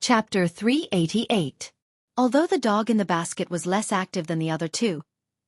Chapter 388. Although the dog in the basket was less active than the other two,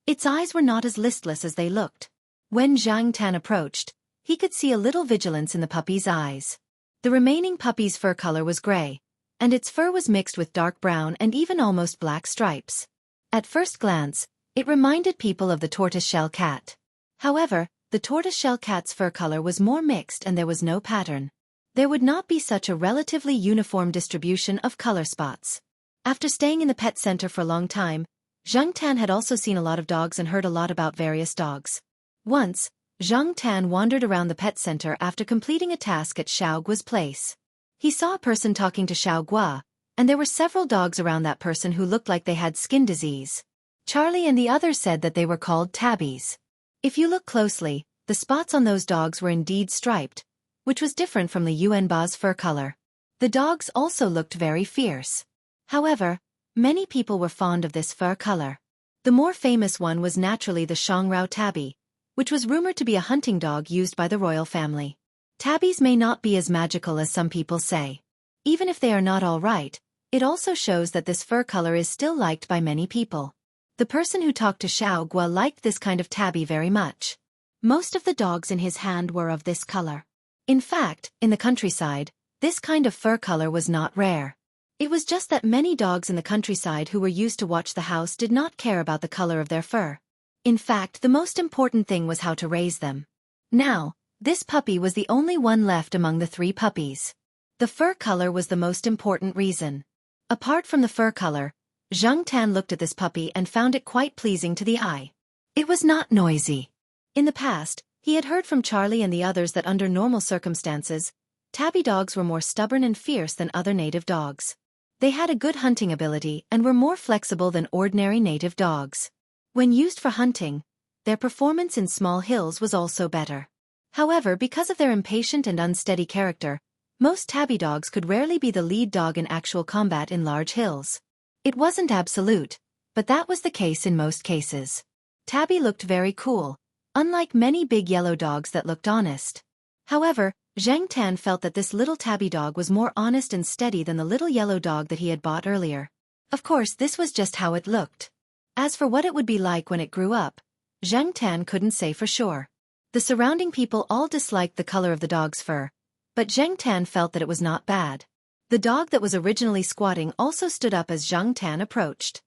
its eyes were not as listless as they looked. When Zhang Tan approached, he could see a little vigilance in the puppy's eyes. The remaining puppy's fur color was gray, and its fur was mixed with dark brown and even almost black stripes. At first glance, it reminded people of the tortoiseshell cat. However, the tortoiseshell cat's fur color was more mixed and there was no pattern. There would not be such a relatively uniform distribution of color spots. After staying in the pet center for a long time, Zhang Tan had also seen a lot of dogs and heard a lot about various dogs. Once, Zhang Tan wandered around the pet center after completing a task at Xiaogua's place. He saw a person talking to Xiaogua, and there were several dogs around that person who looked like they had skin disease. Charlie and the others said that they were called tabbies. If you look closely, the spots on those dogs were indeed striped, which was different from the Yuanba's fur color. The dogs also looked very fierce. However, many people were fond of this fur color. The more famous one was naturally the Shangrao tabby, which was rumored to be a hunting dog used by the royal family. Tabbies may not be as magical as some people say. Even if they are not all right, it also shows that this fur color is still liked by many people. The person who talked to Xiaogua liked this kind of tabby very much. Most of the dogs in his hand were of this color. In fact, in the countryside, this kind of fur color was not rare. It was just that many dogs in the countryside who were used to watch the house did not care about the color of their fur. In fact, the most important thing was how to raise them. Now, this puppy was the only one left among the three puppies. The fur color was the most important reason. Apart from the fur color, Zhang Tan looked at this puppy and found it quite pleasing to the eye. It was not noisy. In the past, he had heard from Charlie and the others that under normal circumstances, tabby dogs were more stubborn and fierce than other native dogs. They had a good hunting ability and were more flexible than ordinary native dogs. When used for hunting, their performance in small hills was also better. However, because of their impatient and unsteady character, most tabby dogs could rarely be the lead dog in actual combat in large hills. It wasn't absolute, but that was the case in most cases. Tabby looked very cool, unlike many big yellow dogs that looked honest. However, Zhang Tan felt that this little tabby dog was more honest and steady than the little yellow dog that he had bought earlier. Of course, this was just how it looked. As for what it would be like when it grew up, Zhang Tan couldn't say for sure. The surrounding people all disliked the color of the dog's fur, but Zhang Tan felt that it was not bad. The dog that was originally squatting also stood up as Zhang Tan approached.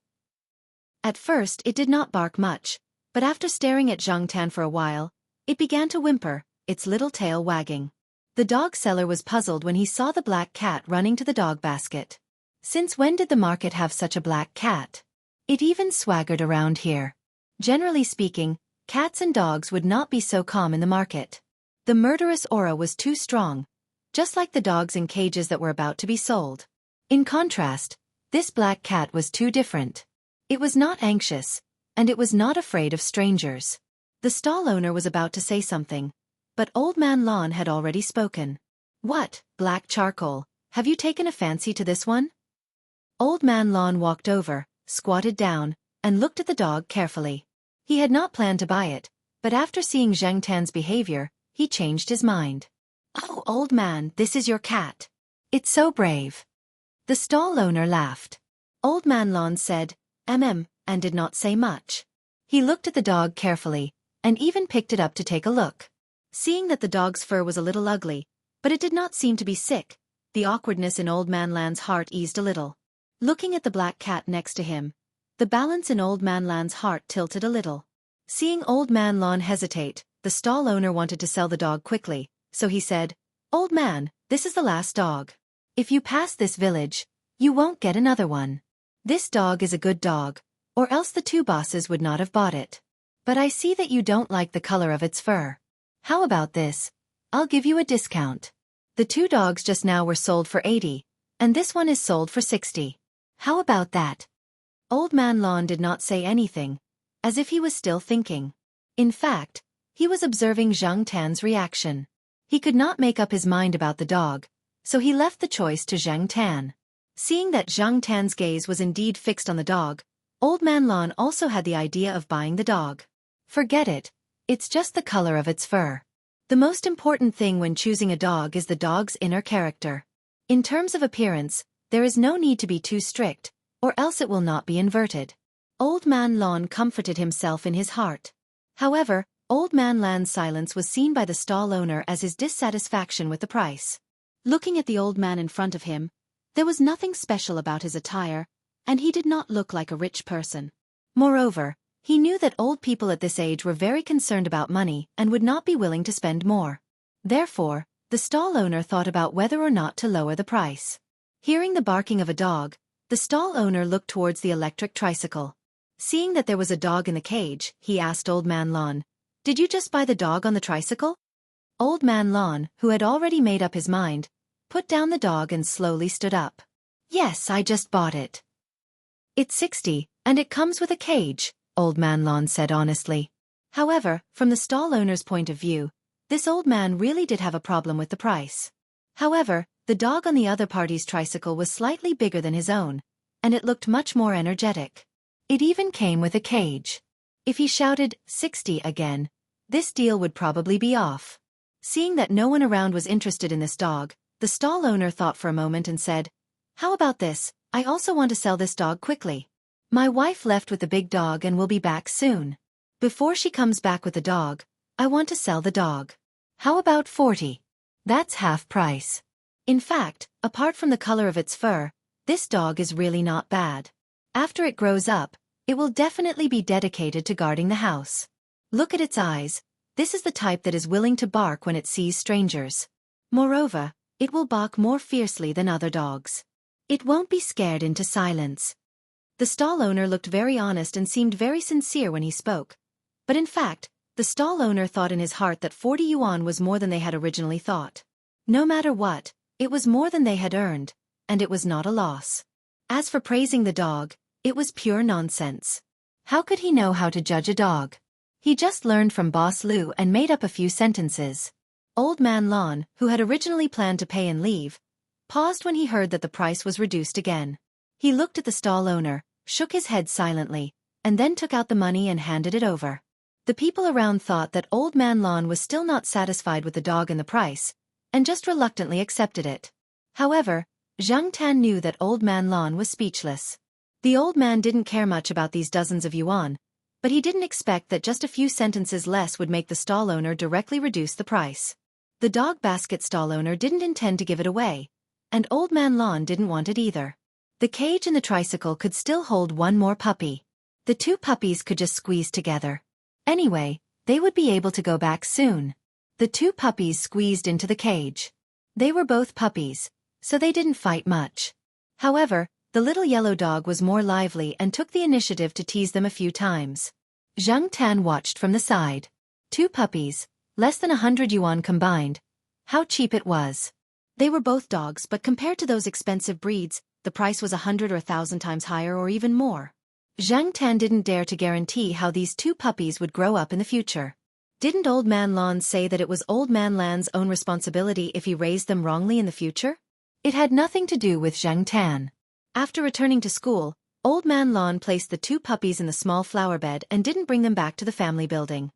At first, it did not bark much, but after staring at Zhang Tan for a while, it began to whimper, its little tail wagging. The dog seller was puzzled when he saw the black cat running to the dog basket. Since when did the market have such a black cat? It even swaggered around here. Generally speaking, cats and dogs would not be so calm in the market. The murderous aura was too strong, just like the dogs in cages that were about to be sold. In contrast, this black cat was too different. It was not anxious, and it was not afraid of strangers. The stall owner was about to say something, but Old Man Lon had already spoken. "What, black charcoal, have you taken a fancy to this one?" Old Man Lon walked over, squatted down, and looked at the dog carefully. He had not planned to buy it, but after seeing Zhang Tan's behavior, he changed his mind. "Oh, old man, this is your cat. It's so brave." The stall owner laughed. Old Man Lon said, and did not say much. He looked at the dog carefully, and even picked it up to take a look. Seeing that the dog's fur was a little ugly, but it did not seem to be sick, the awkwardness in Old Man Lan's heart eased a little. Looking at the black cat next to him, the balance in Old Man Lan's heart tilted a little. Seeing Old Man Lon hesitate, the stall owner wanted to sell the dog quickly, so he said, "Old man, this is the last dog. If you pass this village, you won't get another one. This dog is a good dog, or else the two bosses would not have bought it. But I see that you don't like the color of its fur. How about this? I'll give you a discount. The two dogs just now were sold for 80, and this one is sold for 60. How about that?" Old Man Lon did not say anything, as if he was still thinking. In fact, he was observing Zhang Tan's reaction. He could not make up his mind about the dog, so he left the choice to Zhang Tan. Seeing that Zhang Tan's gaze was indeed fixed on the dog, Old Man Lon also had the idea of buying the dog. Forget it, it's just the color of its fur. The most important thing when choosing a dog is the dog's inner character. In terms of appearance, There is no need to be too strict, or else it will not be inverted. Old Man Lon comforted himself in his heart. However, Old Man Lan's silence was seen by the stall owner as his dissatisfaction with the price. Looking at the old man in front of him, there was nothing special about his attire, and he did not look like a rich person. Moreover, he knew that old people at this age were very concerned about money and would not be willing to spend more. Therefore, the stall owner thought about whether or not to lower the price. Hearing the barking of a dog, the stall owner looked towards the electric tricycle. Seeing that there was a dog in the cage, he asked Old Man Lon, "Did you just buy the dog on the tricycle?" Old Man Lon, who had already made up his mind, put down the dog and slowly stood up. "Yes, I just bought it. It's 60, and it comes with a cage," Old Man Lon said honestly. However, from the stall owner's point of view, this old man really did have a problem with the price. However, the dog on the other party's tricycle was slightly bigger than his own, and it looked much more energetic. It even came with a cage. If he shouted, 60 again, this deal would probably be off. Seeing that no one around was interested in this dog, the stall owner thought for a moment and said, "How about this? I also want to sell this dog quickly. My wife left with the big dog and will be back soon. Before she comes back with the dog, I want to sell the dog. How about 40? That's half price. In fact, apart from the color of its fur, this dog is really not bad. After it grows up, it will definitely be dedicated to guarding the house. Look at its eyes. This is the type that is willing to bark when it sees strangers. Moreover, it will bark more fiercely than other dogs. It won't be scared into silence." The stall owner looked very honest and seemed very sincere when he spoke. But in fact, the stall owner thought in his heart that 40 yuan was more than they had originally thought. No matter what, it was more than they had earned, and it was not a loss. As for praising the dog, it was pure nonsense. How could he know how to judge a dog? He just learned from Boss Lu and made up a few sentences. Old Man Lon, who had originally planned to pay and leave, paused when he heard that the price was reduced again. He looked at the stall owner, shook his head silently, and then took out the money and handed it over. The people around thought that Old Man Lon was still not satisfied with the dog and the price, and just reluctantly accepted it. However, Xianxia knew that Old Man Lon was speechless. The old man didn't care much about these dozens of yuan, but he didn't expect that just a few sentences less would make the stall owner directly reduce the price. The dog basket stall owner didn't intend to give it away, and Old Man Lon didn't want it either. The cage and the tricycle could still hold one more puppy. The two puppies could just squeeze together. Anyway, they would be able to go back soon. The two puppies squeezed into the cage. They were both puppies, so they didn't fight much. However, the little yellow dog was more lively and took the initiative to tease them a few times. Zhang Tan watched from the side. Two puppies, less than 100 yuan combined. How cheap it was. They were both dogs, but compared to those expensive breeds, the price was 100 or 1,000 times higher or even more. Zhang Tan didn't dare to guarantee how these two puppies would grow up in the future. Didn't Old Man Lon say that it was Old Man Lan's own responsibility if he raised them wrongly in the future? It had nothing to do with Zhang Tan. After returning to school, Old Man Lon placed the two puppies in the small flower bed and didn't bring them back to the family building.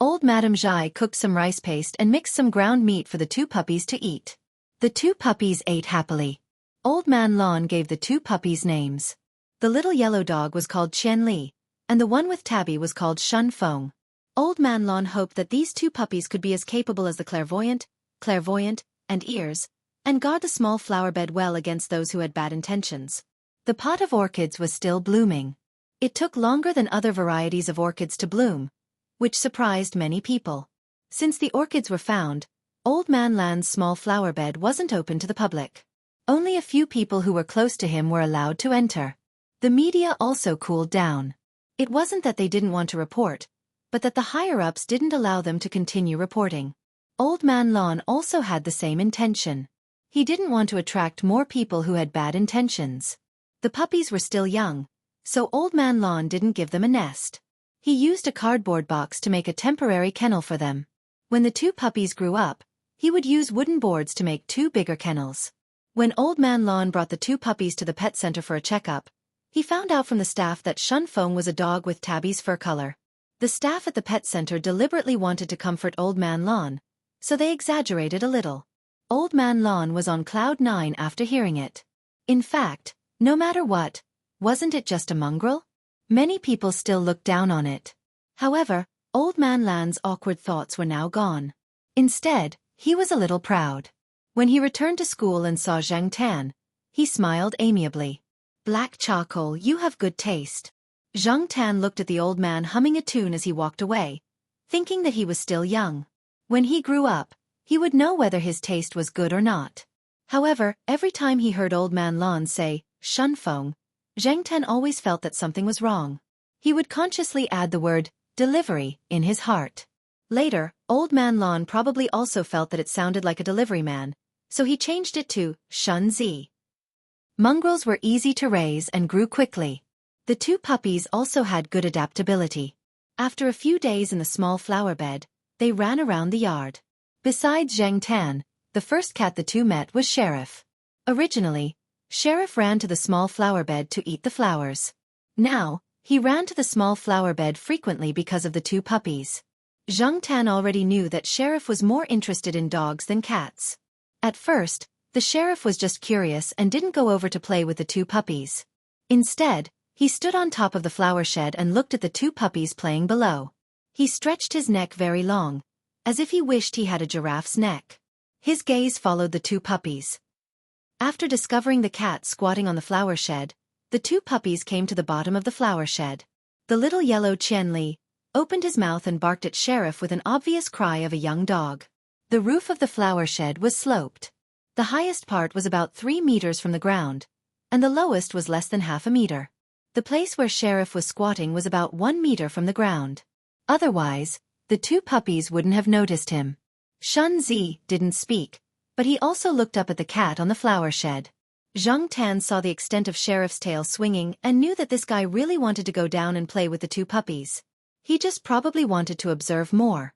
Old Madame Zhai cooked some rice paste and mixed some ground meat for the two puppies to eat. The two puppies ate happily. Old Man Lon gave the two puppies names. The little yellow dog was called Qian Li, and the one with Tabby was called Shun Feng. Old Man Lon hoped that these two puppies could be as capable as the clairvoyant, and ears, and guard the small flower bed well against those who had bad intentions. The pot of orchids was still blooming. It took longer than other varieties of orchids to bloom, which surprised many people. Since the orchids were found, Old Man Lan's small flower bed wasn't open to the public. Only a few people who were close to him were allowed to enter. The media also cooled down. It wasn't that they didn't want to report, but that the higher-ups didn't allow them to continue reporting. Old Man Lon also had the same intention. He didn't want to attract more people who had bad intentions. The puppies were still young, so Old Man Lon didn't give them a nest. He used a cardboard box to make a temporary kennel for them. When the two puppies grew up, he would use wooden boards to make two bigger kennels. When Old Man Lon brought the two puppies to the pet center for a checkup, he found out from the staff that Shun Feng was a dog with Tabby's fur color. The staff at the pet center deliberately wanted to comfort Old Man Lon, so they exaggerated a little. Old Man Lon was on cloud 9 after hearing it. In fact, no matter what, wasn't it just a mongrel? Many people still looked down on it. However, Old Man Lan's awkward thoughts were now gone. Instead, he was a little proud. When he returned to school and saw Zhang Tan, he smiled amiably. Black charcoal, you have good taste. Zhang Tan looked at the old man humming a tune as he walked away, thinking that he was still young. When he grew up, he would know whether his taste was good or not. However, every time he heard Old Man Lan say, Shunfeng, Zhang Tan always felt that something was wrong. He would consciously add the word, delivery, in his heart. Later, Old Man Lan probably also felt that it sounded like a delivery man, so he changed it to, Shunzi. Mongrels were easy to raise and grew quickly. The two puppies also had good adaptability. After a few days in the small flower bed, they ran around the yard. Besides Zhang Tan, the first cat the two met was Sheriff. Originally, Sheriff ran to the small flower bed to eat the flowers. Now, he ran to the small flower bed frequently because of the two puppies. Zhang Tan already knew that Sheriff was more interested in dogs than cats. At first, the Sheriff was just curious and didn't go over to play with the two puppies. Instead, he stood on top of the flower shed and looked at the two puppies playing below. He stretched his neck very long, as if he wished he had a giraffe's neck. His gaze followed the two puppies. After discovering the cat squatting on the flower shed, the two puppies came to the bottom of the flower shed. The little yellow Qianli opened his mouth and barked at Sheriff with an obvious cry of a young dog. The roof of the flower shed was sloped. The highest part was about 3 meters from the ground, and the lowest was less than half a meter. The place where Sheriff was squatting was about 1 meter from the ground. Otherwise, the two puppies wouldn't have noticed him. Shun Zi didn't speak, but he also looked up at the cat on the flower shed. Zhang Tan saw the extent of Sheriff's tail swinging and knew that this guy really wanted to go down and play with the two puppies. He just probably wanted to observe more.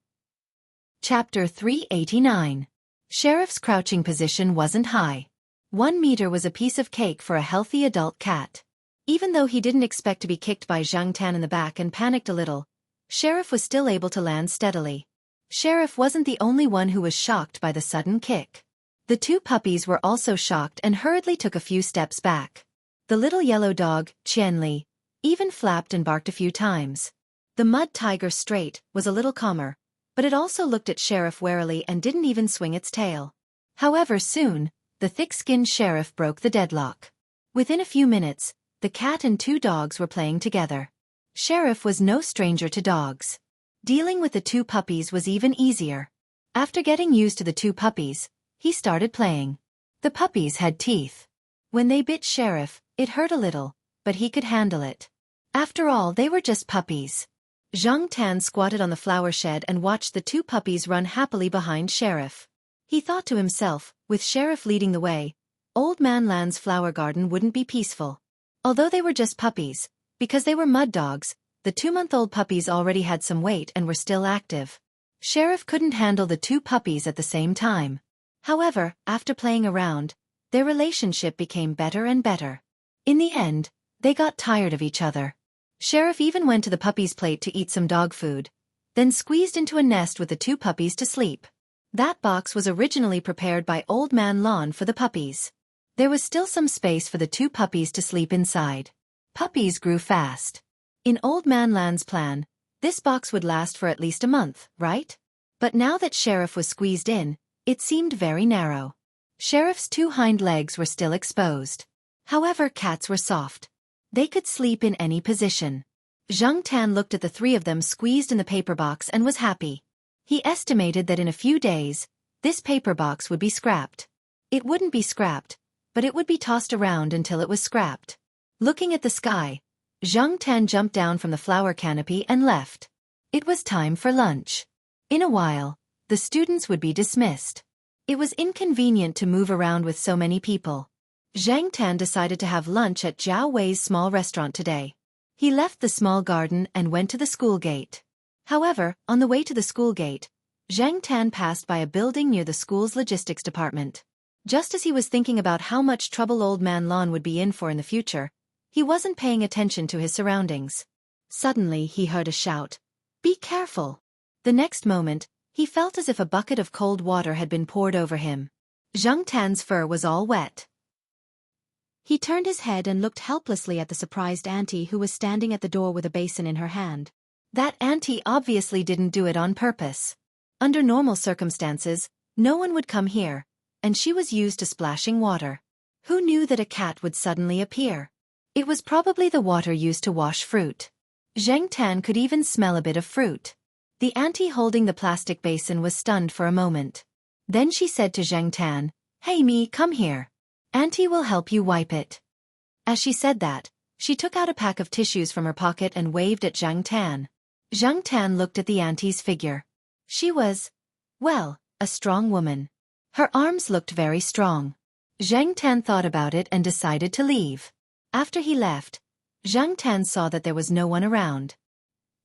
Chapter 389. Sheriff's crouching position wasn't high. 1 meter was a piece of cake for a healthy adult cat. Even though he didn't expect to be kicked by Zhang Tan in the back and panicked a little, Sheriff was still able to land steadily. Sheriff wasn't the only one who was shocked by the sudden kick. The two puppies were also shocked and hurriedly took a few steps back. The little yellow dog, Qianli, even flapped and barked a few times. The mud tiger straight was a little calmer, but it also looked at Sheriff warily and didn't even swing its tail. However, soon, the thick-skinned Sheriff broke the deadlock. Within a few minutes, the cat and two dogs were playing together. Sheriff was no stranger to dogs. Dealing with the two puppies was even easier. After getting used to the two puppies, he started playing. The puppies had teeth. When they bit Sheriff, it hurt a little, but he could handle it. After all, they were just puppies. Zhang Tan squatted on the flower shed and watched the two puppies run happily behind Sheriff. He thought to himself, with Sheriff leading the way, Old Man Lan's flower garden wouldn't be peaceful. Although they were just puppies, because they were mud dogs, the 2-month-old puppies already had some weight and were still active. Sheriff couldn't handle the two puppies at the same time. However, after playing around, their relationship became better and better. In the end, they got tired of each other. Sheriff even went to the puppy's plate to eat some dog food, then squeezed into a nest with the two puppies to sleep. That box was originally prepared by Old Man Lan for the puppies. There was still some space for the two puppies to sleep inside. Puppies grew fast. In Old Man Lan's plan, this box would last for at least a month, right? But now that Sheriff was squeezed in, it seemed very narrow. Sheriff's two hind legs were still exposed. However, cats were soft. They could sleep in any position. Zhang Tan looked at the three of them squeezed in the paper box and was happy. He estimated that in a few days, this paper box would be scrapped. It wouldn't be scrapped, but it would be tossed around until it was scrapped. Looking at the sky, Zhang Tan jumped down from the flower canopy and left. It was time for lunch. In a while, the students would be dismissed. It was inconvenient to move around with so many people. Zhang Tan decided to have lunch at Zhao Wei's small restaurant today. He left the small garden and went to the school gate. However, on the way to the school gate, Zhang Tan passed by a building near the school's logistics department. Just as he was thinking about how much trouble Old Man Lan would be in for in the future, he wasn't paying attention to his surroundings. Suddenly he heard a shout, "Be careful!" The next moment, he felt as if a bucket of cold water had been poured over him. Zhang Tan's fur was all wet. He turned his head and looked helplessly at the surprised auntie who was standing at the door with a basin in her hand. That auntie obviously didn't do it on purpose. Under normal circumstances, no one would come here, and she was used to splashing water. Who knew that a cat would suddenly appear? It was probably the water used to wash fruit. Zheng Tan could even smell a bit of fruit. The auntie holding the plastic basin was stunned for a moment. Then she said to Zheng Tan, "Hey me, come here. Auntie will help you wipe it." As she said that, she took out a pack of tissues from her pocket and waved at Zheng Tan. Zheng Tan looked at the auntie's figure. She was, well, a strong woman. Her arms looked very strong. Zheng Tan thought about it and decided to leave. After he left, Zheng Tan saw that there was no one around.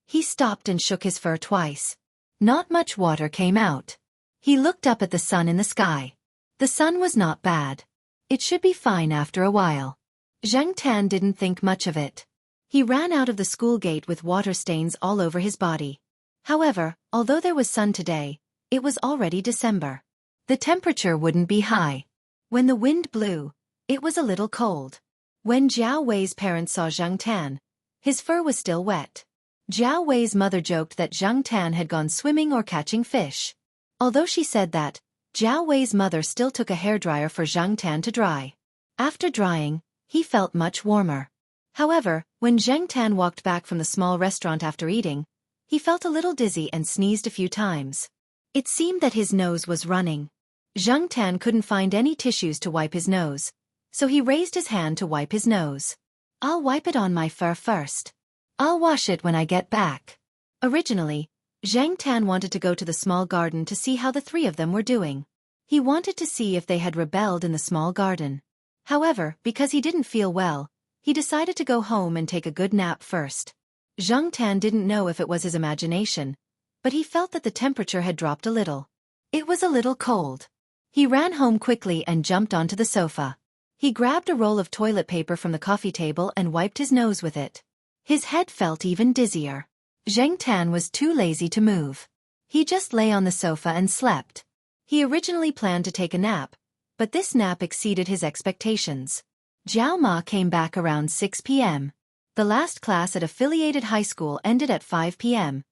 He stopped and shook his fur twice. Not much water came out. He looked up at the sun in the sky. The sun was not bad. It should be fine after a while. Zheng Tan didn't think much of it. He ran out of the school gate with water stains all over his body. However, although there was sun today, it was already December. The temperature wouldn't be high. When the wind blew, it was a little cold. When Jiao Wei's parents saw Zheng Tan, his fur was still wet. Jiao Wei's mother joked that Zheng Tan had gone swimming or catching fish. Although she said that, Jiao Wei's mother still took a hairdryer for Zheng Tan to dry. After drying, he felt much warmer. However, when Zheng Tan walked back from the small restaurant after eating, he felt a little dizzy and sneezed a few times. It seemed that his nose was running. Zheng Tan couldn't find any tissues to wipe his nose, so he raised his hand to wipe his nose. "I'll wipe it on my fur first. I'll wash it when I get back." Originally, Zheng Tan wanted to go to the small garden to see how the three of them were doing. He wanted to see if they had rebelled in the small garden. However, because he didn't feel well, he decided to go home and take a good nap first. Zheng Tan didn't know if it was his imagination, but he felt that the temperature had dropped a little. It was a little cold. He ran home quickly and jumped onto the sofa. He grabbed a roll of toilet paper from the coffee table and wiped his nose with it. His head felt even dizzier. Zheng Tan was too lazy to move. He just lay on the sofa and slept. He originally planned to take a nap, but this nap exceeded his expectations. Jiao Ma came back around 6 p.m. The last class at affiliated high school ended at 5 p.m.,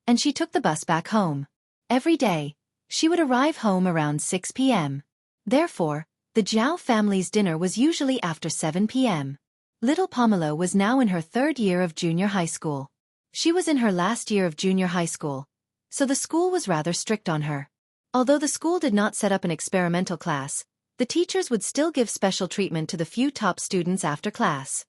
and she took the bus back home. Every day, she would arrive home around 6 p.m. Therefore, the Jiao family's dinner was usually after 7 p.m. Little Pomelo was now in her third year of junior high school. She was in her last year of junior high school, so the school was rather strict on her. Although the school did not set up an experimental class, the teachers would still give special treatment to the few top students after class.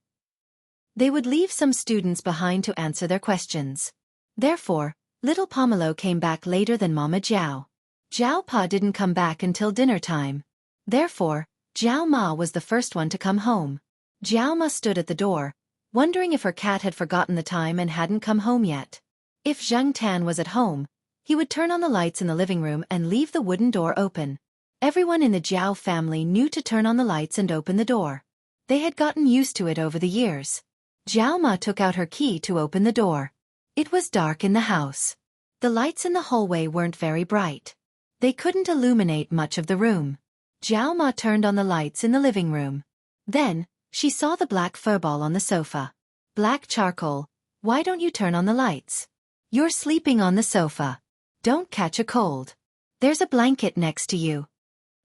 They would leave some students behind to answer their questions. Therefore, little Pomelo came back later than Mama Jiao. Jiao Pa didn't come back until dinner time. Therefore, Jiao Ma was the first one to come home. Jiao Ma stood at the door, wondering if her cat had forgotten the time and hadn't come home yet. If Zheng Tan was at home, he would turn on the lights in the living room and leave the wooden door open. Everyone in the Jiao family knew to turn on the lights and open the door. They had gotten used to it over the years. Jiao Ma took out her key to open the door. It was dark in the house. The lights in the hallway weren't very bright. They couldn't illuminate much of the room. Jiao Ma turned on the lights in the living room. Then, she saw the black furball on the sofa. "Black charcoal, why don't you turn on the lights? You're sleeping on the sofa. Don't catch a cold. There's a blanket next to you."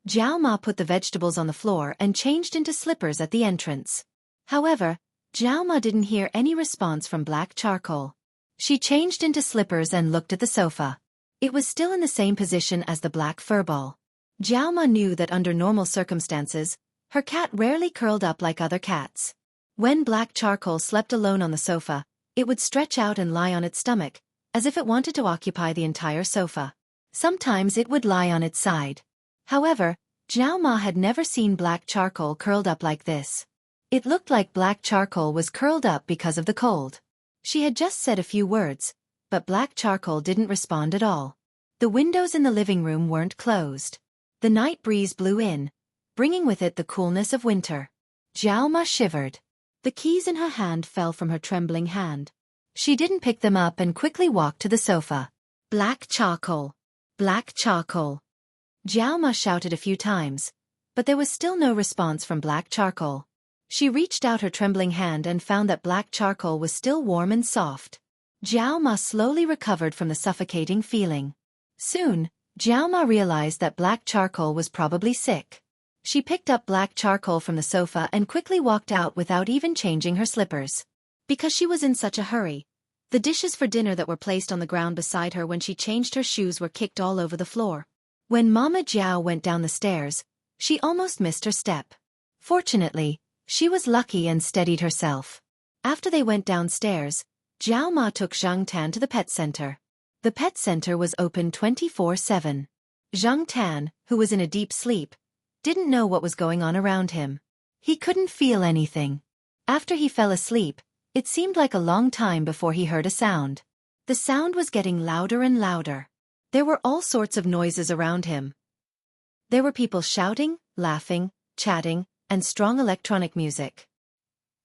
Jiao Ma put the vegetables on the floor and changed into slippers at the entrance. However, Jiao Ma didn't hear any response from black charcoal. She changed into slippers and looked at the sofa. It was still in the same position as the black furball. Jiao Ma knew that under normal circumstances, her cat rarely curled up like other cats. When black charcoal slept alone on the sofa, it would stretch out and lie on its stomach, as if it wanted to occupy the entire sofa. Sometimes it would lie on its side. However, Jiao Ma had never seen black charcoal curled up like this. It looked like black charcoal was curled up because of the cold. She had just said a few words, but black charcoal didn't respond at all. The windows in the living room weren't closed. The night breeze blew in, bringing with it the coolness of winter. Jiao Ma shivered. The keys in her hand fell from her trembling hand. She didn't pick them up and quickly walked to the sofa. "Black charcoal. Black charcoal." Jiao Ma shouted a few times, but there was still no response from black charcoal. She reached out her trembling hand and found that black charcoal was still warm and soft. Jiao Ma slowly recovered from the suffocating feeling. Soon, Jiao Ma realized that black charcoal was probably sick. She picked up black charcoal from the sofa and quickly walked out without even changing her slippers. Because she was in such a hurry, the dishes for dinner that were placed on the ground beside her when she changed her shoes were kicked all over the floor. When Mama Jiao went down the stairs, she almost missed her step. Fortunately, she was lucky and steadied herself. After they went downstairs, Jiao Ma took Zhang Tan to the pet center. The pet center was open 24/7. Zhang Tan, who was in a deep sleep, didn't know what was going on around him. He couldn't feel anything. After he fell asleep, it seemed like a long time before he heard a sound. The sound was getting louder and louder. There were all sorts of noises around him. There were people shouting, laughing, chatting, and strong electronic music.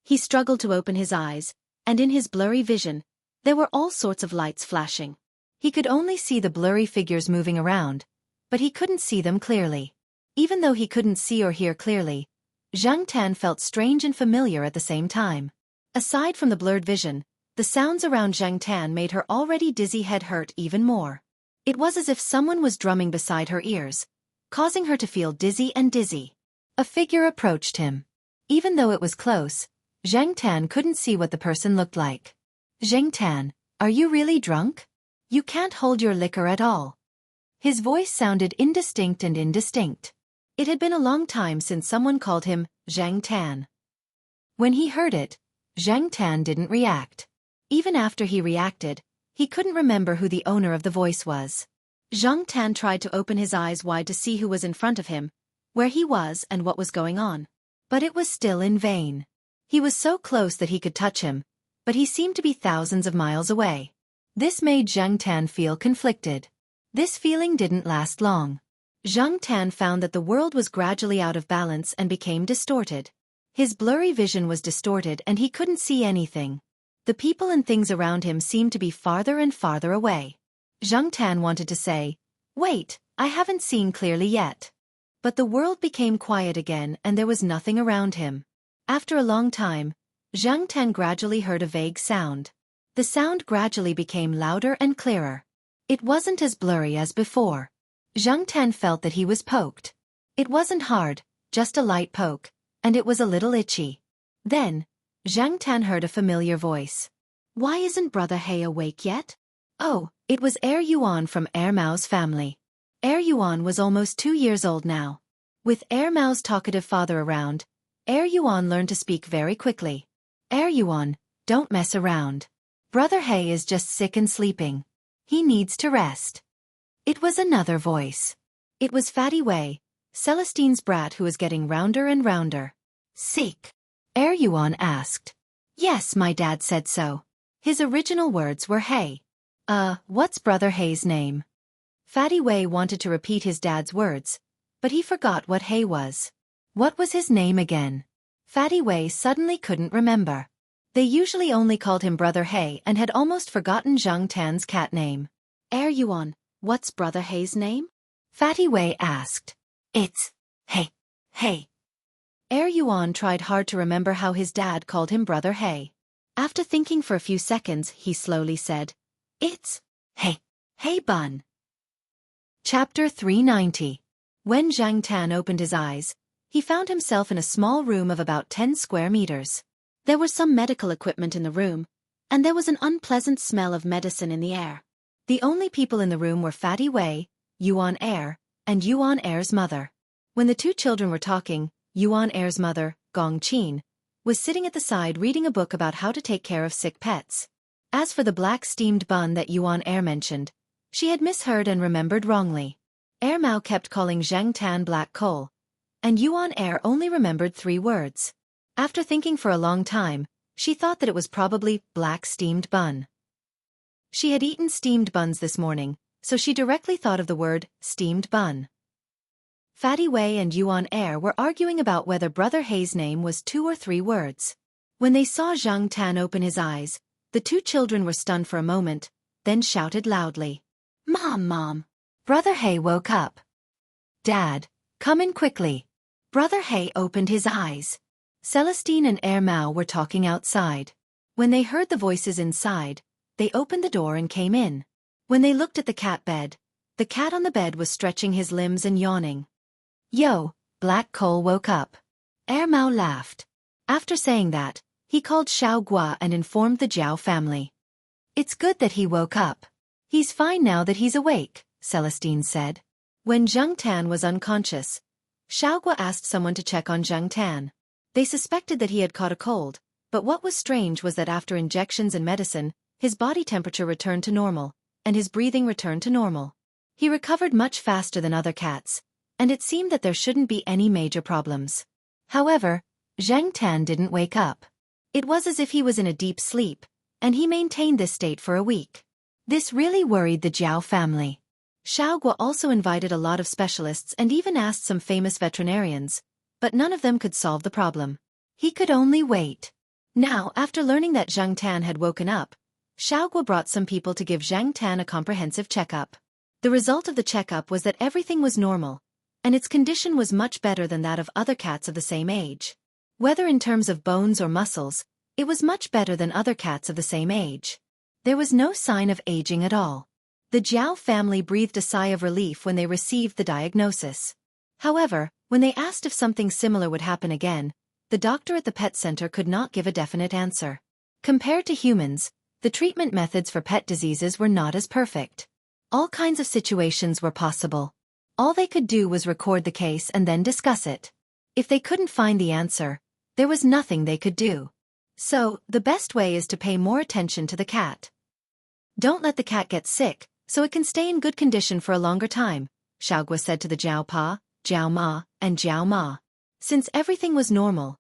He struggled to open his eyes, and in his blurry vision, there were all sorts of lights flashing. He could only see the blurry figures moving around, but he couldn't see them clearly. Even though he couldn't see or hear clearly, Zhang Tan felt strange and familiar at the same time. Aside from the blurred vision, the sounds around Zhang Tan made her already dizzy head hurt even more. It was as if someone was drumming beside her ears, causing her to feel dizzy and dizzy. A figure approached him. Even though it was close, Zhang Tan couldn't see what the person looked like. "Zhang Tan, are you really drunk? You can't hold your liquor at all." His voice sounded indistinct and indistinct. It had been a long time since someone called him Zhang Tan. When he heard it, Zhang Tan didn't react. Even after he reacted, he couldn't remember who the owner of the voice was. Zhang Tan tried to open his eyes wide to see who was in front of him, where he was and what was going on. But it was still in vain. He was so close that he could touch him, but he seemed to be thousands of miles away. This made Zhang Tan feel conflicted. This feeling didn't last long. Zhang Tan found that the world was gradually out of balance and became distorted. His blurry vision was distorted and he couldn't see anything. The people and things around him seemed to be farther and farther away. Zhang Tan wanted to say, "Wait, I haven't seen clearly yet." But the world became quiet again and there was nothing around him. After a long time, Zhang Tan gradually heard a vague sound. The sound gradually became louder and clearer. It wasn't as blurry as before. Zhang Tan felt that he was poked. It wasn't hard, just a light poke, and it was a little itchy. Then, Zhang Tan heard a familiar voice. "Why isn't Brother He awake yet?" Oh, it was Air Yuan from Air Mao's family. Air Yuan was almost 2 years old now. With Air Mao's talkative father around, Air Yuan learned to speak very quickly. "Air Yuan, don't mess around. Brother He is just sick and sleeping. He needs to rest." It was another voice. It was Fatty Wei, Celestine's brat who was getting rounder and rounder. "Sick?" Air Yuan asked. "Yes, my dad said so." His original words were Hey. What's Brother He's name?" Fatty Wei wanted to repeat his dad's words, but he forgot what Hey was. What was his name again? Fatty Wei suddenly couldn't remember. They usually only called him Brother He and had almost forgotten Zhang Tan's cat name. "Air Yuan, what's Brother He's name?" Fatty Wei asked. "It's Hey. Hey." Air Yuan tried hard to remember how his dad called him Brother He. After thinking for a few seconds, he slowly said, "It's Hey. Hey Bun." Chapter 390. When Zhang Tan opened his eyes, he found himself in a small room of about 10 square meters. There was some medical equipment in the room, and there was an unpleasant smell of medicine in the air. The only people in the room were Fatty Wei, Yuan Air, and Yuan Air's mother. When the two children were talking, Yuan Air's mother, Gong Qin, was sitting at the side reading a book about how to take care of sick pets. As for the black steamed bun that Yuan Air mentioned, she had misheard and remembered wrongly. Air Mao kept calling Zhang Tan black coal, and Yuan Air only remembered 3 words. After thinking for a long time, she thought that it was probably black steamed bun. She had eaten steamed buns this morning, so she directly thought of the word steamed bun. Fatty Wei and Yuan Air were arguing about whether Brother He's name was 2 or 3 words. When they saw Zhang Tan open his eyes, the two children were stunned for a moment, then shouted loudly, "Mom, Mom! Brother He woke up! Dad, come in quickly!" Brother He opened his eyes. Celestine and Air Mao were talking outside. When they heard the voices inside, they opened the door and came in. When they looked at the cat bed, the cat on the bed was stretching his limbs and yawning. Yo, Black Coal woke up. Air Mao laughed. After saying that, he called Xiao Gua and informed the Jiao family. It's good that he woke up. He's fine now that he's awake, Celestine said. When Zheng Tan was unconscious, Xiao Gua asked someone to check on Zheng Tan. They suspected that he had caught a cold, but what was strange was that after injections and medicine, his body temperature returned to normal, and his breathing returned to normal. He recovered much faster than other cats, and it seemed that there shouldn't be any major problems. However, Zheng Tan didn't wake up. It was as if he was in a deep sleep, and he maintained this state for a week. This really worried the Jiao family. Xiao Gua also invited a lot of specialists and even asked some famous veterinarians, but none of them could solve the problem. He could only wait. Now, after learning that Zheng Tan had woken up, Xiao Gua brought some people to give Zheng Tan a comprehensive checkup. The result of the checkup was that everything was normal, and its condition was much better than that of other cats of the same age. Whether in terms of bones or muscles, it was much better than other cats of the same age. There was no sign of aging at all. The Jiao family breathed a sigh of relief when they received the diagnosis. However, when they asked if something similar would happen again, the doctor at the pet center could not give a definite answer. Compared to humans, the treatment methods for pet diseases were not as perfect. All kinds of situations were possible. All they could do was record the case and then discuss it. If they couldn't find the answer, there was nothing they could do. So, the best way is to pay more attention to the cat. Don't let the cat get sick, so it can stay in good condition for a longer time, Xiao Gua said to the Jiao Pa, Jiao Ma, and Jiao Ma. Since everything was normal,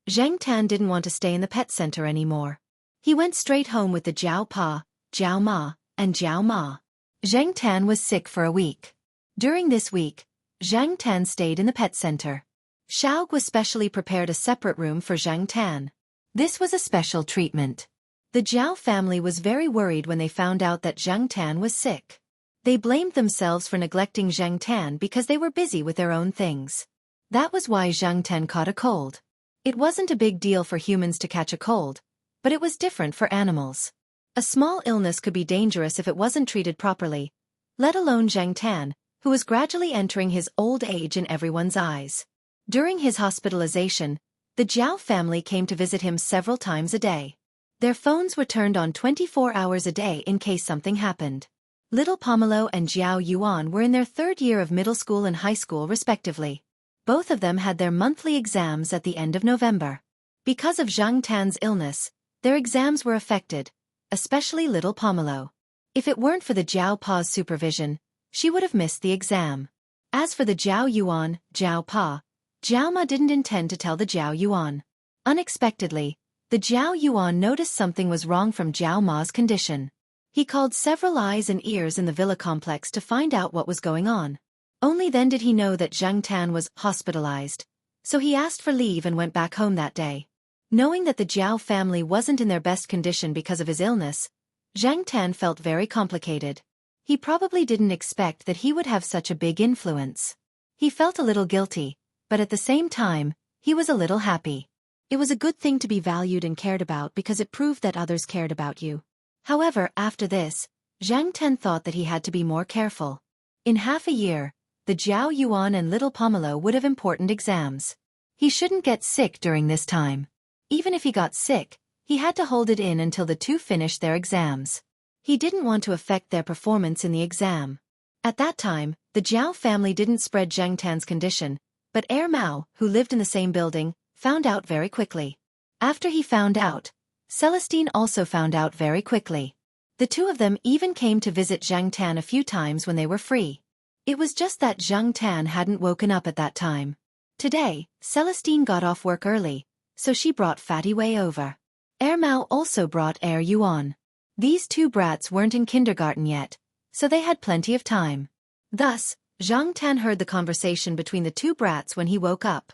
Zheng Tan didn't want to stay in the pet center anymore. He went straight home with the Jiao Pa, Jiao Ma, and Jiao Ma. Zheng Tan was sick for a week. During this week, Zheng Tan stayed in the pet center. Xiao Gua specially prepared a separate room for Zheng Tan. This was a special treatment. The Jiao family was very worried when they found out that Zheng Tan was sick. They blamed themselves for neglecting Zheng Tan because they were busy with their own things. That was why Zheng Tan caught a cold. It wasn't a big deal for humans to catch a cold, but it was different for animals. A small illness could be dangerous if it wasn't treated properly, let alone Zheng Tan, who was gradually entering his old age in everyone's eyes. During his hospitalization, the Jiao family came to visit him several times a day. Their phones were turned on 24 hours a day in case something happened. Little Pomelo and Jiao Yuan were in their third year of middle school and high school respectively. Both of them had their monthly exams at the end of November. Because of Zheng Tan's illness, their exams were affected, especially little Pomelo. If it weren't for the Jiao Pa's supervision, she would have missed the exam. As for the Jiao Yuan, Jiao Pa, Jiao Ma didn't intend to tell the Jiao Yuan. Unexpectedly, the Jiao Yuan noticed something was wrong from Jiao Ma's condition. He called several eyes and ears in the villa complex to find out what was going on. Only then did he know that Zheng Tan was hospitalized, so he asked for leave and went back home that day. Knowing that the Jiao family wasn't in their best condition because of his illness, Zheng Tan felt very complicated. He probably didn't expect that he would have such a big influence. He felt a little guilty, but at the same time, he was a little happy. It was a good thing to be valued and cared about because it proved that others cared about you. However, after this, Zheng Tan thought that he had to be more careful. In half a year, the Jiao Yuan and little Pomelo would have important exams. He shouldn't get sick during this time. Even if he got sick, he had to hold it in until the two finished their exams. He didn't want to affect their performance in the exam. At that time, the Jiao family didn't spread Zheng Tan's condition, but Air Mao, who lived in the same building, found out very quickly. After he found out, Celestine also found out very quickly. The two of them even came to visit Zheng Tan a few times when they were free. It was just that Zheng Tan hadn't woken up at that time. Today, Celestine got off work early, so she brought Fatty Wei over. Air Mao also brought Air Yuan. These two brats weren't in kindergarten yet, so they had plenty of time. Thus, Zheng Tan heard the conversation between the two brats when he woke up.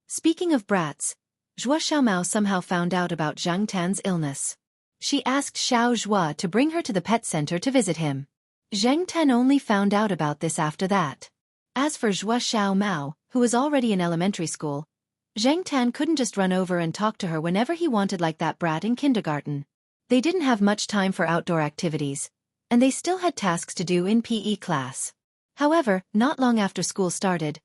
Speaking of brats, Zhua Xiaomao somehow found out about Zheng Tan's illness. She asked Xiao Zhua to bring her to the pet center to visit him. Zheng Tan only found out about this after that. As for Zhua Xiaomao, who was already in elementary school, Zhang Tan couldn't just run over and talk to her whenever he wanted like that brat in kindergarten. They didn't have much time for outdoor activities, and they still had tasks to do in PE class. However, not long after school started,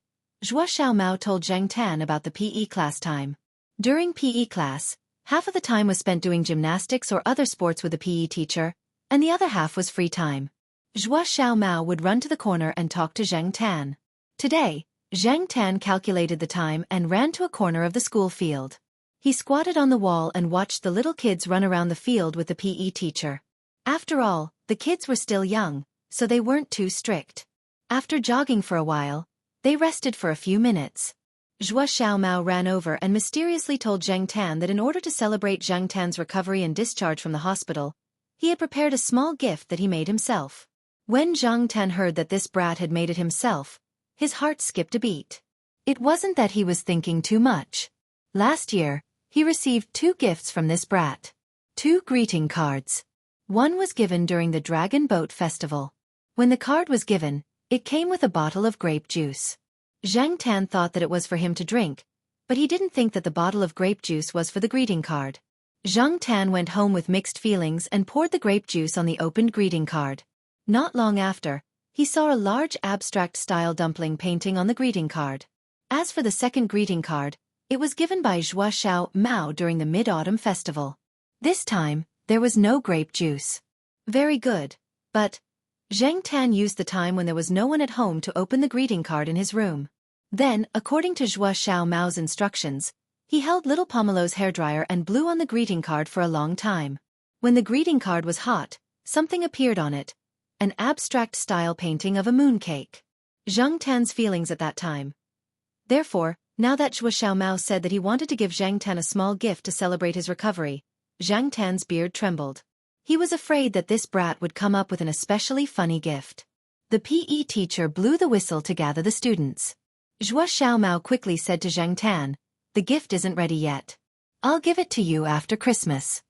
Zhuo Xiaomao told Zhang Tan about the PE class time. During PE class, half of the time was spent doing gymnastics or other sports with the PE teacher, and the other half was free time. Zhuo Xiaomao would run to the corner and talk to Zhang Tan. Today, Zhang Tan calculated the time and ran to a corner of the school field. He squatted on the wall and watched the little kids run around the field with the PE teacher. After all, the kids were still young, so they weren't too strict. After jogging for a while, they rested for a few minutes. Zhuo Xiaomao ran over and mysteriously told Zhang Tan that in order to celebrate Zhang Tan's recovery and discharge from the hospital, he had prepared a small gift that he made himself. When Zhang Tan heard that this brat had made it himself, his heart skipped a beat. It wasn't that he was thinking too much. Last year, he received 2 gifts from this brat. 2 greeting cards. One was given during the Dragon Boat Festival. When the card was given, it came with a bottle of grape juice. Zhang Tan thought that it was for him to drink, but he didn't think that the bottle of grape juice was for the greeting card. Zhang Tan went home with mixed feelings and poured the grape juice on the opened greeting card. Not long after, he saw a large abstract-style dumpling painting on the greeting card. As for the second greeting card, it was given by Zhuo Xiaomao during the Mid-Autumn Festival. This time, there was no grape juice. Very good, but Zhang Tan used the time when there was no one at home to open the greeting card in his room. Then, according to Zhuo Xiaomao's instructions, he held little Pomelo's hairdryer and blew on the greeting card for a long time. When the greeting card was hot, something appeared on it, an abstract-style painting of a mooncake. Zhang Tan's feelings at that time. Therefore, now that Zhuo Xiaomao said that he wanted to give Zhang Tan a small gift to celebrate his recovery, Zhang Tan's beard trembled. He was afraid that this brat would come up with an especially funny gift. The PE teacher blew the whistle to gather the students. Zhuo Xiaomao quickly said to Zhang Tan, "The gift isn't ready yet. I'll give it to you after Christmas."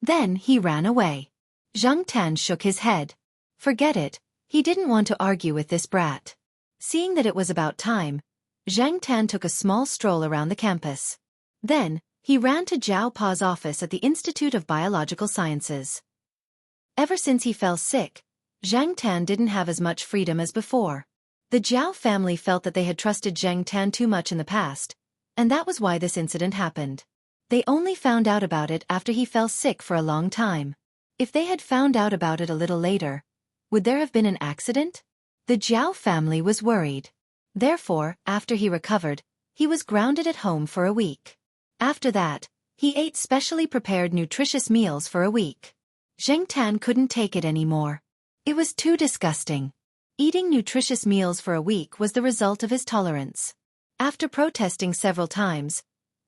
Then he ran away. Zhang Tan shook his head. Forget it, he didn't want to argue with this brat. Seeing that it was about time, Zhang Tan took a small stroll around the campus. Then, he ran to Zhao Pa's office at the Institute of Biological Sciences. Ever since he fell sick, Zhang Tan didn't have as much freedom as before. The Zhao family felt that they had trusted Zhang Tan too much in the past, and that was why this incident happened. They only found out about it after he fell sick for a long time. If they had found out about it a little later, would there have been an accident? The Zhao family was worried. Therefore, after he recovered, he was grounded at home for a week. After that, he ate specially prepared nutritious meals for a week. Zhang Tan couldn't take it anymore. It was too disgusting. Eating nutritious meals for a week was the result of his tolerance. After protesting several times,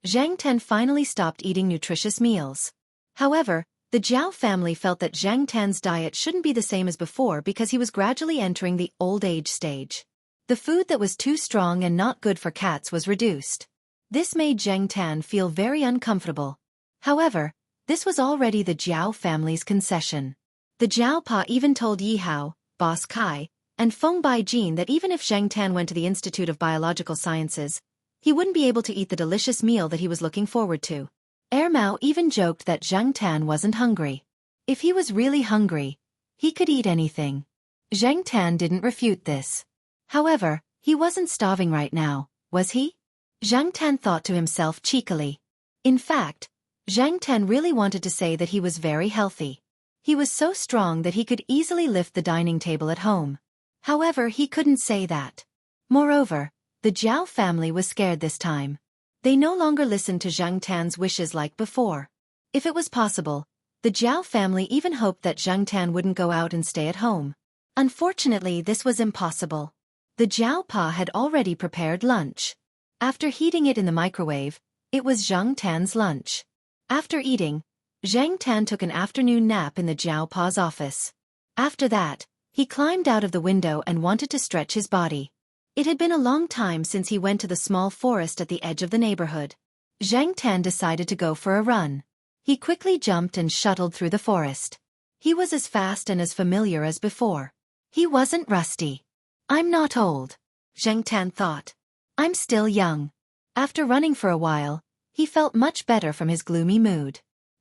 Zhang Tan finally stopped eating nutritious meals. However, the Zhao family felt that Zhang Tan's diet shouldn't be the same as before because he was gradually entering the old age stage. The food that was too strong and not good for cats was reduced. This made Zhang Tan feel very uncomfortable. However, this was already the Zhao family's concession. The Zhao Pa even told Yi Hao, Boss Kai, and Feng Baijin that even if Zhang Tan went to the Institute of Biological Sciences, he wouldn't be able to eat the delicious meal that he was looking forward to. Mao even joked that Zhang Tan wasn't hungry. If he was really hungry, he could eat anything. Zhang Tan didn't refute this. However, he wasn't starving right now, was he? Zhang Tan thought to himself cheekily. In fact, Zhang Tan really wanted to say that he was very healthy. He was so strong that he could easily lift the dining table at home. However, he couldn't say that. Moreover, the Zhao family was scared this time. They no longer listened to Zhang Tan's wishes like before. If it was possible, the Zhao family even hoped that Zhang Tan wouldn't go out and stay at home. Unfortunately, this was impossible. The Zhao Pa had already prepared lunch. After heating it in the microwave, it was Zhang Tan's lunch. After eating, Zhang Tan took an afternoon nap in the Zhao Pa's office. After that, he climbed out of the window and wanted to stretch his body. It had been a long time since he went to the small forest at the edge of the neighborhood. Zhang Tan decided to go for a run. He quickly jumped and shuttled through the forest. He was as fast and as familiar as before. He wasn't rusty. I'm not old, Zhang Tan thought. I'm still young. After running for a while, he felt much better from his gloomy mood.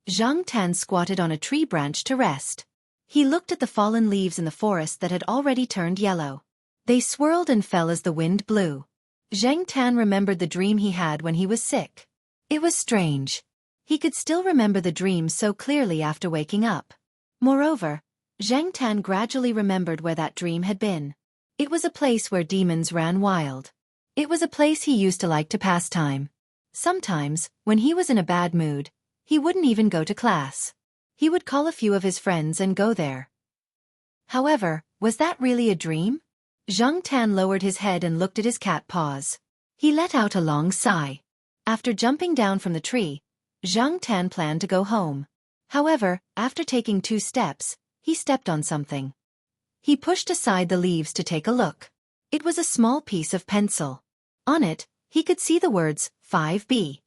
Zhang Tan squatted on a tree branch to rest. He looked at the fallen leaves in the forest that had already turned yellow. They swirled and fell as the wind blew. Zhang Tan remembered the dream he had when he was sick. It was strange. He could still remember the dream so clearly after waking up. Moreover, Zhang Tan gradually remembered where that dream had been. It was a place where demons ran wild. It was a place he used to like to pass time. Sometimes, when he was in a bad mood, he wouldn't even go to class. He would call a few of his friends and go there. However, was that really a dream? Zhang Tan lowered his head and looked at his cat paws. He let out a long sigh. After jumping down from the tree, Zhang Tan planned to go home. However, after taking 2 steps, he stepped on something. He pushed aside the leaves to take a look. It was a small piece of pencil. On it, he could see the words, 5B.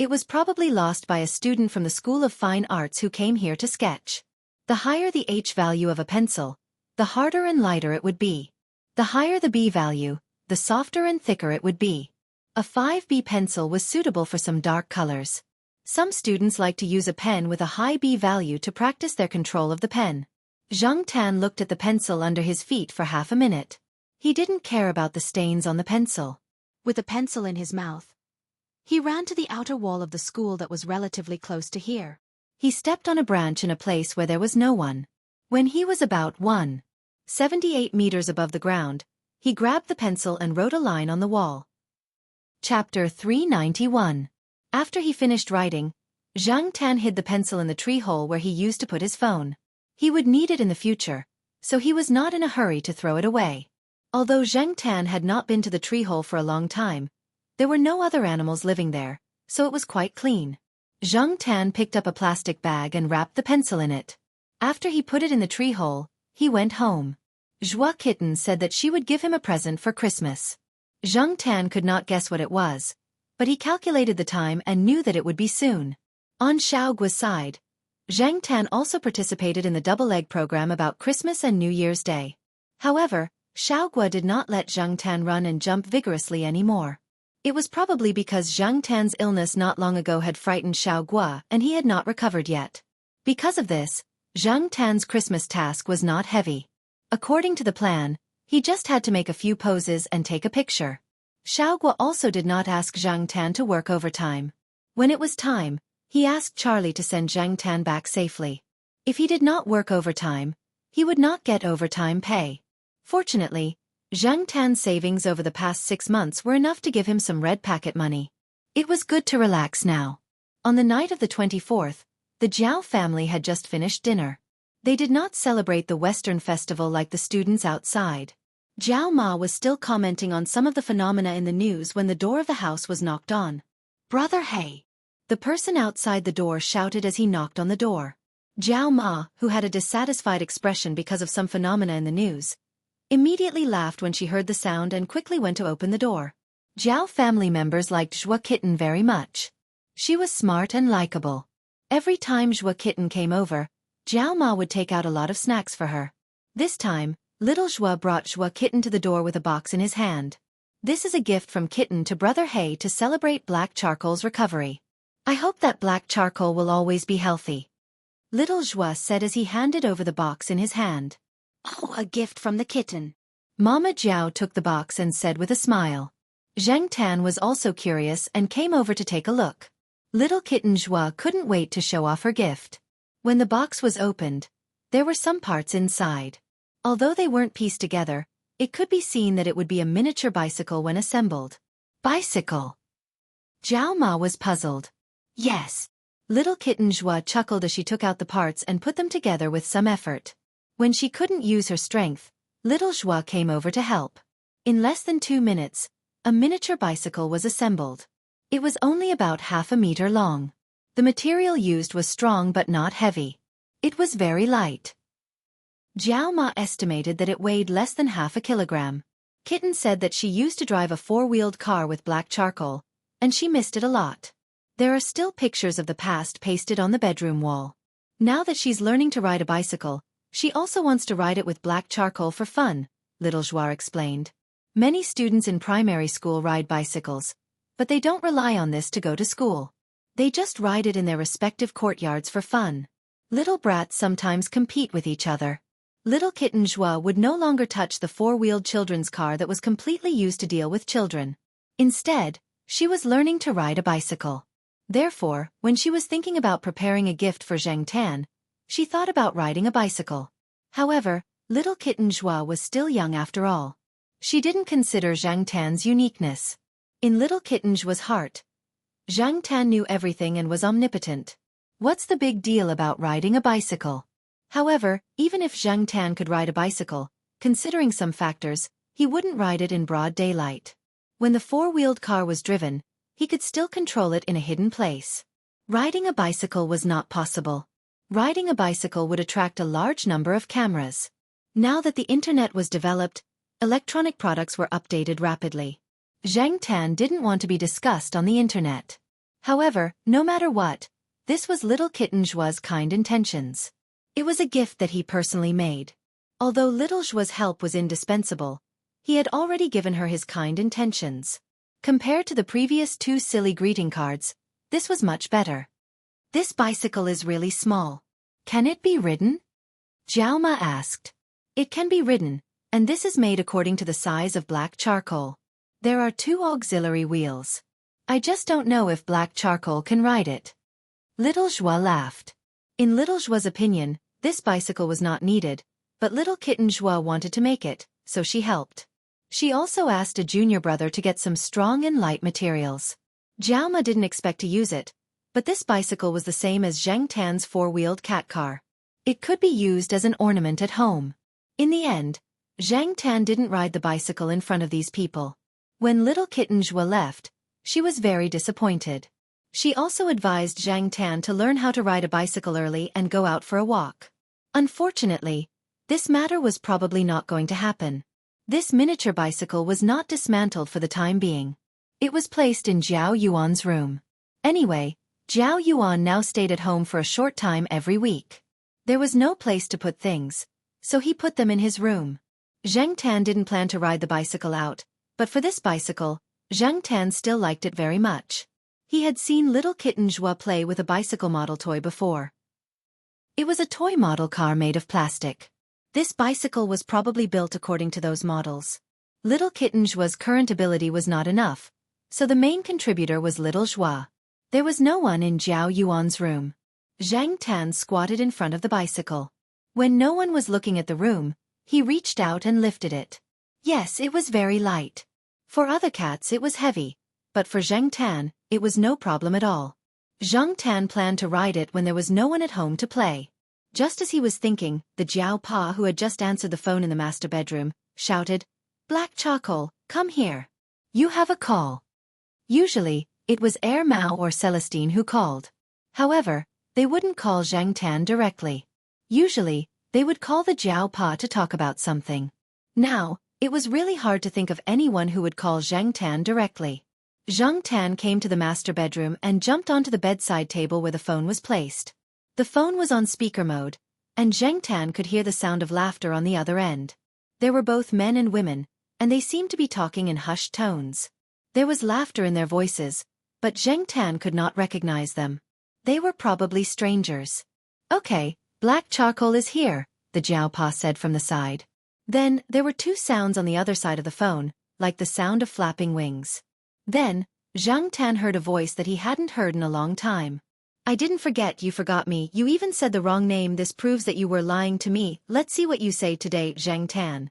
It was probably lost by a student from the School of Fine Arts who came here to sketch. The higher the H value of a pencil, the harder and lighter it would be. The higher the B value, the softer and thicker it would be. A 5B pencil was suitable for some dark colors. Some students like to use a pen with a high B value to practice their control of the pen. Zhang Tan looked at the pencil under his feet for half a minute. He didn't care about the stains on the pencil. With the pencil in his mouth, he ran to the outer wall of the school that was relatively close to here. He stepped on a branch in a place where there was no one. When he was about 178 meters above the ground, he grabbed the pencil and wrote a line on the wall. Chapter 391. After he finished writing, Zhang Tan hid the pencil in the tree hole where he used to put his phone. He would need it in the future, so he was not in a hurry to throw it away. Although Zhang Tan had not been to the tree hole for a long time, there were no other animals living there, so it was quite clean. Zhang Tan picked up a plastic bag and wrapped the pencil in it. After he put it in the tree hole, he went home. Zhua Kitten said that she would give him a present for Christmas. Zhang Tan could not guess what it was, but he calculated the time and knew that it would be soon. On Xiaogua's side, Zhang Tan also participated in the double-egg program about Christmas and New Year's Day. However, Xiaogua did not let Zhang Tan run and jump vigorously anymore. It was probably because Zhang Tan's illness not long ago had frightened Xiaogua and he had not recovered yet. Because of this, Zhang Tan's Christmas task was not heavy. According to the plan, he just had to make a few poses and take a picture. Xiaogua also did not ask Zhang Tan to work overtime. When it was time, he asked Charlie to send Zhang Tan back safely. If he did not work overtime, he would not get overtime pay. Fortunately, Zhang Tan's savings over the past 6 months were enough to give him some red packet money. It was good to relax now. On the night of the 24th, the Jiao family had just finished dinner. They did not celebrate the Western festival like the students outside. Jiao Ma was still commenting on some of the phenomena in the news when the door of the house was knocked on. "Brother Hey!" The person outside the door shouted as he knocked on the door. Jiao Ma, who had a dissatisfied expression because of some phenomena in the news, immediately laughed when she heard the sound and quickly went to open the door. Jiao family members liked Zhua Kitten very much. She was smart and likable. Every time Zhua Kitten came over, Jiao Ma would take out a lot of snacks for her. This time, little Zhua brought Zhua Kitten to the door with a box in his hand. "This is a gift from Kitten to Brother Hey to celebrate Black Charcoal's recovery. I hope that Black Charcoal will always be healthy," little Zhua said as he handed over the box in his hand. "Oh, a gift from the kitten." Mama Jiao took the box and said with a smile. Zhang Tan was also curious and came over to take a look. Little kitten Zhua couldn't wait to show off her gift. When the box was opened, there were some parts inside. Although they weren't pieced together, it could be seen that it would be a miniature bicycle when assembled. Bicycle? Jiao Ma was puzzled. Yes. Little kitten Zhua chuckled as she took out the parts and put them together with some effort. When she couldn't use her strength, little Zhua came over to help. In less than 2 minutes, a miniature bicycle was assembled. It was only about half a meter long. The material used was strong but not heavy. It was very light. Jiao Ma estimated that it weighed less than half a kilogram. Kitten said that she used to drive a 4-wheeled car with black charcoal, and she missed it a lot. There are still pictures of the past pasted on the bedroom wall. Now that she's learning to ride a bicycle, she also wants to ride it with black charcoal for fun, little Zhua explained. Many students in primary school ride bicycles, but they don't rely on this to go to school. They just ride it in their respective courtyards for fun. Little brats sometimes compete with each other. Little kitten Joie would no longer touch the four-wheeled children's car that was completely used to deal with children. Instead, she was learning to ride a bicycle. Therefore, when she was thinking about preparing a gift for Zhang Tan, she thought about riding a bicycle. However, little kitten Joie was still young after all. She didn't consider Zhang Tan's uniqueness. In little kitten Joie's heart, Zhang Tan knew everything and was omnipotent. What's the big deal about riding a bicycle? However, even if Zhang Tan could ride a bicycle, considering some factors, he wouldn't ride it in broad daylight. When the four-wheeled car was driven, he could still control it in a hidden place. Riding a bicycle was not possible. Riding a bicycle would attract a large number of cameras. Now that the internet was developed, electronic products were updated rapidly. Zhang Tan didn't want to be discussed on the internet. However, no matter what, this was little kitten Joie's kind intentions. It was a gift that he personally made. Although little Joie's help was indispensable, he had already given her his kind intentions. Compared to the previous two silly greeting cards, this was much better. This bicycle is really small. Can it be ridden? Jiao Ma asked. It can be ridden, and this is made according to the size of black charcoal. There are 2 auxiliary wheels. I just don't know if black charcoal can ride it. Little Joie laughed. In little Joie's opinion, this bicycle was not needed, but little kitten Joie wanted to make it, so she helped. She also asked a junior brother to get some strong and light materials. Jiao Ma didn't expect to use it, but this bicycle was the same as Zhang Tan's four-wheeled cat car. It could be used as an ornament at home. In the end, Zhang Tan didn't ride the bicycle in front of these people. When little kitten Joie left, she was very disappointed. She also advised Zhang Tan to learn how to ride a bicycle early and go out for a walk. Unfortunately, this matter was probably not going to happen. This miniature bicycle was not dismantled for the time being. It was placed in Zhao Yuan's room. Anyway, Zhao Yuan now stayed at home for a short time every week. There was no place to put things, so he put them in his room. Zhang Tan didn't plan to ride the bicycle out, but for this bicycle, Zhang Tan still liked it very much. He had seen little kitten Joie play with a bicycle model toy before. It was a toy model car made of plastic. This bicycle was probably built according to those models. Little kitten Joie's current ability was not enough, so the main contributor was little Joie. There was no one in Zhao Yuan's room. Zhang Tan squatted in front of the bicycle. When no one was looking at the room, he reached out and lifted it. Yes, it was very light. For other cats it was heavy, but for Zhang Tan, it was no problem at all. Zhang Tan planned to ride it when there was no one at home to play. Just as he was thinking, the Jiao Pa who had just answered the phone in the master bedroom, shouted, "Black Charcoal, come here. You have a call." Usually, it was Air Mao or Celestine who called. However, they wouldn't call Zhang Tan directly. Usually, they would call the Jiao Pa to talk about something. Now, it was really hard to think of anyone who would call Zhang Tan directly. Zhang Tan came to the master bedroom and jumped onto the bedside table where the phone was placed. The phone was on speaker mode, and Zhang Tan could hear the sound of laughter on the other end. There were both men and women, and they seemed to be talking in hushed tones. There was laughter in their voices, but Zhang Tan could not recognize them. They were probably strangers. "Okay, Black Charcoal is here," the Jiao Pa said from the side. Then, there were 2 sounds on the other side of the phone, like the sound of flapping wings. Then, Zhang Tan heard a voice that he hadn't heard in a long time. "I didn't forget you forgot me, you even said the wrong name, this proves that you were lying to me, let's see what you say today, Zhang Tan."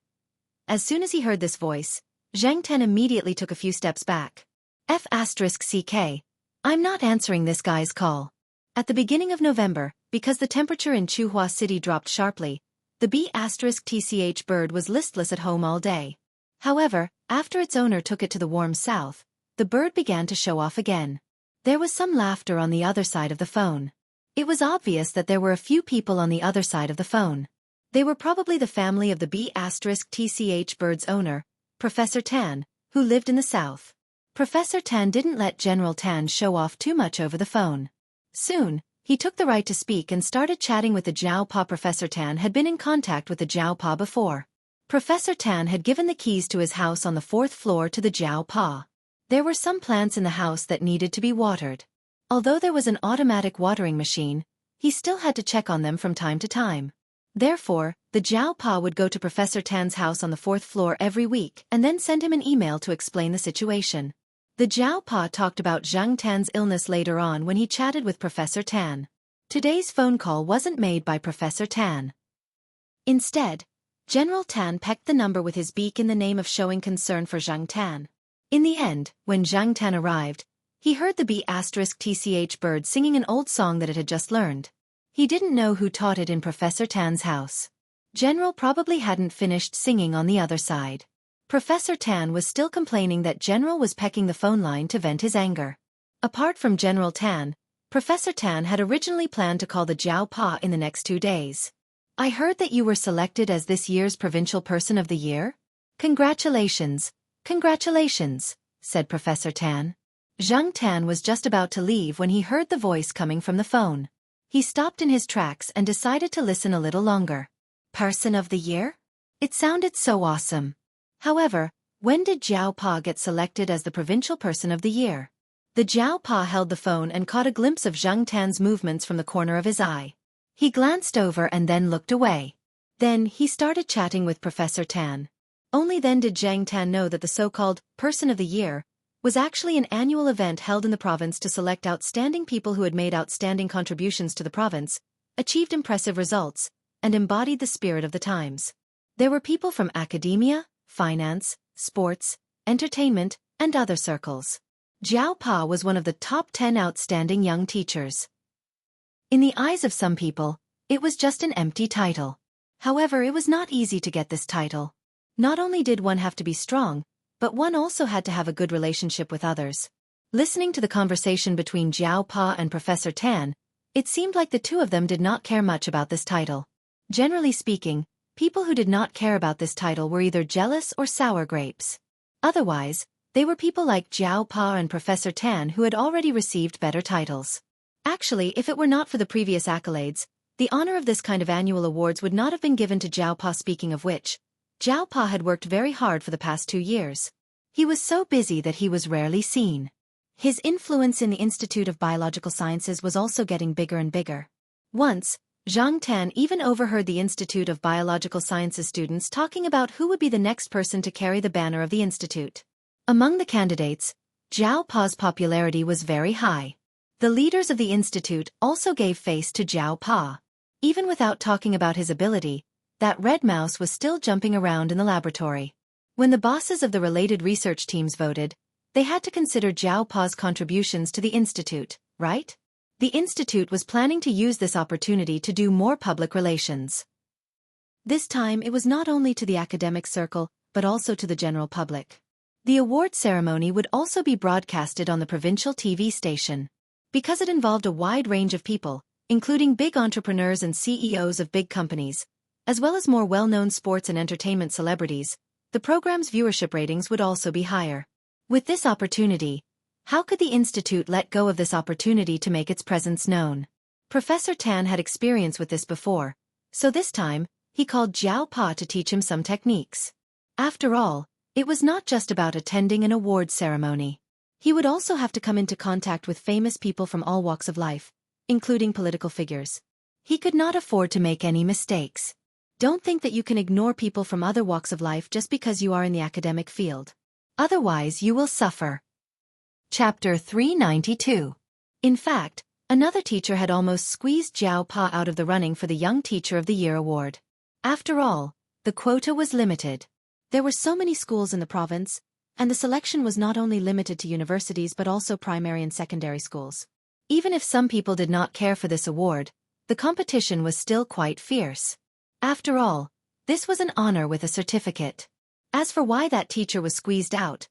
As soon as he heard this voice, Zhang Tan immediately took a few steps back. F***CK. I'm not answering this guy's call. At the beginning of November, because the temperature in Chuhua City dropped sharply, the B***TCH bird was listless at home all day. However, after its owner took it to the warm south, the bird began to show off again. There was some laughter on the other side of the phone. It was obvious that there were a few people on the other side of the phone. They were probably the family of the B***TCH bird's owner, Professor Tan, who lived in the south. Professor Tan didn't let General Tan show off too much over the phone. Soon, he took the right to speak and started chatting with the Jiao Pa. Professor Tan had been in contact with the Jiao Pa before. Professor Tan had given the keys to his house on the 4th floor to the Jiao Pa. There were some plants in the house that needed to be watered. Although there was an automatic watering machine, he still had to check on them from time to time. Therefore, the Jiao Pa would go to Professor Tan's house on the 4th floor every week and then send him an email to explain the situation. The Jiao Pa talked about Zhang Tan's illness later on when he chatted with Professor Tan. Today's phone call wasn't made by Professor Tan. Instead, General Tan pecked the number with his beak in the name of showing concern for Zhang Tan. In the end, when Zhang Tan arrived, he heard the B*TCH bird singing an old song that it had just learned. He didn't know who taught it in Professor Tan's house. General probably hadn't finished singing on the other side. Professor Tan was still complaining that General was pecking the phone line to vent his anger. Apart from General Tan, Professor Tan had originally planned to call the Jiao Pa in the next 2 days. I heard that you were selected as this year's Provincial Person of the Year? Congratulations, congratulations, said Professor Tan. Zhang Tan was just about to leave when he heard the voice coming from the phone. He stopped in his tracks and decided to listen a little longer. Person of the Year? It sounded so awesome. However, when did Jiao Pa get selected as the Provincial Person of the Year? The Jiao Pa held the phone and caught a glimpse of Zhang Tan's movements from the corner of his eye. He glanced over and then looked away. Then he started chatting with Professor Tan. Only then did Zhang Tan know that the so-called Person of the Year was actually an annual event held in the province to select outstanding people who had made outstanding contributions to the province, achieved impressive results, and embodied the spirit of the times. There were people from academia, finance, sports, entertainment, and other circles. Jiao Pa was one of the top 10 outstanding young teachers. In the eyes of some people, it was just an empty title. However, it was not easy to get this title. Not only did one have to be strong, but one also had to have a good relationship with others. Listening to the conversation between Jiao Pa and Professor Tan, it seemed like the two of them did not care much about this title. Generally speaking, people who did not care about this title were either jealous or sour grapes. Otherwise, they were people like Jiao Pa and Professor Tan who had already received better titles. Actually, if it were not for the previous accolades, the honor of this kind of annual awards would not have been given to Jiao Pa. Speaking of which, Jiao Pa had worked very hard for the past 2 years. He was so busy that he was rarely seen. His influence in the Institute of Biological Sciences was also getting bigger and bigger. Once, Zhang Tan even overheard the Institute of Biological Sciences students talking about who would be the next person to carry the banner of the institute. Among the candidates, Jiao Pa's popularity was very high. The leaders of the institute also gave face to Jiao Pa. Even without talking about his ability, that red mouse was still jumping around in the laboratory. When the bosses of the related research teams voted, they had to consider Jiao Pa's contributions to the institute, right? The institute was planning to use this opportunity to do more public relations. This time it was not only to the academic circle, but also to the general public. The award ceremony would also be broadcasted on the provincial TV station. Because it involved a wide range of people, including big entrepreneurs and CEOs of big companies, as well as more well-known sports and entertainment celebrities, the program's viewership ratings would also be higher. With this opportunity, how could the institute let go of this opportunity to make its presence known? Professor Tan had experience with this before, so this time, he called Jiao Pa to teach him some techniques. After all, it was not just about attending an award ceremony. He would also have to come into contact with famous people from all walks of life, including political figures. He could not afford to make any mistakes. Don't think that you can ignore people from other walks of life just because you are in the academic field. Otherwise you will suffer. Chapter 392. In fact, another teacher had almost squeezed Jiao Pa out of the running for the Young Teacher of the Year award. After all, the quota was limited. There were so many schools in the province, and the selection was not only limited to universities but also primary and secondary schools. Even if some people did not care for this award, the competition was still quite fierce. After all, this was an honor with a certificate. As for why that teacher was squeezed out,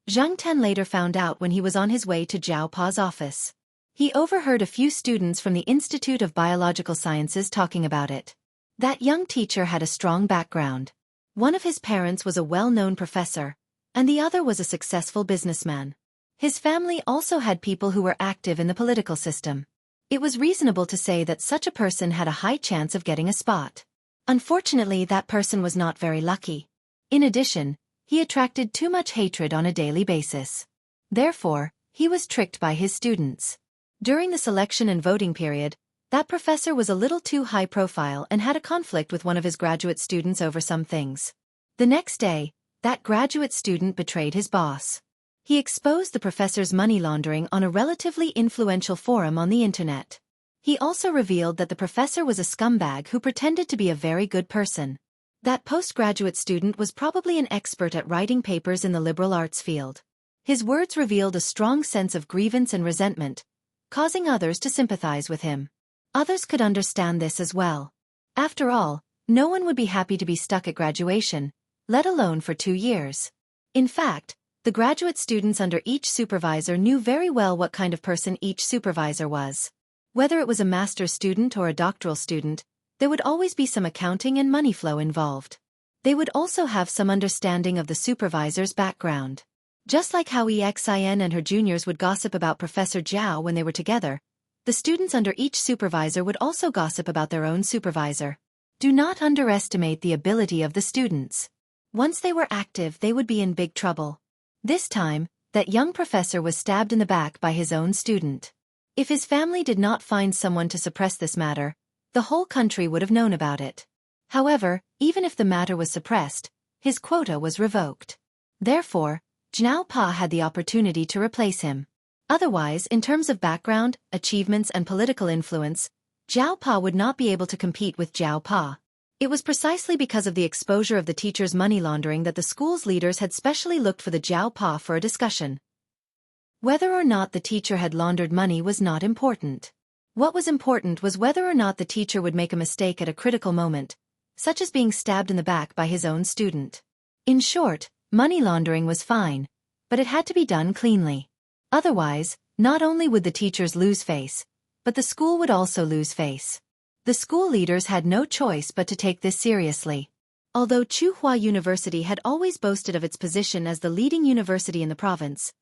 Zhang Tan later found out when he was on his way to Jiao Pa's office. He overheard a few students from the Institute of Biological Sciences talking about it. That young teacher had a strong background. One of his parents was a well-known professor, and the other was a successful businessman. His family also had people who were active in the political system. It was reasonable to say that such a person had a high chance of getting a spot. Unfortunately, that person was not very lucky. In addition, he attracted too much hatred on a daily basis. Therefore, he was tricked by his students. During the selection and voting period, that professor was a little too high profile and had a conflict with one of his graduate students over some things. The next day, that graduate student betrayed his boss. He exposed the professor's money laundering on a relatively influential forum on the internet. He also revealed that the professor was a scumbag who pretended to be a very good person. That postgraduate student was probably an expert at writing papers in the liberal arts field. His words revealed a strong sense of grievance and resentment, causing others to sympathize with him. Others could understand this as well. After all, no one would be happy to be stuck at graduation, let alone for 2 years. In fact, the graduate students under each supervisor knew very well what kind of person each supervisor was. Whether it was a master's student or a doctoral student, there would always be some accounting and money flow involved. They would also have some understanding of the supervisor's background. Just like how Xianxia and her juniors would gossip about Professor Zhao when they were together, the students under each supervisor would also gossip about their own supervisor. Do not underestimate the ability of the students. Once they were active, they would be in big trouble. This time, that young professor was stabbed in the back by his own student. If his family did not find someone to suppress this matter, the whole country would have known about it. However, even if the matter was suppressed, his quota was revoked. Therefore, Zhao Pa had the opportunity to replace him. Otherwise, in terms of background, achievements and political influence, Zhao Pa would not be able to compete with Zhao Pa. It was precisely because of the exposure of the teacher's money laundering that the school's leaders had specially looked for the Zhao Pa for a discussion. Whether or not the teacher had laundered money was not important. What was important was whether or not the teacher would make a mistake at a critical moment, such as being stabbed in the back by his own student. In short, money laundering was fine, but it had to be done cleanly. Otherwise, not only would the teachers lose face, but the school would also lose face. The school leaders had no choice but to take this seriously. Although Tsinghua University had always boasted of its position as the leading university in the province,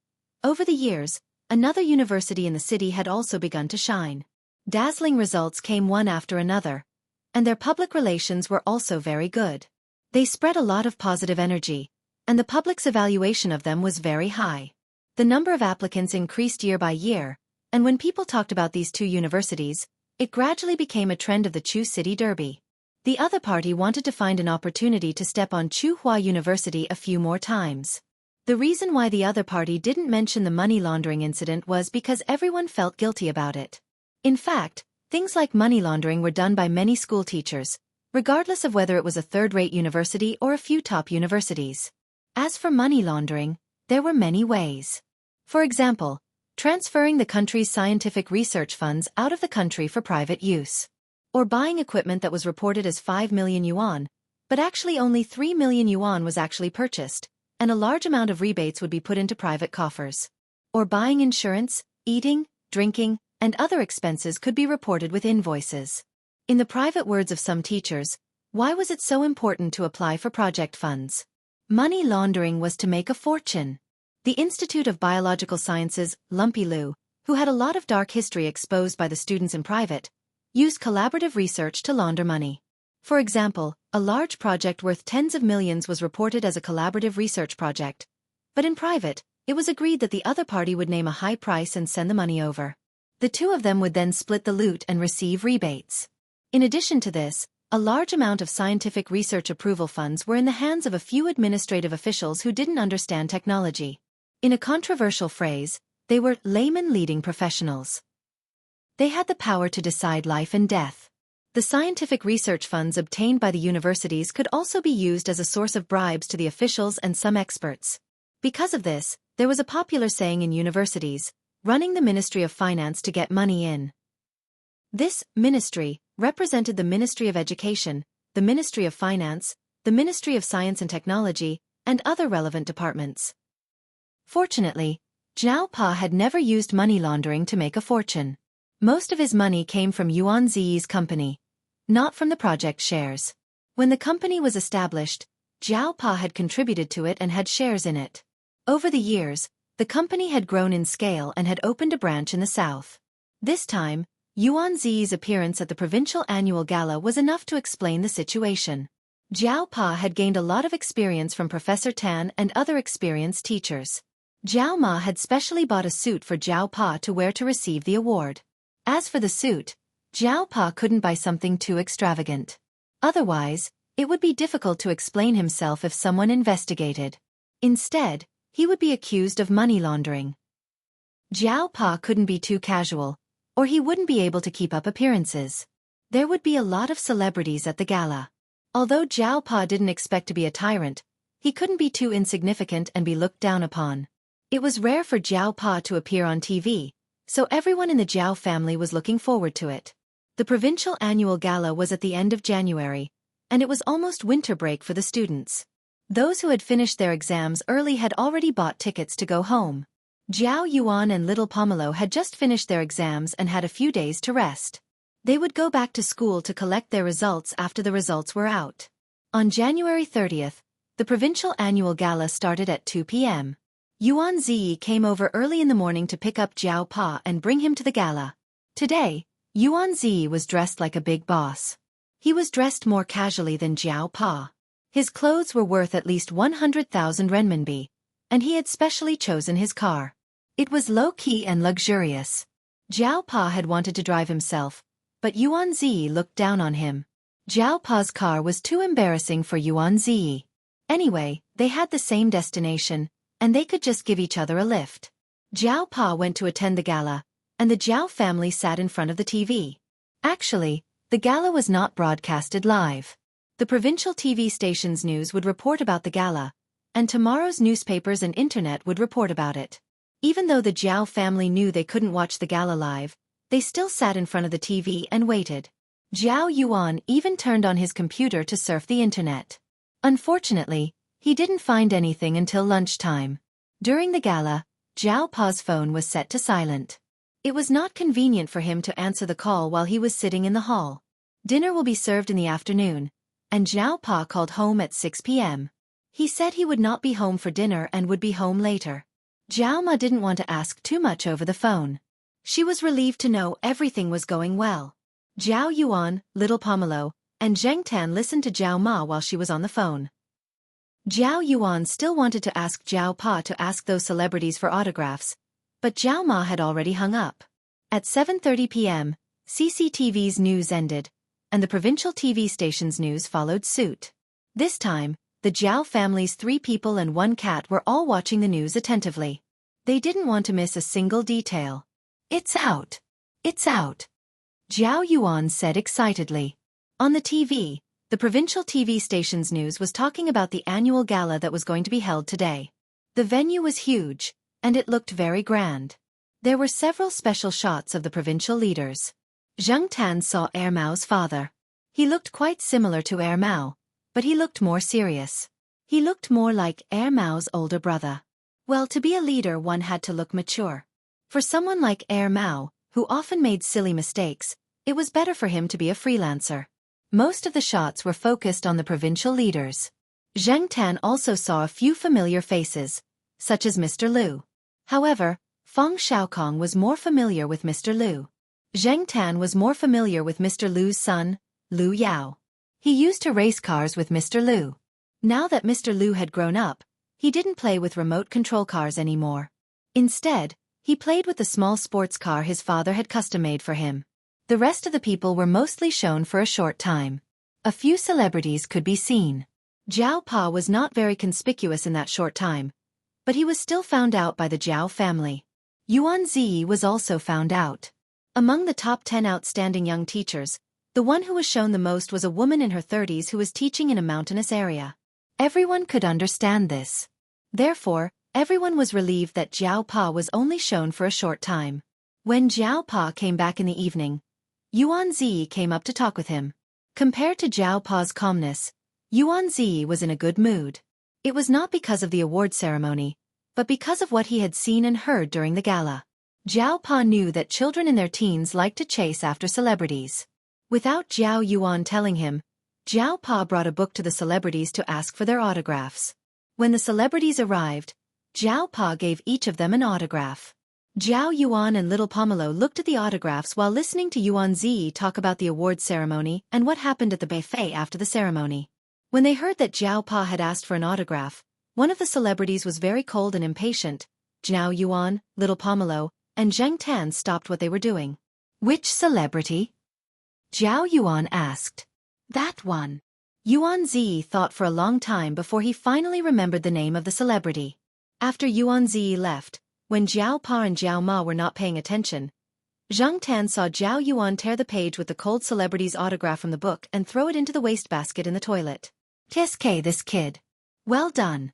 over the years, another university in the city had also begun to shine. Dazzling results came one after another, and their public relations were also very good. They spread a lot of positive energy, and the public's evaluation of them was very high. The number of applicants increased year by year, and when people talked about these two universities, it gradually became a trend of the Chu City Derby. The other party wanted to find an opportunity to step on Tsinghua University a few more times. The reason why the other party didn't mention the money laundering incident was because everyone felt guilty about it. In fact, things like money laundering were done by many school teachers, regardless of whether it was a third-rate university or a few top universities. As for money laundering, there were many ways. For example, transferring the country's scientific research funds out of the country for private use. Or buying equipment that was reported as 5 million yuan, but actually only 3 million yuan was actually purchased, and a large amount of rebates would be put into private coffers. Or buying insurance, eating, drinking, and other expenses could be reported with invoices. In the private words of some teachers, why was it so important to apply for project funds? Money laundering was to make a fortune. The Institute of Biological Sciences, Lumpy Lu, who had a lot of dark history exposed by the students in private, used collaborative research to launder money. For example, a large project worth tens of millions was reported as a collaborative research project. But in private, it was agreed that the other party would name a high price and send the money over. The two of them would then split the loot and receive rebates. In addition to this, a large amount of scientific research approval funds were in the hands of a few administrative officials who didn't understand technology. In a controversial phrase, they were laymen leading professionals. They had the power to decide life and death. The scientific research funds obtained by the universities could also be used as a source of bribes to the officials and some experts. Because of this, there was a popular saying in universities, running the Ministry of Finance to get money in. This ministry represented the Ministry of Education, the Ministry of Finance, the Ministry of Science and Technology, and other relevant departments. Fortunately, Zhao Pa had never used money laundering to make a fortune. Most of his money came from Yuan Ziyi's company, not from the project shares. When the company was established, Zhao Pa had contributed to it and had shares in it. Over the years, the company had grown in scale and had opened a branch in the south. This time, Yuan Ziyi's appearance at the provincial annual gala was enough to explain the situation. Zhao Pa had gained a lot of experience from Professor Tan and other experienced teachers. Jiao Ma had specially bought a suit for Jiao Pa to wear to receive the award. As for the suit, Jiao Pa couldn't buy something too extravagant. Otherwise, it would be difficult to explain himself if someone investigated. Instead, he would be accused of money laundering. Jiao Pa couldn't be too casual, or he wouldn't be able to keep up appearances. There would be a lot of celebrities at the gala. Although Jiao Pa didn't expect to be a tyrant, he couldn't be too insignificant and be looked down upon. It was rare for Jiao Pa to appear on TV, so everyone in the Jiao family was looking forward to it. The provincial annual gala was at the end of January, and it was almost winter break for the students. Those who had finished their exams early had already bought tickets to go home. Jiao Yuan and little Pomelo had just finished their exams and had a few days to rest. They would go back to school to collect their results after the results were out. On January 30th, the provincial annual gala started at 2 p.m. Yuan Zi came over early in the morning to pick up Jiao Pa and bring him to the gala. Today, Yuan Zi was dressed like a big boss. He was dressed more casually than Jiao Pa. His clothes were worth at least 100,000 renminbi, and he had specially chosen his car. It was low-key and luxurious. Jiao Pa had wanted to drive himself, but Yuan Zi looked down on him. Jiao Pa's car was too embarrassing for Yuan Zi. Anyway, they had the same destination, and they could just give each other a lift. Jiao Pa went to attend the gala, and the Jiao family sat in front of the TV. Actually, the gala was not broadcasted live. The provincial TV station's news would report about the gala, and tomorrow's newspapers and internet would report about it. Even though the Jiao family knew they couldn't watch the gala live, they still sat in front of the TV and waited. Jiao Yuan even turned on his computer to surf the internet. Unfortunately, he didn't find anything until lunchtime. During the gala, Jiao Pa's phone was set to silent. It was not convenient for him to answer the call while he was sitting in the hall. Dinner will be served in the afternoon, and Jiao Pa called home at 6 p.m. He said he would not be home for dinner and would be home later. Jiao Ma didn't want to ask too much over the phone. She was relieved to know everything was going well. Jiao Yuan, little Pomelo, and Zheng Tan listened to Jiao Ma while she was on the phone. Jiao Yuan still wanted to ask Jiao Pa to ask those celebrities for autographs, but Jiao Ma had already hung up. At 7:30 p.m., CCTV's news ended, and the provincial TV station's news followed suit. This time, the Jiao family's 3 people and 1 cat were all watching the news attentively. They didn't want to miss a single detail. "It's out! It's out!" Jiao Yuan said excitedly. On the TV, the provincial TV station's news was talking about the annual gala that was going to be held today. The venue was huge, and it looked very grand. There were several special shots of the provincial leaders. Zheng Tan saw Mao's father. He looked quite similar to Mao, but he looked more serious. He looked more like Mao's older brother. Well, to be a leader one had to look mature. For someone like Mao, who often made silly mistakes, it was better for him to be a freelancer. Most of the shots were focused on the provincial leaders. Zheng Tan also saw a few familiar faces, such as Mr. Liu. However, Feng Xiaokong was more familiar with Mr. Liu. Zheng Tan was more familiar with Mr. Liu's son, Liu Yao. He used to race cars with Mr. Liu. Now that Mr. Liu had grown up, he didn't play with remote control cars anymore. Instead, he played with the small sports car his father had custom-made for him. The rest of the people were mostly shown for a short time. A few celebrities could be seen. Jiao Pa was not very conspicuous in that short time, but he was still found out by the Jiao family. Yuan Zi was also found out. Among the top 10 outstanding young teachers, the one who was shown the most was a woman in her 30s who was teaching in a mountainous area. Everyone could understand this. Therefore, everyone was relieved that Jiao Pa was only shown for a short time. When Jiao Pa came back in the evening, Yuan Zi came up to talk with him. Compared to Jiao Pa's calmness, Yuan Zi was in a good mood. It was not because of the award ceremony, but because of what he had seen and heard during the gala. Jiao Pa knew that children in their teens like to chase after celebrities. Without Jiao Yuan telling him, Jiao Pa brought a book to the celebrities to ask for their autographs. When the celebrities arrived, Jiao Pa gave each of them an autograph. Jiao Yuan and little Pomelo looked at the autographs while listening to Yuan Zi talk about the award ceremony and what happened at the buffet after the ceremony. When they heard that Jiao Pa had asked for an autograph, one of the celebrities was very cold and impatient, Zhao Yuan, Little Pomelo, and Zheng Tan stopped what they were doing. Which celebrity? Zhao Yuan asked. That one. Yuan Zi thought for a long time before he finally remembered the name of the celebrity. After Yuan Zi left, when Jiao Pa and Jiao Ma were not paying attention, Zheng Tan saw Zhao Yuan tear the page with the cold celebrity's autograph from the book and throw it into the wastebasket in the toilet. TSK this kid. Well done.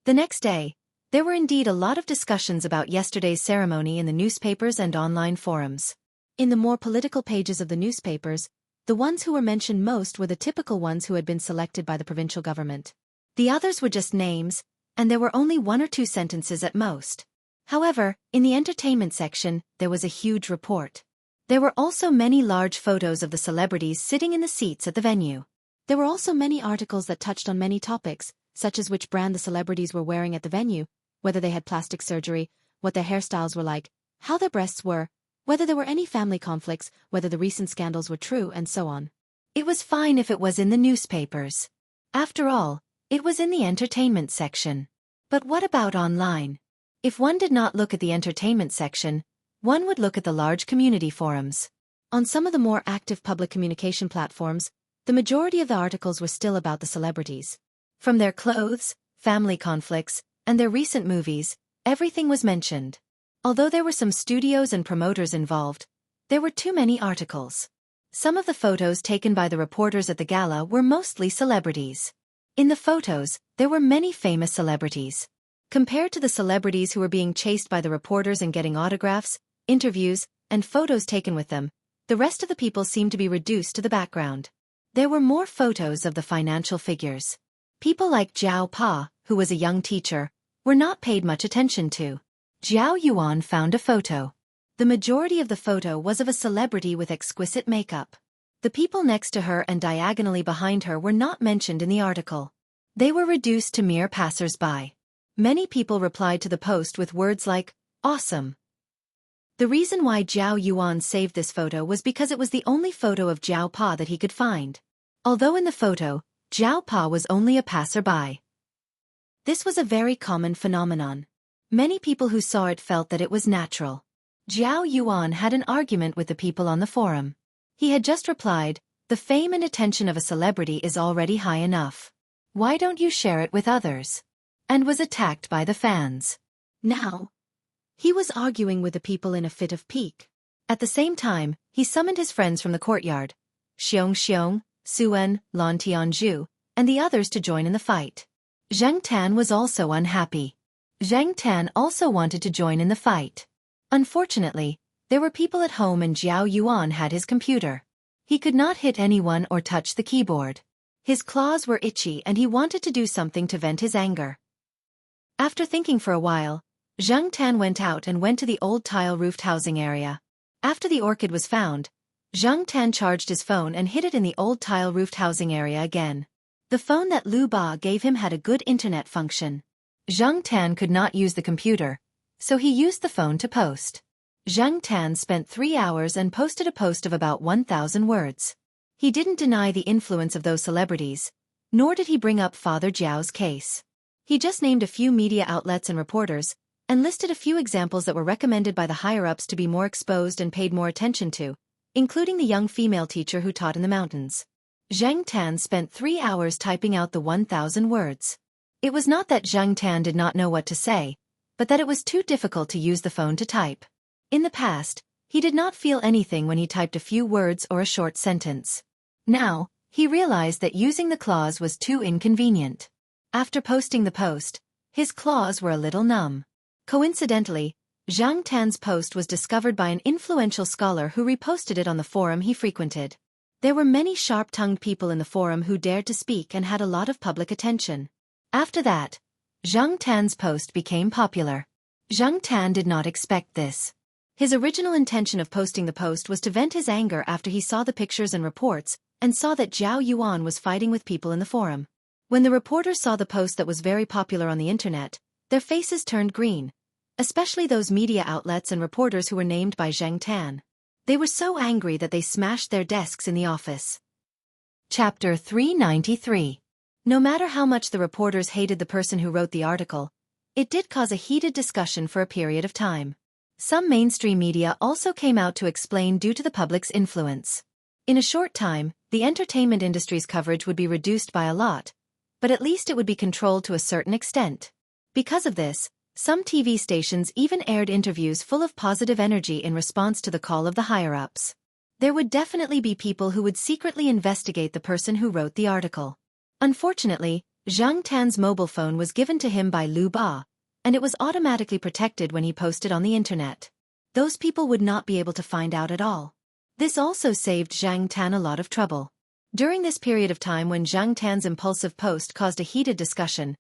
The next day, there were indeed a lot of discussions about yesterday's ceremony in the newspapers and online forums. In the more political pages of the newspapers, the ones who were mentioned most were the typical ones who had been selected by the provincial government. The others were just names, and there were only 1 or 2 sentences at most. However, in the entertainment section, there was a huge report. There were also many large photos of the celebrities sitting in the seats at the venue. There were also many articles that touched on many topics, such as which brand the celebrities were wearing at the venue, whether they had plastic surgery, what their hairstyles were like, how their breasts were, whether there were any family conflicts, whether the recent scandals were true, and so on. It was fine if it was in the newspapers. After all, it was in the entertainment section. But what about online? If one did not look at the entertainment section, one would look at the large community forums. On some of the more active public communication platforms, the majority of the articles were still about the celebrities. From their clothes, family conflicts, and their recent movies, everything was mentioned. Although there were some studios and promoters involved, there were too many articles. Some of the photos taken by the reporters at the gala were mostly celebrities. In the photos, there were many famous celebrities. Compared to the celebrities who were being chased by the reporters and getting autographs, interviews, and photos taken with them, the rest of the people seemed to be reduced to the background. There were more photos of the financial figures. People like Jiao Pa, who was a young teacher, were not paid much attention to. Zhao Yuan found a photo. The majority of the photo was of a celebrity with exquisite makeup. The people next to her and diagonally behind her were not mentioned in the article. They were reduced to mere passers-by. Many people replied to the post with words like, "Awesome." The reason why Zhao Yuan saved this photo was because it was the only photo of Jiao Pa that he could find. Although in the photo, Jiao Pa was only a passerby. This was a very common phenomenon. Many people who saw it felt that it was natural. Zhao Yuan had an argument with the people on the forum. He had just replied, "The fame and attention of a celebrity is already high enough. Why don't you share it with others?" And was attacked by the fans. Now, he was arguing with the people in a fit of pique. At the same time, he summoned his friends from the courtyard, Xianxia, Suen, Lan Tianzhu, and the others to join in the fight. Zheng Tan was also unhappy. Zheng Tan also wanted to join in the fight. Unfortunately, there were people at home and Zhao Yuan had his computer. He could not hit anyone or touch the keyboard. His claws were itchy and he wanted to do something to vent his anger. After thinking for a while, Zheng Tan went out and went to the old tile-roofed housing area. After the orchid was found, Zheng Tan charged his phone and hid it in the old tile-roofed housing area again. The phone that Lu Ba gave him had a good internet function. Zheng Tan could not use the computer, so he used the phone to post. Zheng Tan spent 3 hours and posted a post of about 1,000 words. He didn't deny the influence of those celebrities, nor did he bring up Father Jiao's case. He just named a few media outlets and reporters, and listed a few examples that were recommended by the higher-ups to be more exposed and paid more attention to, including the young female teacher who taught in the mountains. Zheng Tan spent 3 hours typing out the 1,000 words. It was not that Zheng Tan did not know what to say, but that it was too difficult to use the phone to type. In the past, he did not feel anything when he typed a few words or a short sentence. Now, he realized that using the claws was too inconvenient. After posting the post, his claws were a little numb. Coincidentally, Zheng Tan's post was discovered by an influential scholar who reposted it on the forum he frequented. There were many sharp-tongued people in the forum who dared to speak and had a lot of public attention. After that, Zheng Tan's post became popular. Zheng Tan did not expect this. His original intention of posting the post was to vent his anger after he saw the pictures and reports, and saw that Zhao Yuan was fighting with people in the forum. When the reporters saw the post that was very popular on the internet, their faces turned green, especially those media outlets and reporters who were named by Zheng Tan. They were so angry that they smashed their desks in the office. Chapter 393. No matter how much the reporters hated the person who wrote the article, It did cause a heated discussion for a period of time. Some mainstream media also came out to explain due to the public's influence. In a short time, the entertainment industry's coverage would be reduced by a lot, but at least it would be controlled to a certain extent. Because of this, some TV stations even aired interviews full of positive energy in response to the call of the higher-ups. There would definitely be people who would secretly investigate the person who wrote the article. Unfortunately, Zhang Tan's mobile phone was given to him by Liu Ba, and it was automatically protected when he posted on the internet. Those people would not be able to find out at all. This also saved Zhang Tan a lot of trouble. During this period of time when Zhang Tan's impulsive post caused a heated discussion,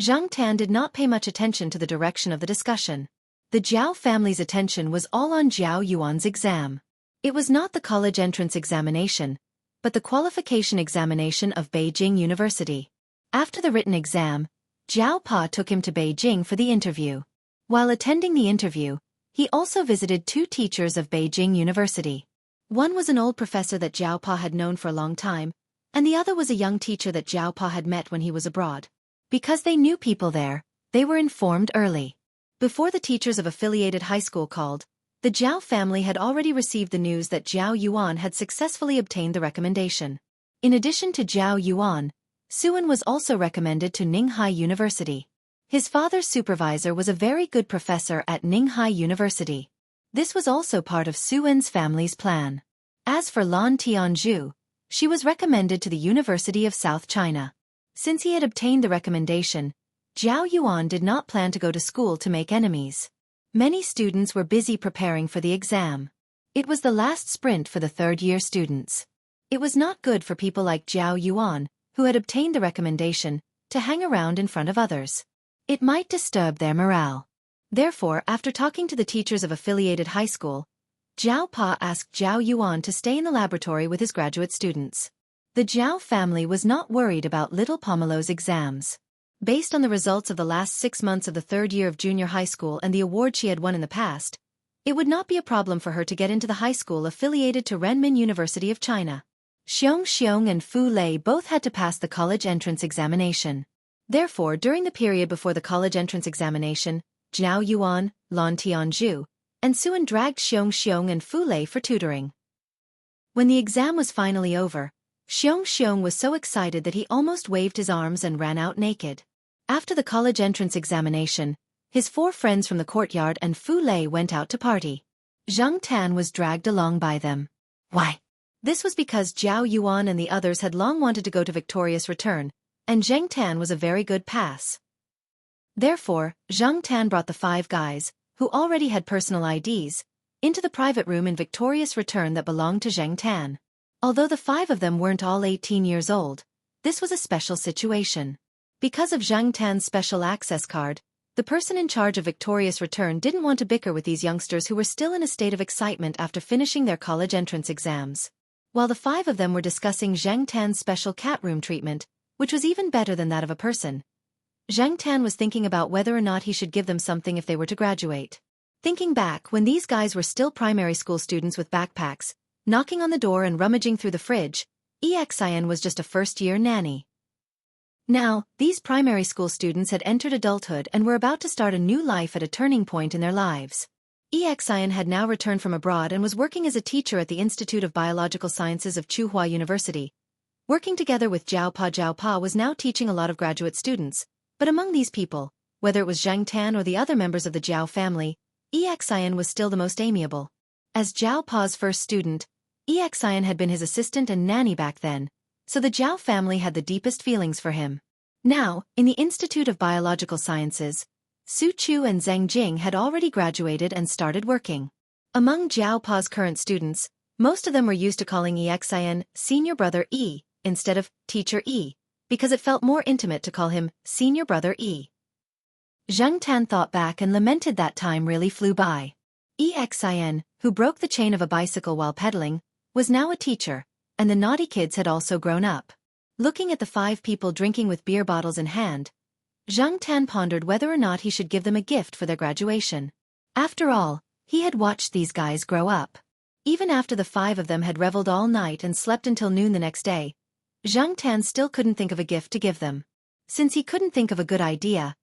Zhang Tan did not pay much attention to the direction of the discussion. The Zhao family's attention was all on Zhao Yuan's exam. It was not the college entrance examination, but the qualification examination of Beijing University. After the written exam, Zhao Pa took him to Beijing for the interview. While attending the interview, he also visited two teachers of Beijing University. One was an old professor that Zhao Pa had known for a long time, and the other was a young teacher that Zhao Pa had met when he was abroad. Because they knew people there, they were informed early. Before the teachers of affiliated high school called, the Zhao family had already received the news that Zhao Yuan had successfully obtained the recommendation. In addition to Zhao Yuan, Suan was also recommended to Ninghai University. His father's supervisor was a very good professor at Ninghai University. This was also part of Suan's family's plan. As for Lan Tianzhu, she was recommended to the University of South China. Since he had obtained the recommendation, Zhao Yuan did not plan to go to school to make enemies. Many students were busy preparing for the exam. It was the last sprint for the third-year students. It was not good for people like Zhao Yuan, who had obtained the recommendation, to hang around in front of others. It might disturb their morale. Therefore, after talking to the teachers of affiliated high school, Zhao Pa asked Zhao Yuan to stay in the laboratory with his graduate students. The Zhao family was not worried about little Pomelo's exams. Based on the results of the last 6 months of the third year of junior high school and the award she had won in the past, it would not be a problem for her to get into the high school affiliated to Renmin University of China. Xianxia and Fu Lei both had to pass the college entrance examination. Therefore, during the period before the college entrance examination, Zhao Yuan, Lan Tianzhu, and Suan dragged Xianxia and Fu Lei for tutoring. When the exam was finally over, Xianxia was so excited that he almost waved his arms and ran out naked. After the college entrance examination, his 4 friends from the courtyard and Fu Lei went out to party. Zhang Tan was dragged along by them. Why? This was because Zhao Yuan and the others had long wanted to go to Victorious Return, and Zhang Tan was a very good pass. Therefore, Zhang Tan brought the 5 guys, who already had personal IDs, into the private room in Victorious Return that belonged to Zhang Tan. Although the 5 of them weren't all 18 years old, this was a special situation. Because of Zhang Tan's special access card, the person in charge of Victorious Return didn't want to bicker with these youngsters who were still in a state of excitement after finishing their college entrance exams. While the 5 of them were discussing Zhang Tan's special cat room treatment, which was even better than that of a person, Zhang Tan was thinking about whether or not he should give them something if they were to graduate. Thinking back, when these guys were still primary school students with backpacks, knocking on the door and rummaging through the fridge, Xian was just a first-year nanny. Now, these primary school students had entered adulthood and were about to start a new life at a turning point in their lives. Xian had now returned from abroad and was working as a teacher at the Institute of Biological Sciences of Tsinghua University. Working together with Zhao Pa was now teaching a lot of graduate students, but among these people, whether it was Zhang Tan or the other members of the Zhao family, Xian was still the most amiable. As Zhao Pa's first student, Xian had been his assistant and nanny back then, so the Zhao family had the deepest feelings for him. Now, in the Institute of Biological Sciences, Su Chu and Zheng Jing had already graduated and started working. Among Zhao Pa's current students, most of them were used to calling Xian Senior Brother E instead of Teacher E, because it felt more intimate to call him Senior Brother E. Zhang Tan thought back and lamented that time really flew by. Xian, who broke the chain of a bicycle while pedaling, was now a teacher, and the naughty kids had also grown up. Looking at the 5 people drinking with beer bottles in hand, Zhang Tan pondered whether or not he should give them a gift for their graduation. After all, he had watched these guys grow up. Even after the 5 of them had reveled all night and slept until noon the next day, Zhang Tan still couldn't think of a gift to give them. Since he couldn't think of a good idea,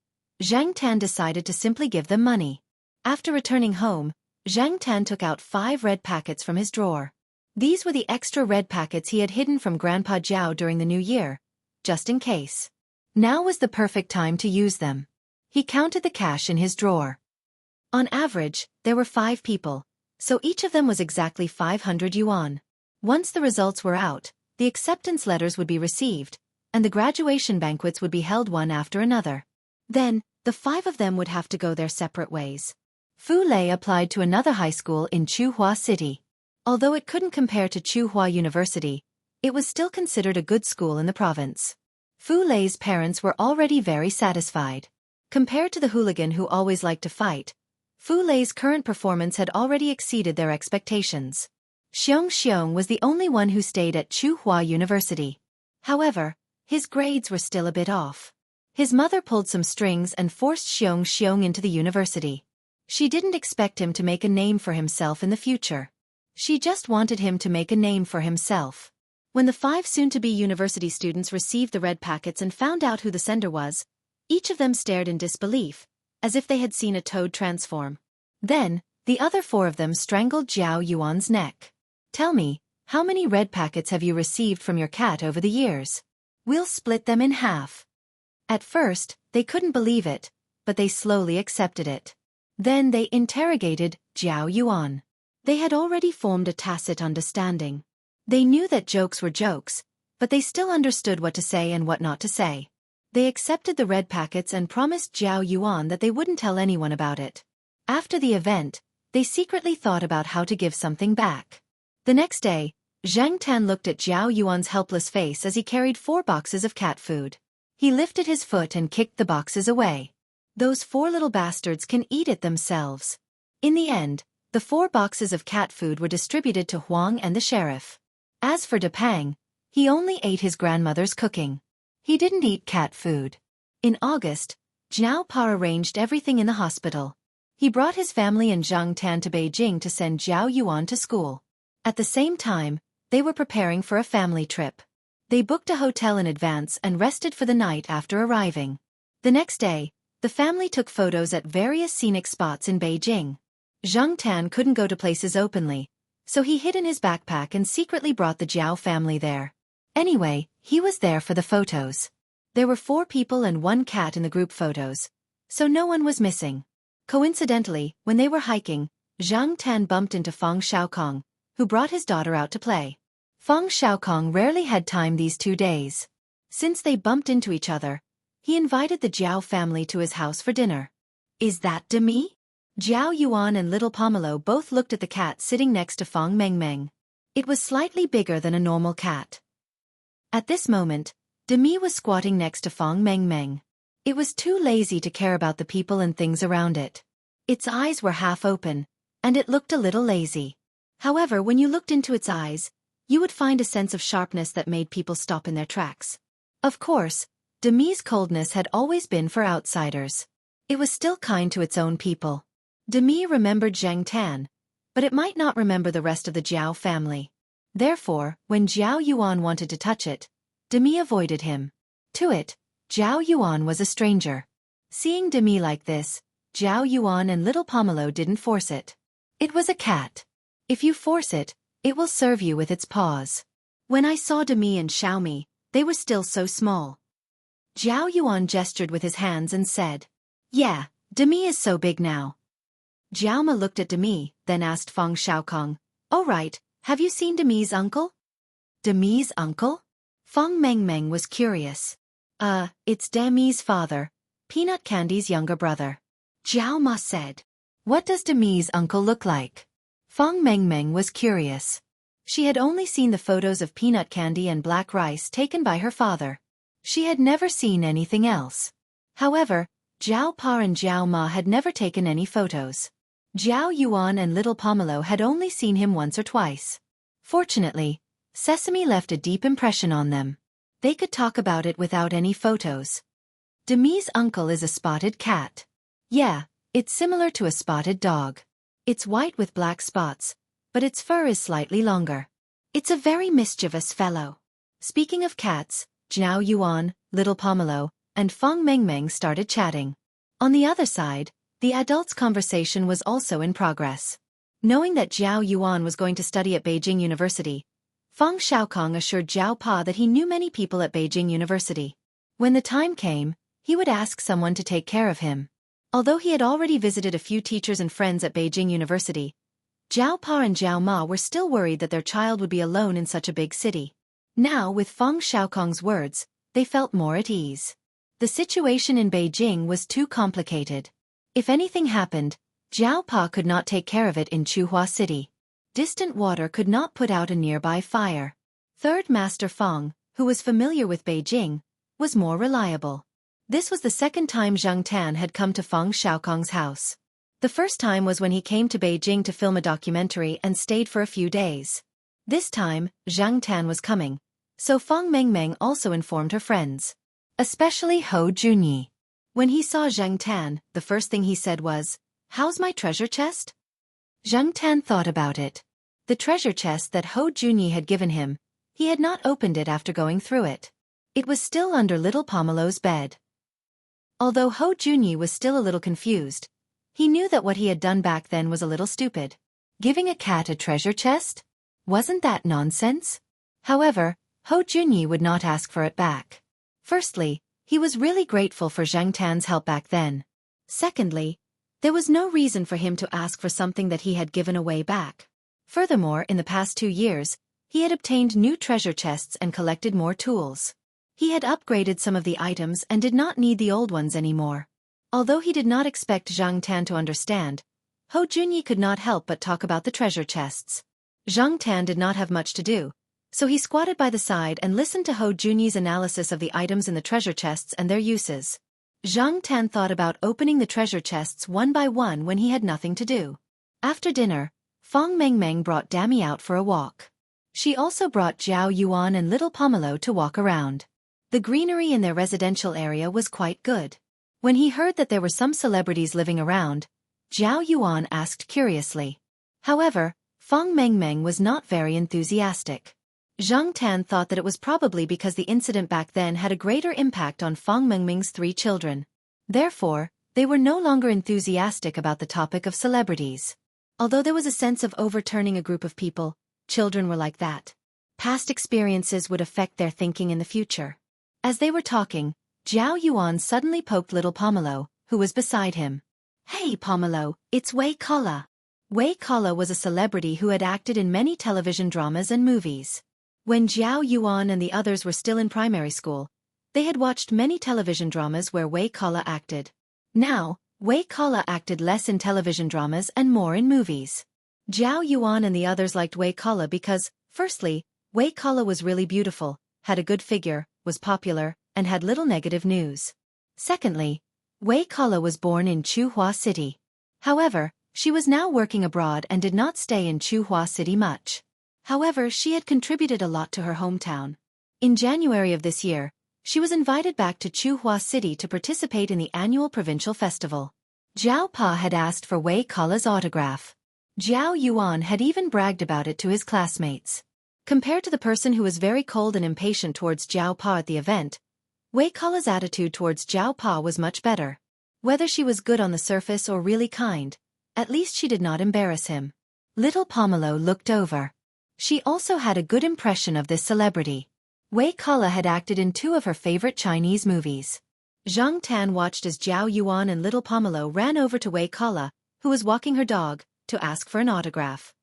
Zhang Tan decided to simply give them money. After returning home, Zhang Tan took out 5 red packets from his drawer. These were the extra red packets he had hidden from Grandpa Jiao during the New Year, just in case. Now was the perfect time to use them. He counted the cash in his drawer. On average, there were 5 people, so each of them was exactly 500 yuan. Once the results were out, the acceptance letters would be received, and the graduation banquets would be held one after another. Then, the 5 of them would have to go their separate ways. Fu Lei applied to another high school in Chuhua City. Although it couldn't compare to Chuhua University, it was still considered a good school in the province. Fu Lei's parents were already very satisfied. Compared to the hooligan who always liked to fight, Fu Lei's current performance had already exceeded their expectations. Xianxia was the only one who stayed at Chuhua University. However, his grades were still a bit off. His mother pulled some strings and forced Xianxia into the university. She didn't expect him to make a name for himself in the future. She just wanted him to make a name for himself. When the 5 soon-to-be university students received the red packets and found out who the sender was, each of them stared in disbelief, as if they had seen a toad transform. Then, the other 4 of them strangled Jiao Yuan's neck. "Tell me, how many red packets have you received from your cat over the years? We'll split them in half." At first, they couldn't believe it, but they slowly accepted it. Then they interrogated Jiao Yuan. They had already formed a tacit understanding. They knew that jokes were jokes, but they still understood what to say and what not to say. They accepted the red packets and promised Jiao Yuan that they wouldn't tell anyone about it. After the event, they secretly thought about how to give something back. The next day, Zhang Tan looked at Jiao Yuan's helpless face as he carried 4 boxes of cat food. He lifted his foot and kicked the boxes away. "Those 4 little bastards can eat it themselves." In the end, the 4 boxes of cat food were distributed to Huang and the sheriff. As for Depang, he only ate his grandmother's cooking. He didn't eat cat food. In August, Jiao Pa arranged everything in the hospital. He brought his family and Zhang Tan to Beijing to send Jiao Yuan to school. At the same time, they were preparing for a family trip. They booked a hotel in advance and rested for the night after arriving. The next day, the family took photos at various scenic spots in Beijing. Zhang Tan couldn't go to places openly, so he hid in his backpack and secretly brought the Jiao family there. Anyway, he was there for the photos. There were 4 people and 1 cat in the group photos, so no one was missing. Coincidentally, when they were hiking, Zhang Tan bumped into Fang Xiaokong, who brought his daughter out to play. Fang Xiaokong rarely had time these 2 days. Since they bumped into each other, he invited the Jiao family to his house for dinner. "Is that Demi?" Jiao Yuan and little Pomelo both looked at the cat sitting next to Fang Mengmeng. It was slightly bigger than a normal cat. At this moment, Demi was squatting next to Fang Mengmeng. It was too lazy to care about the people and things around it. Its eyes were half open, and it looked a little lazy. However, when you looked into its eyes, you would find a sense of sharpness that made people stop in their tracks. Of course, Demi's coldness had always been for outsiders. It was still kind to its own people. Demi remembered Zhang Tan, but it might not remember the rest of the Jiao family. Therefore, when Jiao Yuan wanted to touch it, Demi avoided him. To it, Jiao Yuan was a stranger. Seeing Demi like this, Jiao Yuan and little Pomelo didn't force it. It was a cat. If you force it, it will serve you with its paws. When I saw Demi and Xiaomi, they were still so small. Jiao Yuan gestured with his hands and said, "Yeah, Demi is so big now." Jiaoma looked at Demi, then asked Fang Xiaokong, "Oh right, have you seen Demi's uncle?" "Demi's uncle?" Fang Mengmeng was curious. It's Demi's father, Peanut Candy's younger brother." Jiaoma said. "What does Demi's uncle look like?" Fang Mengmeng was curious. She had only seen the photos of Peanut Candy and Black Rice taken by her father. She had never seen anything else. However, Jiao Pa and Jiao Ma had never taken any photos. Jiao Yuan and little Pomelo had only seen him once or twice. Fortunately, Sesame left a deep impression on them. They could talk about it without any photos. Demi's uncle is a spotted cat. Yeah, it's similar to a spotted dog. It's white with black spots, but its fur is slightly longer. It's a very mischievous fellow. Speaking of cats, Jiao Yuan, little Pomelo, and Fang Mengmeng started chatting. On the other side, the adults' conversation was also in progress. Knowing that Zhao Yuan was going to study at Beijing University, Feng Xiaokong assured Zhao Pa that he knew many people at Beijing University. When the time came, he would ask someone to take care of him. Although he had already visited a few teachers and friends at Beijing University, Zhao Pa and Zhao Ma were still worried that their child would be alone in such a big city. Now, with Feng Xiaokong's words, they felt more at ease. The situation in Beijing was too complicated. If anything happened, Zhao Pa could not take care of it in Chuhua City. Distant water could not put out a nearby fire. Third Master Feng, who was familiar with Beijing, was more reliable. This was the second time Zhang Tan had come to Feng Xiaokong's house. The first time was when he came to Beijing to film a documentary and stayed for a few days. This time, Zhang Tan was coming, so Feng Mengmeng also informed her friends. Especially Hou Junyi. When he saw Zhang Tan, the first thing he said was, "How's my treasure chest?" Zhang Tan thought about it. The treasure chest that Hou Junyi had given him, he had not opened it after going through it. It was still under little Pomelo's bed. Although Hou Junyi was still a little confused, he knew that what he had done back then was a little stupid. Giving a cat a treasure chest? Wasn't that nonsense? However, Hou Junyi would not ask for it back. Firstly, he was really grateful for Zhang Tan's help back then. Secondly, there was no reason for him to ask for something that he had given away back. Furthermore, in the past 2 years, he had obtained new treasure chests and collected more tools. He had upgraded some of the items and did not need the old ones anymore. Although he did not expect Zhang Tan to understand, Hou Junyi could not help but talk about the treasure chests. Zhang Tan did not have much to do, so he squatted by the side and listened to Hou Junyi's analysis of the items in the treasure chests and their uses. Zhang Tan thought about opening the treasure chests one by one when he had nothing to do. After dinner, Feng Mengmeng brought Dami out for a walk. She also brought Zhao Yuan and little Pomelo to walk around. The greenery in their residential area was quite good. When he heard that there were some celebrities living around, Zhao Yuan asked curiously. However, Feng Mengmeng was not very enthusiastic. Zhang Tan thought that it was probably because the incident back then had a greater impact on Feng Mengmeng's 3 children. Therefore, they were no longer enthusiastic about the topic of celebrities. Although there was a sense of overturning a group of people, children were like that. Past experiences would affect their thinking in the future. As they were talking, Zhao Yuan suddenly poked little Pomelo, who was beside him. "Hey Pomelo, it's Wei Kala." Wei Kala was a celebrity who had acted in many television dramas and movies. When Zhao Yuan and the others were still in primary school, they had watched many television dramas where Wei Kala acted. Now, Wei Kala acted less in television dramas and more in movies. Zhao Yuan and the others liked Wei Kala because, firstly, Wei Kala was really beautiful, had a good figure, was popular, and had little negative news. Secondly, Wei Kala was born in Chuhua City. However, she was now working abroad and did not stay in Chuhua City much. However, she had contributed a lot to her hometown. In January of this year, she was invited back to Chuhua City to participate in the annual provincial festival. Zhao Pa had asked for Wei Kala's autograph. Zhao Yuan had even bragged about it to his classmates. Compared to the person who was very cold and impatient towards Zhao Pa at the event, Wei Kala's attitude towards Zhao Pa was much better. Whether she was good on the surface or really kind, at least she did not embarrass him. Little Pomelo looked over. She also had a good impression of this celebrity. Wei Kala had acted in 2 of her favorite Chinese movies. Zhang Tan watched as Zhao Yuan and little Pomelo ran over to Wei Kala, who was walking her dog, to ask for an autograph.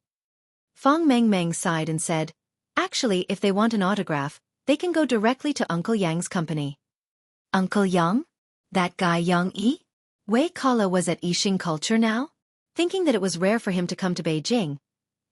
Feng Mengmeng sighed and said, "Actually, if they want an autograph, they can go directly to Uncle Yang's company." Uncle Yang? That guy Yang Yi? Wei Kala was at Yixing Culture now? Thinking that it was rare for him to come to Beijing,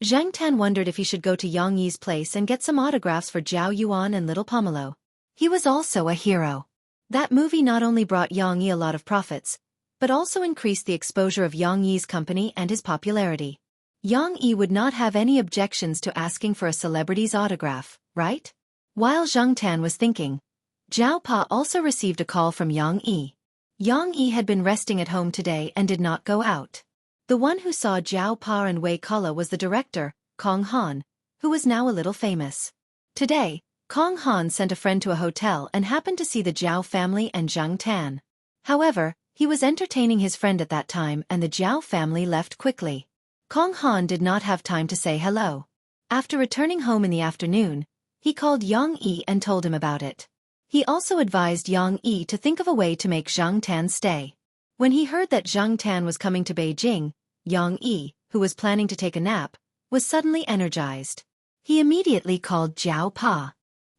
Zhang Tan wondered if he should go to Yang Yi's place and get some autographs for Zhao Yuan and little Pomelo. He was also a hero. That movie not only brought Yang Yi a lot of profits, but also increased the exposure of Yang Yi's company and his popularity. Yang Yi would not have any objections to asking for a celebrity's autograph, right? While Zhang Tan was thinking, Zhao Pa also received a call from Yang Yi. Yang Yi had been resting at home today and did not go out. The one who saw Zhao Pa and Wei Kala was the director, Kong Han, who was now a little famous. Today, Kong Han sent a friend to a hotel and happened to see the Zhao family and Zhang Tan. However, He was entertaining his friend at that time and the Jiao family left quickly. Kong Han did not have time to say hello. After returning home in the afternoon, he called Yang Yi and told him about it. He also advised Yang Yi to think of a way to make Zhang Tan stay. When he heard that Zhang Tan was coming to Beijing, Yang Yi, who was planning to take a nap, was suddenly energized. He immediately called Jiao Pa.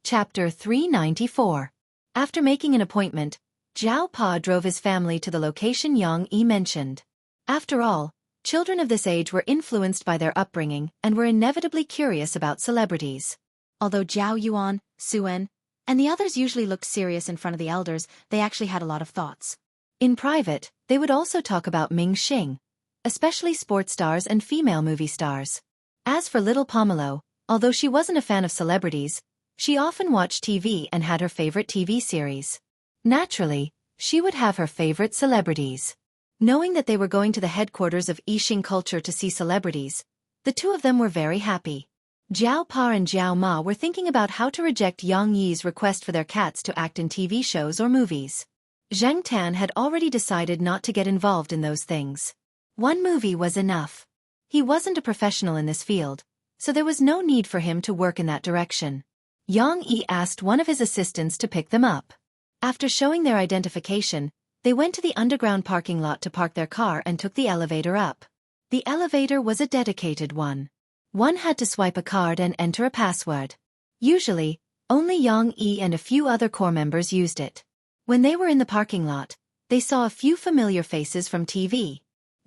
Chapter 394. After making an appointment, Jiao Pa drove his family to the location Yang Yi mentioned. After all, children of this age were influenced by their upbringing and were inevitably curious about celebrities. Although Zhao Yuan, Suen, and the others usually looked serious in front of the elders, they actually had a lot of thoughts. In private, they would also talk about Ming Xing, especially sports stars and female movie stars. As for little Pomelo, although she wasn't a fan of celebrities, she often watched TV and had her favorite TV series. Naturally, she would have her favorite celebrities. Knowing that they were going to the headquarters of Yixing culture to see celebrities, the two of them were very happy. Jiao Pa and Jiao Ma were thinking about how to reject Yang Yi's request for their cats to act in TV shows or movies. Zhang Tan had already decided not to get involved in those things. One movie was enough. He wasn't a professional in this field, so there was no need for him to work in that direction. Yang Yi asked one of his assistants to pick them up. After showing their identification, they went to the underground parking lot to park their car and took the elevator up. The elevator was a dedicated one. One had to swipe a card and enter a password. Usually, only Yang Yi and a few other core members used it. When they were in the parking lot, they saw a few familiar faces from TV.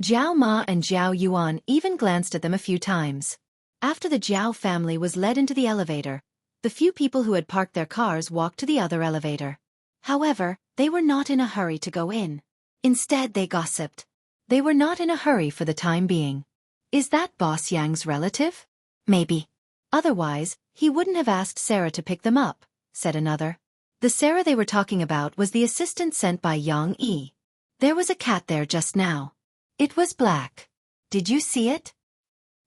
Jiao Ma and Jiao Yuan even glanced at them a few times. After the Jiao family was led into the elevator, the few people who had parked their cars walked to the other elevator. However, they were not in a hurry to go in. Instead, they gossiped. They were not in a hurry for the time being. Is that Boss Yang's relative? Maybe. Otherwise, he wouldn't have asked Sarah to pick them up, said another. The Sarah they were talking about was the assistant sent by Yang Yi. There was a cat there just now. It was black. Did you see it?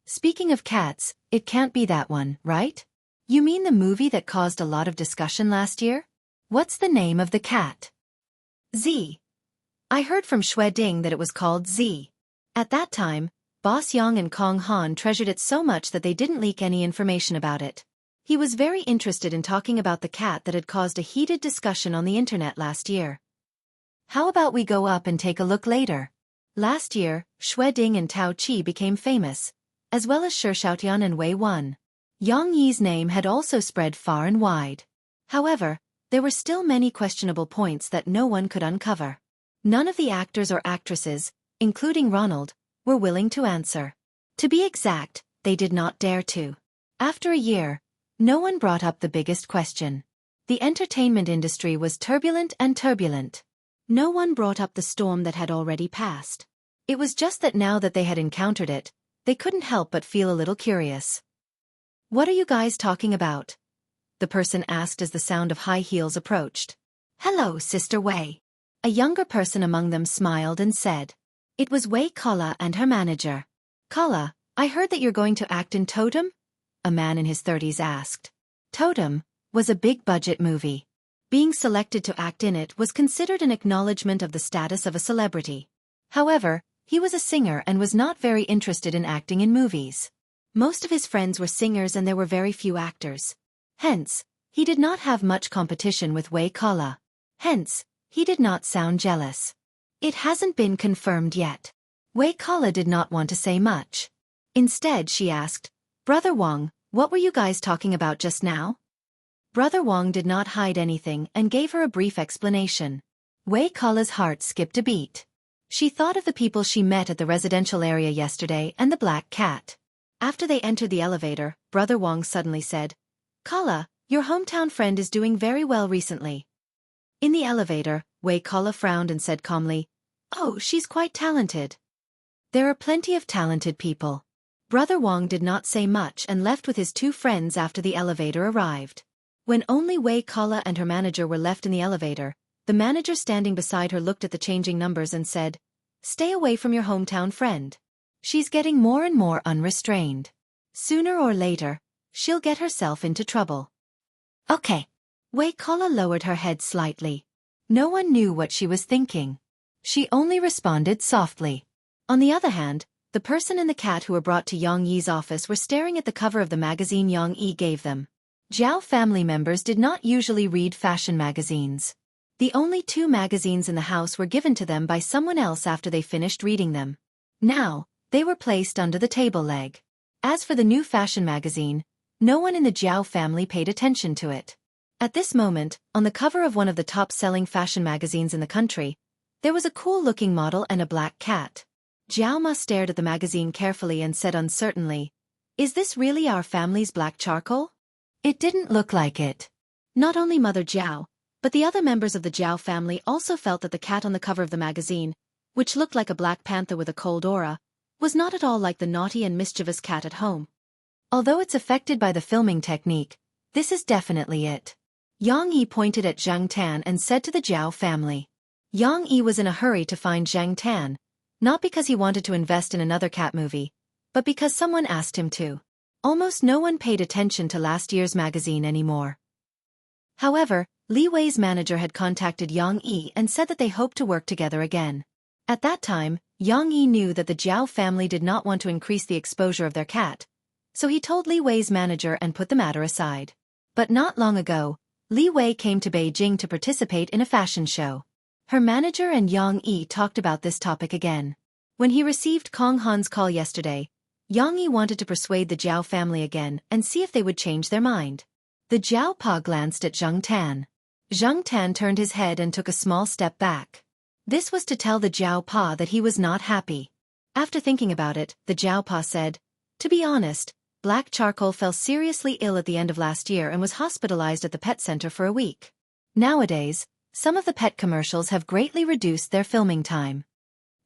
Speaking of cats, it can't be that one, right? You mean the movie that caused a lot of discussion last year? What's the name of the cat? Z. I heard from Xue Ding that it was called Z. At that time, Boss Yang and Kong Han treasured it so much that they didn't leak any information about it. He was very interested in talking about the cat that had caused a heated discussion on the internet last year. How about we go up and take a look later? Last year, Xue Ding and Tao Qi became famous, as well as Shi Xiaotian and Wei Wen. Yang Yi's name had also spread far and wide. However, there were still many questionable points that no one could uncover. None of the actors or actresses, including Ronald, were willing to answer. To be exact, they did not dare to. After a year, no one brought up the biggest question. The entertainment industry was turbulent and turbulent. No one brought up the storm that had already passed. It was just that now that they had encountered it, they couldn't help but feel a little curious. What are you guys talking about? The person asked as the sound of high heels approached. Hello, Sister Wei. A younger person among them smiled and said. It was Wei Kala and her manager. Kala, I heard that you're going to act in Totem? A man in his 30s asked. Totem was a big-budget movie. Being selected to act in it was considered an acknowledgement of the status of a celebrity. However, he was a singer and was not very interested in acting in movies. Most of his friends were singers and there were very few actors. Hence, he did not have much competition with Wei Kala. Hence, he did not sound jealous. It hasn't been confirmed yet. Wei Kala did not want to say much. Instead, she asked, Brother Wang, what were you guys talking about just now? Brother Wang did not hide anything and gave her a brief explanation. Wei Kala's heart skipped a beat. She thought of the people she met at the residential area yesterday and the black cat. After they entered the elevator, Brother Wang suddenly said, Kala, your hometown friend is doing very well recently. In the elevator, Wei Kala frowned and said calmly, Oh, she's quite talented. There are plenty of talented people. Brother Wang did not say much and left with his two friends after the elevator arrived. When only Wei Kala and her manager were left in the elevator, the manager standing beside her looked at the changing numbers and said, Stay away from your hometown friend. She's getting more and more unrestrained. Sooner or later, she'll get herself into trouble. Okay. Wei Kala lowered her head slightly. No one knew what she was thinking. She only responded softly. On the other hand, the person and the cat who were brought to Yang Yi's office were staring at the cover of the magazine Yang Yi gave them. Zhao family members did not usually read fashion magazines. The only 2 magazines in the house were given to them by someone else after they finished reading them. Now, they were placed under the table leg. As for the new fashion magazine, no one in the Zhao family paid attention to it. At this moment, on the cover of one of the top-selling fashion magazines in the country, there was a cool-looking model and a black cat. Zhao Ma stared at the magazine carefully and said uncertainly, "Is this really our family's black charcoal?" It didn't look like it. Not only Mother Zhao, but the other members of the Zhao family also felt that the cat on the cover of the magazine, which looked like a black panther with a cold aura, was not at all like the naughty and mischievous cat at home. Although it's affected by the filming technique, this is definitely it. Yang Yi pointed at Zhang Tan and said to the Zhao family. Yang Yi was in a hurry to find Zhang Tan, not because he wanted to invest in another cat movie, but because someone asked him to. Almost no one paid attention to last year's magazine anymore. However, Li Wei's manager had contacted Yang Yi and said that they hoped to work together again. At that time, Yang Yi knew that the Zhao family did not want to increase the exposure of their cat, so he told Li Wei's manager and put the matter aside. But not long ago, Li Wei came to Beijing to participate in a fashion show. Her manager and Yang Yi talked about this topic again. When he received Kong Han's call yesterday, Yang Yi wanted to persuade the Zhao family again and see if they would change their mind. The Zhao Pa glanced at Zhang Tan. Zhang Tan turned his head and took a small step back. This was to tell the Zhao Pa that he was not happy. After thinking about it, the Zhao Pa said, "To be honest, Black Charcoal fell seriously ill at the end of last year and was hospitalized at the pet center for a week. Nowadays, some of the pet commercials have greatly reduced their filming time."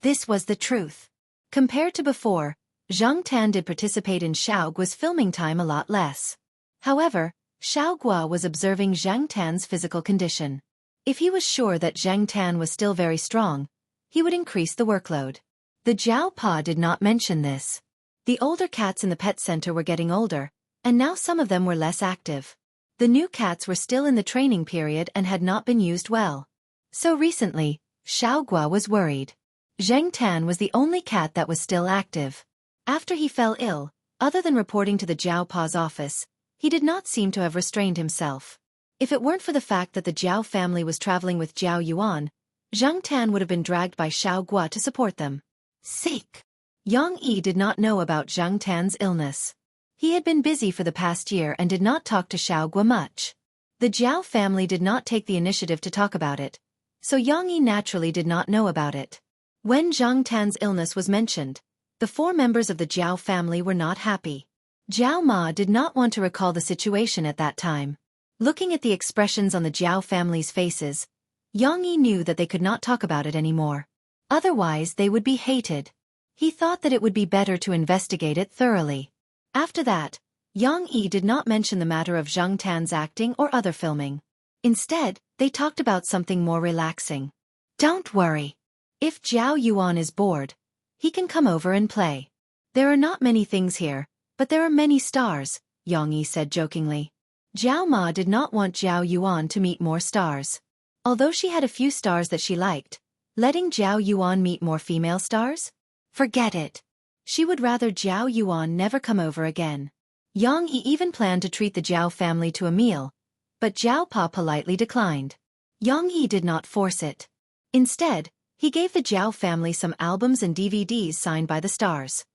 This was the truth. Compared to before, Zhang Tan did participate in Xiaogua's filming time a lot less. However, Xiaogua was observing Zhang Tan's physical condition. If he was sure that Zhang Tan was still very strong, he would increase the workload. The Zhao Pa did not mention this. The older cats in the pet center were getting older, and now some of them were less active. The new cats were still in the training period and had not been used well. So recently, Xiaogua was worried. Zhang Tan was the only cat that was still active. After he fell ill, other than reporting to the Zhao Pa's office, he did not seem to have restrained himself. If it weren't for the fact that the Zhao family was traveling with Zhao Yuan, Zhang Tan would have been dragged by Xiaogua to support them. Sick. Yang Yi did not know about Zhang Tan's illness. He had been busy for the past year and did not talk to Xiaogua much. The Zhao family did not take the initiative to talk about it, so Yang Yi naturally did not know about it. When Zhang Tan's illness was mentioned, the 4 members of the Zhao family were not happy. Zhao Ma did not want to recall the situation at that time. Looking at the expressions on the Zhao family's faces, Yang Yi knew that they could not talk about it anymore. Otherwise they would be hated. He thought that it would be better to investigate it thoroughly. After that, Yang Yi did not mention the matter of Zhang Tan's acting or other filming. Instead, they talked about something more relaxing. "Don't worry. If Zhao Yuan is bored, he can come over and play. There are not many things here, but there are many stars," Yang Yi said jokingly. Zhao Ma did not want Zhao Yuan to meet more stars. Although she had a few stars that she liked, letting Zhao Yuan meet more female stars? Forget it. She would rather Zhao Yuan never come over again. Yang Yi even planned to treat the Zhao family to a meal, but Zhao Pa politely declined. Yang Yi did not force it. Instead, he gave the Zhao family some albums and DVDs signed by the stars.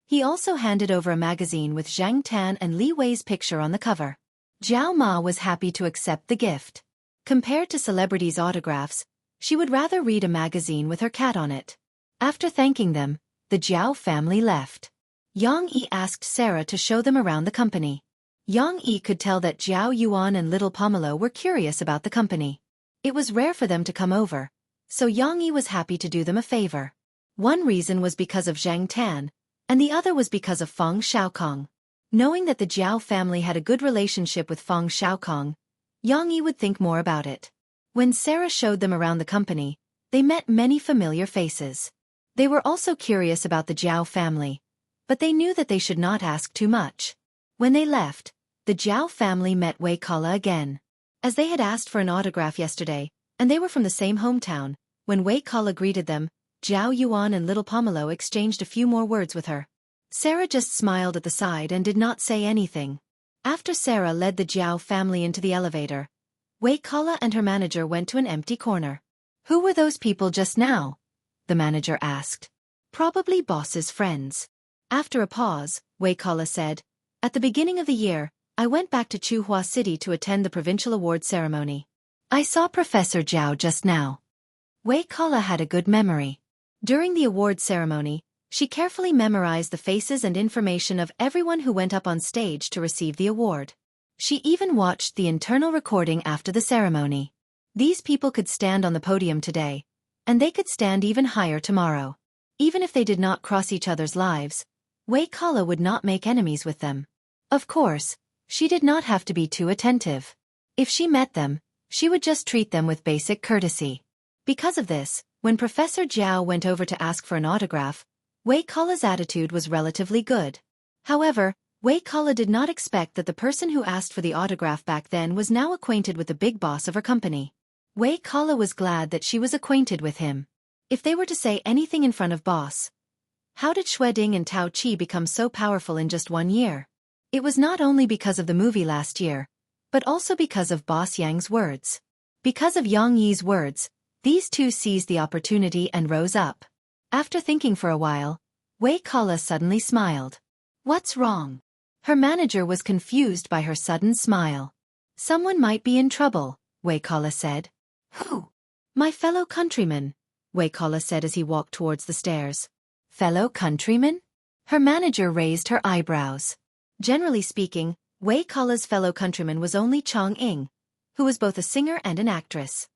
He also handed over a magazine with Zhang Tan and Li Wei's picture on the cover. Zhao Ma was happy to accept the gift. Compared to celebrities' autographs, she would rather read a magazine with her cat on it. After thanking them, the Zhao family left. Yang Yi asked Sarah to show them around the company. Yang Yi could tell that Zhao Yuan and little Pomelo were curious about the company. It was rare for them to come over, so Yang Yi was happy to do them a favor. One reason was because of Zhang Tan, and the other was because of Feng Xiaokong. Knowing that the Zhao family had a good relationship with Feng Xiaokong, Yang Yi would think more about it. When Sarah showed them around the company, they met many familiar faces. They were also curious about the Zhao family, but they knew that they should not ask too much. When they left, the Zhao family met Wei Kala again. As they had asked for an autograph yesterday, and they were from the same hometown, When Wei Kala greeted them, Zhao Yuan and little Pomelo exchanged a few more words with her. Sarah just smiled at the side and did not say anything. After Sarah led the Zhao family into the elevator, Wei Kala and her manager went to an empty corner. Who were those people just now? The manager asked. Probably boss's friends. After a pause, Wei Kala said, At the beginning of the year, I went back to Chuhua City to attend the provincial award ceremony. I saw Professor Zhao just now. Wei Kala had a good memory. During the award ceremony, she carefully memorized the faces and information of everyone who went up on stage to receive the award. She even watched the internal recording after the ceremony. These people could stand on the podium today, and they could stand even higher tomorrow. Even if they did not cross each other's lives, Wei Kala would not make enemies with them. Of course, she did not have to be too attentive. If she met them, she would just treat them with basic courtesy. Because of this, when Professor Zhao went over to ask for an autograph, Wei Kala's attitude was relatively good. However, Wei Kala did not expect that the person who asked for the autograph back then was now acquainted with the big boss of her company. Wei Kala was glad that she was acquainted with him. If they were to say anything in front of boss, how did Xueding and Tao Qi become so powerful in just 1 year? It was not only because of the movie last year, but also because of Boss Yang's words. Because of Yang Yi's words, these two seized the opportunity and rose up. After thinking for a while, Wei Kala suddenly smiled. What's wrong? Her manager was confused by her sudden smile. Someone might be in trouble, Wei Kala said. Who? My fellow countryman, Wei Kala said as he walked towards the stairs. Fellow countryman? Her manager raised her eyebrows. Generally speaking, Wei Kala's fellow countryman was only Chang Ying, who was both a singer and an actress.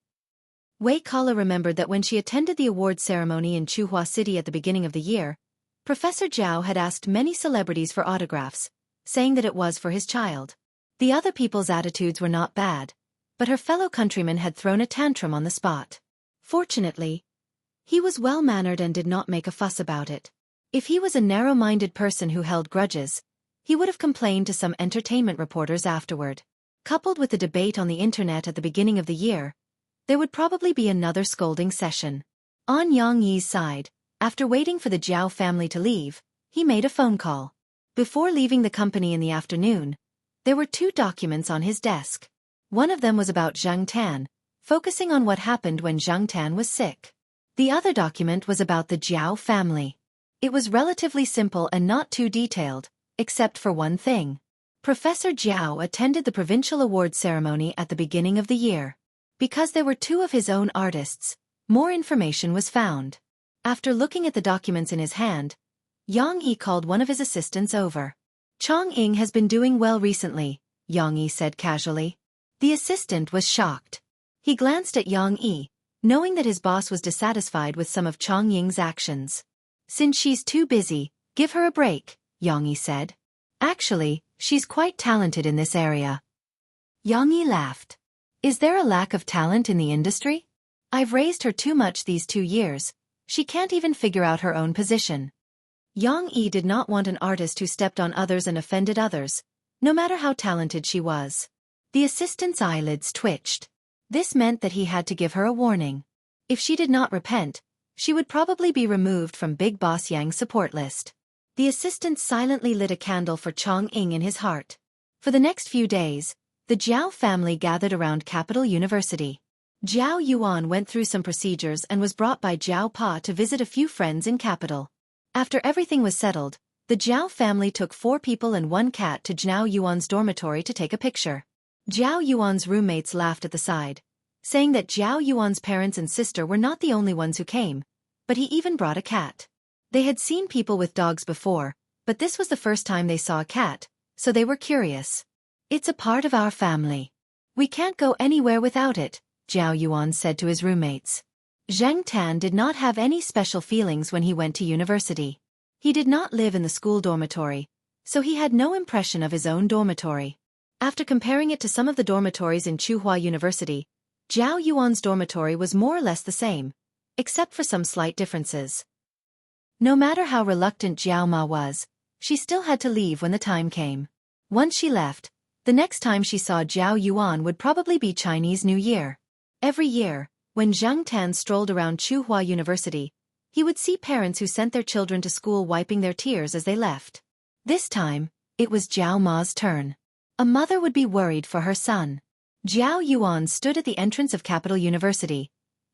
Wei Kala remembered that when she attended the award ceremony in Chuhua City at the beginning of the year, Professor Zhao had asked many celebrities for autographs, saying that it was for his child. The other people's attitudes were not bad, but her fellow countryman had thrown a tantrum on the spot. Fortunately, he was well-mannered and did not make a fuss about it. If he was a narrow-minded person who held grudges, he would have complained to some entertainment reporters afterward. Coupled with the debate on the internet at the beginning of the year, there would probably be another scolding session. On Yang Yi's side, after waiting for the Zhao family to leave, he made a phone call. Before leaving the company in the afternoon, there were 2 documents on his desk. One of them was about Zhang Tan, focusing on what happened when Zhang Tan was sick. The other document was about the Zhao family. It was relatively simple and not too detailed, except for one thing. Professor Zhao attended the provincial award ceremony at the beginning of the year. Because there were 2 of his own artists, more information was found. After looking at the documents in his hand, Yang Yi called one of his assistants over. Chang Ying has been doing well recently, Yang Yi said casually. The assistant was shocked. He glanced at Yang Yi, knowing that his boss was dissatisfied with some of Chang Ying's actions. Since she's too busy, give her a break, Yang Yi said. Actually, she's quite talented in this area. Yang Yi laughed. Is there a lack of talent in the industry? I've raised her too much these 2 years. She can't even figure out her own position. Yang Yi did not want an artist who stepped on others and offended others, no matter how talented she was. The assistant's eyelids twitched. This meant that he had to give her a warning. If she did not repent, she would probably be removed from Big Boss Yang's support list. The assistant silently lit a candle for Chang Ying in his heart. For the next few days, the Zhao family gathered around Capital University. Zhao Yuan went through some procedures and was brought by Zhao Pa to visit a few friends in Capital. After everything was settled, the Zhao family took 4 people and 1 cat to Zhao Yuan's dormitory to take a picture. Zhao Yuan's roommates laughed at the side, saying that Zhao Yuan's parents and sister were not the only ones who came, but he even brought a cat. They had seen people with dogs before, but this was the first time they saw a cat, so they were curious. It's a part of our family. We can't go anywhere without it, Zhao Yuan said to his roommates. Zhang Tan did not have any special feelings when he went to university. He did not live in the school dormitory, so he had no impression of his own dormitory. After comparing it to some of the dormitories in Chuhua University, Zhao Yuan's dormitory was more or less the same, except for some slight differences. No matter how reluctant Zhao Ma was, she still had to leave when the time came. Once she left, the next time she saw Zhao Yuan would probably be Chinese New Year. Every year, When Zhang Tan strolled around Tsinghua University, he would see parents who sent their children to school wiping their tears as they left. This time, it was Zhao Ma's turn. A mother would be worried for her son. Zhao Yuan stood at the entrance of Capital University,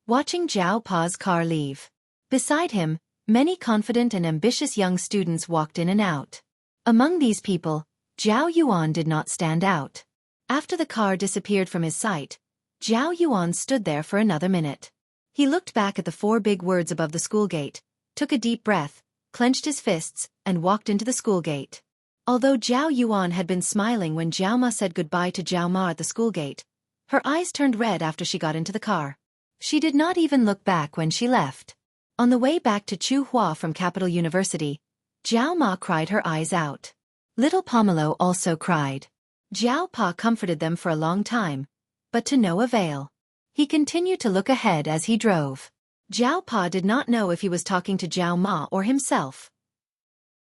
watching Zhao Pa's car leave. Beside him, many confident and ambitious young students walked in and out. Among these people, Zhao Yuan did not stand out. After the car disappeared from his sight, Zhao Yuan stood there for another minute. He looked back at the 4 big words above the school gate, took a deep breath, clenched his fists, and walked into the school gate. Although Zhao Yuan had been smiling when Zhao Ma said goodbye to Zhao Ma at the school gate, her eyes turned red after she got into the car. She did not even look back when she left. On the way back to Tsinghua from Capital University, Zhao Ma cried her eyes out. Little Pomelo also cried. Zhao Pa comforted them for a long time, but to no avail. He continued to look ahead as he drove. Zhao Pa did not know if he was talking to Zhao Ma or himself.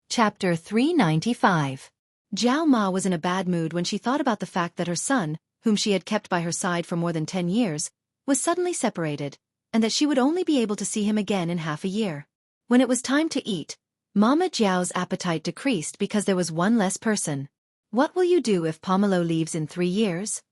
Chapter 395. Zhao Ma was in a bad mood when she thought about the fact that her son, whom she had kept by her side for more than 10 years, was suddenly separated, and that she would only be able to see him again in half a year. When it was time to eat, Mama Jiao's appetite decreased because there was one less person. What will you do if Pomelo leaves in 3 years?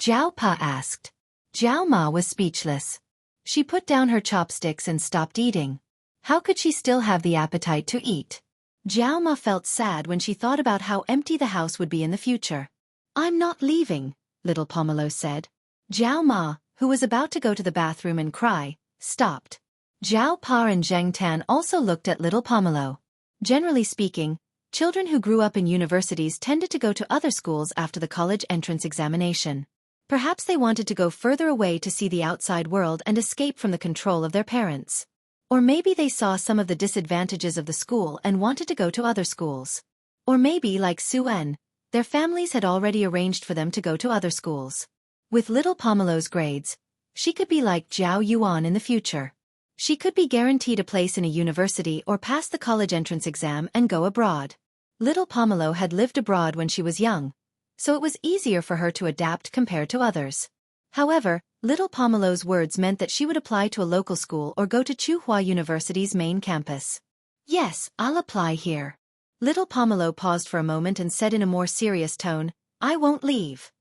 Zhao Pa asked. Zhao Ma was speechless. She put down her chopsticks and stopped eating. How could she still have the appetite to eat? Zhao Ma felt sad when she thought about how empty the house would be in the future. I'm not leaving, little Pomelo said. Zhao Ma, who was about to go to the bathroom and cry, stopped. Zhao Pa and Zhang Tan also looked at little Pomelo. Generally speaking, children who grew up in universities tended to go to other schools after the college entrance examination. Perhaps they wanted to go further away to see the outside world and escape from the control of their parents. Or maybe they saw some of the disadvantages of the school and wanted to go to other schools. Or maybe, like Suen, their families had already arranged for them to go to other schools. With little Pomelo's grades, she could be like Zhao Yuan in the future. She could be guaranteed a place in a university or pass the college entrance exam and go abroad. Little Pomelo had lived abroad when she was young, so it was easier for her to adapt compared to others. However, little Pomelo's words meant that she would apply to a local school or go to Tsinghua University's main campus. Yes, I'll apply here. Little Pomelo paused for a moment and said in a more serious tone, I won't leave.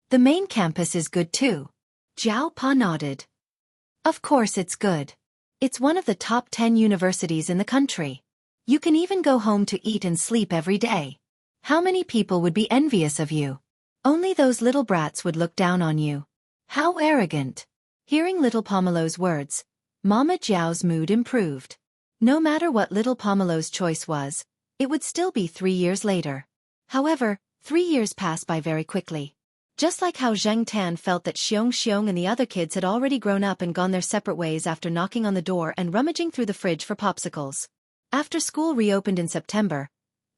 The main campus is good too. Zhao Pa nodded. Of course it's good. It's one of the top 10 universities in the country. You can even go home to eat and sleep every day. How many people would be envious of you? Only those little brats would look down on you. How arrogant. Hearing little Pomelo's words, Mama Jiao's mood improved. No matter what little Pomelo's choice was, it would still be 3 years later. However, 3 years passed by very quickly. Just like how Zheng Tan felt that Xianxia and the other kids had already grown up and gone their separate ways after knocking on the door and rummaging through the fridge for popsicles. After school reopened in September,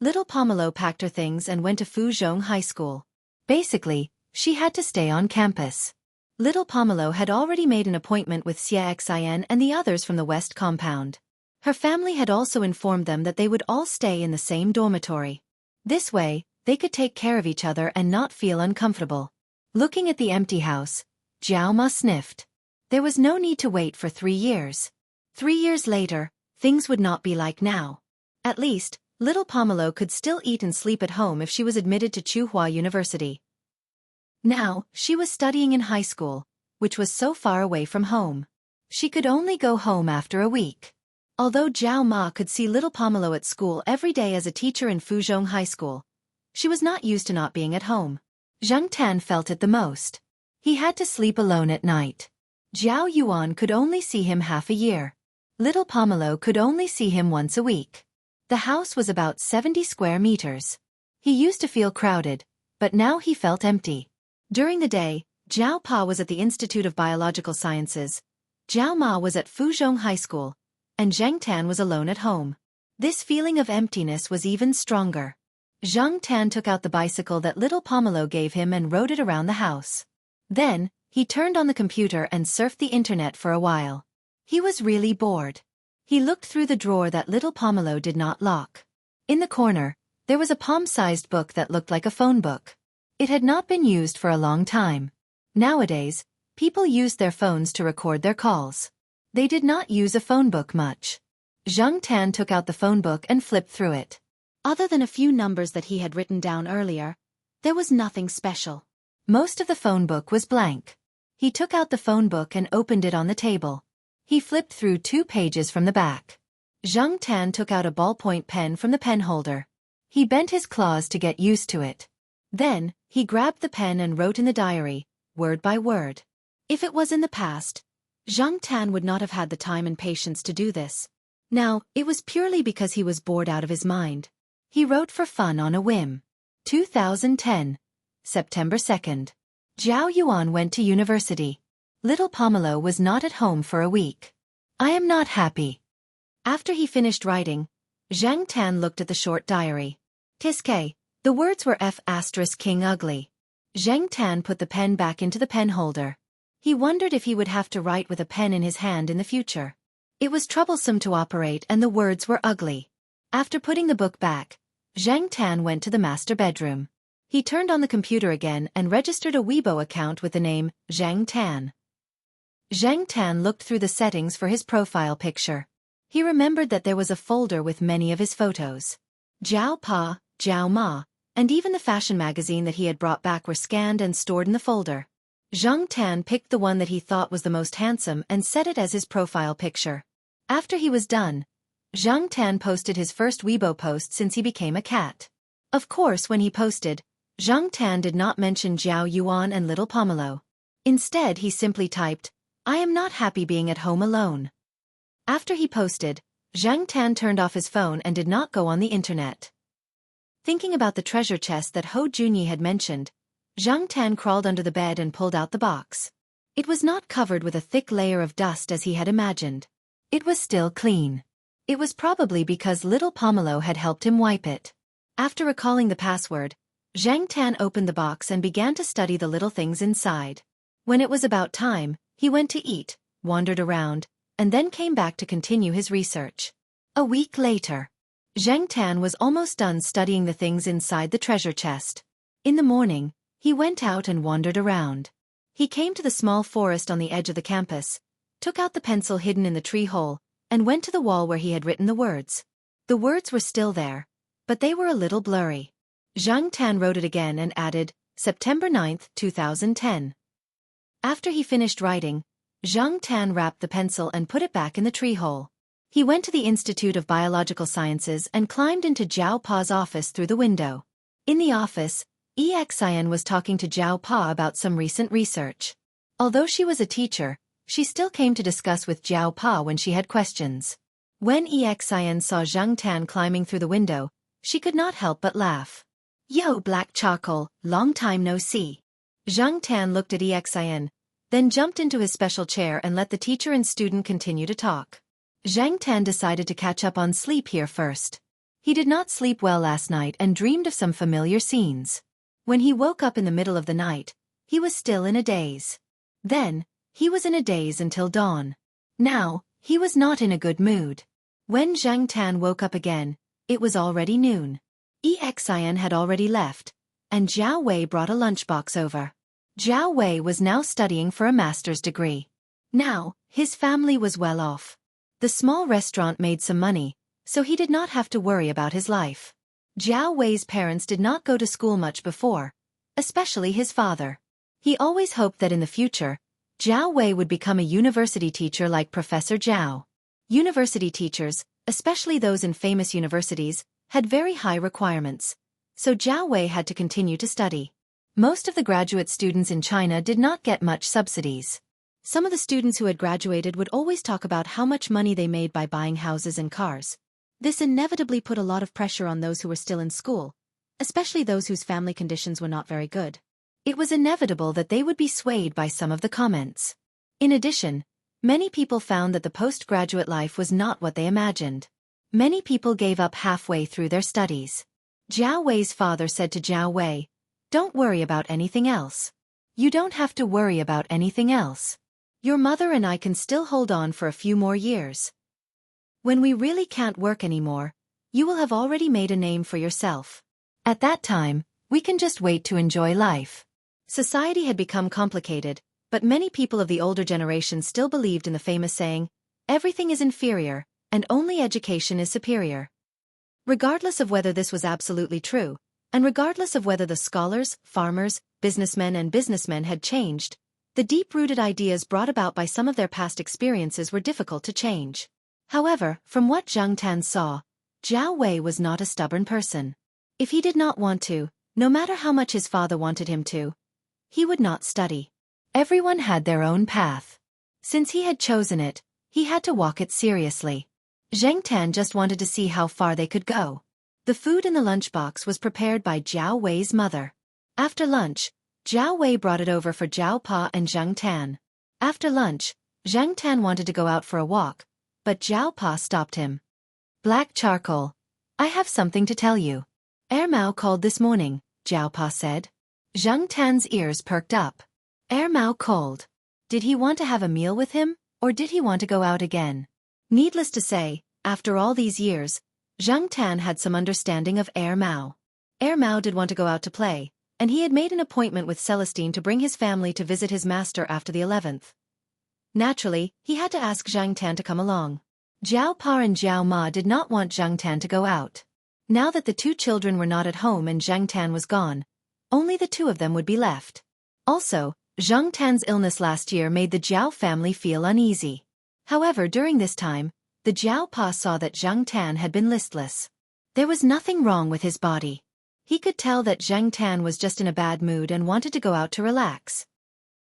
little Pomelo packed her things and went to Fuzhong High School. Basically, she had to stay on campus. Little Pomelo had already made an appointment with Xianxia and the others from the West Compound. Her family had also informed them that they would all stay in the same dormitory. This way, they could take care of each other and not feel uncomfortable. Looking at the empty house, Zhao Ma sniffed. There was no need to wait for 3 years. 3 years later, things would not be like now. At least, little Pomelo could still eat and sleep at home if she was admitted to Tsinghua University. Now, she was studying in high school, which was so far away from home. She could only go home after a week. Although Zhao Ma could see little Pomelo at school every day as a teacher in Fuzhong High School, she was not used to not being at home. Zhang Tan felt it the most. He had to sleep alone at night. Zhao Yuan could only see him half a year. Little Pomelo could only see him once a week. The house was about 70 square meters. He used to feel crowded, but now he felt empty. During the day, Zhao Pa was at the Institute of Biological Sciences, Zhao Ma was at Fuzhong High School, and Zheng Tan was alone at home. This feeling of emptiness was even stronger. Zhang Tan took out the bicycle that little Pomelo gave him and rode it around the house. Then, he turned on the computer and surfed the internet for a while. He was really bored. He looked through the drawer that little Pomelo did not lock. In the corner, there was a palm-sized book that looked like a phone book. It had not been used for a long time. Nowadays, People used their phones to record their calls. They did not use a phone book much. Zhang Tan took out the phone book and flipped through it. Other than a few numbers that he had written down earlier, there was nothing special. Most of the phone book was blank. He took out the phone book and opened it on the table. He flipped through 2 pages from the back. Zhang Tan took out a ballpoint pen from the pen holder. He bent his claws to get used to it. Then, he grabbed the pen and wrote in the diary, word by word. If it was in the past, Zhang Tan would not have had the time and patience to do this. Now, it was purely because he was bored out of his mind. He wrote for fun on a whim. 2010. September 2nd. Zhao Yuan went to university. Little Pomelo was not at home for a week. I am not happy. After he finished writing, Zhang Tan looked at the short diary. Tiske. The words were F*King ugly. Zhang Tan put the pen back into the pen holder. He wondered if he would have to write with a pen in his hand in the future. It was troublesome to operate and the words were ugly. After putting the book back, Zhang Tan went to the master bedroom. He turned on the computer again and registered a Weibo account with the name Zhang Tan. Zhang Tan looked through the settings for his profile picture. He remembered that there was a folder with many of his photos. Jiao Pa, Jiao Ma, and even the fashion magazine that he had brought back were scanned and stored in the folder. Zhang Tan picked the one that he thought was the most handsome and set it as his profile picture. After he was done, Zhang Tan posted his first Weibo post since he became a cat. Of course, when he posted, Zhang Tan did not mention Zhao Yuan and Little Pomelo. Instead, he simply typed, I am not happy being at home alone. After he posted, Zhang Tan turned off his phone and did not go on the internet. Thinking about the treasure chest that Ho Junyi had mentioned, Zhang Tan crawled under the bed and pulled out the box. It was not covered with a thick layer of dust as he had imagined. It was still clean. It was probably because Little Pomelo had helped him wipe it. After recalling the password, Zhang Tan opened the box and began to study the little things inside. When it was about time, he went to eat, wandered around, and then came back to continue his research. A week later, Zhang Tan was almost done studying the things inside the treasure chest. In the morning, he went out and wandered around. He came to the small forest on the edge of the campus, took out the pencil hidden in the tree hole, and went to the wall where he had written the words. The words were still there, but they were a little blurry. Zhang Tan wrote it again and added, September 9, 2010. After he finished writing, Zhang Tan wrapped the pencil and put it back in the tree hole. He went to the Institute of Biological Sciences and climbed into Zhao Pa's office through the window. In the office, Xian was talking to Zhao Pa about some recent research. Although she was a teacher, she still came to discuss with Zhao Pa when she had questions. When Xian saw Zhang Tan climbing through the window, she could not help but laugh. Yo, Black Charcoal, long time no see. Zhang Tan looked at Xian, then jumped into his special chair and let the teacher and student continue to talk. Zhang Tan decided to catch up on sleep here first. He did not sleep well last night and dreamed of some familiar scenes. When he woke up in the middle of the night, he was still in a daze. Then, he was in a daze until dawn. Now, he was not in a good mood. When Zhang Tan woke up again, it was already noon. Xian had already left, and Zhao Wei brought a lunchbox over. Zhao Wei was now studying for a master's degree. Now, his family was well off. The small restaurant made some money, so he did not have to worry about his life. Zhao Wei's parents did not go to school much before, especially his father. He always hoped that in the future, Zhao Wei would become a university teacher like Professor Zhao. University teachers, especially those in famous universities, had very high requirements, so Zhao Wei had to continue to study. Most of the graduate students in China did not get much subsidies. Some of the students who had graduated would always talk about how much money they made by buying houses and cars. This inevitably put a lot of pressure on those who were still in school, especially those whose family conditions were not very good. It was inevitable that they would be swayed by some of the comments. In addition, many people found that the postgraduate life was not what they imagined. Many people gave up halfway through their studies. Zhao Wei's father said to Zhao Wei, "Don't worry about anything else. You don't have to worry about anything else. Your mother and I can still hold on for a few more years. When we really can't work anymore, you will have already made a name for yourself. At that time, we can just wait to enjoy life." Society had become complicated, but many people of the older generation still believed in the famous saying, "Everything is inferior, and only education is superior." Regardless of whether this was absolutely true, and regardless of whether the scholars, farmers, businessmen had changed, the deep-rooted ideas brought about by some of their past experiences were difficult to change. However, from what Zhang Tan saw, Jiao Wei was not a stubborn person. If he did not want to, no matter how much his father wanted him to, he would not study. Everyone had their own path. Since he had chosen it, he had to walk it seriously. Zhang Tan just wanted to see how far they could go. The food in the lunchbox was prepared by Jiao Wei's mother. After lunch, Jiao Wei brought it over for Jiao Pa and Zhang Tan. After lunch, Zhang Tan wanted to go out for a walk, but Jiao Pa stopped him. "Black charcoal. I have something to tell you." Mao called this morning, Jiao Pa said. Zhang Tan's ears perked up. Mao called. Did he want to have a meal with him, or did he want to go out again? Needless to say, after all these years, Zhang Tan had some understanding of Mao. Mao did want to go out to play, and he had made an appointment with Celestine to bring his family to visit his master after the 11th. Naturally, he had to ask Zhang Tan to come along. Jiao Pa and Jiao Ma did not want Zhang Tan to go out. Now that the two children were not at home and Zhang Tan was gone, only the two of them would be left. Also, Zhang Tan's illness last year made the Jiao family feel uneasy. However, during this time, the Jiao Pa saw that Zhang Tan had been listless. There was nothing wrong with his body. He could tell that Zhang Tan was just in a bad mood and wanted to go out to relax.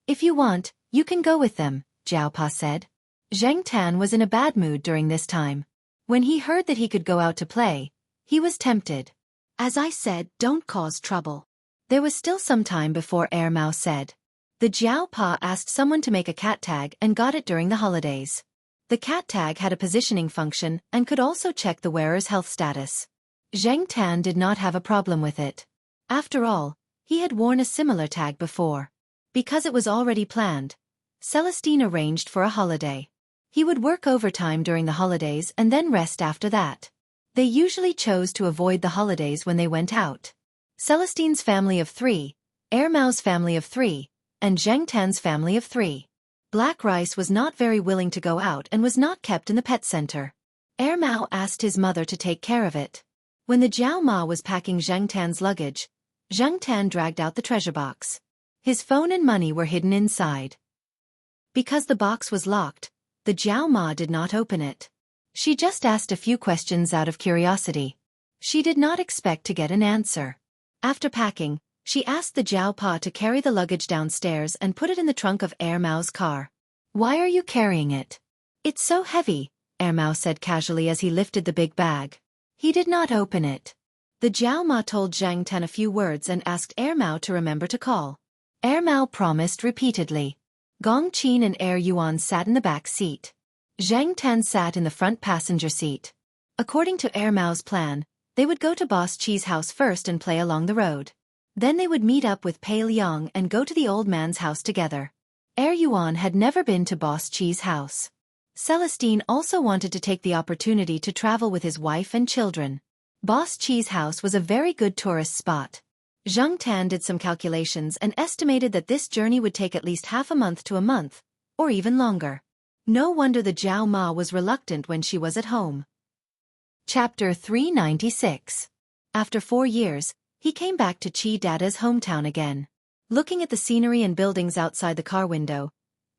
"If you want, you can go with them," Jiao Pa said. Zhang Tan was in a bad mood during this time. When he heard that he could go out to play, he was tempted. "As I said, don't cause trouble." There was still some time before Mao said. The Jiao Pa asked someone to make a cat tag and got it during the holidays. The cat tag had a positioning function and could also check the wearer's health status. Zhang Tan did not have a problem with it. After all, he had worn a similar tag before. Because it was already planned, Celestine arranged for a holiday. He would work overtime during the holidays and then rest after that. They usually chose to avoid the holidays when they went out. Celestine's family of 3, Mao's family of 3, and Zhang Tan's family of 3. Black Rice was not very willing to go out and was not kept in the pet center. Mao asked his mother to take care of it. When the Jiao Ma was packing Zhang Tan's luggage, Zhang Tan dragged out the treasure box. His phone and money were hidden inside. Because the box was locked, the Jiao Ma did not open it. She just asked a few questions out of curiosity. She did not expect to get an answer. After packing, she asked the Jiao Pa to carry the luggage downstairs and put it in the trunk of Mao's car. "Why are you carrying it?" "It's so heavy," Mao said casually as he lifted the big bag. He did not open it. The Jiao Ma told Zhang Tan a few words and asked Mao to remember to call. Mao promised repeatedly. Gong Qin and Yuan sat in the back seat. Zhang Tan sat in the front passenger seat. According to Mao's plan, they would go to Boss Qi's house first and play along the road. Then they would meet up with Pei Liang and go to the old man's house together. Yuan had never been to Boss Qi's house. Celestine also wanted to take the opportunity to travel with his wife and children. Boss Qi's house was a very good tourist spot. Zhang Tan did some calculations and estimated that this journey would take at least half a month to a month, or even longer. No wonder the Jiao Ma was reluctant when she was at home. Chapter 396. After 4 years, he came back to Qi Dada's hometown again. Looking at the scenery and buildings outside the car window,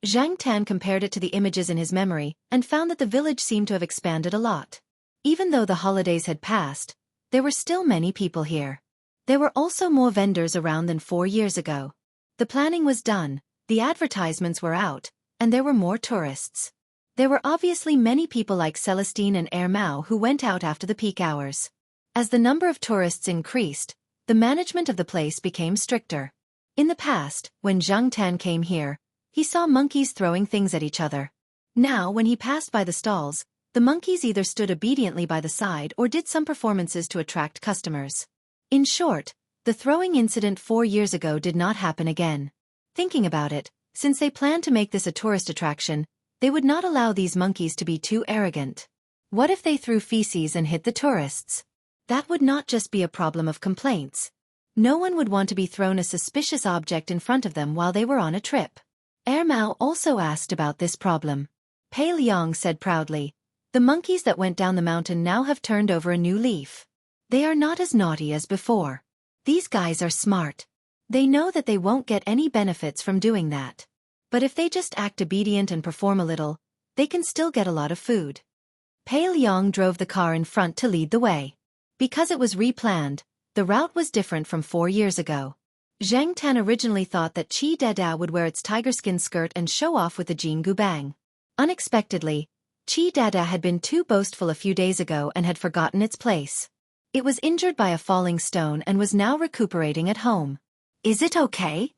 Zhang Tan compared it to the images in his memory and found that the village seemed to have expanded a lot. Even though the holidays had passed, there were still many people here. There were also more vendors around than 4 years ago. The planning was done, the advertisements were out, and there were more tourists. There were obviously many people like Celestine and Mao who went out after the peak hours. As the number of tourists increased, the management of the place became stricter. In the past, when Zhang Tan came here, he saw monkeys throwing things at each other. Now, when he passed by the stalls, the monkeys either stood obediently by the side or did some performances to attract customers. In short, the throwing incident 4 years ago did not happen again. Thinking about it, since they planned to make this a tourist attraction, they would not allow these monkeys to be too arrogant. What if they threw feces and hit the tourists? That would not just be a problem of complaints. No one would want to be thrown a suspicious object in front of them while they were on a trip. Mao also asked about this problem. Pei Liang said proudly, "The monkeys that went down the mountain now have turned over a new leaf. They are not as naughty as before. These guys are smart. They know that they won't get any benefits from doing that. But if they just act obedient and perform a little, they can still get a lot of food." Pei Liang drove the car in front to lead the way. Because it was replanned, the route was different from 4 years ago. Zhang Tan originally thought that Qi Dada would wear its tiger skin skirt and show off with the Jianghu bang. Unexpectedly, Qi Dada had been too boastful a few days ago and had forgotten its place. It was injured by a falling stone and was now recuperating at home. "Is it okay?"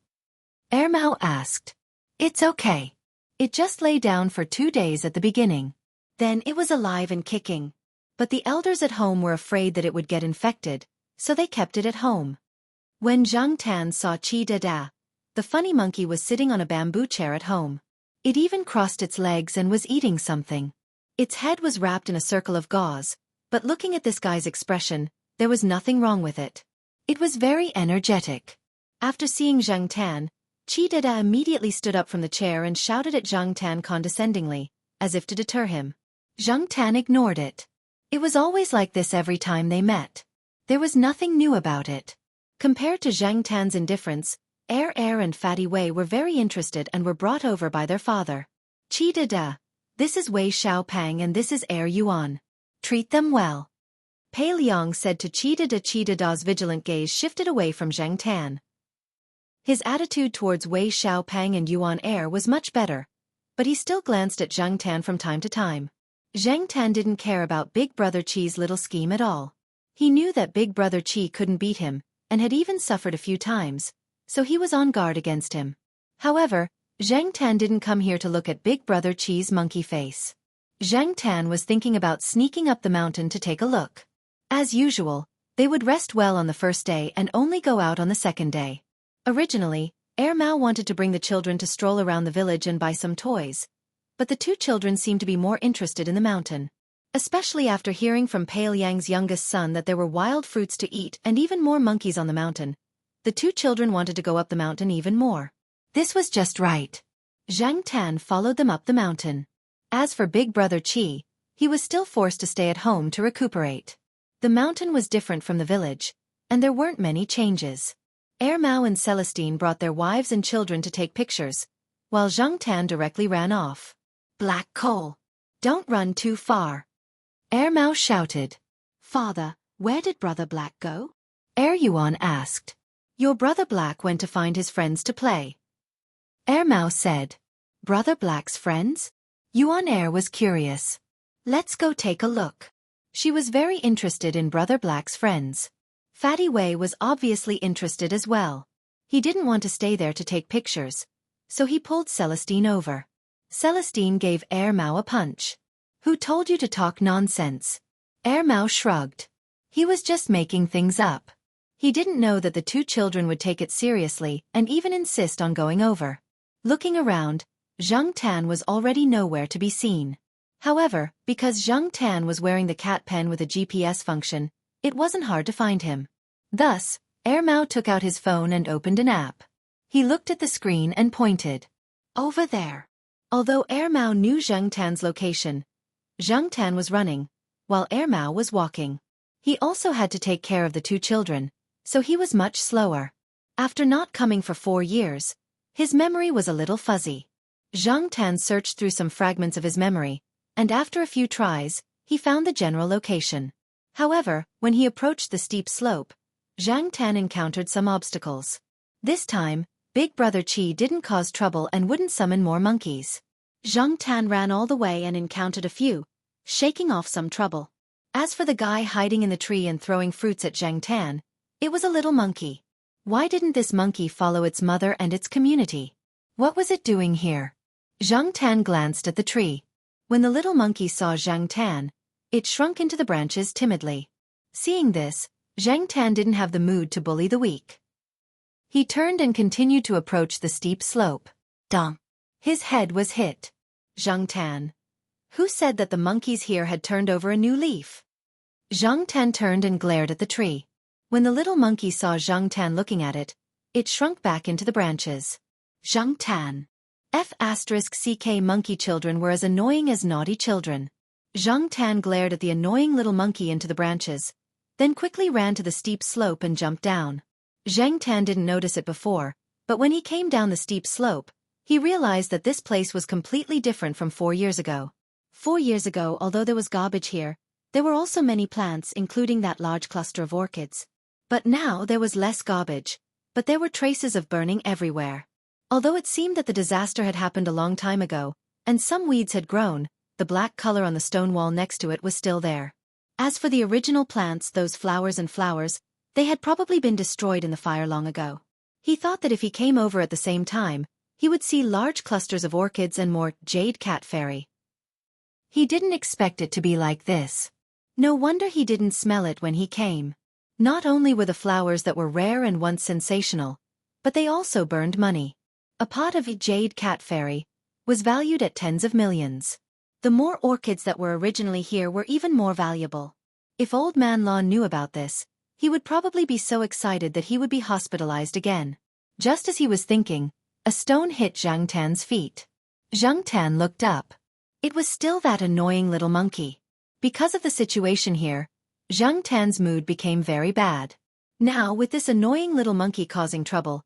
Mao asked. "It's okay. It just lay down for 2 days at the beginning. Then it was alive and kicking. But the elders at home were afraid that it would get infected, so they kept it at home." When Zhang Tan saw Qi Dada, the funny monkey was sitting on a bamboo chair at home. It even crossed its legs and was eating something. Its head was wrapped in a circle of gauze, but looking at this guy's expression, there was nothing wrong with it. It was very energetic. After seeing Zhang Tan, Qi Dada immediately stood up from the chair and shouted at Zhang Tan condescendingly, as if to deter him. Zhang Tan ignored it. It was always like this every time they met. There was nothing new about it. Compared to Zhang Tan's indifference, Er and Fatty Wei were very interested and were brought over by their father. "Qi Dada, this is Wei Xiaopang and this is Yuan. Treat them well." Pei Liang said to Qi Dada. Qi Dada's vigilant gaze shifted away from Zhang Tan. His attitude towards Wei Xiaopang and Yuan was much better, but he still glanced at Zhang Tan from time to time. Zhang Tan didn't care about Big Brother Qi's little scheme at all. He knew that Big Brother Qi couldn't beat him, and had even suffered a few times, so he was on guard against him. However, Zhang Tan didn't come here to look at Big Brother Qi's monkey face. Zhang Tan was thinking about sneaking up the mountain to take a look. As usual, they would rest well on the first day and only go out on the second day. Originally, Mao wanted to bring the children to stroll around the village and buy some toys, but the 2 children seemed to be more interested in the mountain. Especially after hearing from Pei Liang's youngest son that there were wild fruits to eat and even more monkeys on the mountain, the 2 children wanted to go up the mountain even more. This was just right. Zhang Tan followed them up the mountain. As for Big Brother Qi, he was still forced to stay at home to recuperate. The mountain was different from the village, and there weren't many changes. Mao and Celestine brought their wives and children to take pictures, while Zhang Tan directly ran off. "Black coal! Don't run too far!" Mao shouted. "Father, where did Brother Black go?" Yuan asked. "Your Brother Black went to find his friends to play." Mao said. "Brother Black's friends?" Yuan was curious. "Let's go take a look." She was very interested in Brother Black's friends. Fatty Wei was obviously interested as well. He didn't want to stay there to take pictures, so he pulled Celestine over. Celestine gave Mao a punch. "Who told you to talk nonsense?" Mao shrugged. He was just making things up. He didn't know that the 2 children would take it seriously and even insist on going over. Looking around, Zhang Tan was already nowhere to be seen. However, because Zhang Tan was wearing the cat pen with a GPS function, it wasn't hard to find him. Thus, Mao took out his phone and opened an app. He looked at the screen and pointed. "Over there." Although Mao knew Zhang Tan's location, Zhang Tan was running, while Mao was walking. He also had to take care of the 2 children, so he was much slower. After not coming for 4 years, his memory was a little fuzzy. Zhang Tan searched through some fragments of his memory, and after a few tries, he found the general location. However, when he approached the steep slope, Zhang Tan encountered some obstacles. This time, Big Brother Qi didn't cause trouble and wouldn't summon more monkeys. Zhang Tan ran all the way and encountered a few, shaking off some trouble. As for the guy hiding in the tree and throwing fruits at Zhang Tan, it was a little monkey. Why didn't this monkey follow its mother and its community? What was it doing here? Zhang Tan glanced at the tree. When the little monkey saw Zhang Tan, it shrunk into the branches timidly. Seeing this, Zhang Tan didn't have the mood to bully the weak. He turned and continued to approach the steep slope. Dong! His head was hit. Zhang Tan. Who said that the monkeys here had turned over a new leaf? Zhang Tan turned and glared at the tree. When the little monkey saw Zhang Tan looking at it, it shrunk back into the branches. Zhang Tan. F*ck monkey children were as annoying as naughty children. Xianxia glared at the annoying little monkey into the branches, then quickly ran to the steep slope and jumped down. Xianxia didn't notice it before, but when he came down the steep slope, he realized that this place was completely different from 4 years ago. 4 years ago, although there was garbage here, there were also many plants, including that large cluster of orchids. But now there was less garbage, but there were traces of burning everywhere. Although it seemed that the disaster had happened a long time ago, and some weeds had grown, the black color on the stone wall next to it was still there. As for the original plants, those flowers, they had probably been destroyed in the fire long ago. He thought that if he came over at the same time, he would see large clusters of orchids and more jade cat fairy. He didn't expect it to be like this. No wonder he didn't smell it when he came. Not only were the flowers that were rare and once sensational, but they also burned money. A pot of jade cat fairy was valued at tens of millions. The more orchids that were originally here were even more valuable. If Old Man Law knew about this, he would probably be so excited that he would be hospitalized again. Just as he was thinking, a stone hit Xianxia's feet. Xianxia looked up. It was still that annoying little monkey. Because of the situation here, Xianxia's mood became very bad. Now, with this annoying little monkey causing trouble,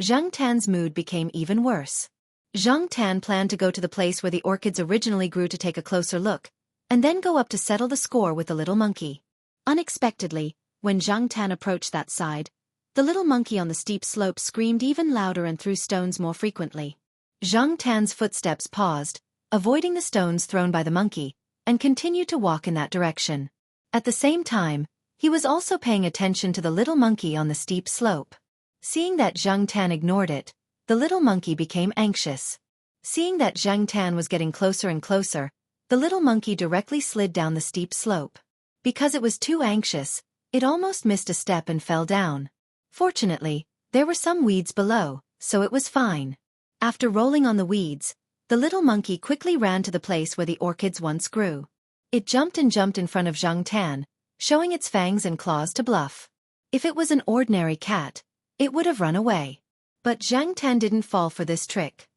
Xianxia's mood became even worse. Xianxia planned to go to the place where the orchids originally grew to take a closer look, and then go up to settle the score with the little monkey. Unexpectedly, when Xianxia approached that side, the little monkey on the steep slope screamed even louder and threw stones more frequently. Xianxia's footsteps paused, avoiding the stones thrown by the monkey, and continued to walk in that direction. At the same time, he was also paying attention to the little monkey on the steep slope. Seeing that Xianxia ignored it, the little monkey became anxious. Seeing that Xianxia was getting closer and closer, the little monkey directly slid down the steep slope. Because it was too anxious, it almost missed a step and fell down. Fortunately, there were some weeds below, so it was fine. After rolling on the weeds, the little monkey quickly ran to the place where the orchids once grew. It jumped in front of Xianxia, showing its fangs and claws to bluff. If it was an ordinary cat, it would have run away. But Xianxia didn't fall for this trick.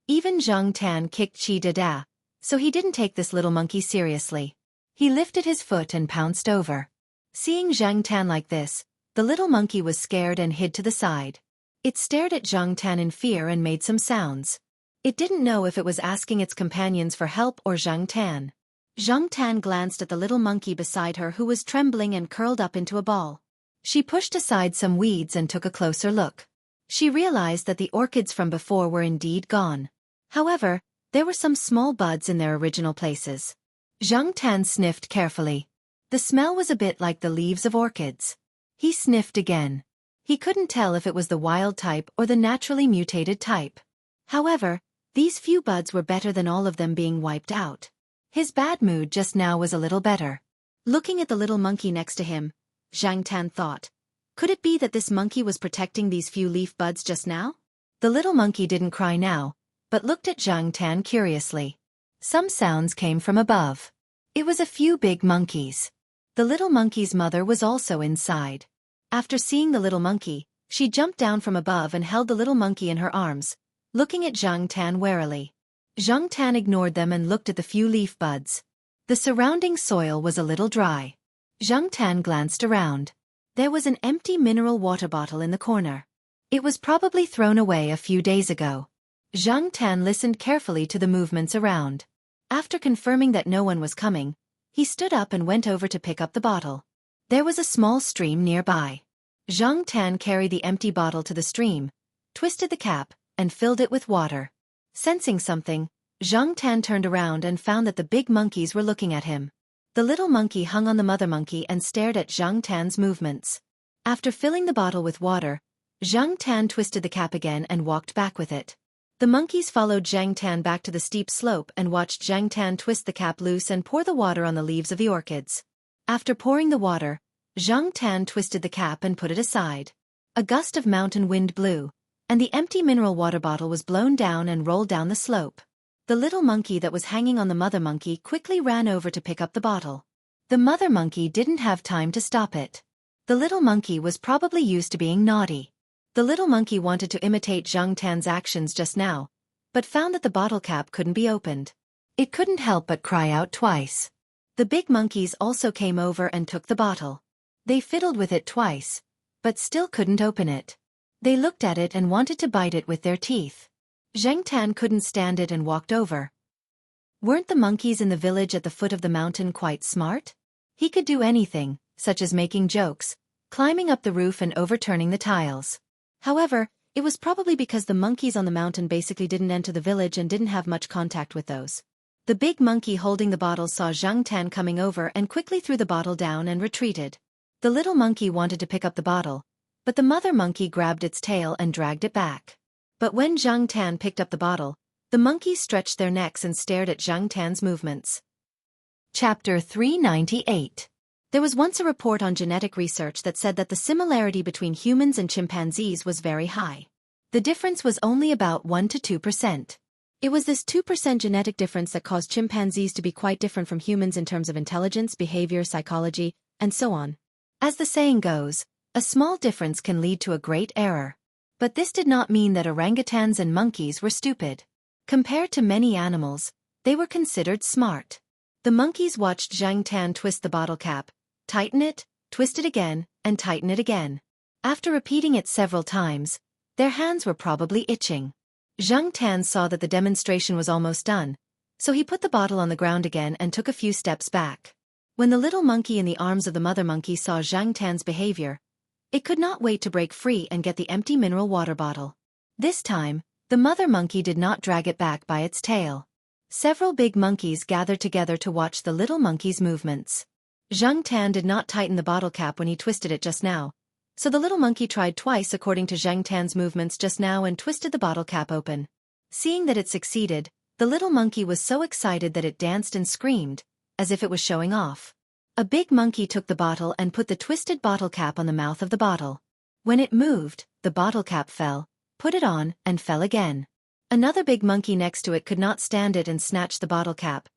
Even Xianxia kicked Qi, so he didn't take this little monkey seriously. He lifted his foot and pounced over. Seeing Xianxia like this, the little monkey was scared and hid to the side. It stared at Xianxia in fear and made some sounds. It didn't know if it was asking its companions for help or Xianxia. Xianxia glanced at the little monkey beside her, who was trembling and curled up into a ball. She pushed aside some weeds and took a closer look. She realized that the orchids from before were indeed gone. However, there were some small buds in their original places. Xianxia sniffed carefully. The smell was a bit like the leaves of orchids. He sniffed again. He couldn't tell if it was the wild type or the naturally mutated type. However, these few buds were better than all of them being wiped out. His bad mood just now was a little better. Looking at the little monkey next to him, Xianxia thought, could it be that this monkey was protecting these few leaf buds just now? The little monkey didn't cry now, but looked at Xianxia curiously. Some sounds came from above. It was a few big monkeys. The little monkey's mother was also inside. After seeing the little monkey, she jumped down from above and held the little monkey in her arms, looking at Xianxia warily. Xianxia ignored them and looked at the few leaf buds. The surrounding soil was a little dry. Xianxia glanced around. There was an empty mineral water bottle in the corner. It was probably thrown away a few days ago. Xianxia listened carefully to the movements around. After confirming that no one was coming, he stood up and went over to pick up the bottle. There was a small stream nearby. Xianxia carried the empty bottle to the stream, twisted the cap, and filled it with water. Sensing something, Xianxia turned around and found that the big monkeys were looking at him. The little monkey hung on the mother monkey and stared at Xianxia's movements. After filling the bottle with water, Xianxia twisted the cap again and walked back with it. The monkeys followed Xianxia back to the steep slope and watched Xianxia twist the cap loose and pour the water on the leaves of the orchids. After pouring the water, Xianxia twisted the cap and put it aside. A gust of mountain wind blew, and the empty mineral water bottle was blown down and rolled down the slope. The little monkey that was hanging on the mother monkey quickly ran over to pick up the bottle. The mother monkey didn't have time to stop it. The little monkey was probably used to being naughty. The little monkey wanted to imitate Xianxia's actions just now, but found that the bottle cap couldn't be opened. It couldn't help but cry out twice. The big monkeys also came over and took the bottle. They fiddled with it twice, but still couldn't open it. They looked at it and wanted to bite it with their teeth. Xianxia couldn't stand it and walked over. Weren't the monkeys in the village at the foot of the mountain quite smart? He could do anything, such as making jokes, climbing up the roof and overturning the tiles. However, it was probably because the monkeys on the mountain basically didn't enter the village and didn't have much contact with those. The big monkey holding the bottle saw Xianxia coming over and quickly threw the bottle down and retreated. The little monkey wanted to pick up the bottle, but the mother monkey grabbed its tail and dragged it back. But when Xianxia picked up the bottle, the monkeys stretched their necks and stared at Xianxia's movements. Chapter 398. There was once a report on genetic research that said that the similarity between humans and chimpanzees was very high. The difference was only about 1 to 2%. It was this 2% genetic difference that caused chimpanzees to be quite different from humans in terms of intelligence, behavior, psychology, and so on. As the saying goes, a small difference can lead to a great error. But this did not mean that orangutans and monkeys were stupid. Compared to many animals, they were considered smart. The monkeys watched Xianxia twist the bottle cap, tighten it, twist it again, and tighten it again. After repeating it several times, their hands were probably itching. Xianxia saw that the demonstration was almost done, so he put the bottle on the ground again and took a few steps back. When the little monkey in the arms of the mother monkey saw Xianxia's behavior, it could not wait to break free and get the empty mineral water bottle. This time, the mother monkey did not drag it back by its tail. Several big monkeys gathered together to watch the little monkey's movements. Xianxia did not tighten the bottle cap when he twisted it just now, so the little monkey tried twice according to Xianxia's movements just now and twisted the bottle cap open. Seeing that it succeeded, the little monkey was so excited that it danced and screamed, as if it was showing off. A big monkey took the bottle and put the twisted bottle cap on the mouth of the bottle. When it moved, the bottle cap fell, put it on, and fell again. Another big monkey next to it could not stand it and snatched the bottle cap,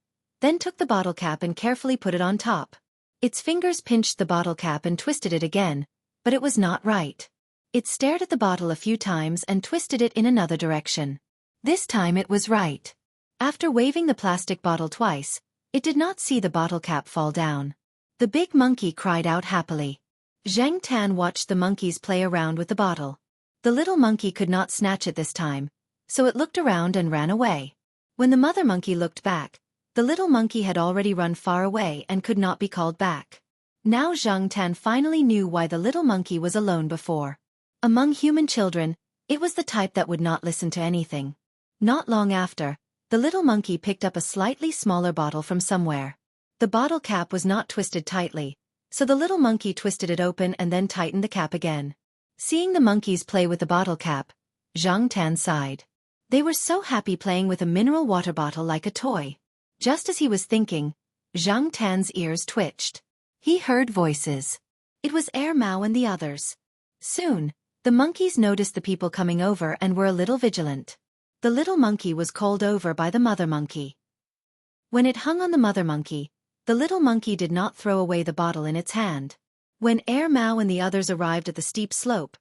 then took the bottle cap and carefully put it on top. Its fingers pinched the bottle cap and twisted it again, but it was not right. It stared at the bottle a few times and twisted it in another direction. This time it was right. After waving the plastic bottle twice, it did not see the bottle cap fall down. The big monkey cried out happily. Xianxia watched the monkeys play around with the bottle. The little monkey could not snatch it this time, so it looked around and ran away. When the mother monkey looked back, the little monkey had already run far away and could not be called back. Now Xianxia finally knew why the little monkey was alone before. Among human children, it was the type that would not listen to anything. Not long after, the little monkey picked up a slightly smaller bottle from somewhere. The bottle cap was not twisted tightly, so the little monkey twisted it open and then tightened the cap again. Seeing the monkeys play with the bottle cap, Xianxia sighed. They were so happy playing with a mineral water bottle like a toy. Just as he was thinking, Xianxia's ears twitched. He heard voices. It was Mao and the others. Soon, the monkeys noticed the people coming over and were a little vigilant. The little monkey was called over by the mother monkey. When it hung on the mother monkey, the little monkey did not throw away the bottle in its hand. When Mao and the others arrived at the steep slope,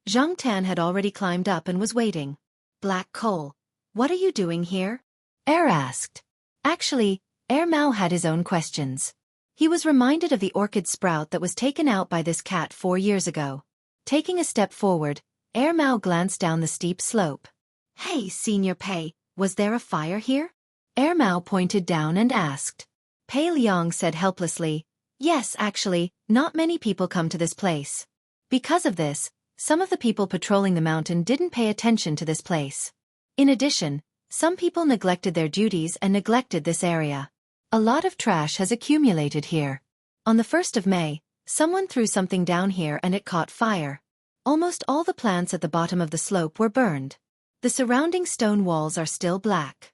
Xianxia had already climbed up and was waiting. Black Coal, what are you doing here? Asked. Actually, Mao had his own questions. He was reminded of the orchid sprout that was taken out by this cat 4 years ago. Taking a step forward, Mao glanced down the steep slope. Hey, Senior Pei, was there a fire here? Mao pointed down and asked. Pei Liang said helplessly, yes, actually, not many people come to this place. Because of this, some of the people patrolling the mountain didn't pay attention to this place. In addition, some people neglected their duties and neglected this area. A lot of trash has accumulated here. On the 1st of May, someone threw something down here and it caught fire. Almost all the plants at the bottom of the slope were burned. The surrounding stone walls are still black.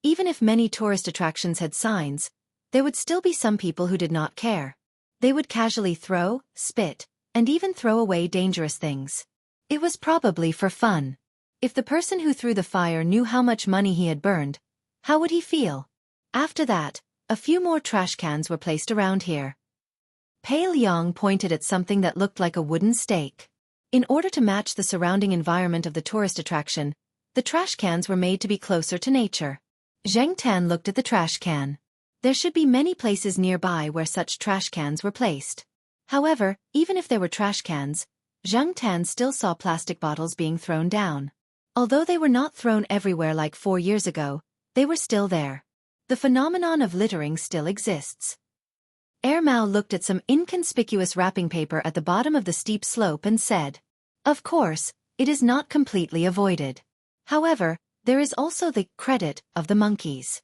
Even if many tourist attractions had signs, there would still be some people who did not care. They would casually throw, spit, and even throw away dangerous things. It was probably for fun. If the person who threw the fire knew how much money he had burned, how would he feel? After that, a few more trash cans were placed around here. Pei Liang pointed at something that looked like a wooden stake. In order to match the surrounding environment of the tourist attraction, The trash cans were made to be closer to nature. Zhang Tan looked at the trash can. There should be many places nearby where such trash cans were placed. However, even if there were trash cans, Zhang Tan still saw plastic bottles being thrown down. Although they were not thrown everywhere like 4 years ago, they were still there. The phenomenon of littering still exists. Mao looked at some inconspicuous wrapping paper at the bottom of the steep slope and said, "Of course, it is not completely avoided. However, there is also the credit of the monkeys."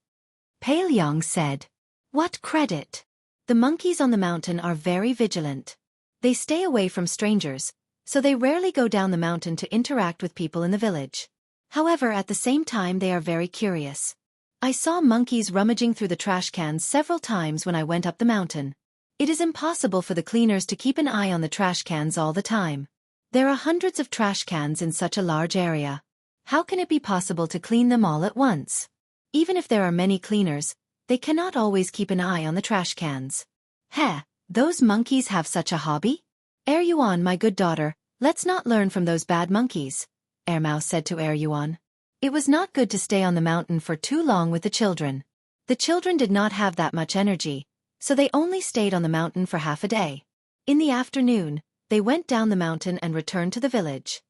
Pei Liang said, "What credit?" "The monkeys on the mountain are very vigilant. They stay away from strangers, so they rarely go down the mountain to interact with people in the village. However, at the same time they are very curious. I saw monkeys rummaging through the trash cans several times when I went up the mountain. It is impossible for the cleaners to keep an eye on the trash cans all the time. There are hundreds of trash cans in such a large area. How can it be possible to clean them all at once? Even if there are many cleaners, they cannot always keep an eye on the trash cans. Heh, those monkeys have such a hobby? Yuan, my good daughter, let's not learn from those bad monkeys," Mao said to Yuan. It was not good to stay on the mountain for too long with the children. The children did not have that much energy, so they only stayed on the mountain for half a day. In the afternoon, they went down the mountain and returned to the village.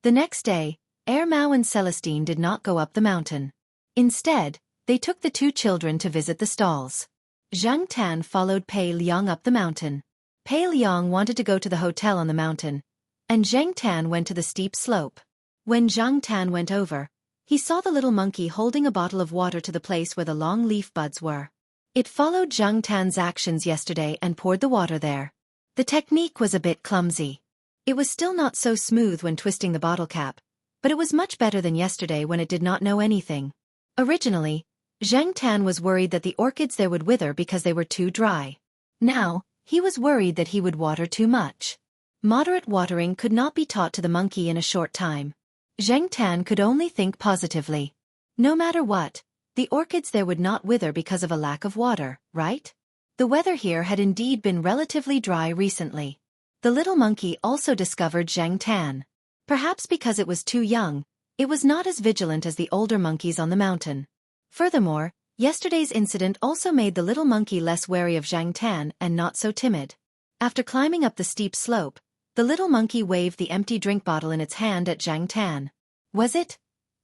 The next day, Mao and Celestine did not go up the mountain. Instead, they took the 2 children to visit the stalls. Zhang Tan followed Pei Liang up the mountain. Pei Liang wanted to go to the hotel on the mountain, and Zhang Tan went to the steep slope. When Zhang Tan went over, he saw the little monkey holding a bottle of water to the place where the long leaf buds were. It followed Zhang Tan's actions yesterday and poured the water there. The technique was a bit clumsy. It was still not so smooth when twisting the bottle cap, but it was much better than yesterday when it did not know anything. Originally, Zhang Tan was worried that the orchids there would wither because they were too dry. Now, he was worried that he would water too much. Moderate watering could not be taught to the monkey in a short time. Zhang Tan could only think positively. No matter what, the orchids there would not wither because of a lack of water, right? The weather here had indeed been relatively dry recently. The little monkey also discovered Zhang Tan. Perhaps because it was too young, it was not as vigilant as the older monkeys on the mountain. Furthermore, yesterday's incident also made the little monkey less wary of Zhang Tan and not so timid. After climbing up the steep slope, the little monkey waved the empty drink bottle in its hand at Zhang Tan. Was it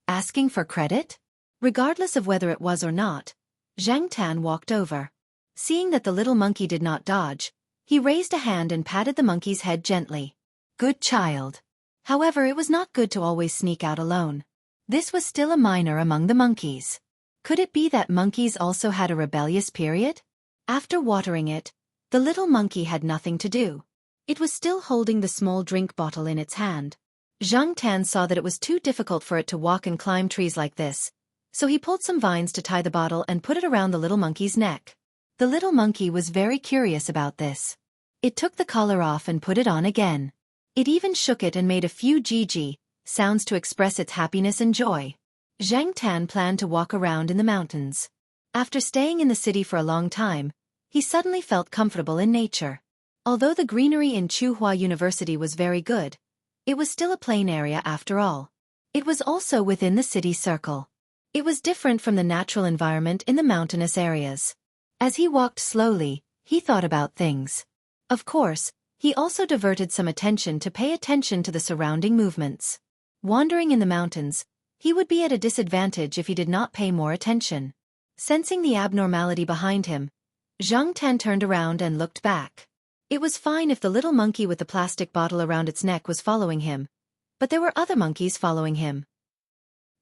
asking for credit? Regardless of whether it was or not, Zhang Tan walked over. Seeing that the little monkey did not dodge, he raised a hand and patted the monkey's head gently. Good child. However, it was not good to always sneak out alone. This was still a minor among the monkeys. Could it be that monkeys also had a rebellious period? After watering it, the little monkey had nothing to do. It was still holding the small drink bottle in its hand. Zhang Tan saw that it was too difficult for it to walk and climb trees like this, so he pulled some vines to tie the bottle and put it around the little monkey's neck. The little monkey was very curious about this. It took the collar off and put it on again. It even shook it and made a few GG sounds to express its happiness and joy. Zhang Tan planned to walk around in the mountains. After staying in the city for a long time, he suddenly felt comfortable in nature. Although the greenery in Tsinghua University was very good, it was still a plain area after all. It was also within the city circle. It was different from the natural environment in the mountainous areas. As he walked slowly, he thought about things. Of course, he also diverted some attention to pay attention to the surrounding movements. Wandering in the mountains, he would be at a disadvantage if he did not pay more attention. Sensing the abnormality behind him, Zhang Tan turned around and looked back. It was fine if the little monkey with the plastic bottle around its neck was following him, but there were other monkeys following him.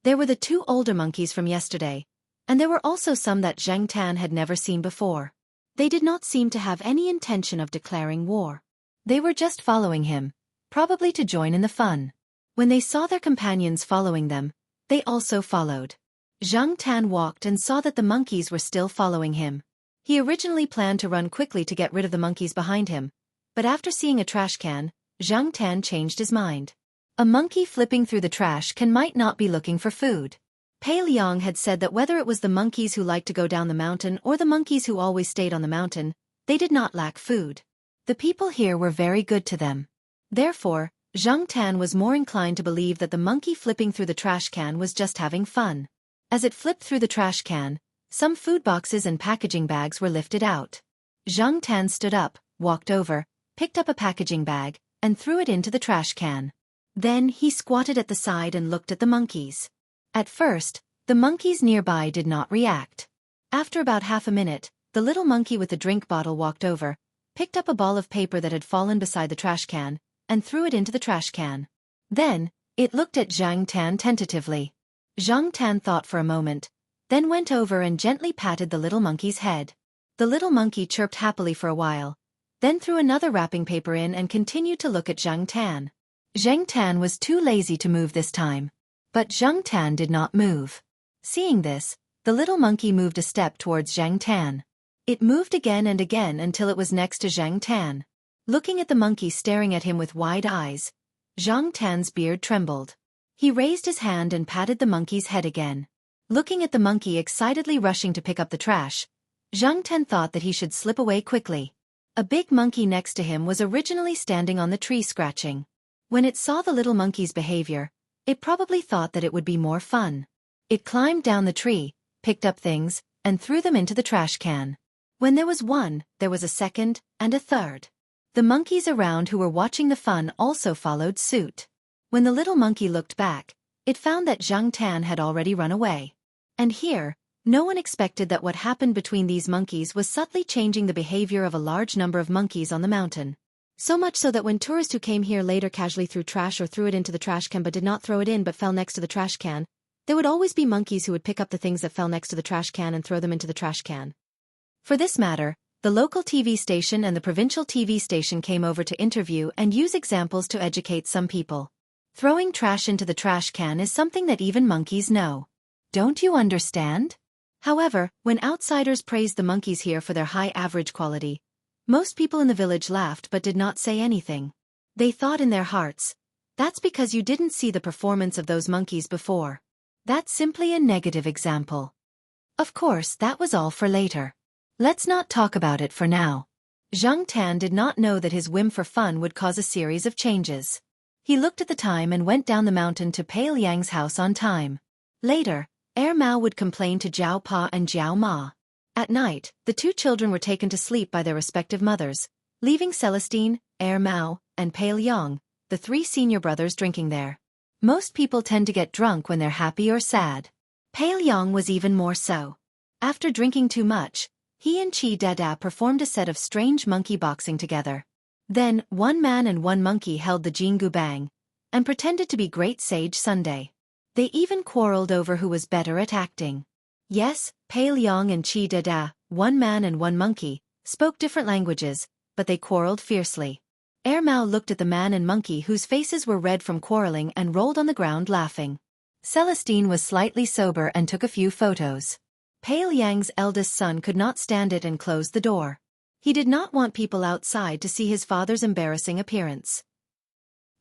There were the 2 older monkeys from yesterday, and there were also some that Zhang Tan had never seen before. They did not seem to have any intention of declaring war. They were just following him, probably to join in the fun. When they saw their companions following them, they also followed. Zhang Tan walked and saw that the monkeys were still following him. He originally planned to run quickly to get rid of the monkeys behind him, but after seeing a trash can, Zhang Tan changed his mind. A monkey flipping through the trash can might not be looking for food. Pei Liang had said that whether it was the monkeys who liked to go down the mountain or the monkeys who always stayed on the mountain, they did not lack food. The people here were very good to them. Therefore, Zhang Tan was more inclined to believe that the monkey flipping through the trash can was just having fun. As it flipped through the trash can, some food boxes and packaging bags were lifted out. Zhang Tan stood up, walked over, picked up a packaging bag, and threw it into the trash can. Then he squatted at the side and looked at the monkeys. At first, the monkeys nearby did not react. After about half a minute, the little monkey with the drink bottle walked over, picked up a ball of paper that had fallen beside the trash can, and threw it into the trash can. Then, it looked at Zhang Tan tentatively. Zhang Tan thought for a moment, then went over and gently patted the little monkey's head. The little monkey chirped happily for a while, then threw another wrapping paper in and continued to look at Zhang Tan. Zhang Tan was too lazy to move this time. But Zhang Tan did not move. Seeing this, the little monkey moved a step towards Zhang Tan. It moved again and again until it was next to Zhang Tan. Looking at the monkey staring at him with wide eyes, Zhang Tan's beard trembled. He raised his hand and patted the monkey's head again. Looking at the monkey excitedly rushing to pick up the trash, Zhang Tan thought that he should slip away quickly. A big monkey next to him was originally standing on the tree scratching. When it saw the little monkey's behavior, it probably thought that it would be more fun. It climbed down the tree, picked up things, and threw them into the trash can. When there was one, there was a second, and a third. The monkeys around who were watching the fun also followed suit. When the little monkey looked back, it found that Zhang Tan had already run away. And here, no one expected that what happened between these monkeys was subtly changing the behavior of a large number of monkeys on the mountain. So much so that when tourists who came here later casually threw trash or threw it into the trash can but did not throw it in but fell next to the trash can, there would always be monkeys who would pick up the things that fell next to the trash can and throw them into the trash can. For this matter, the local TV station and the provincial TV station came over to interview and use examples to educate some people. Throwing trash into the trash can is something that even monkeys know. Don't you understand? However, when outsiders praised the monkeys here for their high average quality, most people in the village laughed but did not say anything. They thought in their hearts, that's because you didn't see the performance of those monkeys before. That's simply a negative example. Of course, that was all for later. Let's not talk about it for now. Zhang Tan did not know that his whim for fun would cause a series of changes. He looked at the time and went down the mountain to Pale Yang's house on time. Later, Mao would complain to Jiao Pa and Jiao Ma. At night, the two children were taken to sleep by their respective mothers, leaving Celestine, Mao, and Pale Yang, the three senior brothers, drinking there. Most people tend to get drunk when they're happy or sad. Pale Yang was even more so. After drinking too much, he and Chi Dada performed a set of strange monkey boxing together. Then, one man and one monkey held the Jianghu bang, and pretended to be Great Sage Sunday. They even quarreled over who was better at acting. Yes, Pale Yang and Chi Dada, one man and one monkey, spoke different languages, but they quarreled fiercely. Mao looked at the man and monkey whose faces were red from quarreling and rolled on the ground laughing. Celestine was slightly sober and took a few photos. Pale Yang's eldest son could not stand it and closed the door. He did not want people outside to see his father's embarrassing appearance.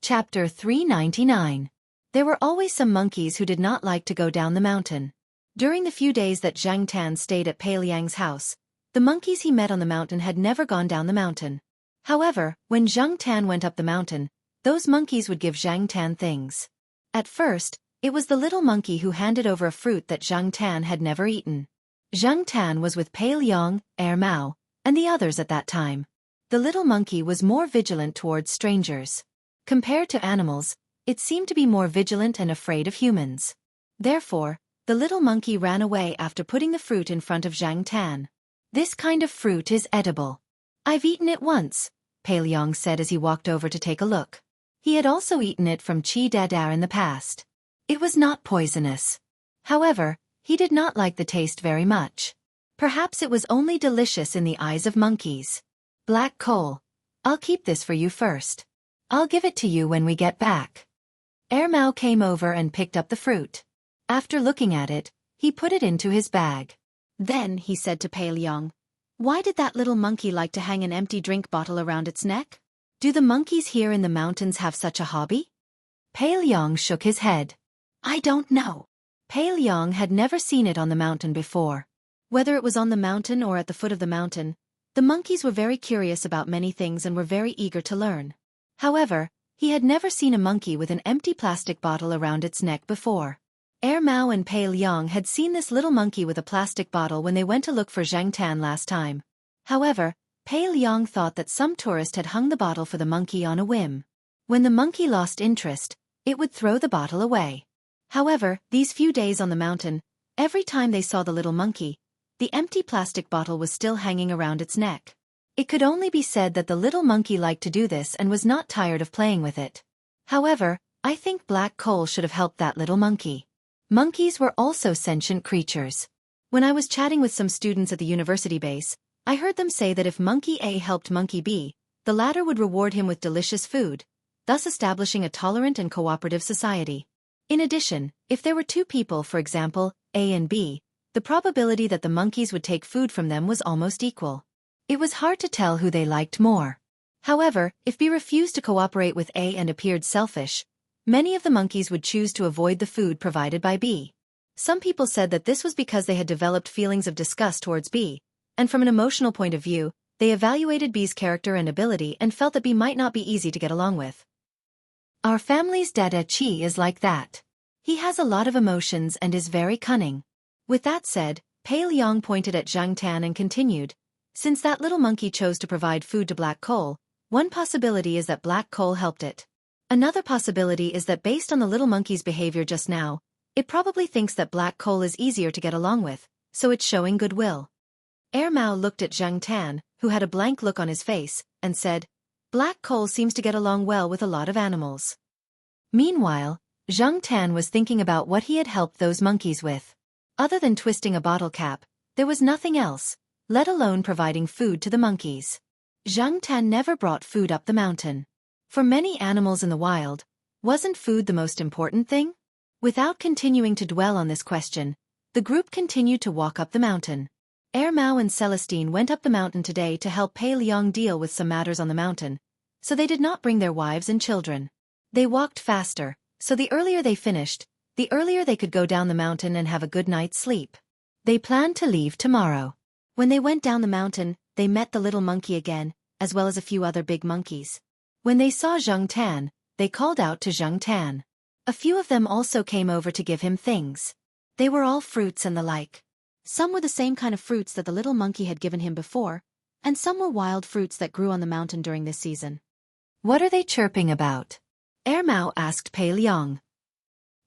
Chapter 399. There were always some monkeys who did not like to go down the mountain. During the few days that Zhang Tan stayed at Pale Yang's house, the monkeys he met on the mountain had never gone down the mountain. However, when Zhang Tan went up the mountain, those monkeys would give Zhang Tan things. At first, it was the little monkey who handed over a fruit that Zhang Tan had never eaten. Zhang Tan was with Pale Yang, Mao, and the others at that time. The little monkey was more vigilant towards strangers. Compared to animals, it seemed to be more vigilant and afraid of humans. Therefore, the little monkey ran away after putting the fruit in front of Zhang Tan. This kind of fruit is edible. I've eaten it once, Pale Yang said as he walked over to take a look. He had also eaten it from Chi Dada in the past. It was not poisonous. However, he did not like the taste very much. Perhaps it was only delicious in the eyes of monkeys. Black coal. I'll keep this for you first. I'll give it to you when we get back. Mao came over and picked up the fruit. After looking at it, he put it into his bag. Then he said to Pale Yang, "Why did that little monkey like to hang an empty drink bottle around its neck? Do the monkeys here in the mountains have such a hobby?" Pale Yang shook his head. "I don't know." Pale Yang had never seen it on the mountain before. Whether it was on the mountain or at the foot of the mountain, the monkeys were very curious about many things and were very eager to learn. However, He had never seen a monkey with an empty plastic bottle around its neck before. Mao and Pei Liang had seen this little monkey with a plastic bottle when they went to look for Zhang Tan last time. However, Pei Liang thought that some tourist had hung the bottle for the monkey on a whim. When the monkey lost interest, it would throw the bottle away. However, these few days on the mountain, every time they saw the little monkey, the empty plastic bottle was still hanging around its neck. It could only be said that the little monkey liked to do this and was not tired of playing with it. However, I think black coal should have helped that little monkey. Monkeys were also sentient creatures. When I was chatting with some students at the university base, I heard them say that if Monkey A helped Monkey B, the latter would reward him with delicious food, thus establishing a tolerant and cooperative society. In addition, if there were two people, for example, A and B, the probability that the monkeys would take food from them was almost equal. It was hard to tell who they liked more. However, if B refused to cooperate with A and appeared selfish, many of the monkeys would choose to avoid the food provided by B. Some people said that this was because they had developed feelings of disgust towards B, and from an emotional point of view, they evaluated B's character and ability and felt that B might not be easy to get along with. Our family's dada Chi is like that. He has a lot of emotions and is very cunning. With that said, Pei Liang pointed at Zhang Tan and continued, since that little monkey chose to provide food to black coal, one possibility is that black coal helped it. Another possibility is that based on the little monkey's behavior just now, it probably thinks that black coal is easier to get along with, so it's showing goodwill. Mao looked at Zhang Tan, who had a blank look on his face, and said, black coal seems to get along well with a lot of animals. Meanwhile, Zhang Tan was thinking about what he had helped those monkeys with. Other than twisting a bottle cap, there was nothing else, let alone providing food to the monkeys. Zhang Tan never brought food up the mountain. For many animals in the wild, wasn't food the most important thing? Without continuing to dwell on this question, the group continued to walk up the mountain. Mao and Celestine went up the mountain today to help Pei Liang deal with some matters on the mountain, so they did not bring their wives and children. They walked faster, so the earlier they finished, the earlier they could go down the mountain and have a good night's sleep. They planned to leave tomorrow. When they went down the mountain, they met the little monkey again, as well as a few other big monkeys. When they saw Zhang Tan, they called out to Zhang Tan. A few of them also came over to give him things. They were all fruits and the like. Some were the same kind of fruits that the little monkey had given him before, and some were wild fruits that grew on the mountain during this season. What are they chirping about? Mao asked Pei Liang.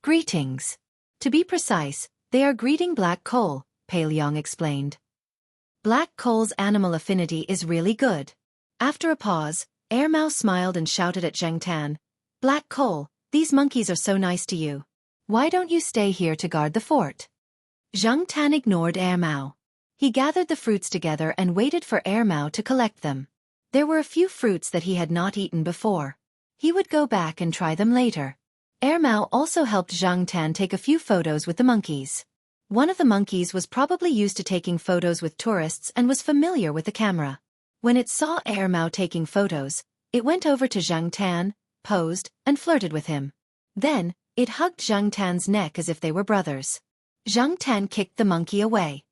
Greetings. To be precise, they are greeting black coal, Pei Liang explained. Black coal's animal affinity is really good. After a pause, Mao smiled and shouted at Zhang Tan, Black coal, these monkeys are so nice to you. Why don't you stay here to guard the fort? Zhang Tan ignored Mao. He gathered the fruits together and waited for Mao to collect them. There were a few fruits that he had not eaten before. He would go back and try them later. Mao also helped Zhang Tan take a few photos with the monkeys. One of the monkeys was probably used to taking photos with tourists and was familiar with the camera. When it saw Mao taking photos, it went over to Zhang Tan, posed, and flirted with him. Then, it hugged Zhang Tan's neck as if they were brothers. Zhang Tan kicked the monkey away.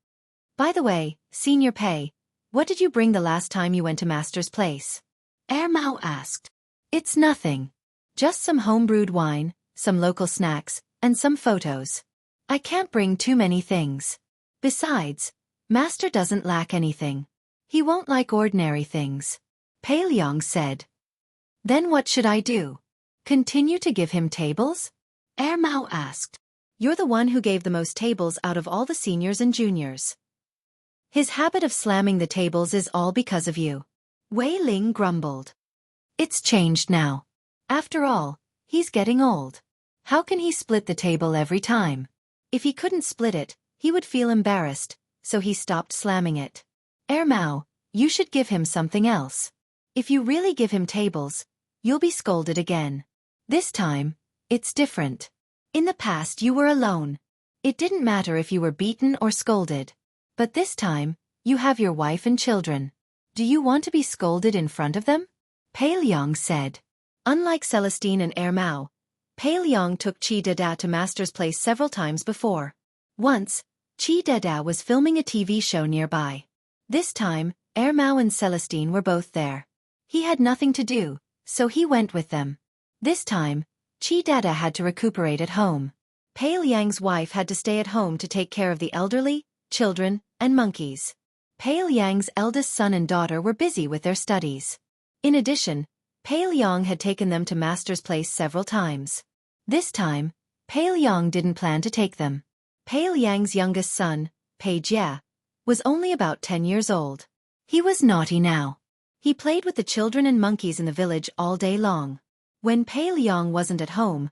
By the way, Senior Pei, what did you bring the last time you went to Master's place? Mao asked. It's nothing. Just some home-brewed wine, some local snacks, and some photos. I can't bring too many things. Besides, Master doesn't lack anything. He won't like ordinary things. Pei Liang said. Then what should I do? Continue to give him tables? Mao asked. You're the one who gave the most tables out of all the seniors and juniors. His habit of slamming the tables is all because of you. Wei Ling grumbled. It's changed now. After all, he's getting old. How can he split the table every time? If he couldn't split it, he would feel embarrassed, so he stopped slamming it. Mao, you should give him something else. If you really give him tables, you'll be scolded again. This time, it's different. In the past you were alone. It didn't matter if you were beaten or scolded. But this time, you have your wife and children. Do you want to be scolded in front of them? Pei Liang said. Unlike Celestine and Mao, Pei Liang took Chi Dada to Master's place several times before. Once, Chi Dada was filming a TV show nearby. This time, Mao and Celestine were both there. He had nothing to do, so he went with them. This time, Chi Dada had to recuperate at home. Pei Liang's wife had to stay at home to take care of the elderly, children, and monkeys. Pei Liang's eldest son and daughter were busy with their studies. In addition, Pei Liang had taken them to Master's place several times. This time, Pei Liang didn't plan to take them. Pei Liang's youngest son, Pei Jie, was only about 10 years old. He was naughty now. He played with the children and monkeys in the village all day long. When Pei Liang wasn't at home,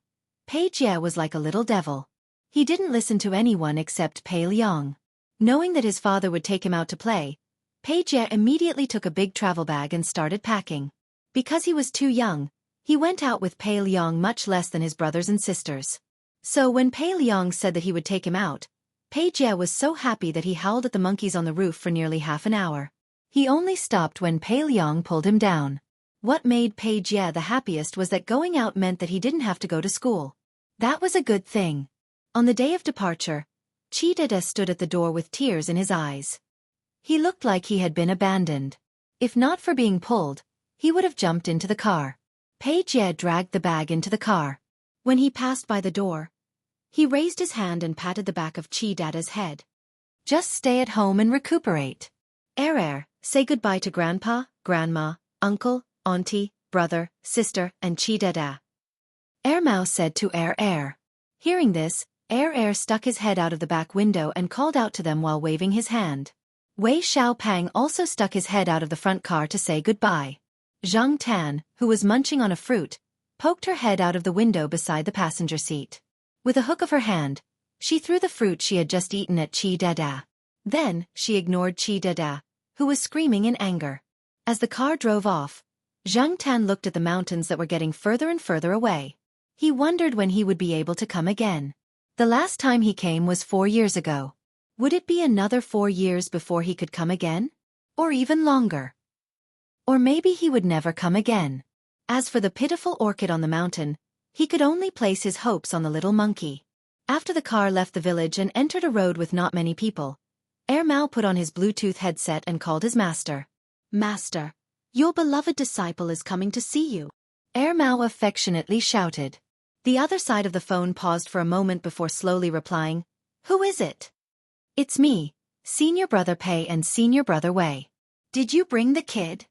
Pei Jie was like a little devil. He didn't listen to anyone except Pei Liang. Knowing that his father would take him out to play, Pei Jie immediately took a big travel bag and started packing. Because he was too young, he went out with Pei Liang much less than his brothers and sisters. So when Pei Liang said that he would take him out, Pei Jie was so happy that he howled at the monkeys on the roof for nearly half an hour. He only stopped when Pei Liang pulled him down. What made Pei Jie the happiest was that going out meant that he didn't have to go to school. That was a good thing. On the day of departure, Chi Dada stood at the door with tears in his eyes. He looked like he had been abandoned. If not for being pulled, he would have jumped into the car. Pei Jie dragged the bag into the car. When he passed by the door, he raised his hand and patted the back of Chi Dada's head. Just stay at home and recuperate. Say goodbye to Grandpa, Grandma, Uncle, Auntie, brother, sister, and Chi Dada. Mao said to Hearing this, stuck his head out of the back window and called out to them while waving his hand. Wei Xiaopang also stuck his head out of the front car to say goodbye. Zhang Tan, who was munching on a fruit, poked her head out of the window beside the passenger seat. With a hook of her hand, she threw the fruit she had just eaten at Chi Dada. Then, she ignored Chi Dada, who was screaming in anger. As the car drove off, Zhang Tan looked at the mountains that were getting further and further away. He wondered when he would be able to come again. The last time he came was 4 years ago. Would it be another 4 years before he could come again? Or even longer? Or maybe he would never come again. As for the pitiful orchid on the mountain, he could only place his hopes on the little monkey. After the car left the village and entered a road with not many people, Mao put on his Bluetooth headset and called his master. Master, your beloved disciple is coming to see you. Mao affectionately shouted. The other side of the phone paused for a moment before slowly replying, Who is it? It's me, Senior Brother Pei and Senior Brother Wei. Did you bring the kid?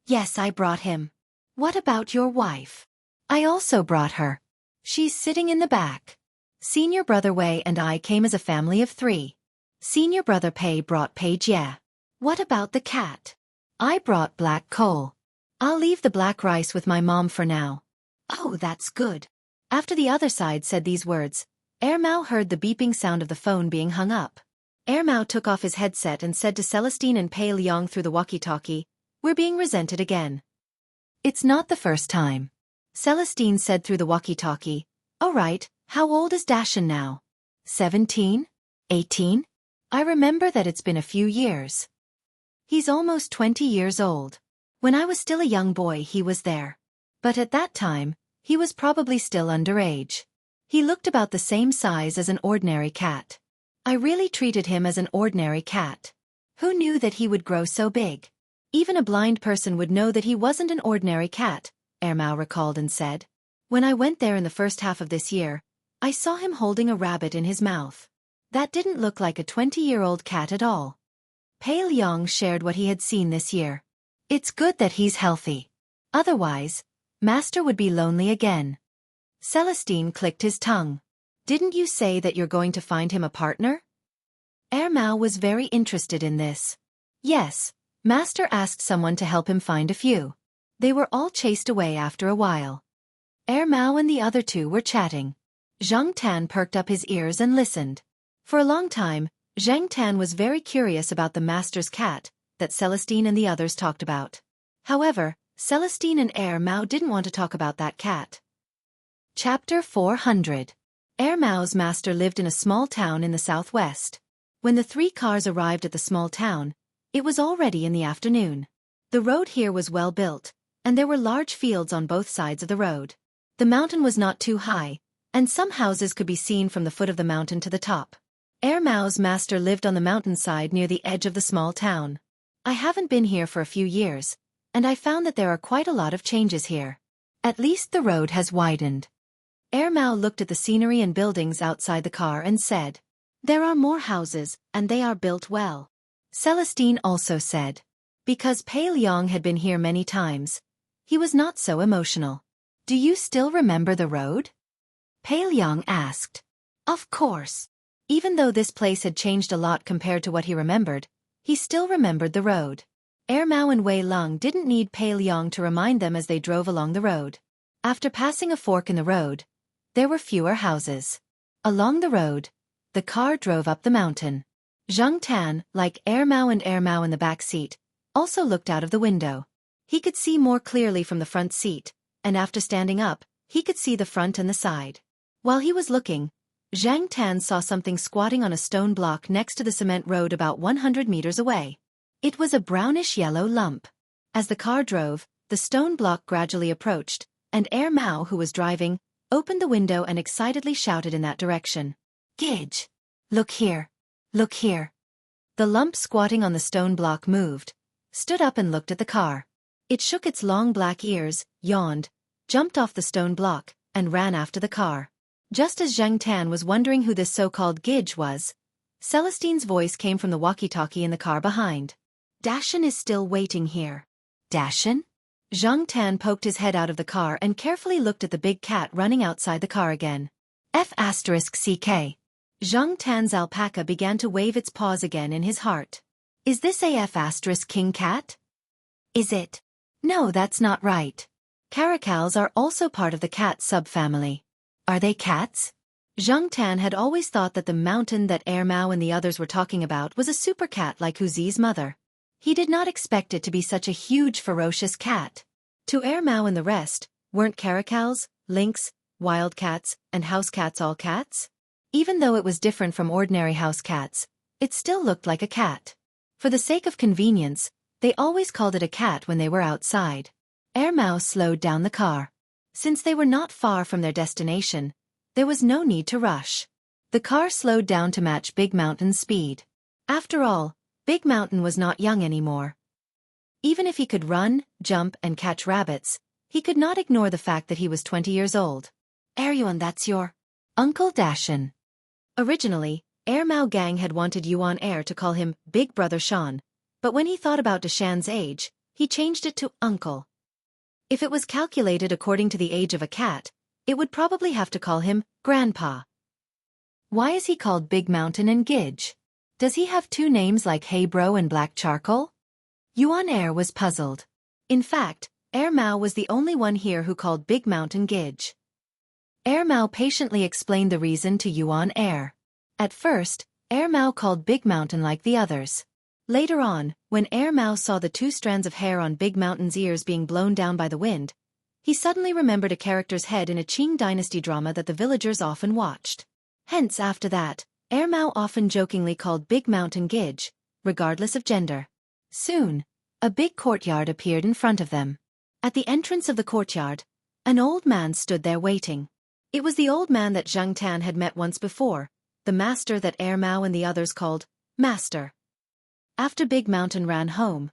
Yes, I brought him. What about your wife? I also brought her. She's sitting in the back. Senior Brother Wei and I came as a family of 3. Senior Brother Pei brought Pei Jie. What about the cat? I brought black coal. I'll leave the black rice with my mom for now. Oh, that's good. After the other side said these words, Mao heard the beeping sound of the phone being hung up. Mao took off his headset and said to Celestine and Pei Liang through the walkie-talkie, We're being resented again. It's not the first time. Celestine said through the walkie-talkie, All right, how old is Dashan now? 17? 18? I remember that it's been a few years. He's almost 20 years old. When I was still a young boy he was there. But at that time, he was probably still underage. He looked about the same size as an ordinary cat. I really treated him as an ordinary cat. Who knew that he would grow so big? Even a blind person would know that he wasn't an ordinary cat, Mao recalled and said. When I went there in the first half of this year, I saw him holding a rabbit in his mouth. That didn't look like a 20-year-old cat at all. Pei Liang shared what he had seen this year. It's good that he's healthy. Otherwise, Master would be lonely again. Celestine clicked his tongue. Didn't you say that you're going to find him a partner? Mao was very interested in this. Yes, Master asked someone to help him find a few. They were all chased away after a while. Mao and the other 2 were chatting. Zhang Tan perked up his ears and listened. For a long time, Zhang Tan was very curious about the Master's cat that Celestine and the others talked about. However, Celestine and Mao didn't want to talk about that cat. Chapter 400. Mao's master lived in a small town in the southwest. When the 3 cars arrived at the small town, it was already in the afternoon. The road here was well built, and there were large fields on both sides of the road. The mountain was not too high, and some houses could be seen from the foot of the mountain to the top. Mao's master lived on the mountainside near the edge of the small town. I haven't been here for a few years, and I found that there are quite a lot of changes here. At least the road has widened. Air Mao looked at the scenery and buildings outside the car and said, "There are more houses, and they are built well." Celestine also said, because Pei Liang had been here many times, he was not so emotional. "Do you still remember the road?" Pei Liang asked. Of course. Even though this place had changed a lot compared to what he remembered, he still remembered the road. Air Mao and Wei Lung didn't need Pei Liang to remind them as they drove along the road. After passing a fork in the road, there were fewer houses. Along the road, the car drove up the mountain. Zhang Tan, like Air Mao in the back seat, also looked out of the window. He could see more clearly from the front seat, and after standing up, he could see the front and the side. While he was looking, Zhang Tan saw something squatting on a stone block next to the cement road about 100 meters away. It was a brownish-yellow lump. As the car drove, the stone block gradually approached, and Air Mao, who was driving, opened the window and excitedly shouted in that direction. "Gidge! Look here! Look here!" The lump squatting on the stone block moved, stood up and looked at the car. It shook its long black ears, yawned, jumped off the stone block, and ran after the car. Just as Zhang Tan was wondering who this so-called Gidge was, Celestine's voice came from the walkie-talkie in the car behind. "Dashan is still waiting here." "Dashan?" Zhang Tan poked his head out of the car and carefully looked at the big cat running outside the car again. F***CK. Zhang Tan's alpaca began to wave its paws again in his heart. "Is this a F***king cat? Is it?" "No, that's not right. Caracals are also part of the cat subfamily." "Are they cats?" Zhang Tan had always thought that the mountain that Air Mao and the others were talking about was a super cat like Huzi's mother. He did not expect it to be such a huge ferocious cat. To Air Mao and the rest, weren't caracals, lynx, wild cats, and house cats all cats? Even though it was different from ordinary house cats, it still looked like a cat. For the sake of convenience, they always called it a cat when they were outside. Air Mao slowed down the car. Since they were not far from their destination, there was no need to rush. The car slowed down to match Big Mountain's speed. After all, Big Mountain was not young anymore. Even if he could run, jump, and catch rabbits, he could not ignore the fact that he was 20 years old. "Yuan, that's your Uncle Dashan." Originally, Air Mao Gang had wanted Yuan Air to call him Big Brother Shan, but when he thought about Dashan's age, he changed it to Uncle. If it was calculated according to the age of a cat, it would probably have to call him Grandpa. Why is he called Big Mountain and Gidge? Does he have two names like Hey Bro and Black Charcoal? Yuan Air was puzzled. In fact, Air Mao was the only one here who called Big Mountain Gidge. Air Mao patiently explained the reason to Yuan Air. At first, Air Mao called Big Mountain like the others. Later on, when Air Mao saw the two strands of hair on Big Mountain's ears being blown down by the wind, he suddenly remembered a character's head in a Qing dynasty drama that the villagers often watched. Hence after that, Air Mao often jokingly called Big Mountain Gidge, regardless of gender. Soon, a big courtyard appeared in front of them. At the entrance of the courtyard, an old man stood there waiting. It was the old man that Zhang Tan had met once before, the master that Air Mao and the others called Master. After Big Mountain ran home,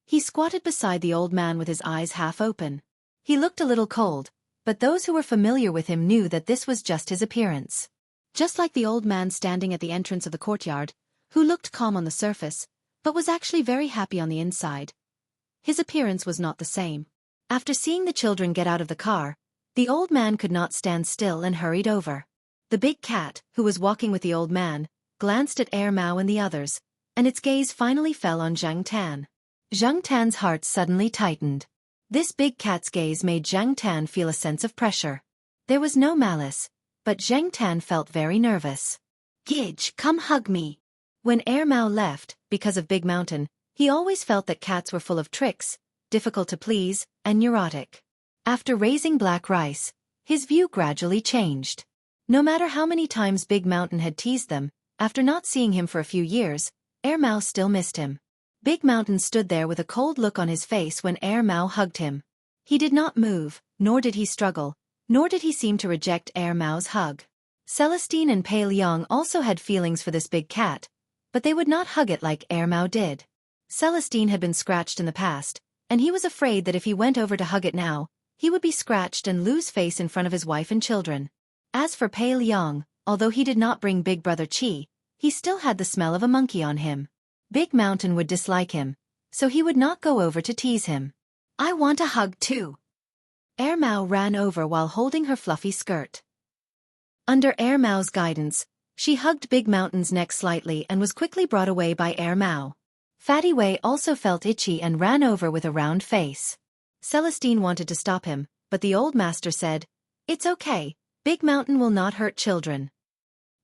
he squatted beside the old man with his eyes half open. He looked a little cold, but those who were familiar with him knew that this was just his appearance. Just like the old man standing at the entrance of the courtyard, who looked calm on the surface, but was actually very happy on the inside. His appearance was not the same. After seeing the children get out of the car, the old man could not stand still and hurried over. The big cat, who was walking with the old man, glanced at Air Mao and the others, and its gaze finally fell on Zhang Tan. Zhang Tan's heart suddenly tightened. This big cat's gaze made Zhang Tan feel a sense of pressure. There was no malice, but Zhang Tan felt very nervous. "Gidge, come hug me." When Air Mao left, because of Big Mountain, he always felt that cats were full of tricks, difficult to please, and neurotic. After raising Black Rice, his view gradually changed. No matter how many times Big Mountain had teased them, after not seeing him for a few years, Air Mao still missed him. Big Mountain stood there with a cold look on his face when Air Mao hugged him. He did not move, nor did he struggle, nor did he seem to reject Air Mao's hug. Celestine and Pei Liang also had feelings for this big cat, but they would not hug it like Air Mao did. Celestine had been scratched in the past, and he was afraid that if he went over to hug it now, He would be scratched and lose face in front of his wife and children. As for Pale Yang, although he did not bring Big Brother Qi, he still had the smell of a monkey on him. Big Mountain would dislike him, so he would not go over to tease him. I want a hug too. Air Mao ran over while holding her fluffy skirt. Under Air Mao's guidance, she hugged Big Mountain's neck slightly and was quickly brought away by Air Mao. Fatty Wei also felt itchy and ran over with a round face. Celestine wanted to stop him, but the old master said, "It's okay, Big Mountain will not hurt children."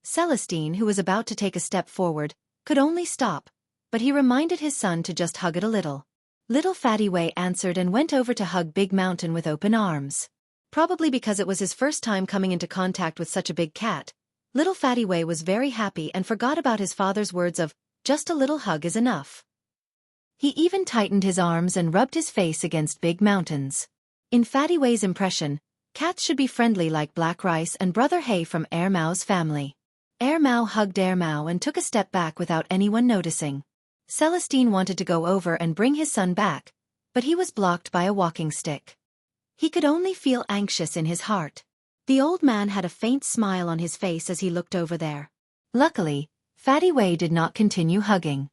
Celestine, who was about to take a step forward, could only stop, but he reminded his son to just hug it a little. Little Fatty Wei answered and went over to hug Big Mountain with open arms. Probably because it was his first time coming into contact with such a big cat, little Fatty Wei was very happy and forgot about his father's words of, "Just a little hug is enough." He even tightened his arms and rubbed his face against Big Mountain's. In Fatty Wei's impression, cats should be friendly like Black Rice and Brother Hay from Air Mao's family. Air Mao hugged Air Mao and took a step back without anyone noticing. Celestine wanted to go over and bring his son back, but he was blocked by a walking stick. He could only feel anxious in his heart. The old man had a faint smile on his face as he looked over there. Luckily, Fatty Wei did not continue hugging.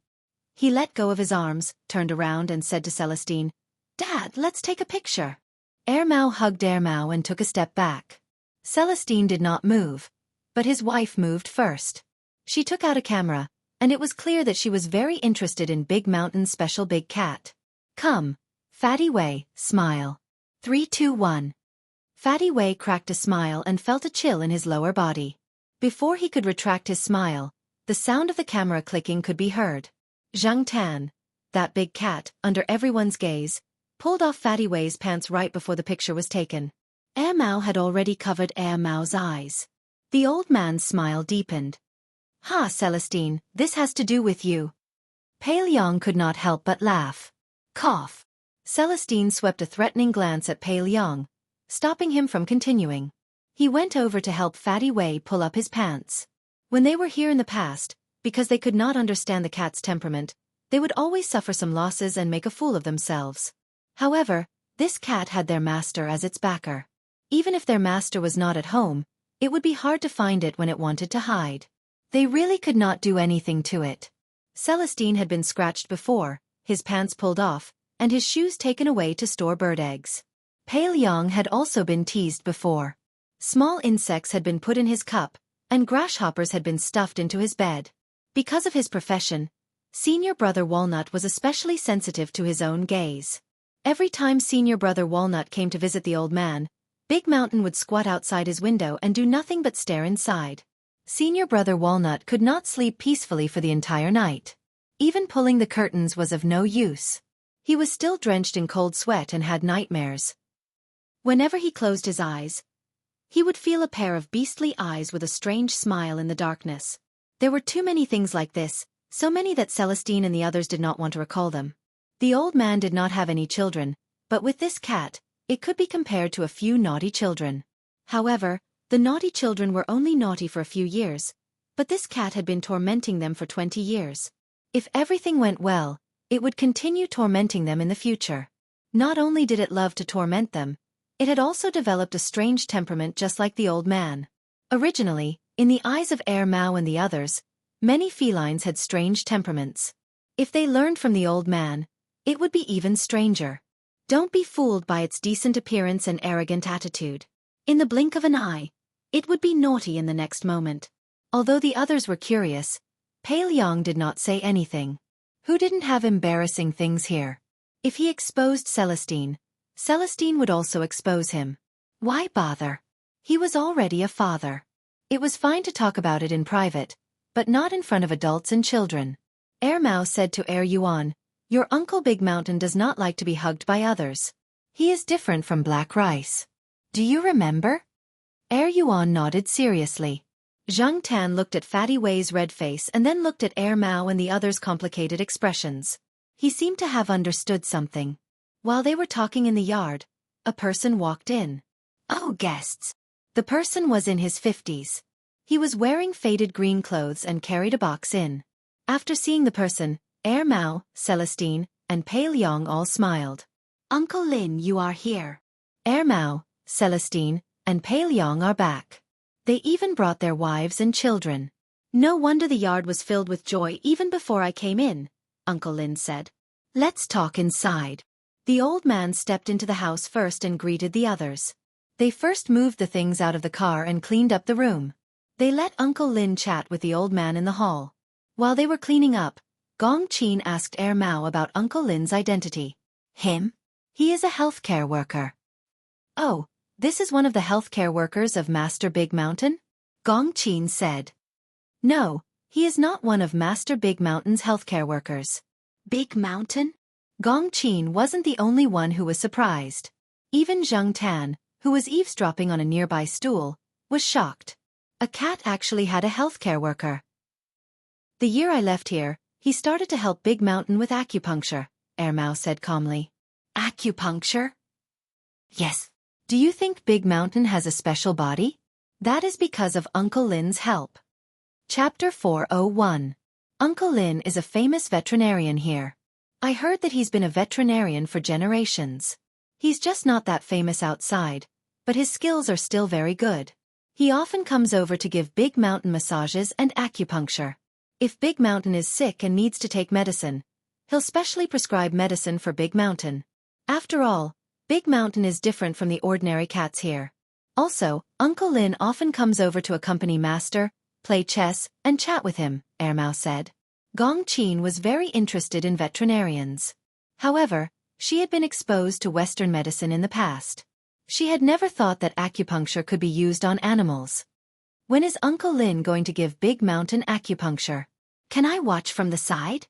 He let go of his arms, turned around and said to Celestine, "Dad, let's take a picture." Air Mao hugged Air Mao and took a step back. Celestine did not move, but his wife moved first. She took out a camera, and it was clear that she was very interested in Big Mountain's special big cat. "Come, Fatty Wei, smile. 3, 2, 1. Fatty Wei cracked a smile and felt a chill in his lower body. Before he could retract his smile, the sound of the camera clicking could be heard. Jianghu, that big cat, under everyone's gaze, pulled off Fatty Wei's pants right before the picture was taken. Air Mao had already covered Air Mao's eyes. The old man's smile deepened. "Ha, Celestine, this has to do with you." Pale Yang could not help but laugh. Cough. Celestine swept a threatening glance at Pale Yang, stopping him from continuing. He went over to help Fatty Wei pull up his pants. When they were here in the past, because they could not understand the cat's temperament, they would always suffer some losses and make a fool of themselves. However, this cat had their master as its backer. Even if their master was not at home, it would be hard to find it when it wanted to hide. They really could not do anything to it. Celestine had been scratched before, his pants pulled off, and his shoes taken away to store bird eggs. Pale Yang had also been teased before. Small insects had been put in his cup, and grasshoppers had been stuffed into his bed. Because of his profession, Senior Brother Walnut was especially sensitive to his own gaze. Every time Senior Brother Walnut came to visit the old man, Big Mountain would squat outside his window and do nothing but stare inside. Senior Brother Walnut could not sleep peacefully for the entire night. Even pulling the curtains was of no use. He was still drenched in cold sweat and had nightmares. Whenever he closed his eyes, he would feel a pair of beastly eyes with a strange smile in the darkness. There were too many things like this, so many that Celestine and the others did not want to recall them. The old man did not have any children, but with this cat, it could be compared to a few naughty children. However, the naughty children were only naughty for a few years, but this cat had been tormenting them for 20 years. If everything went well, it would continue tormenting them in the future. Not only did it love to torment them, it had also developed a strange temperament just like the old man. Originally, in the eyes of Air Mao and the others, many felines had strange temperaments. If they learned from the old man, it would be even stranger. Don't be fooled by its decent appearance and arrogant attitude. In the blink of an eye, it would be naughty in the next moment. Although the others were curious, Pale Yang did not say anything. Who didn't have embarrassing things here? If he exposed Celestine, Celestine would also expose him. Why bother? He was already a father. It was fine to talk about it in private, but not in front of adults and children. Air Mao said to Air Yuan, "Your Uncle Big Mountain does not like to be hugged by others. He is different from Black Rice. Do you remember?" Air Yuan nodded seriously. Jianghu looked at Fatty Wei's red face and then looked at Air Mao and the others' complicated expressions. He seemed to have understood something. While they were talking in the yard, a person walked in. Oh, guests! The person was in his 50s. He was wearing faded green clothes and carried a box in. After seeing the person, Air Mao, Celestine, and Pale Yang all smiled. "Uncle Lin, you are here." Mao, Celestine, and Pei Liang are back. They even brought their wives and children. No wonder the yard was filled with joy even before I came in, Uncle Lin said. Let's talk inside. The old man stepped into the house first and greeted the others. They first moved the things out of the car and cleaned up the room. They let Uncle Lin chat with the old man in the hall. While they were cleaning up, Gong Qin asked Mao about Uncle Lin's identity. Him? He is a healthcare worker. Oh, this is one of the healthcare workers of Master Big Mountain? Gong Qin said. No, he is not one of Master Big Mountain's healthcare workers. Big Mountain? Gong Qin wasn't the only one who was surprised. Even Zhang Tan, who was eavesdropping on a nearby stool, was shocked. A cat actually had a healthcare worker. The year I left here, he started to help Big Mountain with acupuncture, Mao said calmly. Acupuncture? Yes. Do you think Big Mountain has a special body? That is because of Uncle Lin's help. Chapter 401. Uncle Lin is a famous veterinarian here. I heard that he's been a veterinarian for generations. He's just not that famous outside, but his skills are still very good. He often comes over to give Big Mountain massages and acupuncture. If Big Mountain is sick and needs to take medicine, he'll specially prescribe medicine for Big Mountain. After all, Big Mountain is different from the ordinary cats here. Also, Uncle Lin often comes over to accompany Master, play chess, and chat with him, Mao said. Gong Qin was very interested in veterinarians. However, she had been exposed to Western medicine in the past. She had never thought that acupuncture could be used on animals. When is Uncle Lin going to give Big Mountain acupuncture? Can I watch from the side?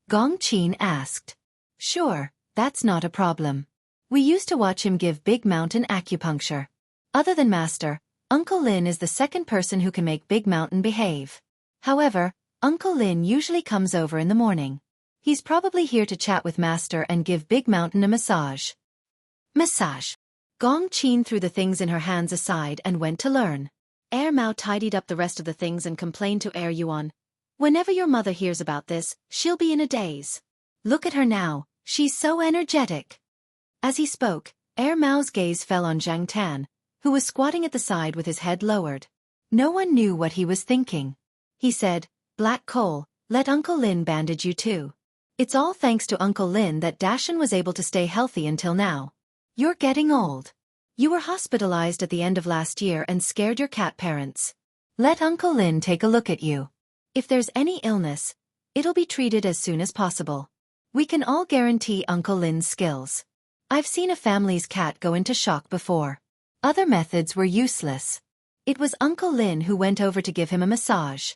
Gong Qin asked. Sure, that's not a problem. We used to watch him give Big Mountain acupuncture. Other than Master, Uncle Lin is the second person who can make Big Mountain behave. However, Uncle Lin usually comes over in the morning. He's probably here to chat with Master and give Big Mountain a massage. Massage. Gong Qin threw the things in her hands aside and went to learn. Mao tidied up the rest of the things and complained to Yuan. Whenever your mother hears about this, she'll be in a daze. Look at her now, she's so energetic. As he spoke, Mao's gaze fell on Zhang Tan, who was squatting at the side with his head lowered. No one knew what he was thinking. He said, Black Coal, let Uncle Lin bandage you too. It's all thanks to Uncle Lin that Dashan was able to stay healthy until now. You're getting old. You were hospitalized at the end of last year and scared your cat parents. Let Uncle Lin take a look at you. If there's any illness, it'll be treated as soon as possible. We can all guarantee Uncle Lin's skills. I've seen a family's cat go into shock before. Other methods were useless. It was Uncle Lin who went over to give him a massage.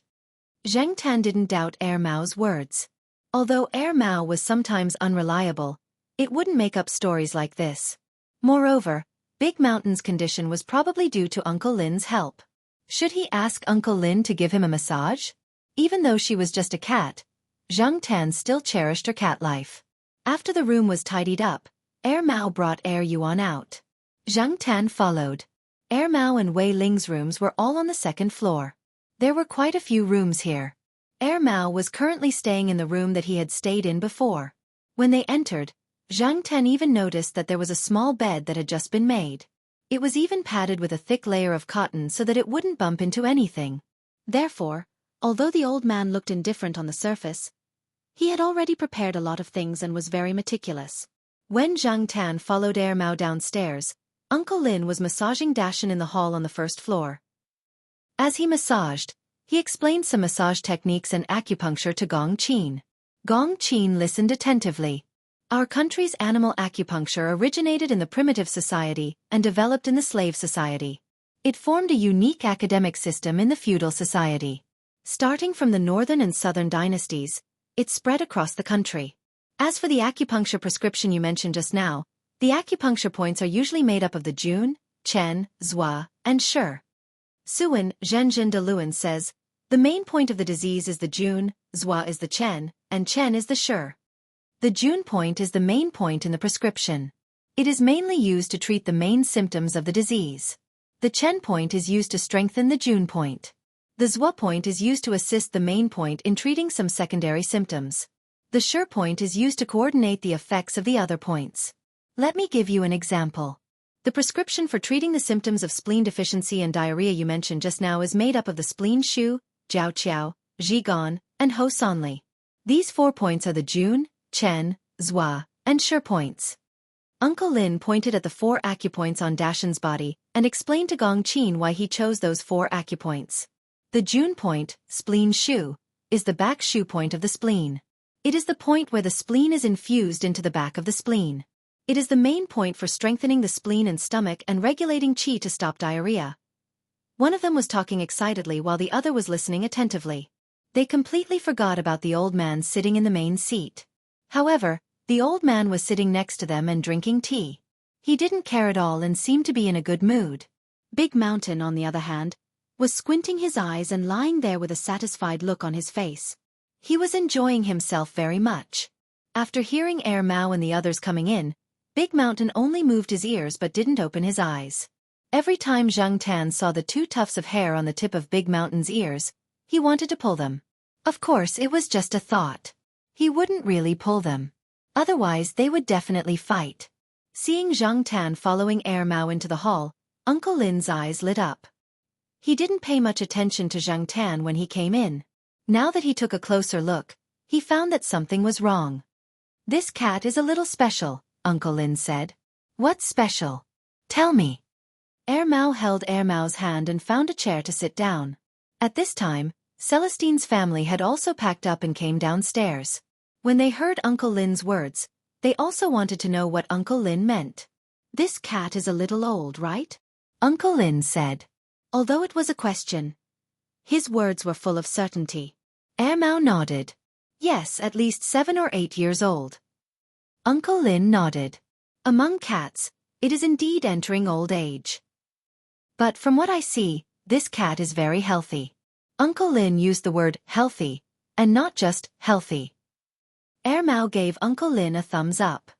Zhang Tan didn't doubt Mao's words. Although Mao was sometimes unreliable, it wouldn't make up stories like this. Moreover, Big Mountain's condition was probably due to Uncle Lin's help. Should he ask Uncle Lin to give him a massage? Even though she was just a cat, Zhang Tan still cherished her cat life. After the room was tidied up, Mao brought Yuan out. Zhang Tan followed. Mao and Wei Ling's rooms were all on the second floor. There were quite a few rooms here. Mao was currently staying in the room that he had stayed in before. When they entered, Zhang Tan even noticed that there was a small bed that had just been made. It was even padded with a thick layer of cotton so that it wouldn't bump into anything. Therefore, although the old man looked indifferent on the surface, he had already prepared a lot of things and was very meticulous. When Zhang Tan followed Mao downstairs, Uncle Lin was massaging Dashan in the hall on the first floor. As he massaged, he explained some massage techniques and acupuncture to Gong Qin. Gong Qin listened attentively. Our country's animal acupuncture originated in the primitive society and developed in the slave society. It formed a unique academic system in the feudal society. Starting from the northern and southern dynasties, it spread across the country. As for the acupuncture prescription you mentioned just now, the acupuncture points are usually made up of the Jun, Chen, Zhua, and Shi. Suan Zhenjin de Luan says, the main point of the disease is the Jun, Zhua is the Chen, and Chen is the Shi. The Jun point is the main point in the prescription. It is mainly used to treat the main symptoms of the disease. The Chen point is used to strengthen the Jun point. The Zhua point is used to assist the main point in treating some secondary symptoms. The Shi point is used to coordinate the effects of the other points. Let me give you an example. The prescription for treating the symptoms of spleen deficiency and diarrhea you mentioned just now is made up of the spleen shu, jiao, zhigan, and ho sanli. These 4 points are the jun, chen, zhua, and shi points. Uncle Lin pointed at the 4 acupoints on Dashan's body and explained to Gong Qin why he chose those 4 acupoints. The jun point, spleen shu, is the back shu point of the spleen. It is the point where the spleen is infused into the back of the spleen. It is the main point for strengthening the spleen and stomach and regulating qi to stop diarrhea. One of them was talking excitedly while the other was listening attentively. They completely forgot about the old man sitting in the main seat. However, the old man was sitting next to them and drinking tea. He didn't care at all and seemed to be in a good mood. Big Mountain, on the other hand, was squinting his eyes and lying there with a satisfied look on his face. He was enjoying himself very much. After hearing Air Mao and the others coming in, Big Mountain only moved his ears but didn't open his eyes. Every time Zhang Tan saw the 2 tufts of hair on the tip of Big Mountain's ears, he wanted to pull them. Of course, it was just a thought. He wouldn't really pull them. Otherwise, they would definitely fight. Seeing Zhang Tan following Air Mao into the hall, Uncle Lin's eyes lit up. He didn't pay much attention to Zhang Tan when he came in. Now that he took a closer look, he found that something was wrong. "This cat is a little special," Uncle Lin said. "What's special? Tell me." Air Mao held Air Mao's hand and found a chair to sit down. At this time, Celestine's family had also packed up and came downstairs. When they heard Uncle Lin's words, they also wanted to know what Uncle Lin meant. "This cat is a little old, right?" Uncle Lin said. Although it was a question, his words were full of certainty. Air Mao nodded. "Yes, at least 7 or 8 years old." Uncle Lin nodded. "Among cats, it is indeed entering old age. But from what I see, this cat is very healthy." Uncle Lin used the word healthy, and not just healthy. Air Mao gave Uncle Lin a thumbs up.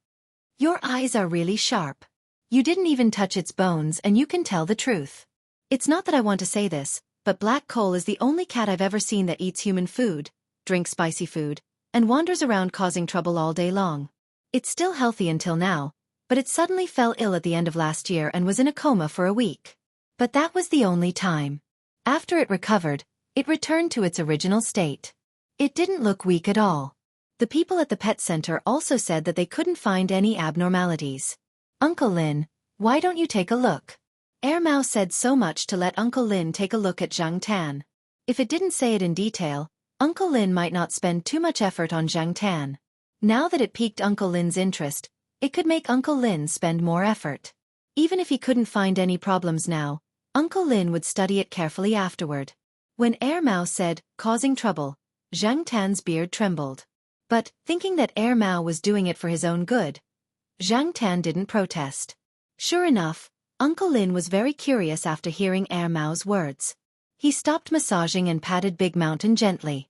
"Your eyes are really sharp. You didn't even touch its bones and you can tell the truth. It's not that I want to say this, but Black Coal is the only cat I've ever seen that eats human food, drinks spicy food, and wanders around causing trouble all day long. It's still healthy until now, but it suddenly fell ill at the end of last year and was in a coma for a week. But that was the only time. After it recovered, it returned to its original state. It didn't look weak at all. The people at the pet center also said that they couldn't find any abnormalities. Uncle Lin, why don't you take a look?" Air Mao said so much to let Uncle Lin take a look at Zhang Tan. If it didn't say it in detail, Uncle Lin might not spend too much effort on Zhang Tan. Now that it piqued Uncle Lin's interest, it could make Uncle Lin spend more effort. Even if he couldn't find any problems now, Uncle Lin would study it carefully afterward. When Air Mao said, "causing trouble," Zhang Tan's beard trembled. But, thinking that Air Mao was doing it for his own good, Zhang Tan didn't protest. Sure enough, Uncle Lin was very curious after hearing Air Mao's words. He stopped massaging and patted Big Mountain gently.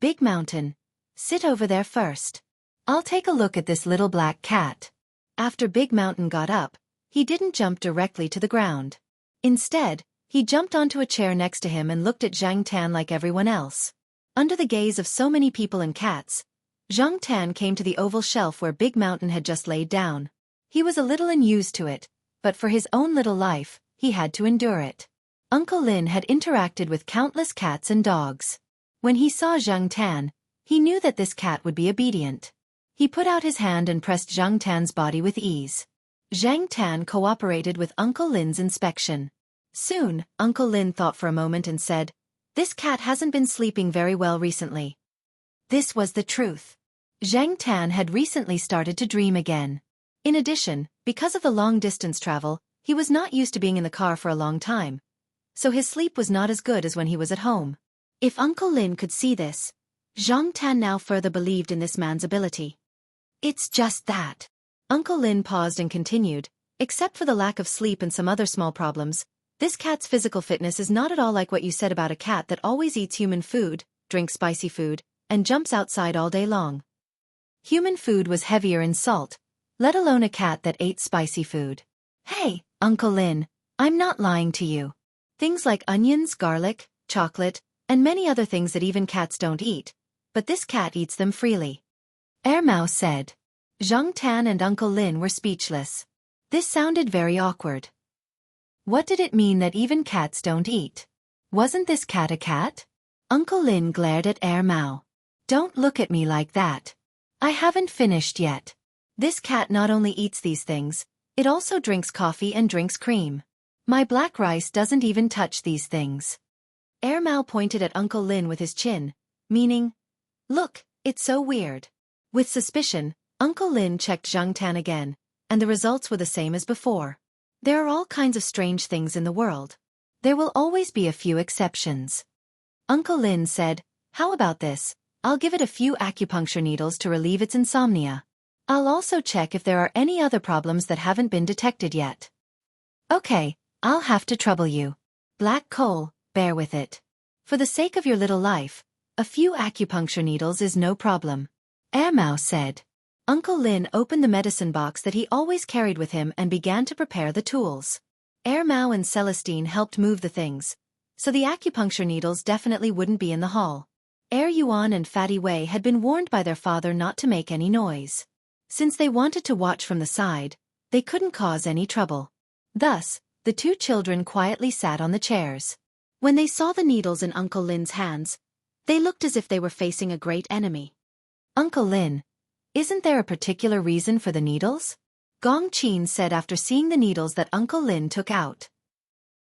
"Big Mountain, sit over there first. I'll take a look at this little black cat." After Big Mountain got up, he didn't jump directly to the ground. Instead, he jumped onto a chair next to him and looked at Zhang Tan like everyone else. Under the gaze of so many people and cats, Zhang Tan came to the oval shelf where Big Mountain had just laid down. He was a little unused to it, but for his own little life, he had to endure it. Uncle Lin had interacted with countless cats and dogs. When he saw Zhang Tan, he knew that this cat would be obedient. He put out his hand and pressed Zhang Tan's body with ease. Zhang Tan cooperated with Uncle Lin's inspection. Soon, Uncle Lin thought for a moment and said, "This cat hasn't been sleeping very well recently." This was the truth. Zhang Tan had recently started to dream again. In addition, because of the long-distance travel, he was not used to being in the car for a long time, so his sleep was not as good as when he was at home. If Uncle Lin could see this, Zhang Tan now further believed in this man's ability. "It's just that." Uncle Lin paused and continued, "Except for the lack of sleep and some other small problems, this cat's physical fitness is not at all like what you said about a cat that always eats human food, drinks spicy food, and jumps outside all day long. Human food was heavier in salt, let alone a cat that ate spicy food. Hey, Uncle Lin, I'm not lying to you. Things like onions, garlic, chocolate, and many other things that even cats don't eat, but this cat eats them freely." Air Mao said. Zhang Tan and Uncle Lin were speechless. This sounded very awkward. What did it mean that even cats don't eat? Wasn't this cat a cat? Uncle Lin glared at Mao. Don't look at me like that. I haven't finished yet. This cat not only eats these things, it also drinks coffee and drinks cream. My black rice doesn't even touch these things. Mao pointed at Uncle Lin with his chin, meaning, look, it's so weird. With suspicion, Uncle Lin checked Xianxia again, and the results were the same as before. There are all kinds of strange things in the world. There will always be a few exceptions. Uncle Lin said, how about this? I'll give it a few acupuncture needles to relieve its insomnia. I'll also check if there are any other problems that haven't been detected yet. Okay, I'll have to trouble you. Black coal, bear with it. For the sake of your little life, a few acupuncture needles is no problem. Mao said. Uncle Lin opened the medicine box that he always carried with him and began to prepare the tools. Mao and Celestine helped move the things, so the acupuncture needles definitely wouldn't be in the hall. Yuan and Fatty Wei had been warned by their father not to make any noise. Since they wanted to watch from the side, they couldn't cause any trouble. Thus, the two children quietly sat on the chairs. When they saw the needles in Uncle Lin's hands, they looked as if they were facing a great enemy. Uncle Lin, isn't there a particular reason for the needles? Gong Qin said after seeing the needles that Uncle Lin took out.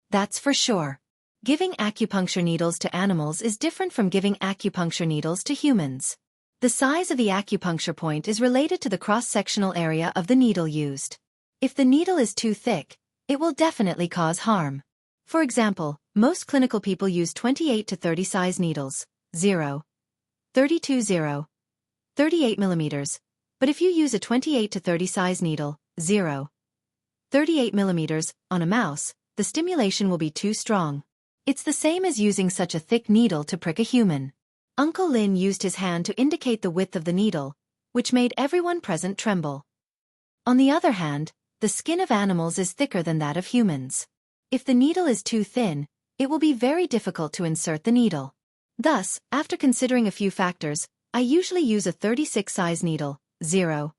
That's for sure. Giving acupuncture needles to animals is different from giving acupuncture needles to humans. The size of the acupuncture point is related to the cross-sectional area of the needle used. If the needle is too thick, it will definitely cause harm. For example, most clinical people use 28 to 30 size needles, 0, 32 0, 38 millimeters, but if you use a 28 to 30 size needle, 0, 38 millimeters, on a mouse, the stimulation will be too strong. It's the same as using such a thick needle to prick a human. Uncle Lin used his hand to indicate the width of the needle, which made everyone present tremble. On the other hand, the skin of animals is thicker than that of humans. If the needle is too thin, it will be very difficult to insert the needle. Thus, after considering a few factors, I usually use a 36 size needle, 0,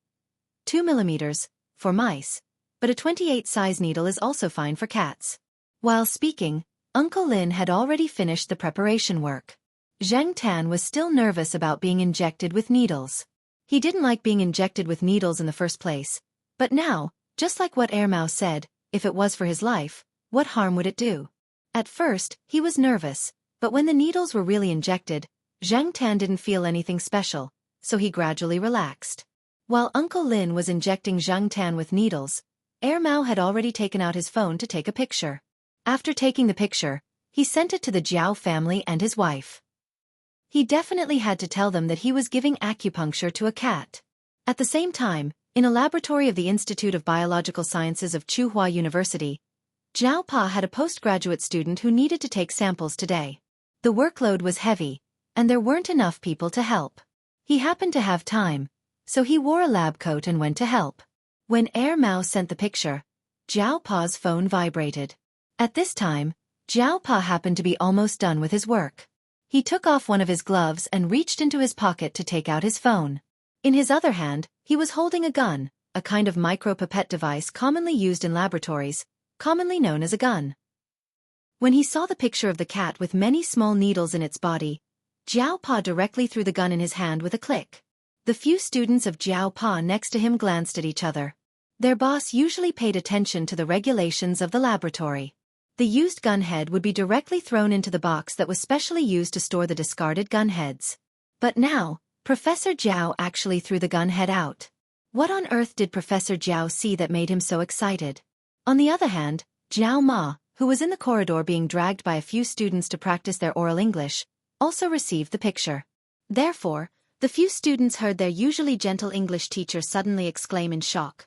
2 millimeters, for mice, but a 28 size needle is also fine for cats. While speaking, Uncle Lin had already finished the preparation work. Zheng Tan was still nervous about being injected with needles. He didn't like being injected with needles in the first place, but now, just like what Mao said, if it was for his life, what harm would it do? At first, he was nervous, but when the needles were really injected, Zheng Tan didn't feel anything special, so he gradually relaxed. While Uncle Lin was injecting Zheng Tan with needles, Mao had already taken out his phone to take a picture. After taking the picture, he sent it to the Jiao family and his wife. He definitely had to tell them that he was giving acupuncture to a cat. At the same time, in a laboratory of the Institute of Biological Sciences of Tsinghua University, Zhao Pa had a postgraduate student who needed to take samples today. The workload was heavy, and there weren't enough people to help. He happened to have time, so he wore a lab coat and went to help. When Mao sent the picture, Zhao Pa's phone vibrated. At this time, Zhao Pa happened to be almost done with his work. He took off one of his gloves and reached into his pocket to take out his phone. In his other hand, he was holding a gun, a kind of micro-pipette device commonly used in laboratories, commonly known as a gun. When he saw the picture of the cat with many small needles in its body, Zhao Pa directly threw the gun in his hand with a click. The few students of Zhao Pa next to him glanced at each other. Their boss usually paid attention to the regulations of the laboratory. The used gun head would be directly thrown into the box that was specially used to store the discarded gun heads. But now, Professor Zhao actually threw the gun head out. What on earth did Professor Zhao see that made him so excited? On the other hand, Zhao Ma, who was in the corridor being dragged by a few students to practice their oral English, also received the picture. Therefore, the few students heard their usually gentle English teacher suddenly exclaim in shock.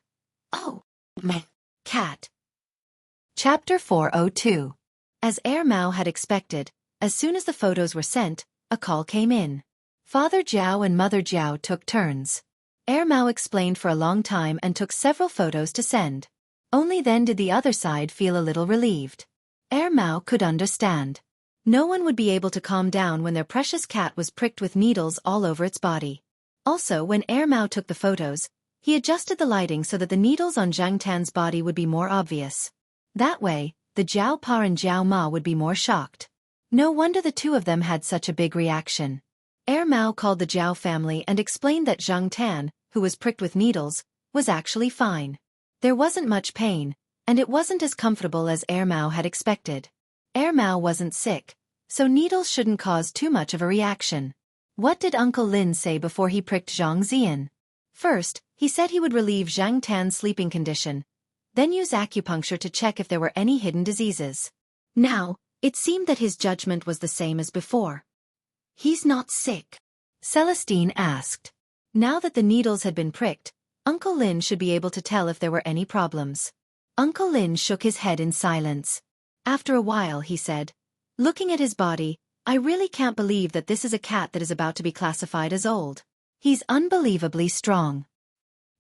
Oh, my cat. Chapter 402. As Mao had expected, as soon as the photos were sent, a call came in. Father Zhao and Mother Zhao took turns. Mao explained for a long time and took several photos to send. Only then did the other side feel a little relieved. Mao could understand. No one would be able to calm down when their precious cat was pricked with needles all over its body. Also, when Mao took the photos, He adjusted the lighting so that the needles on Zhang Tan's body would be more obvious. That way, the Jiao Pa and Jiao Ma would be more shocked. No wonder the two of them had such a big reaction. Mao called the Jiao family and explained that Zhang Tan, who was pricked with needles, was actually fine. There wasn't much pain, and it wasn't as comfortable as Mao had expected. Mao wasn't sick, so needles shouldn't cause too much of a reaction. What did Uncle Lin say before he pricked Zhang Zian? First, he said he would relieve Zhang Tan's sleeping condition, then use acupuncture to check if there were any hidden diseases. Now, it seemed that his judgment was the same as before. "He's not sick?" Celestine asked. Now that the needles had been pricked, Uncle Lin should be able to tell if there were any problems. Uncle Lin shook his head in silence. After a while he said, "Looking at his body, I really can't believe that this is a cat that is about to be classified as old. He's unbelievably strong."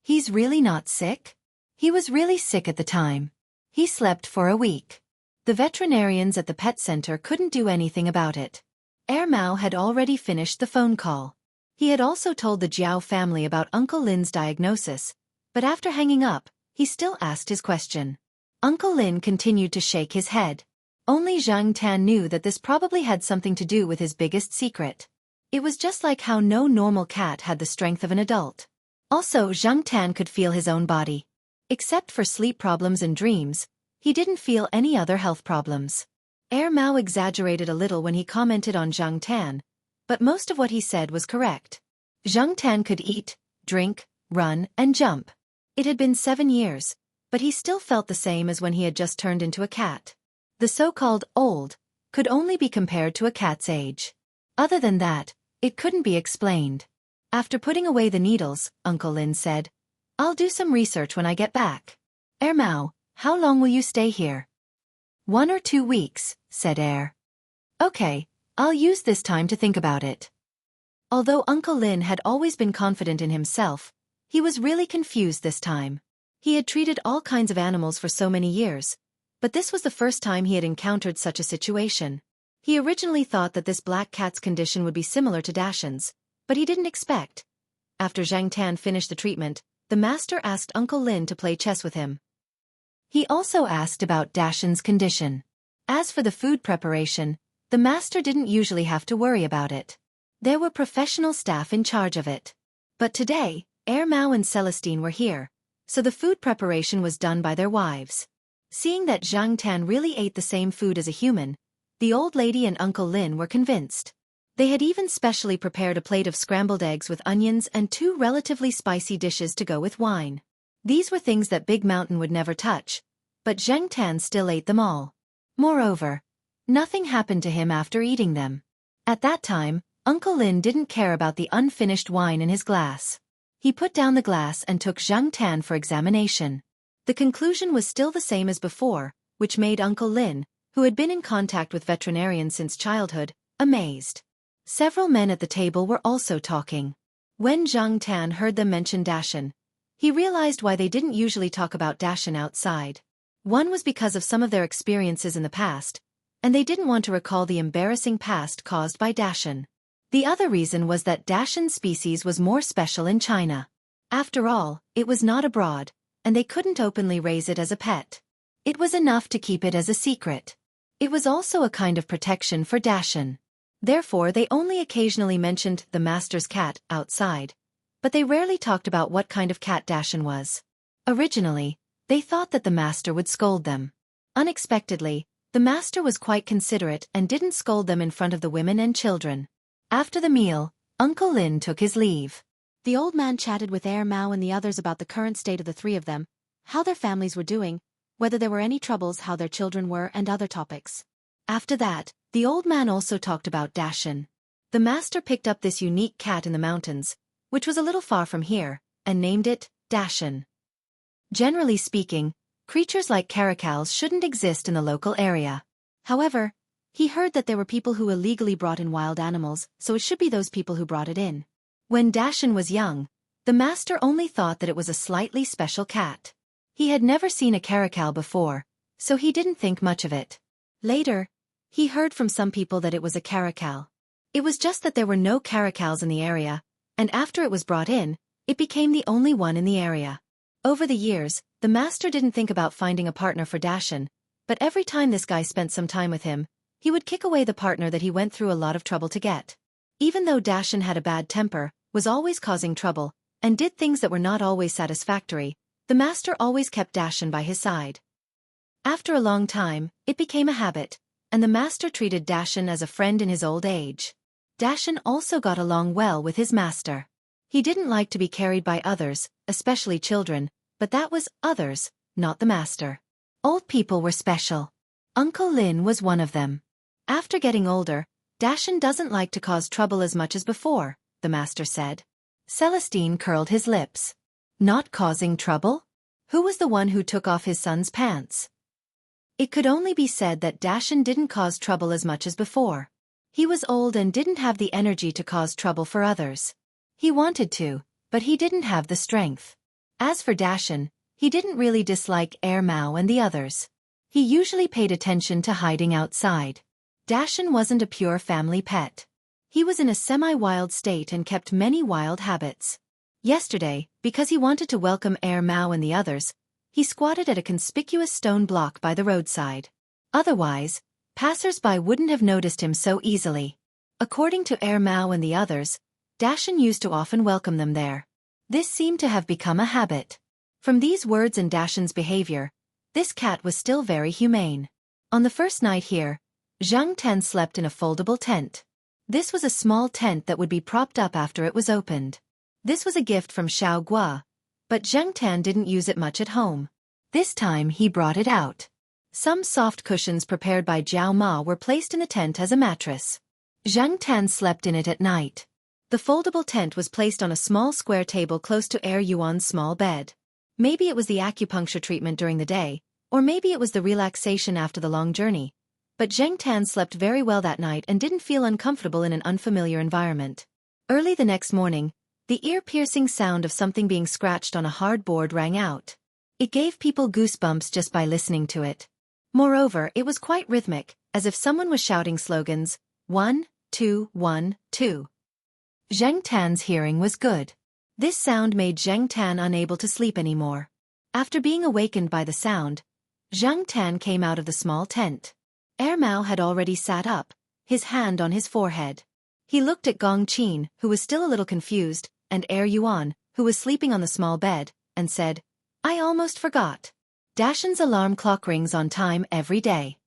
"He's really not sick?" "He was really sick at the time. He slept for a week. The veterinarians at the pet center couldn't do anything about it." Mao had already finished the phone call. He had also told the Jiao family about Uncle Lin's diagnosis, but after hanging up, he still asked his question. Uncle Lin continued to shake his head. Only Zhang Tan knew that this probably had something to do with his biggest secret. It was just like how no normal cat had the strength of an adult. Also, Zhang Tan could feel his own body. Except for sleep problems and dreams, he didn't feel any other health problems. Mao exaggerated a little when he commented on Zhang Tan, but most of what he said was correct. Zhang Tan could eat, drink, run, and jump. It had been 7 years, but he still felt the same as when he had just turned into a cat. The so-called old could only be compared to a cat's age. Other than that, it couldn't be explained. After putting away the needles, Uncle Lin said, "I'll do some research when I get back." "Mao, how long will you stay here?" 1 or 2 weeks, said "Okay, I'll use this time to think about it." Although Uncle Lin had always been confident in himself, he was really confused this time. He had treated all kinds of animals for so many years, but this was the first time he had encountered such a situation. He originally thought that this black cat's condition would be similar to Dashan's, but he didn't expect. After Zhang Tan finished the treatment, the master asked Uncle Lin to play chess with him. He also asked about Dashan's condition. As for the food preparation, the master didn't usually have to worry about it. There were professional staff in charge of it. But today, Mao and Celestine were here, so the food preparation was done by their wives. Seeing that Zhang Tan really ate the same food as a human, the old lady and Uncle Lin were convinced. They had even specially prepared a plate of scrambled eggs with onions and 2 relatively spicy dishes to go with wine. These were things that Big Mountain would never touch, but Zhang Tan still ate them all. Moreover, nothing happened to him after eating them. At that time, Uncle Lin didn't care about the unfinished wine in his glass. He put down the glass and took Zhang Tan for examination. The conclusion was still the same as before, which made Uncle Lin, who had been in contact with veterinarians since childhood, amazed. Several men at the table were also talking. When Zhang Tan heard them mention Dashan, he realized why they didn't usually talk about Dashan outside. One was because of some of their experiences in the past, and they didn't want to recall the embarrassing past caused by Dashan. The other reason was that Dashan's species was more special in China. After all, it was not abroad, and they couldn't openly raise it as a pet. It was enough to keep it as a secret. It was also a kind of protection for Dashan. Therefore they only occasionally mentioned the master's cat outside, but they rarely talked about what kind of cat Dashan was. Originally, they thought that the master would scold them. Unexpectedly, the master was quite considerate and didn't scold them in front of the women and children. After the meal, Uncle Lin took his leave. The old man chatted with Mao and the others about the current state of the 3 of them, how their families were doing, whether there were any troubles, how their children were, and other topics. After that, the old man also talked about Dashan. The master picked up this unique cat in the mountains, which was a little far from here, and named it Dashan. Generally speaking, creatures like caracals shouldn't exist in the local area. However, he heard that there were people who illegally brought in wild animals, so it should be those people who brought it in. When Dashan was young, the master only thought that it was a slightly special cat. He had never seen a caracal before, so he didn't think much of it. Later, he heard from some people that it was a caracal. It was just that there were no caracals in the area, and after it was brought in, It became the only one in the area. Over the years, the master didn't think about finding a partner for Dashan, but every time this guy spent some time with him, he would kick away the partner that he went through a lot of trouble to get. Even though Dashan had a bad temper, was always causing trouble, and did things that were not always satisfactory, the master always kept Dashan by his side. After a long time, it became a habit, and the master treated Dashan as a friend in his old age. Dashan also got along well with his master. He didn't like to be carried by others, especially children, but that was others, not the master. Old people were special. Uncle Lin was one of them. After getting older, Dashan doesn't like to cause trouble as much as before, the master said. Celestine curled his lips. Not causing trouble? Who was the one who took off his son's pants? It could only be said that Dashan didn't cause trouble as much as before. He was old and didn't have the energy to cause trouble for others. He wanted to, but he didn't have the strength. As for Dashan, he didn't really dislike Mao and the others. He usually paid attention to hiding outside. Dashan wasn't a pure family pet. He was in a semi-wild state and kept many wild habits. Yesterday, because he wanted to welcome Mao and the others, he squatted at a conspicuous stone block by the roadside. Otherwise, passers-by wouldn't have noticed him so easily. According to Mao and the others, Dashan used to often welcome them there. This seemed to have become a habit. From these words and Dashan's behavior, this cat was still very humane. On the first night here, Xianxia slept in a foldable tent. This was a small tent that would be propped up after it was opened. This was a gift from Xiaogua, but Xianxia didn't use it much at home. This time he brought it out. Some soft cushions prepared by Jiao Ma were placed in the tent as a mattress. Xianxia slept in it at night. The foldable tent was placed on a small square table close to Yuan's small bed. Maybe it was the acupuncture treatment during the day, or maybe it was the relaxation after the long journey. But Xianxia slept very well that night and didn't feel uncomfortable in an unfamiliar environment. Early the next morning, the ear-piercing sound of something being scratched on a hard board rang out. It gave people goosebumps just by listening to it. Moreover, it was quite rhythmic, as if someone was shouting slogans, 1, 2, 1, 2. Xianxia's hearing was good. This sound made Xianxia unable to sleep anymore. After being awakened by the sound, Xianxia came out of the small tent. Mao had already sat up, his hand on his forehead. He looked at Gong Qin, who was still a little confused, and Yuan, who was sleeping on the small bed, and said, I almost forgot. Dashan's alarm clock rings on time every day.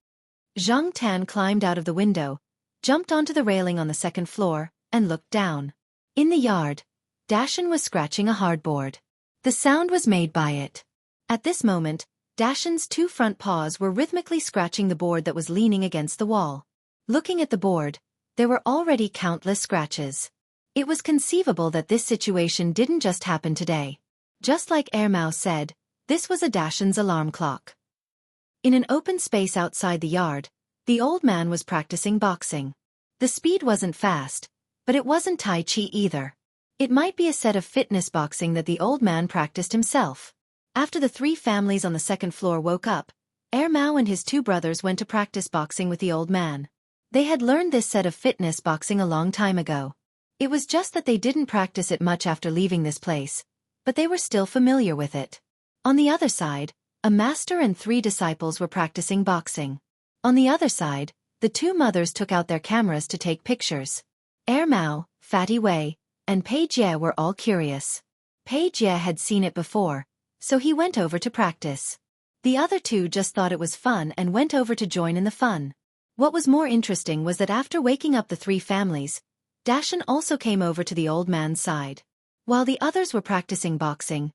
Xianxia climbed out of the window, jumped onto the railing on the second floor, and looked down. In the yard, Dashan was scratching a hardboard. The sound was made by it. At this moment, Dashan's two front paws were rhythmically scratching the board that was leaning against the wall. Looking at the board, there were already countless scratches. It was conceivable that this situation didn't just happen today. Just like Mao said, this was a Dashan's alarm clock. In an open space outside the yard, the old man was practicing boxing. The speed wasn't fast, but it wasn't Tai Chi either. It might be a set of fitness boxing that the old man practiced himself. After the three families on the second floor woke up, Mao and his two brothers went to practice boxing with the old man. They had learned this set of fitness boxing a long time ago. It was just that they didn't practice it much after leaving this place, but they were still familiar with it. On the other side, a master and three disciples were practicing boxing. On the other side, the two mothers took out their cameras to take pictures. Mao, Fatty Wei, and Pei Jie were all curious. Pei Jie had seen it before, so he went over to practice. The other two just thought it was fun and went over to join in the fun. What was more interesting was that after waking up the three families, Dashan also came over to the old man's side. While the others were practicing boxing,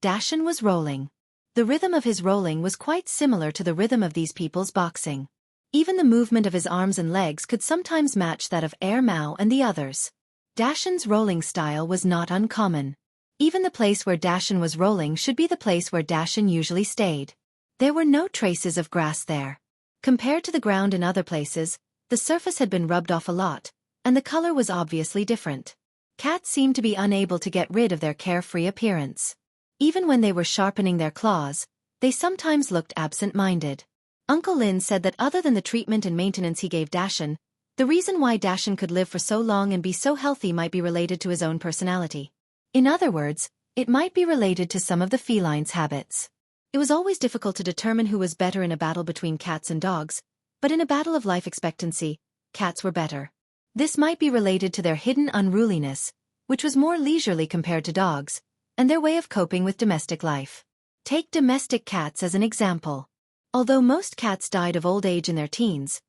Dashan was rolling. The rhythm of his rolling was quite similar to the rhythm of these people's boxing. Even the movement of his arms and legs could sometimes match that of Mao and the others. Dashan's rolling style was not uncommon. Even the place where Dashan was rolling should be the place where Dashan usually stayed. There were no traces of grass there. Compared to the ground in other places, the surface had been rubbed off a lot, and the color was obviously different. Cats seemed to be unable to get rid of their carefree appearance. Even when they were sharpening their claws, they sometimes looked absent-minded. Uncle Lin said that other than the treatment and maintenance he gave Dashan, the reason why Dashan could live for so long and be so healthy might be related to his own personality. In other words, it might be related to some of the feline's habits. It was always difficult to determine who was better in a battle between cats and dogs, but in a battle of life expectancy, cats were better. This might be related to their hidden unruliness, which was more leisurely compared to dogs, and their way of coping with domestic life. Take domestic cats as an example. Although most cats died of old age in their teens,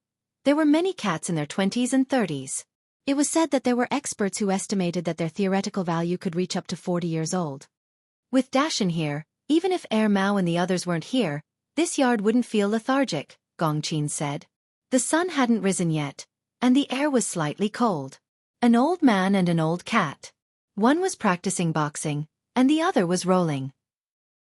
there were many cats in their 20s and 30s. It was said that there were experts who estimated that their theoretical value could reach up to 40 years old. With Dashin here, even if Mao and the others weren't here, this yard wouldn't feel lethargic, Gongqin said. The sun hadn't risen yet, and the air was slightly cold. An old man and an old cat. One was practicing boxing, and the other was rolling.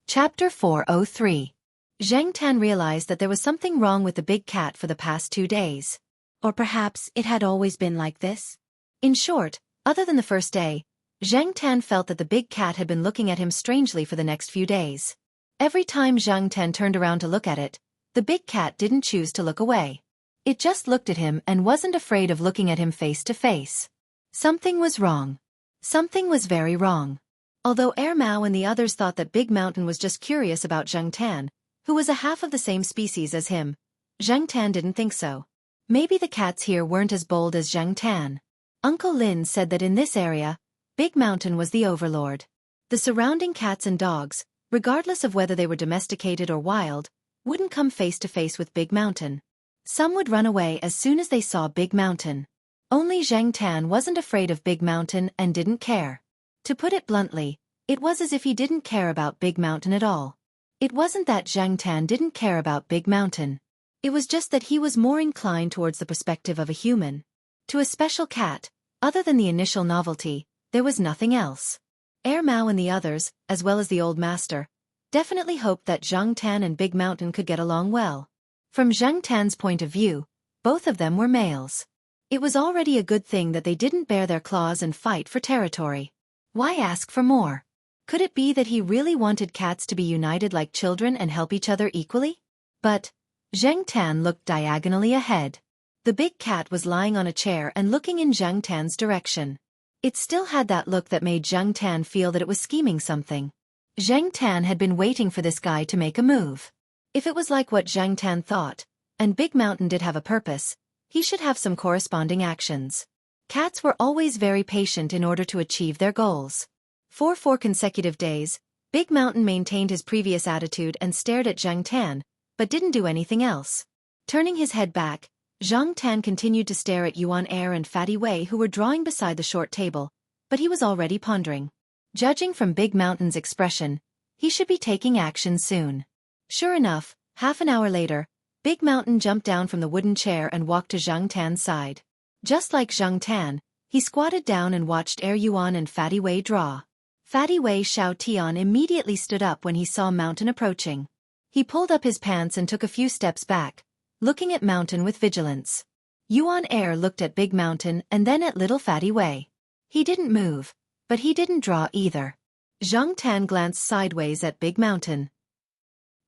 Chapter 403. Zhang Tan realized that there was something wrong with the big cat for the past 2 days. Or perhaps it had always been like this? In short, other than the first day, Zhang Tan felt that the big cat had been looking at him strangely for the next few days. Every time Zhang Tan turned around to look at it, the big cat didn't choose to look away. It just looked at him and wasn't afraid of looking at him face to face. Something was wrong. Something was very wrong. Although Mao and the others thought that Big Mountain was just curious about Zhang Tan, who was a half of the same species as him, Zhang Tan didn't think so. Maybe the cats here weren't as bold as Zhang Tan. Uncle Lin said that in this area, Big Mountain was the overlord. The surrounding cats and dogs, regardless of whether they were domesticated or wild, wouldn't come face to face with Big Mountain. Some would run away as soon as they saw Big Mountain. Only Zhang Tan wasn't afraid of Big Mountain and didn't care. To put it bluntly, it was as if he didn't care about Big Mountain at all. It wasn't that Zhang Tan didn't care about Big Mountain. It was just that he was more inclined towards the perspective of a human. To a special cat, other than the initial novelty, there was nothing else. Mao and the others, as well as the old master, definitely hoped that Zhang Tan and Big Mountain could get along well. From Zhang Tan's point of view, both of them were males. It was already a good thing that they didn't bare their claws and fight for territory. Why ask for more? Could it be that he really wanted cats to be united like children and help each other equally? But Zhang Tan looked diagonally ahead. The big cat was lying on a chair and looking in Zhang Tan's direction. It still had that look that made Zhang Tan feel that it was scheming something. Zhang Tan had been waiting for this guy to make a move. If it was like what Zhang Tan thought, and Big Mountain did have a purpose, he should have some corresponding actions. Cats were always very patient in order to achieve their goals. For 4 consecutive days, Big Mountain maintained his previous attitude and stared at Zhang Tan, but didn't do anything else. Turning his head back, Zhang Tan continued to stare at Yuan and Fatty Wei, who were drawing beside the short table, but he was already pondering. Judging from Big Mountain's expression, he should be taking action soon. Sure enough, half an hour later, Big Mountain jumped down from the wooden chair and walked to Zhang Tan's side. Just like Zhang Tan, he squatted down and watched Yuan and Fatty Wei draw. Fatty Wei Xiao Tian immediately stood up when he saw Mountain approaching. He pulled up his pants and took a few steps back, looking at Mountain with vigilance. Yuan looked at Big Mountain and then at little Fatty Wei. He didn't move, but he didn't draw either. Zhang Tan glanced sideways at Big Mountain.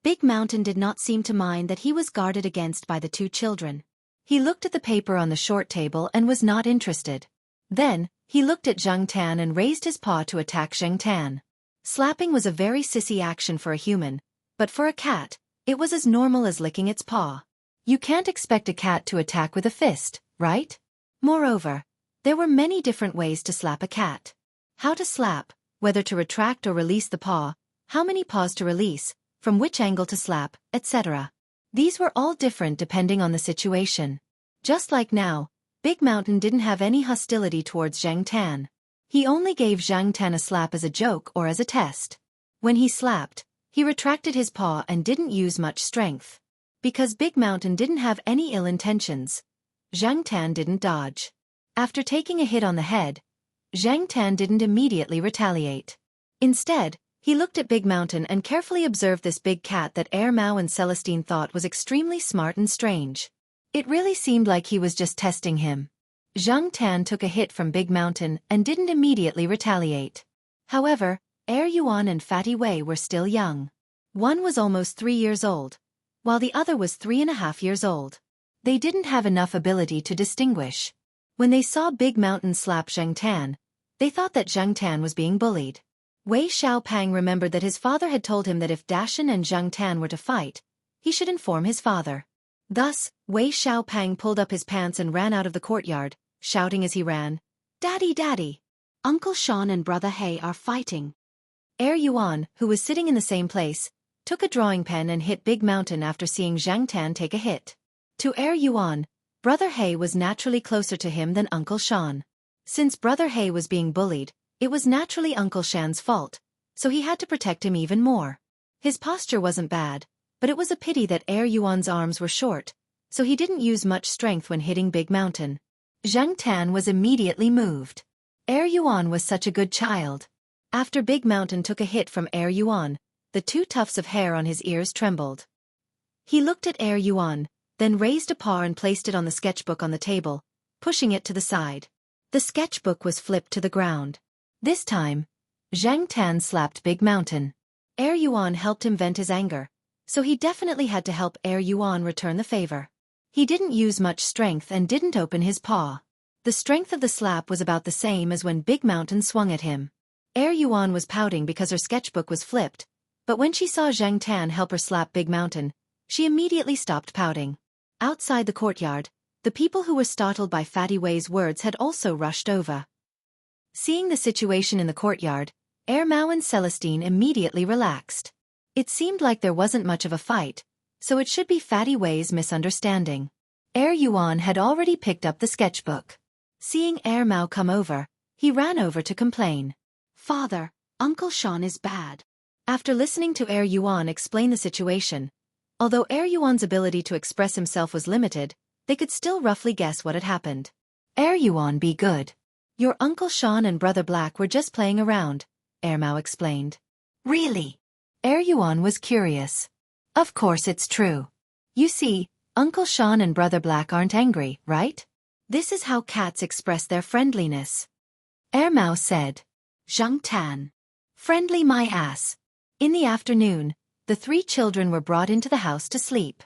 Big Mountain did not seem to mind that he was guarded against by the 2 children. He looked at the paper on the short table and was not interested. Then, he looked at Zhang Tan and raised his paw to attack Zhang Tan. Slapping was a very sissy action for a human, but for a cat, it was as normal as licking its paw. You can't expect a cat to attack with a fist, right? Moreover, there were many different ways to slap a cat. How to slap, whether to retract or release the paw, how many paws to release, from which angle to slap, etc. These were all different depending on the situation. Just like now, Big Mountain didn't have any hostility towards Zhang Tan. He only gave Zhang Tan a slap as a joke or as a test. When he slapped, he retracted his paw and didn't use much strength. Because Big Mountain didn't have any ill intentions, Zhang Tan didn't dodge. After taking a hit on the head, Zhang Tan didn't immediately retaliate. Instead, he looked at Big Mountain and carefully observed this big cat that Mao and Celestine thought was extremely smart and strange. It really seemed like he was just testing him. Zhang Tan took a hit from Big Mountain and didn't immediately retaliate. However, Yuan and Fatty Wei were still young. One was almost 3 years old, while the other was 3.5 years old. They didn't have enough ability to distinguish. When they saw Big Mountain slap Zhang Tan, They thought that Zhang Tan was being bullied. Wei Xiaopang remembered that his father had told him that if Dashan and Zhang Tan were to fight, he should inform his father. Thus, Wei Xiaopang pulled up his pants and ran out of the courtyard, shouting as he ran, "Daddy, Daddy! Uncle Sean and Brother He are fighting." Yuan, who was sitting in the same place, took a drawing pen and hit Big Mountain after seeing Zhang Tan take a hit. To Yuan, Brother He was naturally closer to him than Uncle Sean. Since Brother He was being bullied, it was naturally Uncle Shan's fault, so he had to protect him even more. His posture wasn't bad, but it was a pity that Yuan's arms were short, so he didn't use much strength when hitting Big Mountain. Zhang Tan was immediately moved. Yuan was such a good child. After Big Mountain took a hit from Yuan, the two tufts of hair on his ears trembled. He looked at Yuan, then raised a paw and placed it on the sketchbook on the table, pushing it to the side. The sketchbook was flipped to the ground. This time, Zhang Tan slapped Big Mountain. Yuan helped him vent his anger, so he definitely had to help Yuan return the favor. He didn't use much strength and didn't open his paw. The strength of the slap was about the same as when Big Mountain swung at him. Yuan was pouting because her sketchbook was flipped, but when she saw Zhang Tan help her slap Big Mountain, she immediately stopped pouting. Outside the courtyard, the people who were startled by Fatty Wei's words had also rushed over. Seeing the situation in the courtyard, Mao and Celestine immediately relaxed. It seemed like there wasn't much of a fight, so it should be Fatty Wei's misunderstanding. Yuan had already picked up the sketchbook. Seeing Mao come over, he ran over to complain. "Father, Uncle Sean is bad." After listening to Yuan explain the situation, although Yuan's ability to express himself was limited, they could still roughly guess what had happened. "Yuan, be good. Your Uncle Sean and Brother Black were just playing around," Mao explained. "Really?" Yuan was curious. "Of course it's true. You see, Uncle Sean and Brother Black aren't angry, right? This is how cats express their friendliness." Mao said. "Zhang Tan. Friendly my ass." In the afternoon, the three children were brought into the house to sleep.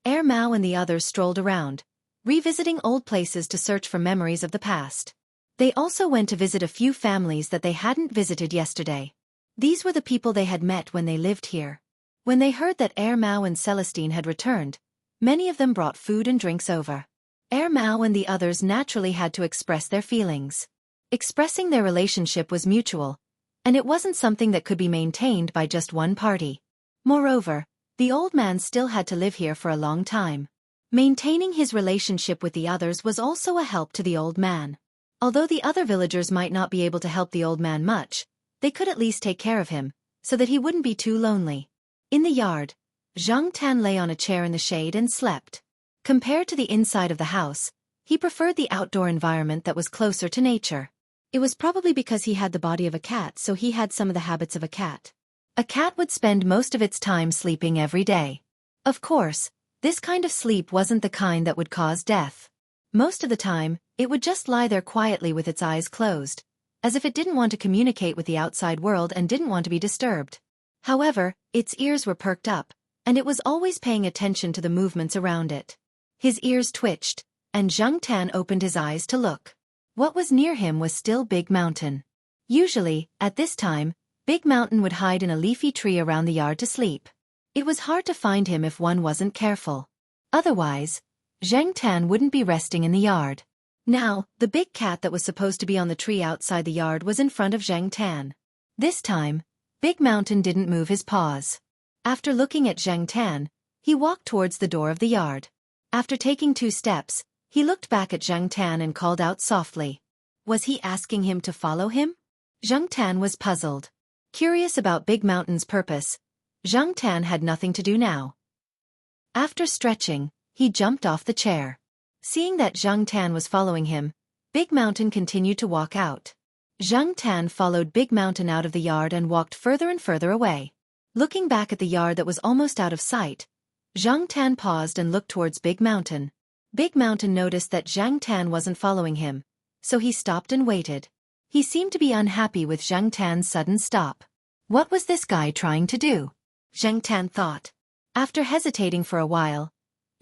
Mao and the others strolled around, revisiting old places to search for memories of the past. They also went to visit a few families that they hadn't visited yesterday. These were the people they had met when they lived here. When they heard that Mao and Celestine had returned, many of them brought food and drinks over. Mao and the others naturally had to express their feelings. Expressing their relationship was mutual, and it wasn't something that could be maintained by just one party. Moreover, the old man still had to live here for a long time. Maintaining his relationship with the others was also a help to the old man. Although the other villagers might not be able to help the old man much, they could at least take care of him, so that he wouldn't be too lonely. In the yard, Zhang Tan lay on a chair in the shade and slept. Compared to the inside of the house, he preferred the outdoor environment that was closer to nature. It was probably because he had the body of a cat, so he had some of the habits of a cat. A cat would spend most of its time sleeping every day. Of course, this kind of sleep wasn't the kind that would cause death. Most of the time, it would just lie there quietly with its eyes closed, as if it didn't want to communicate with the outside world and didn't want to be disturbed. However, its ears were perked up, and it was always paying attention to the movements around it. His ears twitched, and Zhang Tan opened his eyes to look. What was near him was still Big Mountain. Usually, at this time, Big Mountain would hide in a leafy tree around the yard to sleep. It was hard to find him if one wasn't careful. Otherwise, Zhang Tan wouldn't be resting in the yard. Now, the big cat that was supposed to be on the tree outside the yard was in front of Zhang Tan. This time, Big Mountain didn't move his paws. After looking at Zhang Tan, he walked towards the door of the yard. After taking 2 steps, he looked back at Zhang Tan and called out softly. Was he asking him to follow him? Zhang Tan was puzzled. Curious about Big Mountain's purpose, Zhang Tan had nothing to do now. After stretching, he jumped off the chair. Seeing that Zhang Tan was following him, Big Mountain continued to walk out. Zhang Tan followed Big Mountain out of the yard and walked further and further away. Looking back at the yard that was almost out of sight, Zhang Tan paused and looked towards Big Mountain. Big Mountain noticed that Zhang Tan wasn't following him, so he stopped and waited. He seemed to be unhappy with Zhang Tan's sudden stop. What was this guy trying to do? Zhang Tan thought. After hesitating for a while,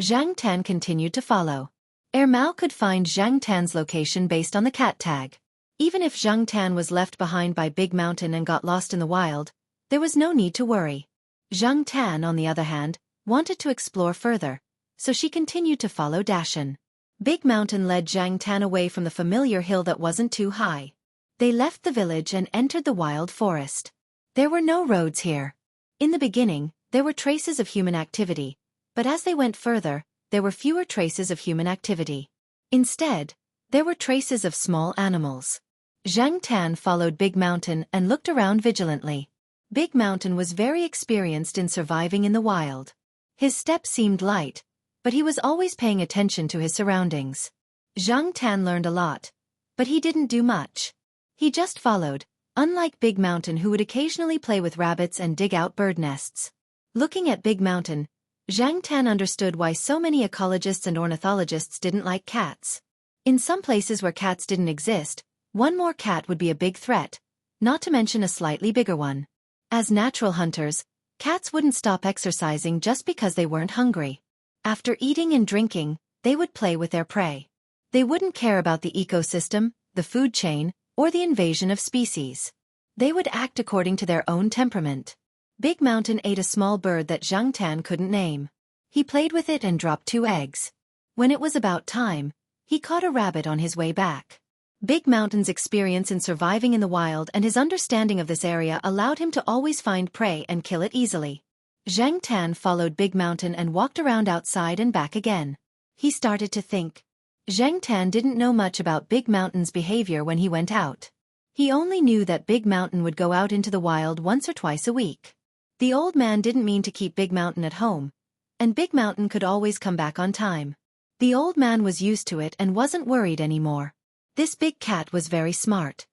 Zhang Tan continued to follow. Mao could find Zhang Tan's location based on the cat tag. Even if Zhang Tan was left behind by Big Mountain and got lost in the wild, there was no need to worry. Zhang Tan, on the other hand, wanted to explore further, so she continued to follow Dashan. Big Mountain led Zhang Tan away from the familiar hill that wasn't too high. They left the village and entered the wild forest. There were no roads here. In the beginning, there were traces of human activity, but as they went further, there were fewer traces of human activity. Instead, there were traces of small animals. Zhang Tan followed Big Mountain and looked around vigilantly. Big Mountain was very experienced in surviving in the wild. His steps seemed light, but he was always paying attention to his surroundings. Zhang Tan learned a lot, but he didn't do much. He just followed, unlike Big Mountain who would occasionally play with rabbits and dig out bird nests. Looking at Big Mountain, Zhang Tan understood why so many ecologists and ornithologists didn't like cats. In some places where cats didn't exist, one more cat would be a big threat, not to mention a slightly bigger one. As natural hunters, cats wouldn't stop exercising just because they weren't hungry. After eating and drinking, they would play with their prey. They wouldn't care about the ecosystem, the food chain, or the invasion of species. They would act according to their own temperament. Big Mountain ate a small bird that Zhang Tan couldn't name. He played with it and dropped 2 eggs. When it was about time, he caught a rabbit on his way back. Big Mountain's experience in surviving in the wild and his understanding of this area allowed him to always find prey and kill it easily. Zhang Tan followed Big Mountain and walked around outside and back again. He started to think. Zhang Tan didn't know much about Big Mountain's behavior when he went out. He only knew that Big Mountain would go out into the wild once or twice a week. The old man didn't mean to keep Big Mountain at home, and Big Mountain could always come back on time. The old man was used to it and wasn't worried anymore. This big cat was very smart.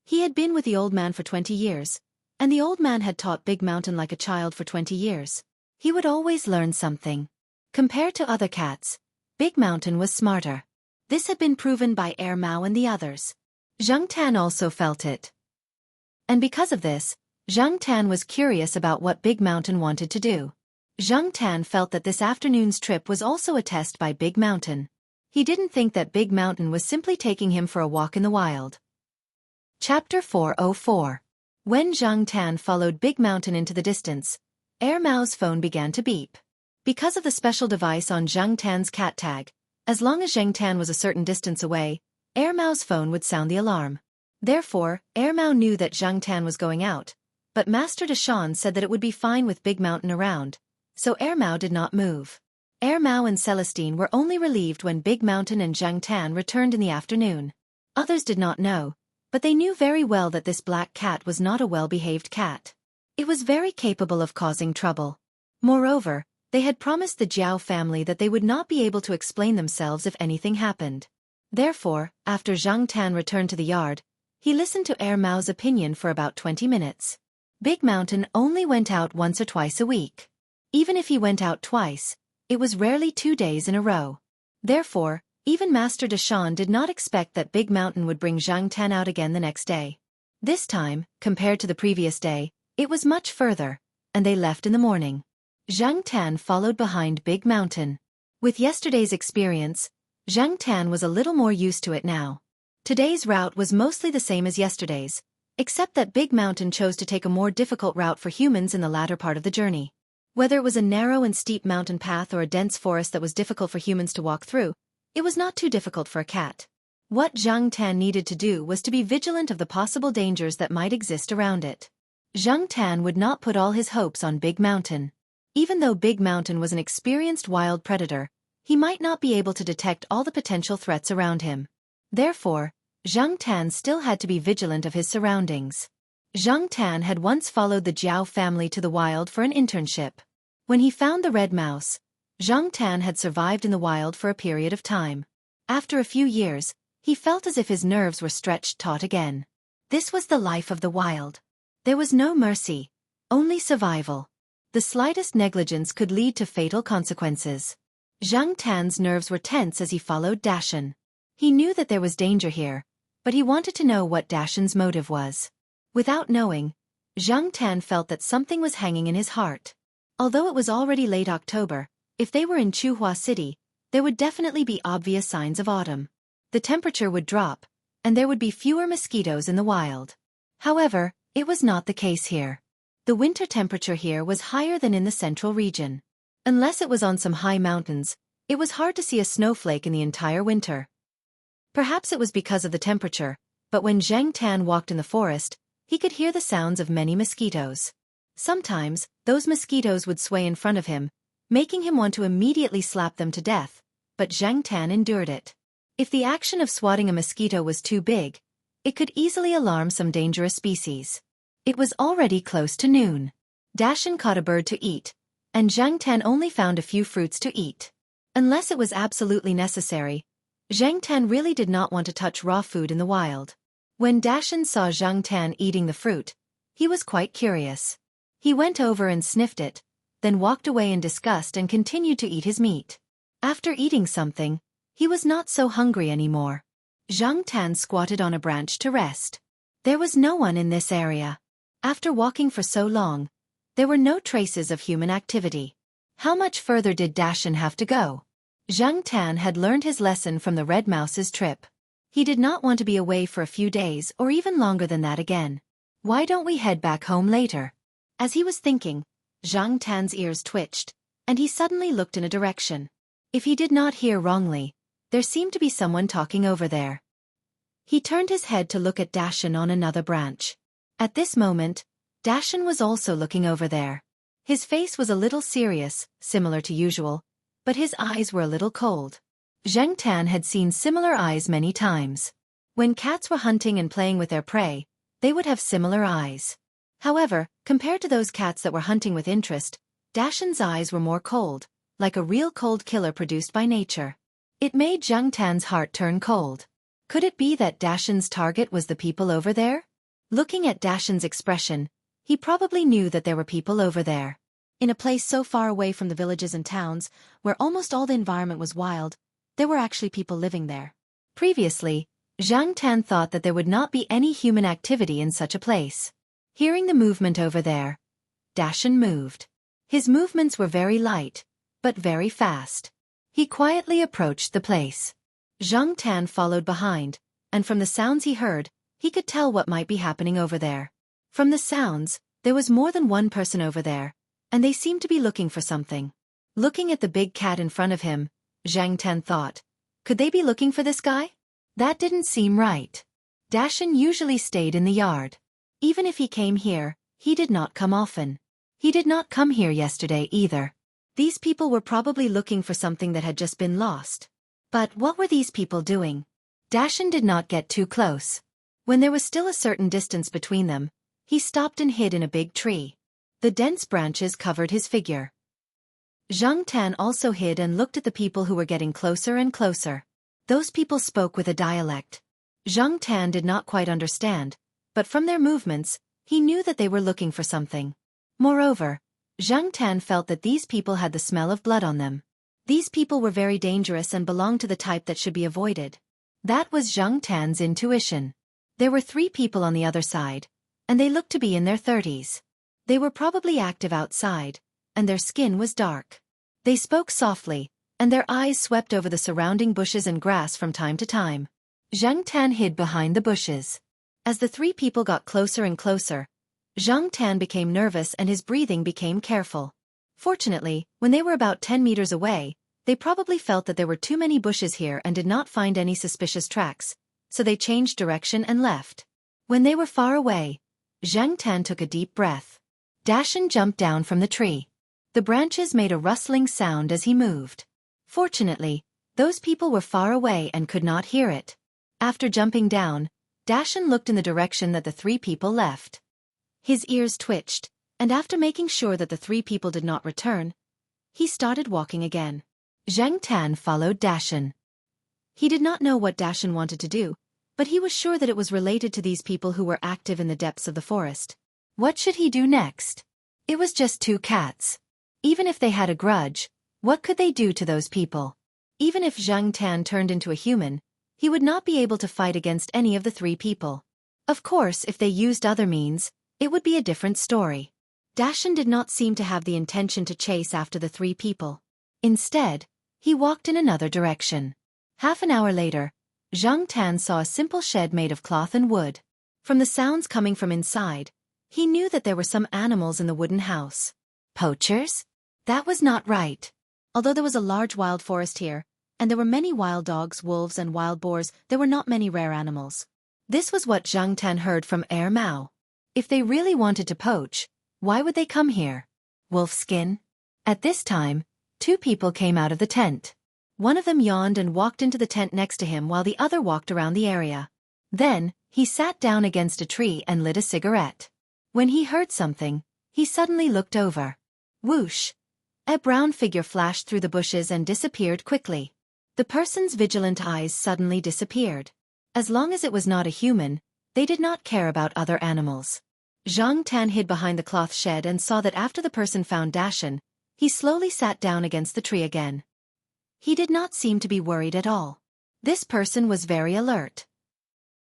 He had been with the old man for 20 years, and the old man had taught Big Mountain like a child for 20 years. He would always learn something. Compared to other cats, Big Mountain was smarter. This had been proven by Air Mao and the others. Zhang Tan also felt it. And because of this, Zhang Tan was curious about what Big Mountain wanted to do. Zhang Tan felt that this afternoon's trip was also a test by Big Mountain. He didn't think that Big Mountain was simply taking him for a walk in the wild. Chapter 404. When Zhang Tan followed Big Mountain into the distance, Air Mao's phone began to beep. Because of the special device on Zhang Tan's cat tag, as long as Zhang Tan was a certain distance away, Air Mao's phone would sound the alarm. Therefore, Air Mao knew that Zhang Tan was going out, but Master Deshan said that it would be fine with Big Mountain around, so Air Mao did not move. Air Mao and Celestine were only relieved when Big Mountain and Zhang Tan returned in the afternoon. Others did not know, but they knew very well that this black cat was not a well-behaved cat. It was very capable of causing trouble. Moreover, they had promised the Jiao family that they would not be able to explain themselves if anything happened. Therefore, after Zhang Tan returned to the yard, he listened to Air Mao's opinion for about 20 minutes. Big Mountain only went out once or twice a week. Even if he went out twice, it was rarely 2 days in a row. Therefore, even Master Deshan did not expect that Big Mountain would bring Zhang Tan out again the next day. This time, compared to the previous day, it was much further, and they left in the morning. Zhang Tan followed behind Big Mountain. With yesterday's experience, Zhang Tan was a little more used to it now. Today's route was mostly the same as yesterday's, except that Big Mountain chose to take a more difficult route for humans in the latter part of the journey. Whether it was a narrow and steep mountain path or a dense forest that was difficult for humans to walk through, it was not too difficult for a cat. What Zhang Tan needed to do was to be vigilant of the possible dangers that might exist around it. Zhang Tan would not put all his hopes on Big Mountain. Even though Big Mountain was an experienced wild predator, he might not be able to detect all the potential threats around him. Therefore, Zhang Tan still had to be vigilant of his surroundings. Zhang Tan had once followed the Jiao family to the wild for an internship. When he found the red mouse, Zhang Tan had survived in the wild for a period of time. After a few years, he felt as if his nerves were stretched taut again. This was the life of the wild. There was no mercy, only survival. The slightest negligence could lead to fatal consequences. Zhang Tan's nerves were tense as he followed Dashan. He knew that there was danger here, but he wanted to know what Dashan's motive was. Without knowing, Zhang Tan felt that something was hanging in his heart. Although it was already late October, if they were in Chuhua City, there would definitely be obvious signs of autumn. The temperature would drop, and there would be fewer mosquitoes in the wild. However, it was not the case here. The winter temperature here was higher than in the central region. Unless it was on some high mountains, it was hard to see a snowflake in the entire winter. Perhaps it was because of the temperature, but when Zhang Tan walked in the forest, he could hear the sounds of many mosquitoes. Sometimes, those mosquitoes would sway in front of him, making him want to immediately slap them to death, but Zhang Tan endured it. If the action of swatting a mosquito was too big, it could easily alarm some dangerous species. It was already close to noon. Dashan caught a bird to eat, and Zhang Tan only found a few fruits to eat. Unless it was absolutely necessary, Zhang Tan really did not want to touch raw food in the wild. When Dashan saw Zhang Tan eating the fruit, he was quite curious. He went over and sniffed it, then walked away in disgust and continued to eat his meat. After eating something, he was not so hungry anymore. Zhang Tan squatted on a branch to rest. There was no one in this area. After walking for so long, there were no traces of human activity. How much further did Dashan have to go? Zhang Tan had learned his lesson from the Red Mouse's trip. He did not want to be away for a few days or even longer than that again. Why don't we head back home later? As he was thinking, Zhang Tan's ears twitched, and he suddenly looked in a direction. If he did not hear wrongly, there seemed to be someone talking over there. He turned his head to look at Dashan on another branch. At this moment, Dashan was also looking over there. His face was a little serious, similar to usual, but his eyes were a little cold. Zhang Tan had seen similar eyes many times. When cats were hunting and playing with their prey, they would have similar eyes. However, compared to those cats that were hunting with interest, Dashan's eyes were more cold, like a real cold killer produced by nature. It made Zhang Tan's heart turn cold. Could it be that Dashan's target was the people over there? Looking at Dashan's expression, he probably knew that there were people over there. In a place so far away from the villages and towns, where almost all the environment was wild, there were actually people living there. Previously, Zhang Tan thought that there would not be any human activity in such a place. Hearing the movement over there, Dashan moved. His movements were very light, but very fast. He quietly approached the place. Zhang Tan followed behind, and from the sounds he heard, he could tell what might be happening over there. From the sounds, there was more than one person over there, and they seemed to be looking for something. Looking at the big cat in front of him, Zhang Tan thought, could they be looking for this guy? That didn't seem right. Dashan usually stayed in the yard. Even if he came here, he did not come often. He did not come here yesterday either. These people were probably looking for something that had just been lost. But what were these people doing? Dashan did not get too close. When there was still a certain distance between them, he stopped and hid in a big tree. The dense branches covered his figure. Zhang Tan also hid and looked at the people who were getting closer and closer. Those people spoke with a dialect. Zhang Tan did not quite understand, but from their movements, he knew that they were looking for something. Moreover, Zhang Tan felt that these people had the smell of blood on them. These people were very dangerous and belonged to the type that should be avoided. That was Zhang Tan's intuition. There were 3 people on the other side, and they looked to be in their 30s. They were probably active outside, and their skin was dark. They spoke softly, and their eyes swept over the surrounding bushes and grass from time to time. Zhang Tan hid behind the bushes. As the 3 people got closer and closer, Zhang Tan became nervous and his breathing became careful. Fortunately, when they were about 10 meters away, they probably felt that there were too many bushes here and did not find any suspicious tracks, so they changed direction and left. When they were far away, Zhang Tan took a deep breath. Dashan jumped down from the tree. The branches made a rustling sound as he moved. Fortunately, those people were far away and could not hear it. After jumping down, Dashan looked in the direction that the 3 people left. His ears twitched, and after making sure that the 3 people did not return, he started walking again. Zhang Tan followed Dashan. He did not know what Dashan wanted to do, but he was sure that it was related to these people who were active in the depths of the forest. What should he do next? It was just 2 cats. Even if they had a grudge, what could they do to those people? Even if Zhang Tan turned into a human, he would not be able to fight against any of the 3 people. Of course, if they used other means, it would be a different story. Dashan did not seem to have the intention to chase after the 3 people. Instead, he walked in another direction. Half an hour later, Zhang Tan saw a simple shed made of cloth and wood. From the sounds coming from inside, he knew that there were some animals in the wooden house. Poachers? That was not right. Although there was a large wild forest here, and there were many wild dogs, wolves and wild boars, there were not many rare animals. This was what Zhang Tan heard from Mao. If they really wanted to poach, why would they come here? Wolf skin? At this time, two people came out of the tent. One of them yawned and walked into the tent next to him while the other walked around the area. Then, he sat down against a tree and lit a cigarette. When he heard something, he suddenly looked over. Whoosh! A brown figure flashed through the bushes and disappeared quickly. The person's vigilant eyes suddenly disappeared. As long as it was not a human, they did not care about other animals. Zhang Tan hid behind the cloth shed and saw that after the person found Dashan, he slowly sat down against the tree again. He did not seem to be worried at all. This person was very alert.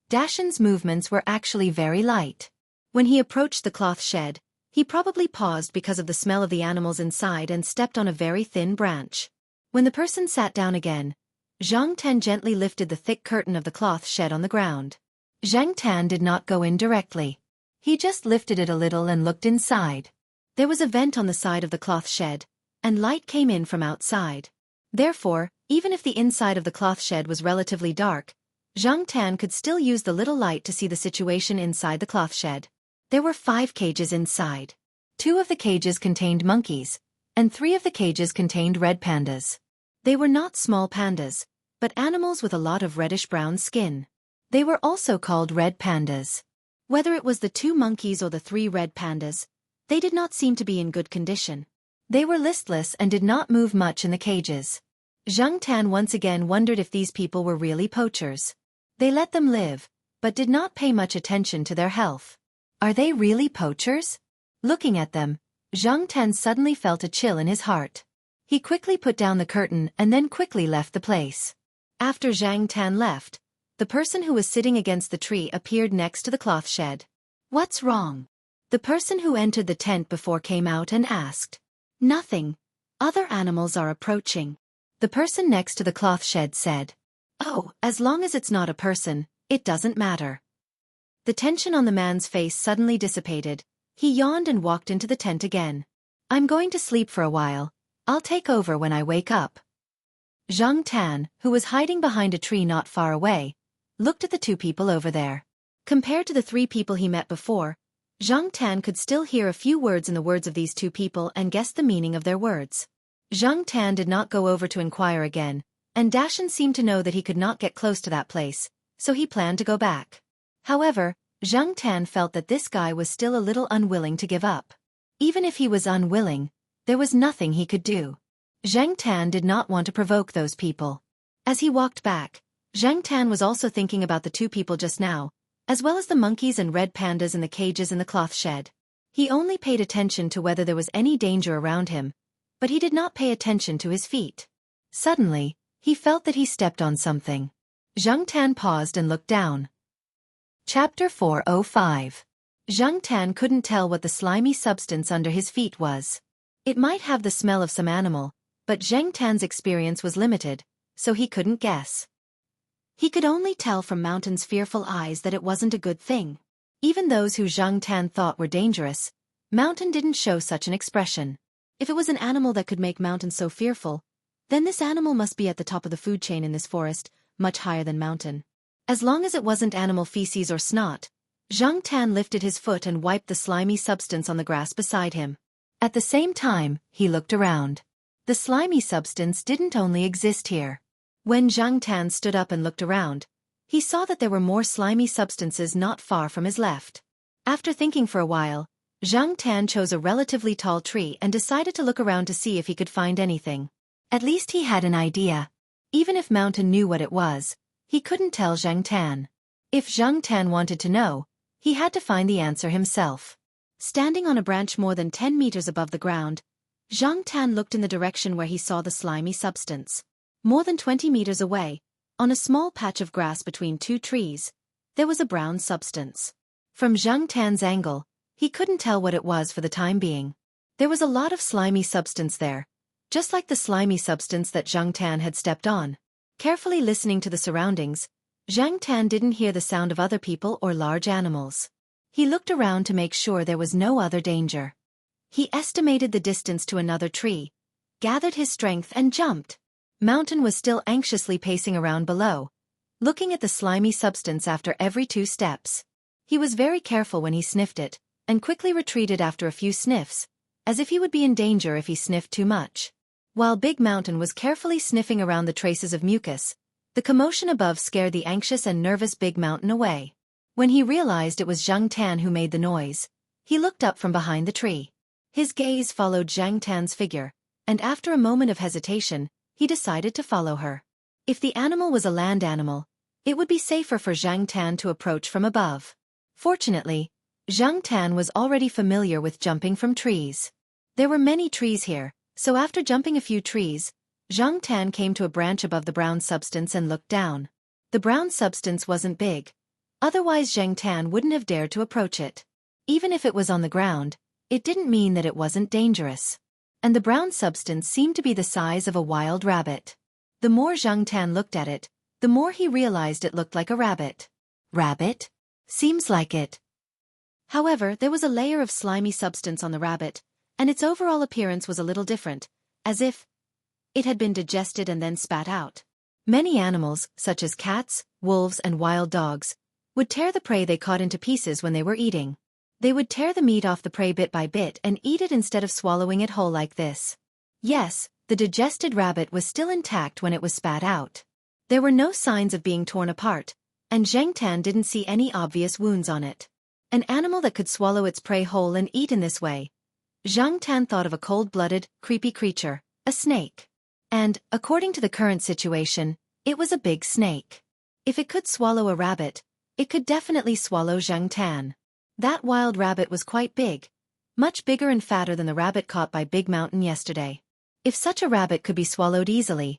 Dashan's movements were actually very light. When he approached the cloth shed, he probably paused because of the smell of the animals inside and stepped on a very thin branch. When the person sat down again, Zhang Tan gently lifted the thick curtain of the cloth shed on the ground. Zhang Tan did not go in directly. He just lifted it a little and looked inside. There was a vent on the side of the cloth shed, and light came in from outside. Therefore, even if the inside of the cloth shed was relatively dark, Zhang Tan could still use the little light to see the situation inside the cloth shed. There were 5 cages inside. 2 of the cages contained monkeys, and 3 of the cages contained red pandas. They were not small pandas, but animals with a lot of reddish-brown skin. They were also called red pandas. Whether it was the 2 monkeys or the 3 red pandas, they did not seem to be in good condition. They were listless and did not move much in the cages. Zhang Tan once again wondered if these people were really poachers. They let them live, but did not pay much attention to their health. Are they really poachers? Looking at them, Zhang Tan suddenly felt a chill in his heart. He quickly put down the curtain and then quickly left the place. After Zhang Tan left, the person who was sitting against the tree appeared next to the cloth shed. What's wrong? The person who entered the tent before came out and asked. Nothing. Other animals are approaching. The person next to the cloth shed said. Oh, as long as it's not a person, it doesn't matter. The tension on the man's face suddenly dissipated. He yawned and walked into the tent again. I'm going to sleep for a while. I'll take over when I wake up. Zhang Tan, who was hiding behind a tree not far away, looked at the 2 people over there. Compared to the 3 people he met before, Zhang Tan could still hear a few words in the words of these 2 people and guess the meaning of their words. Zhang Tan did not go over to inquire again, and Dashan seemed to know that he could not get close to that place, so he planned to go back. However, Zhang Tan felt that this guy was still a little unwilling to give up. Even if he was unwilling, there was nothing he could do. Zhang Tan did not want to provoke those people. As he walked back, Zhang Tan was also thinking about the 2 people just now, as well as the monkeys and red pandas in the cages in the cloth shed. He only paid attention to whether there was any danger around him, but he did not pay attention to his feet. Suddenly, he felt that he stepped on something. Zhang Tan paused and looked down. Chapter 405. Zhang Tan couldn't tell what the slimy substance under his feet was. It might have the smell of some animal, but Zhang Tan's experience was limited, so he couldn't guess. He could only tell from Mountain's fearful eyes that it wasn't a good thing. Even those who Zhang Tan thought were dangerous, Mountain didn't show such an expression. If it was an animal that could make Mountain so fearful, then this animal must be at the top of the food chain in this forest, much higher than Mountain. As long as it wasn't animal feces or snot, Zhang Tan lifted his foot and wiped the slimy substance on the grass beside him. At the same time, he looked around. The slimy substance didn't only exist here. When Zhang Tan stood up and looked around, he saw that there were more slimy substances not far from his left. After thinking for a while, Zhang Tan chose a relatively tall tree and decided to look around to see if he could find anything. At least he had an idea. Even if Mountain knew what it was, he couldn't tell Zhang Tan. If Zhang Tan wanted to know, he had to find the answer himself. Standing on a branch more than 10 meters above the ground, Zhang Tan looked in the direction where he saw the slimy substance. More than 20 meters away, on a small patch of grass between 2 trees, there was a brown substance. From Zhang Tan's angle, he couldn't tell what it was for the time being. There was a lot of slimy substance there, just like the slimy substance that Zhang Tan had stepped on. Carefully listening to the surroundings, Zhang Tan didn't hear the sound of other people or large animals. He looked around to make sure there was no other danger. He estimated the distance to another tree, gathered his strength and jumped. Mountain was still anxiously pacing around below, looking at the slimy substance after every 2 steps. He was very careful when he sniffed it, and quickly retreated after a few sniffs, as if he would be in danger if he sniffed too much. While Big Mountain was carefully sniffing around the traces of mucus, the commotion above scared the anxious and nervous Big Mountain away. When he realized it was Zhang Tan who made the noise, he looked up from behind the tree. His gaze followed Zhang Tan's figure, and after a moment of hesitation, he decided to follow her. If the animal was a land animal, it would be safer for Zhang Tan to approach from above. Fortunately, Zhang Tan was already familiar with jumping from trees. There were many trees here, so after jumping a few trees, Zhang Tan came to a branch above the brown substance and looked down. The brown substance wasn't big. Otherwise Zhang Tan wouldn't have dared to approach it. Even if it was on the ground, it didn't mean that it wasn't dangerous. And the brown substance seemed to be the size of a wild rabbit. The more Zhang Tan looked at it, the more he realized it looked like a rabbit. Rabbit? Seems like it. However, there was a layer of slimy substance on the rabbit, and its overall appearance was a little different, as if it had been digested and then spat out. Many animals, such as cats, wolves and wild dogs, would tear the prey they caught into pieces when they were eating. They would tear the meat off the prey bit by bit and eat it instead of swallowing it whole like this. Yes, the digested rabbit was still intact when it was spat out. There were no signs of being torn apart, and Zhang Tan didn't see any obvious wounds on it. An animal that could swallow its prey whole and eat in this way. Zhang Tan thought of a cold-blooded, creepy creature, a snake. And, according to the current situation, it was a big snake. If it could swallow a rabbit, it could definitely swallow Zhang Tan. That wild rabbit was quite big, much bigger and fatter than the rabbit caught by Big Mountain yesterday. If such a rabbit could be swallowed easily,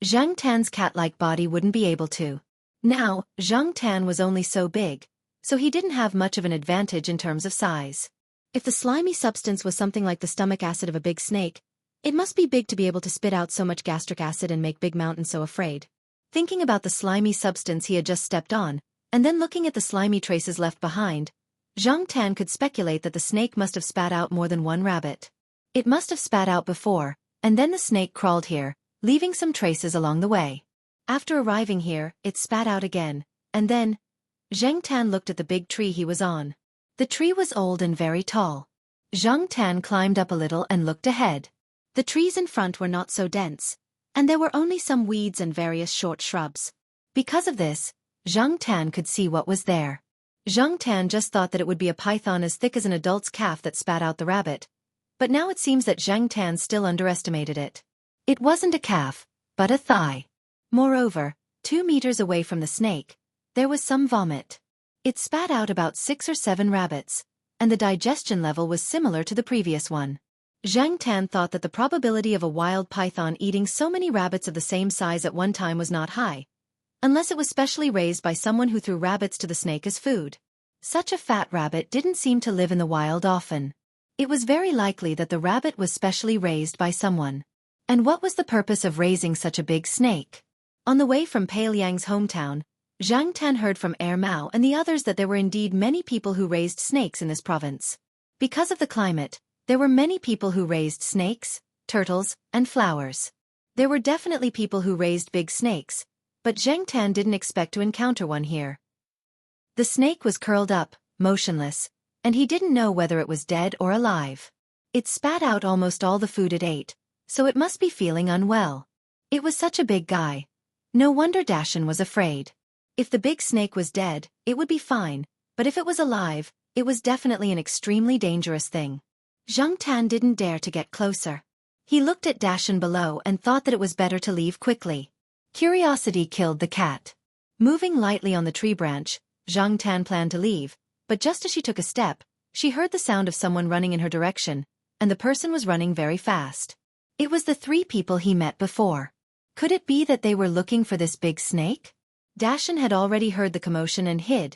Zhang Tan's cat-like body wouldn't be able to. Now, Zhang Tan was only so big, so he didn't have much of an advantage in terms of size. If the slimy substance was something like the stomach acid of a big snake, it must be big to be able to spit out so much gastric acid and make Big Mountain so afraid. Thinking about the slimy substance he had just stepped on, and then looking at the slimy traces left behind, Zhang Tan could speculate that the snake must have spat out more than one rabbit. It must have spat out before, and then the snake crawled here, leaving some traces along the way. After arriving here, it spat out again, and then Zhang Tan looked at the big tree he was on. The tree was old and very tall. Zhang Tan climbed up a little and looked ahead. The trees in front were not so dense, and there were only some weeds and various short shrubs. Because of this, Zhang Tan could see what was there. Zhang Tan just thought that it would be a python as thick as an adult's calf that spat out the rabbit, but now it seems that Zhang Tan still underestimated it. It wasn't a calf, but a thigh. Moreover, 2 meters away from the snake, there was some vomit. It spat out about 6 or 7 rabbits, and the digestion level was similar to the previous one. Zhang Tan thought that the probability of a wild python eating so many rabbits of the same size at one time was not high, unless it was specially raised by someone who threw rabbits to the snake as food. Such a fat rabbit didn't seem to live in the wild often. It was very likely that the rabbit was specially raised by someone. And what was the purpose of raising such a big snake? On the way from Peiliang's hometown, Zhang Tan heard from Mao and the others that there were indeed many people who raised snakes in this province. Because of the climate, there were many people who raised snakes, turtles, and flowers. There were definitely people who raised big snakes, but Zhang Tan didn't expect to encounter one here. The snake was curled up, motionless, and he didn't know whether it was dead or alive. It spat out almost all the food it ate, so it must be feeling unwell. It was such a big guy. No wonder Dashan was afraid. If the big snake was dead, it would be fine, but if it was alive, it was definitely an extremely dangerous thing. Zhang Tan didn't dare to get closer. He looked at Dashan below and thought that it was better to leave quickly. Curiosity killed the cat. Moving lightly on the tree branch, Zhang Tan planned to leave, but just as she took a step, she heard the sound of someone running in her direction, and the person was running very fast. It was the 3 people he met before. Could it be that they were looking for this big snake? Dashan had already heard the commotion and hid,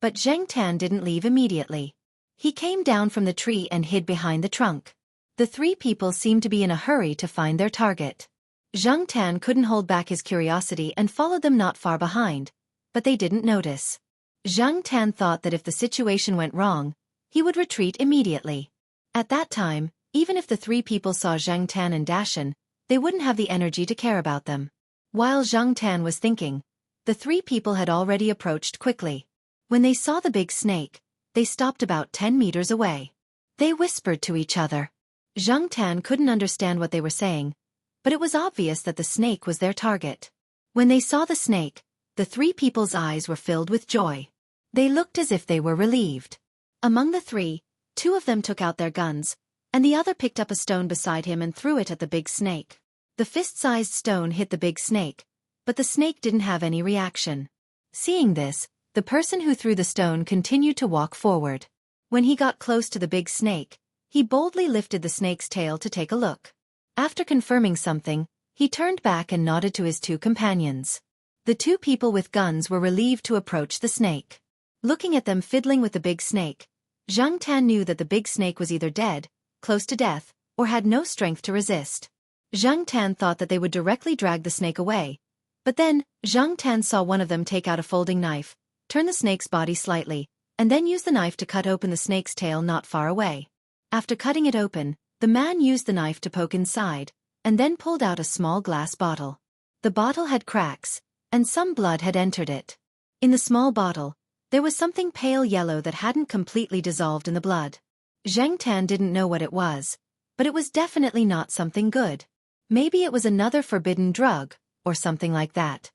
but Zhang Tan didn't leave immediately. He came down from the tree and hid behind the trunk. The 3 people seemed to be in a hurry to find their target. Zhang Tan couldn't hold back his curiosity and followed them not far behind, but they didn't notice. Zhang Tan thought that if the situation went wrong, he would retreat immediately. At that time, even if the three people saw Zhang Tan and Dashan, they wouldn't have the energy to care about them. While Zhang Tan was thinking, the three people had already approached quickly. When they saw the big snake, they stopped about 10 meters away. They whispered to each other. Zhang Tan couldn't understand what they were saying, but it was obvious that the snake was their target. When they saw the snake, the three people's eyes were filled with joy. They looked as if they were relieved. Among the three, two of them took out their guns, and the other picked up a stone beside him and threw it at the big snake. The fist-sized stone hit the big snake, but the snake didn't have any reaction. Seeing this, the person who threw the stone continued to walk forward. When he got close to the big snake, he boldly lifted the snake's tail to take a look. After confirming something, he turned back and nodded to his two companions. The two people with guns were relieved to approach the snake. Looking at them fiddling with the big snake, Zhang Tan knew that the big snake was either dead, close to death, or had no strength to resist. Zhang Tan thought that they would directly drag the snake away, but then, Zhang Tan saw one of them take out a folding knife, turn the snake's body slightly, and then use the knife to cut open the snake's tail not far away. After cutting it open, the man used the knife to poke inside, and then pulled out a small glass bottle. The bottle had cracks, and some blood had entered it. In the small bottle, there was something pale yellow that hadn't completely dissolved in the blood. Zhang Tan didn't know what it was, but it was definitely not something good. Maybe it was another forbidden drug, or something like that.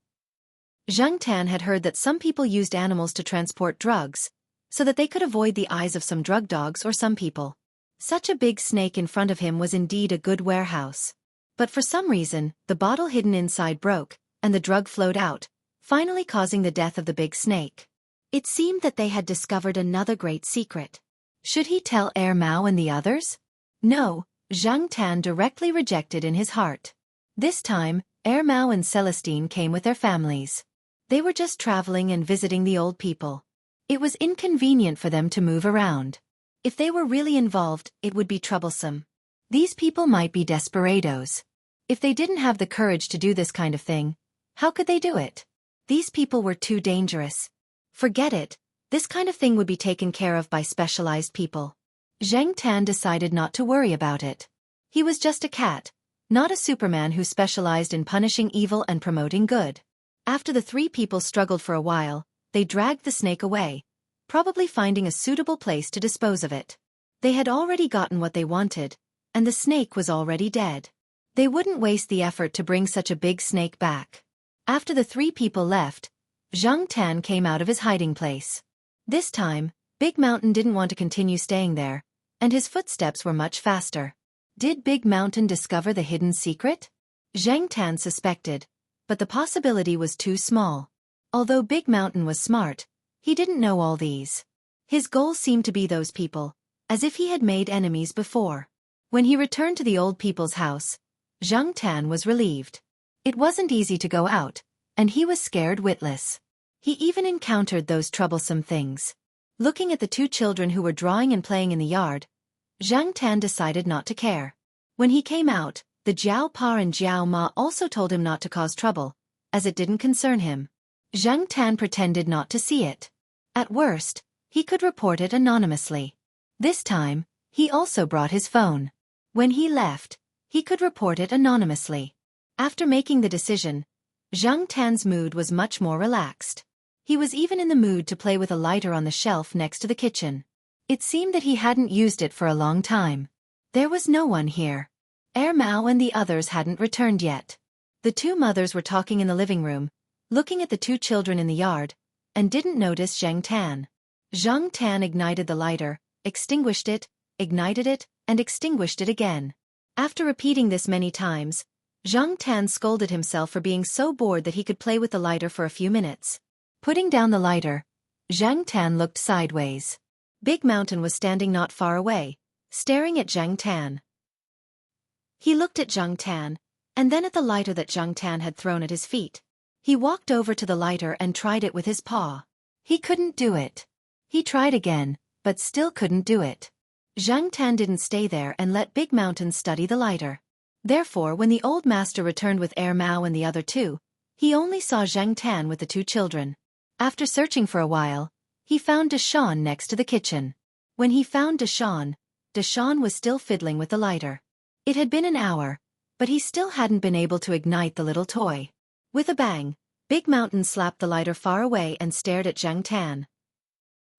Zhang Tan had heard that some people used animals to transport drugs, so that they could avoid the eyes of some drug dogs or some people. Such a big snake in front of him was indeed a good warehouse. But for some reason, the bottle hidden inside broke, and the drug flowed out, finally causing the death of the big snake. It seemed that they had discovered another great secret. Should he tell Mao and the others? No, Zhang Tan directly rejected in his heart. This time, Mao and Celestine came with their families. They were just traveling and visiting the old people. It was inconvenient for them to move around. If they were really involved, it would be troublesome. These people might be desperados. If they didn't have the courage to do this kind of thing, how could they do it? These people were too dangerous. Forget it, this kind of thing would be taken care of by specialized people. Zhang Tan decided not to worry about it. He was just a cat, not a Superman who specialized in punishing evil and promoting good. After the three people struggled for a while, they dragged the snake away, probably finding a suitable place to dispose of it. They had already gotten what they wanted, and the snake was already dead. They wouldn't waste the effort to bring such a big snake back. After the three people left, Zhang Tan came out of his hiding place. This time, Big Mountain didn't want to continue staying there, and his footsteps were much faster. Did Big Mountain discover the hidden secret? Zhang Tan suspected, but the possibility was too small. Although Big Mountain was smart, he didn't know all these. His goal seemed to be those people, as if he had made enemies before. When he returned to the old people's house, Zhang Tan was relieved. It wasn't easy to go out, and he was scared witless. He even encountered those troublesome things. Looking at the two children who were drawing and playing in the yard, Zhang Tan decided not to care. When he came out, the Jiao Pa and Jiao Ma also told him not to cause trouble, as it didn't concern him. Zhang Tan pretended not to see it. At worst, he could report it anonymously. This time, he also brought his phone. When he left, he could report it anonymously. After making the decision, Zhang Tan's mood was much more relaxed. He was even in the mood to play with a lighter on the shelf next to the kitchen. It seemed that he hadn't used it for a long time. There was no one here. Mao and the others hadn't returned yet. The two mothers were talking in the living room, looking at the two children in the yard, and didn't notice Zhang Tan. Zhang Tan ignited the lighter, extinguished it, ignited it, and extinguished it again. After repeating this many times, Zhang Tan scolded himself for being so bored that he could play with the lighter for a few minutes. Putting down the lighter, Zhang Tan looked sideways. Big Mountain was standing not far away, staring at Zhang Tan. He looked at Zhang Tan, and then at the lighter that Zhang Tan had thrown at his feet. He walked over to the lighter and tried it with his paw. He couldn't do it. He tried again, but still couldn't do it. Zhang Tan didn't stay there and let Big Mountain study the lighter. Therefore, when the old master returned with Mao and the other two, he only saw Zhang Tan with the two children. After searching for a while, he found Deshawn next to the kitchen. When he found Deshawn was still fiddling with the lighter. It had been an hour, but he still hadn't been able to ignite the little toy. With a bang, Big Mountain slapped the lighter far away and stared at Xianxia.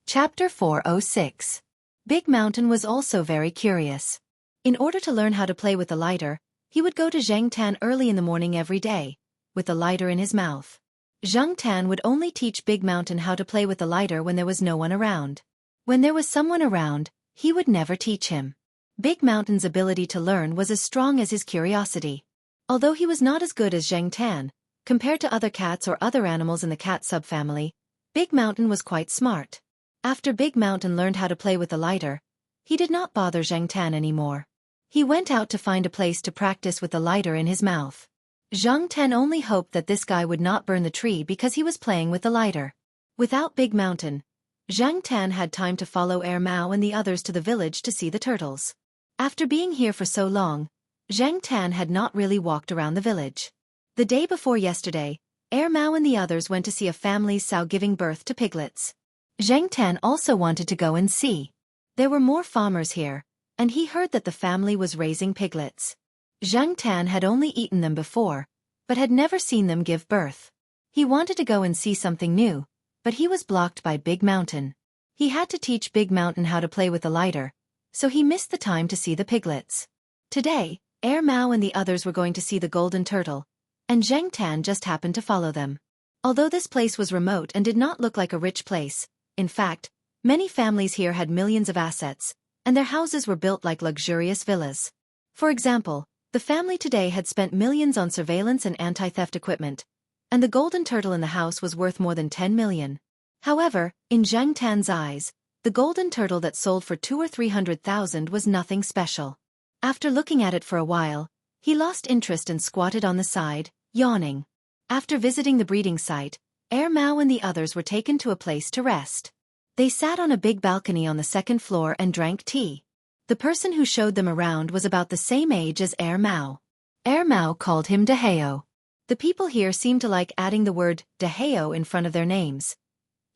Chapter 406. Big Mountain was also very curious. In order to learn how to play with the lighter, he would go to Xianxia early in the morning every day, with the lighter in his mouth. Xianxia would only teach Big Mountain how to play with the lighter when there was no one around. When there was someone around, he would never teach him. Big Mountain's ability to learn was as strong as his curiosity. Although he was not as good as Xianxia, compared to other cats or other animals in the cat subfamily, Big Mountain was quite smart. After Big Mountain learned how to play with the lighter, he did not bother Xianxia anymore. He went out to find a place to practice with the lighter in his mouth. Xianxia only hoped that this guy would not burn the tree because he was playing with the lighter. Without Big Mountain, Xianxia had time to follow Mao and the others to the village to see the turtles. After being here for so long, Xianxia had not really walked around the village. The day before yesterday, Mao and the others went to see a family's sow giving birth to piglets. Xianxia also wanted to go and see. There were more farmers here, and he heard that the family was raising piglets. Xianxia had only eaten them before, but had never seen them give birth. He wanted to go and see something new, but he was blocked by Big Mountain. He had to teach Big Mountain how to play with the lighter, so he missed the time to see the piglets. Today, Mao and the others were going to see the golden turtle, and Xianxia just happened to follow them. Although this place was remote and did not look like a rich place, in fact, many families here had millions of assets, and their houses were built like luxurious villas. For example, the family today had spent millions on surveillance and anti-theft equipment, and the golden turtle in the house was worth more than 10 million. However, in Xianxia's eyes, the golden turtle that sold for 200,000 or 300,000 was nothing special. After looking at it for a while, he lost interest and squatted on the side, yawning. After visiting the breeding site, Mao and the others were taken to a place to rest. They sat on a big balcony on the second floor and drank tea. The person who showed them around was about the same age as Mao. Mao called him Deheo. The people here seemed to like adding the word Deheo in front of their names,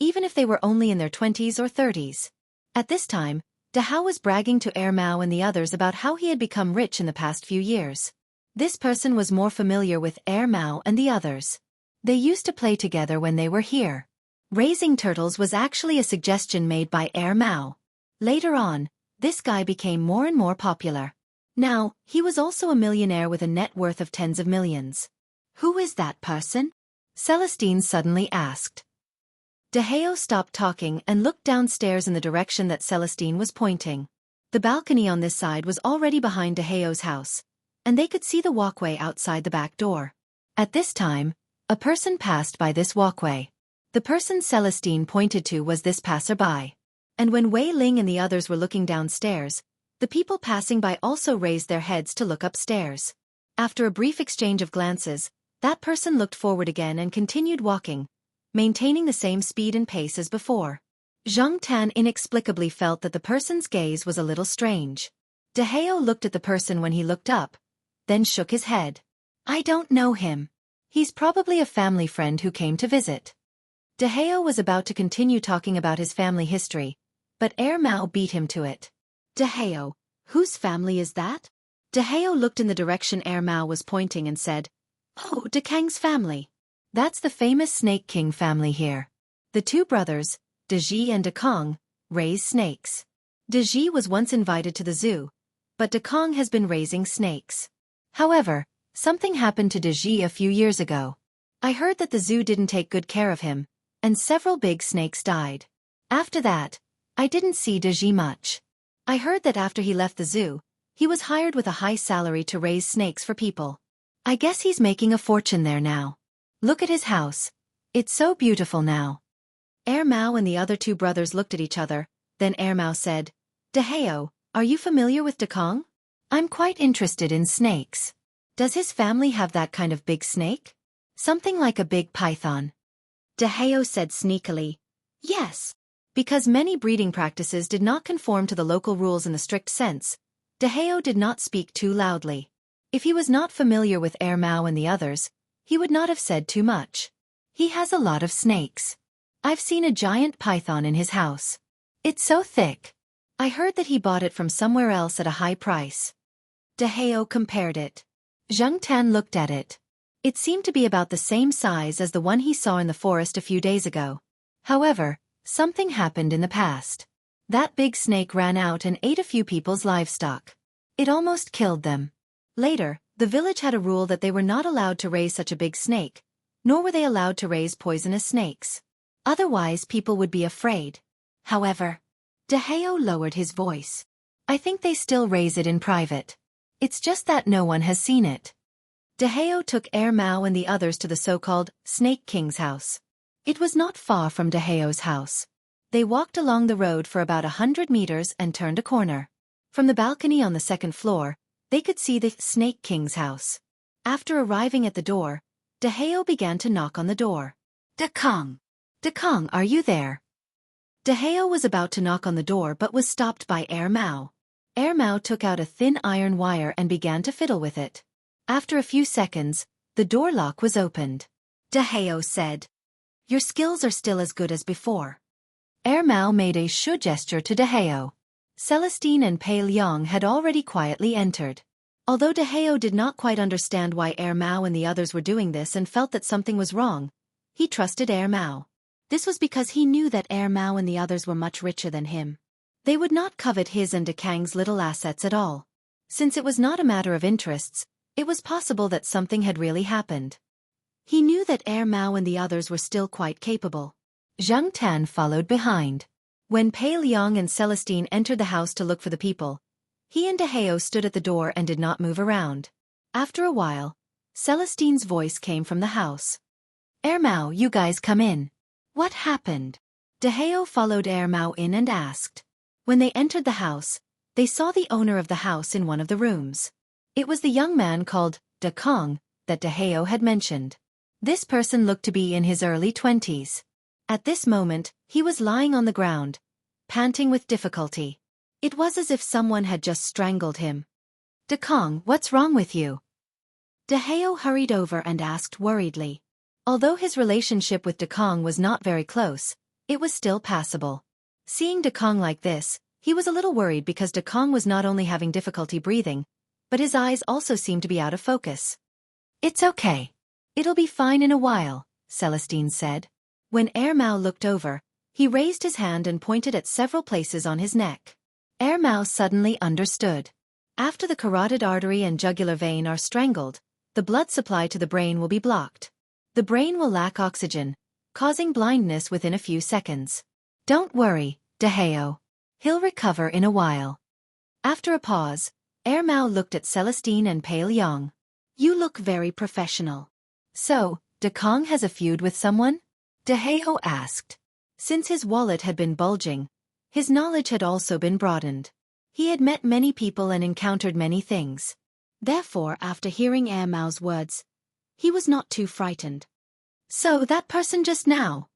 even if they were only in their 20s or 30s. At this time, Dehao was bragging to Mao and the others about how he had become rich in the past few years. This person was more familiar with Mao and the others. They used to play together when they were here. Raising turtles was actually a suggestion made by Mao. Later on, this guy became more and more popular. Now, he was also a millionaire with a net worth of tens of millions. Who is that person? Celestine suddenly asked. Deheo stopped talking and looked downstairs in the direction that Celestine was pointing. The balcony on this side was already behind Deheo's house, and they could see the walkway outside the back door. At this time, a person passed by this walkway. The person Celestine pointed to was this passerby. And when Wei Ling and the others were looking downstairs, the people passing by also raised their heads to look upstairs. After a brief exchange of glances, that person looked forward again and continued walking, maintaining the same speed and pace as before. Xianxia inexplicably felt that the person's gaze was a little strange. Deheo looked at the person when he looked up, then shook his head. I don't know him. He's probably a family friend who came to visit. Deheo was about to continue talking about his family history, but Mao beat him to it. Deheo, whose family is that? Deheo looked in the direction Mao was pointing and said, Oh, Dekang's family. That's the famous Snake King family here. The two brothers, Deji and Dekang, raise snakes. Deji was once invited to the zoo, but Dekang has been raising snakes. However, something happened to Deji a few years ago. I heard that the zoo didn't take good care of him, and several big snakes died. After that, I didn't see Deji much. I heard that after he left the zoo, he was hired with a high salary to raise snakes for people. I guess he's making a fortune there now. Look at his house. It's so beautiful now. Mao and the other two brothers looked at each other, then Mao said, Deheo, are you familiar with Dekang? I'm quite interested in snakes. Does his family have that kind of big snake? Something like a big python. Deheo said sneakily, Yes. Because many breeding practices did not conform to the local rules in the strict sense, Deheo did not speak too loudly. If he was not familiar with Mao and the others, he would not have said too much. He has a lot of snakes. I've seen a giant python in his house. It's so thick. I heard that he bought it from somewhere else at a high price. Deheo compared it. Zhang Tan looked at it. It seemed to be about the same size as the one he saw in the forest a few days ago. However, something happened in the past. That big snake ran out and ate a few people's livestock. It almost killed them. Later, the village had a rule that they were not allowed to raise such a big snake, nor were they allowed to raise poisonous snakes. Otherwise people would be afraid. However, Deheo lowered his voice. I think they still raise it in private. It's just that no one has seen it. Deheo took Mao and the others to the so-called Snake King's house. It was not far from Deheo's house. They walked along the road for about 100 meters and turned a corner. From the balcony on the second floor, they could see the Snake King's house. After arriving at the door, Deheo began to knock on the door. Dekong! Dekong, are you there? Deheo was about to knock on the door but was stopped by Mao. Mao took out a thin iron wire and began to fiddle with it. After a few seconds, the door lock was opened. Deheo said, "Your skills are still as good as before." Mao made a shu gesture to Deheo. Celestine and Pei Liang had already quietly entered. Although Deheo did not quite understand why Mao and the others were doing this and felt that something was wrong, he trusted Mao. This was because he knew that Mao and the others were much richer than him. They would not covet his and Dekang's little assets at all. Since it was not a matter of interests, it was possible that something had really happened. He knew that Mao and the others were still quite capable. Zhang Tan followed behind. When Pei Liang and Celestine entered the house to look for the people, he and Deheo stood at the door and did not move around. After a while, Celestine's voice came from the house. Mao, you guys come in. What happened? Deheo followed Mao in and asked. When they entered the house, they saw the owner of the house in one of the rooms. It was the young man called Dekong that Deheo had mentioned. This person looked to be in his early 20s. At this moment, he was lying on the ground, panting with difficulty. It was as if someone had just strangled him. Dekong, what's wrong with you? Deheo hurried over and asked worriedly. Although his relationship with Dekong was not very close, it was still passable. Seeing Dekong like this, he was a little worried because Dekong was not only having difficulty breathing, but his eyes also seemed to be out of focus. It's okay. It'll be fine in a while, Celestine said. When Mao looked over, he raised his hand and pointed at several places on his neck. Mao suddenly understood. After the carotid artery and jugular vein are strangled, the blood supply to the brain will be blocked. The brain will lack oxygen, causing blindness within a few seconds. Don't worry, Deheo. He'll recover in a while. After a pause, Mao looked at Celestine and Pei Liang. You look very professional. So, Dekong has a feud with someone? Deheo asked. Since his wallet had been bulging, his knowledge had also been broadened. He had met many people and encountered many things. Therefore, after hearing Mao's words, he was not too frightened. So that person just now?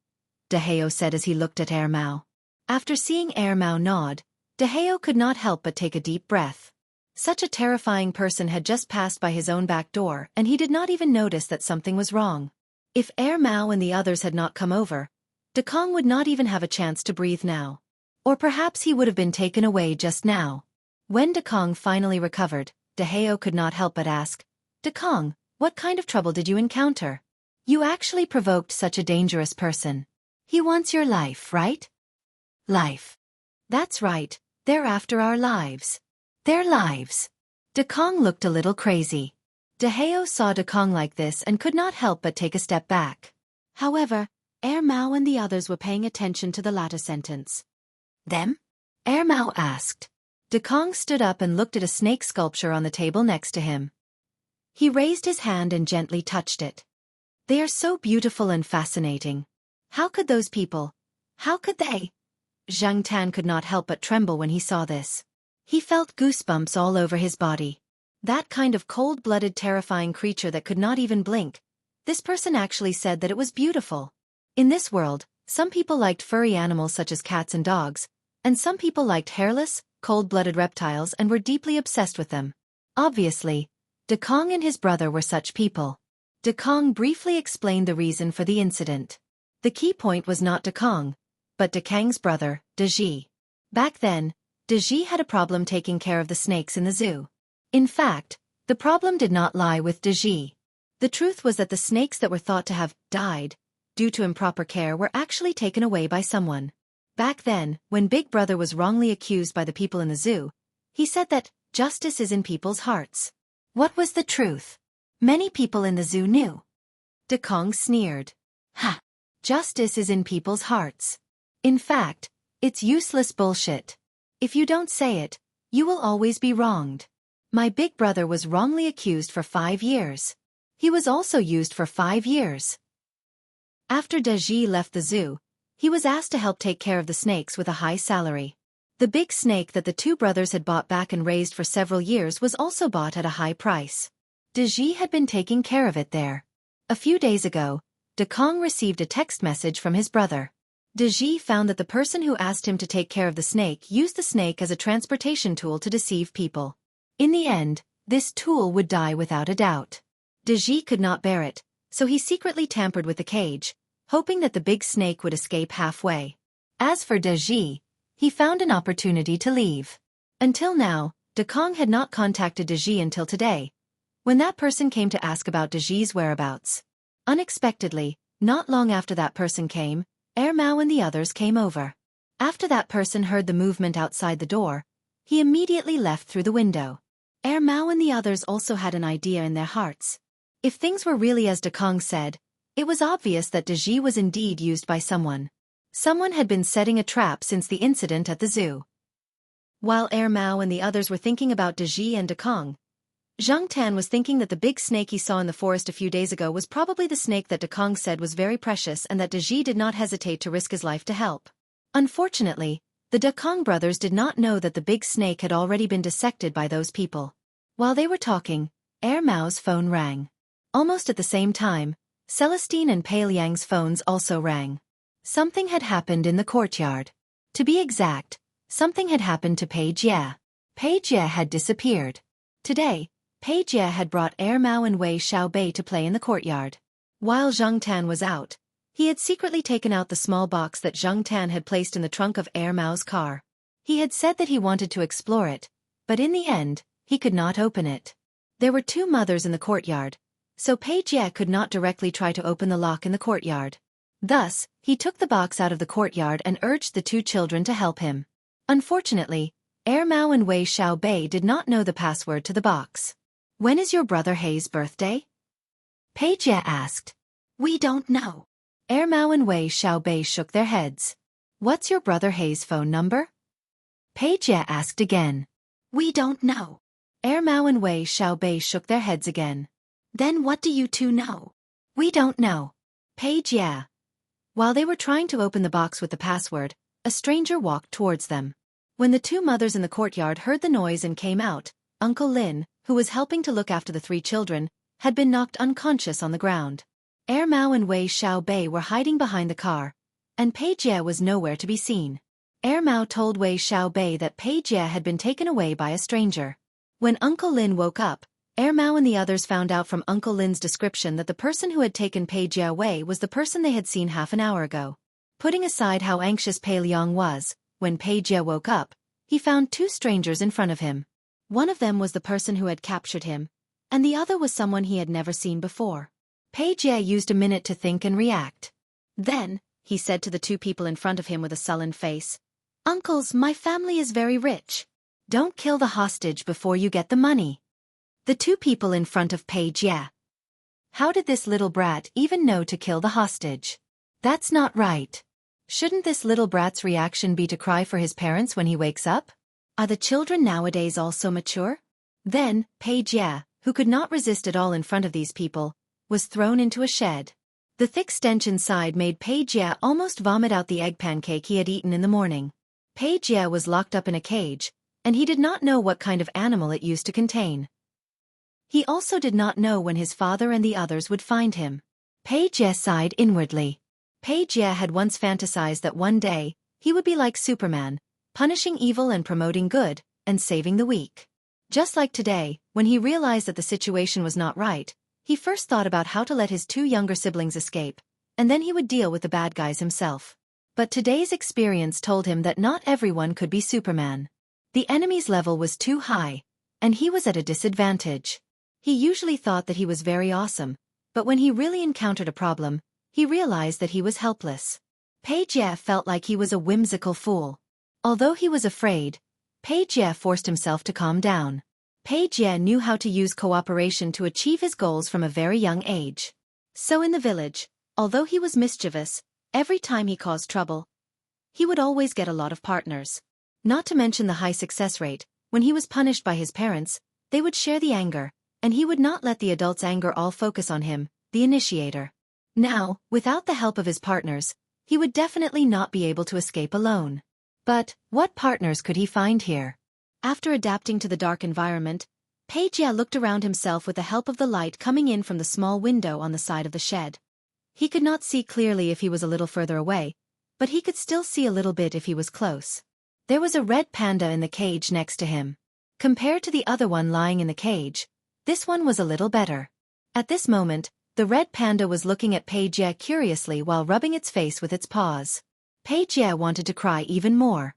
Deheo said as he looked at Mao. After seeing Mao nod, Deheo could not help but take a deep breath. Such a terrifying person had just passed by his own back door and he did not even notice that something was wrong. If Mao and the others had not come over, Dekong would not even have a chance to breathe now. Or perhaps he would have been taken away just now. When Dekong finally recovered, Deheo could not help but ask, Dekong, what kind of trouble did you encounter? You actually provoked such a dangerous person. He wants your life, right? Life. That's right, they're after our lives. Their lives. Dekong looked a little crazy. Deheo saw Dekong like this and could not help but take a step back. However, Mao and the others were paying attention to the latter sentence. Them? Mao asked. Dekong stood up and looked at a snake sculpture on the table next to him. He raised his hand and gently touched it. They are so beautiful and fascinating. How could those people? How could they? Zhang Tan could not help but tremble when he saw this. He felt goosebumps all over his body. That kind of cold-blooded terrifying creature that could not even blink. This person actually said that it was beautiful. In this world, some people liked furry animals such as cats and dogs, and some people liked hairless, cold-blooded reptiles and were deeply obsessed with them. Obviously, Dekong and his brother were such people. Dekong briefly explained the reason for the incident. The key point was not Dekong, but Dekang's brother, Deji. Back then, Deji had a problem taking care of the snakes in the zoo. In fact, the problem did not lie with Deji. The truth was that the snakes that were thought to have died due to improper care were actually taken away by someone. Back then, when Big Brother was wrongly accused by the people in the zoo, he said that justice is in people's hearts. What was the truth? Many people in the zoo knew. Dekong sneered. Ha! Justice is in people's hearts. In fact, it's useless bullshit. If you don't say it, you will always be wronged. My big brother was wrongly accused for 5 years. He was also used for 5 years. After Deji left the zoo, he was asked to help take care of the snakes with a high salary. The big snake that the two brothers had bought back and raised for several years was also bought at a high price. Deji had been taking care of it there. A few days ago, Dekong received a text message from his brother. Deji found that the person who asked him to take care of the snake used the snake as a transportation tool to deceive people. In the end, this tool would die without a doubt. Deji could not bear it, so he secretly tampered with the cage, hoping that the big snake would escape halfway. As for Deji, he found an opportunity to leave. Until now, Dekong had not contacted Deji until today, when that person came to ask about Deji's whereabouts. Unexpectedly, not long after that person came, Mao and the others came over. After that person heard the movement outside the door, he immediately left through the window. Mao and the others also had an idea in their hearts. If things were really as Dekong said, it was obvious that Deji was indeed used by someone. Someone had been setting a trap since the incident at the zoo. While Mao and the others were thinking about Deji and Dekong, Xianxia was thinking that the big snake he saw in the forest a few days ago was probably the snake that Dekong said was very precious and that Deji did not hesitate to risk his life to help. Unfortunately, the Dekong brothers did not know that the big snake had already been dissected by those people. While they were talking, Mao's phone rang. Almost at the same time, Celestine and Pei Liang's phones also rang. Something had happened in the courtyard. To be exact, something had happened to Pei Jie. Pei Jie had disappeared. Today, Pei Jie had brought Mao and Wei Xiaobei to play in the courtyard. While Zhang Tan was out, he had secretly taken out the small box that Zhang Tan had placed in the trunk of Mao's car. He had said that he wanted to explore it, but in the end, he could not open it. There were 2 mothers in the courtyard, so Pei Jie could not directly try to open the lock in the courtyard. Thus, he took the box out of the courtyard and urged the 2 children to help him. Unfortunately, Mao and Wei Xiaobei did not know the password to the box. When is your brother Hei's birthday? Pei Jie asked. We don't know. Mao and Wei Xiaobei shook their heads. What's your brother Hei's phone number? Pei Jie asked again. We don't know. Mao and Wei Xiaobei shook their heads again. Then what do you 2 know? We don't know. Pei Jie. While they were trying to open the box with the password, a stranger walked towards them. When the 2 mothers in the courtyard heard the noise and came out, Uncle Lin, who was helping to look after the 3 children, had been knocked unconscious on the ground. Mao and Wei Xiaobei were hiding behind the car, and Pei Jie was nowhere to be seen. Mao told Wei Xiaobei that Pei Jie had been taken away by a stranger. When Uncle Lin woke up, Mao and the others found out from Uncle Lin's description that the person who had taken Pei Jie away was the person they had seen half an hour ago. Putting aside how anxious Pei Liang was, when Pei Jie woke up, he found 2 strangers in front of him. One of them was the person who had captured him, and the other was someone he had never seen before. Pei Jie used a minute to think and react. Then, he said to the 2 people in front of him with a sullen face, Uncles, my family is very rich. Don't kill the hostage before you get the money. The 2 people in front of Pei Jie. How did this little brat even know to kill the hostage? That's not right. Shouldn't this little brat's reaction be to cry for his parents when he wakes up? Are the children nowadays also mature? Then, Pei Jie, who could not resist at all in front of these people, was thrown into a shed. The thick stench inside made Pei Jie almost vomit out the egg pancake he had eaten in the morning. Pei Jie was locked up in a cage, and he did not know what kind of animal it used to contain. He also did not know when his father and the others would find him. Pei Jie sighed inwardly. Pei Jie had once fantasized that one day, he would be like Superman, punishing evil and promoting good, and saving the weak. Just like today, when he realized that the situation was not right, he first thought about how to let his 2 younger siblings escape, and then he would deal with the bad guys himself. But today's experience told him that not everyone could be Superman. The enemy's level was too high, and he was at a disadvantage. He usually thought that he was very awesome, but when he really encountered a problem, he realized that he was helpless. Pei Jie felt like he was a whimsical fool. Although he was afraid, Pei Jie forced himself to calm down. Pei Jie knew how to use cooperation to achieve his goals from a very young age. So in the village, although he was mischievous, every time he caused trouble, he would always get a lot of partners. Not to mention the high success rate, when he was punished by his parents, they would share the anger, and he would not let the adults' anger all focus on him, the initiator. Now, without the help of his partners, he would definitely not be able to escape alone. But, what partners could he find here? After adapting to the dark environment, Pei Jie looked around himself with the help of the light coming in from the small window on the side of the shed. He could not see clearly if he was a little further away, but he could still see a little bit if he was close. There was a red panda in the cage next to him. Compared to the other one lying in the cage, this one was a little better. At this moment, the red panda was looking at Pei Jie curiously while rubbing its face with its paws. Pei Jie wanted to cry even more.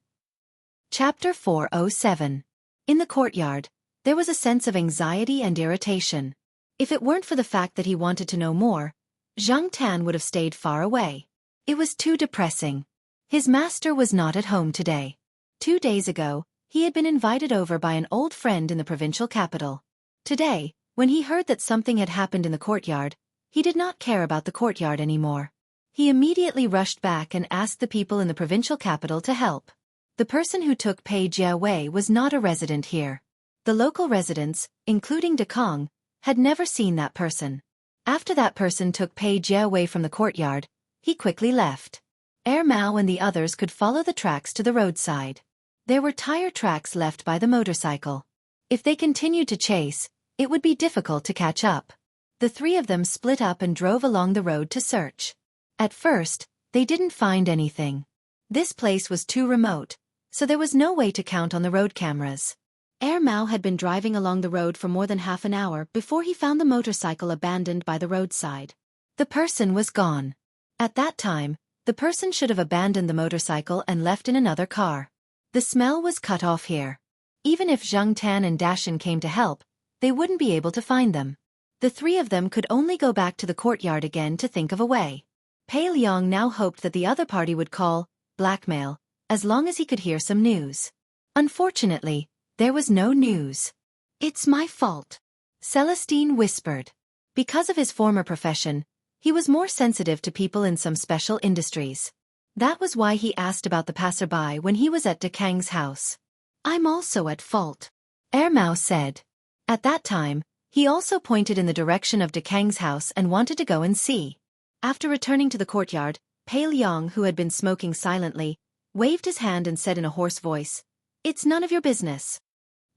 Chapter 407. In the courtyard, there was a sense of anxiety and irritation. If it weren't for the fact that he wanted to know more, Xianxia would have stayed far away. It was too depressing. His master was not at home today. 2 days ago, he had been invited over by an old friend in the provincial capital. Today, when he heard that something had happened in the courtyard, he did not care about the courtyard anymore. He immediately rushed back and asked the people in the provincial capital to help. The person who took Pei Jie away was not a resident here. The local residents, including Dekong, had never seen that person. After that person took Pei Jie away from the courtyard, he quickly left. Mao and the others could follow the tracks to the roadside. There were tire tracks left by the motorcycle. If they continued to chase, it would be difficult to catch up. The 3 of them split up and drove along the road to search. At first, they didn't find anything. This place was too remote, so there was no way to count on the road cameras. Mao had been driving along the road for more than half an hour before he found the motorcycle abandoned by the roadside. The person was gone. At that time, the person should have abandoned the motorcycle and left in another car. The smell was cut off here. Even if Zhang Tan and Dashin came to help, they wouldn't be able to find them. The 3 of them could only go back to the courtyard again to think of a way. Pei Liang now hoped that the other party would call, blackmail, as long as he could hear some news. Unfortunately, there was no news. "It's my fault," Celestine whispered. Because of his former profession, he was more sensitive to people in some special industries. That was why he asked about the passerby when he was at Dekang's house. "I'm also at fault," Mao said. At that time, he also pointed in the direction of Dekang's house and wanted to go and see. After returning to the courtyard, Pei Liang, who had been smoking silently, waved his hand and said in a hoarse voice, "It's none of your business."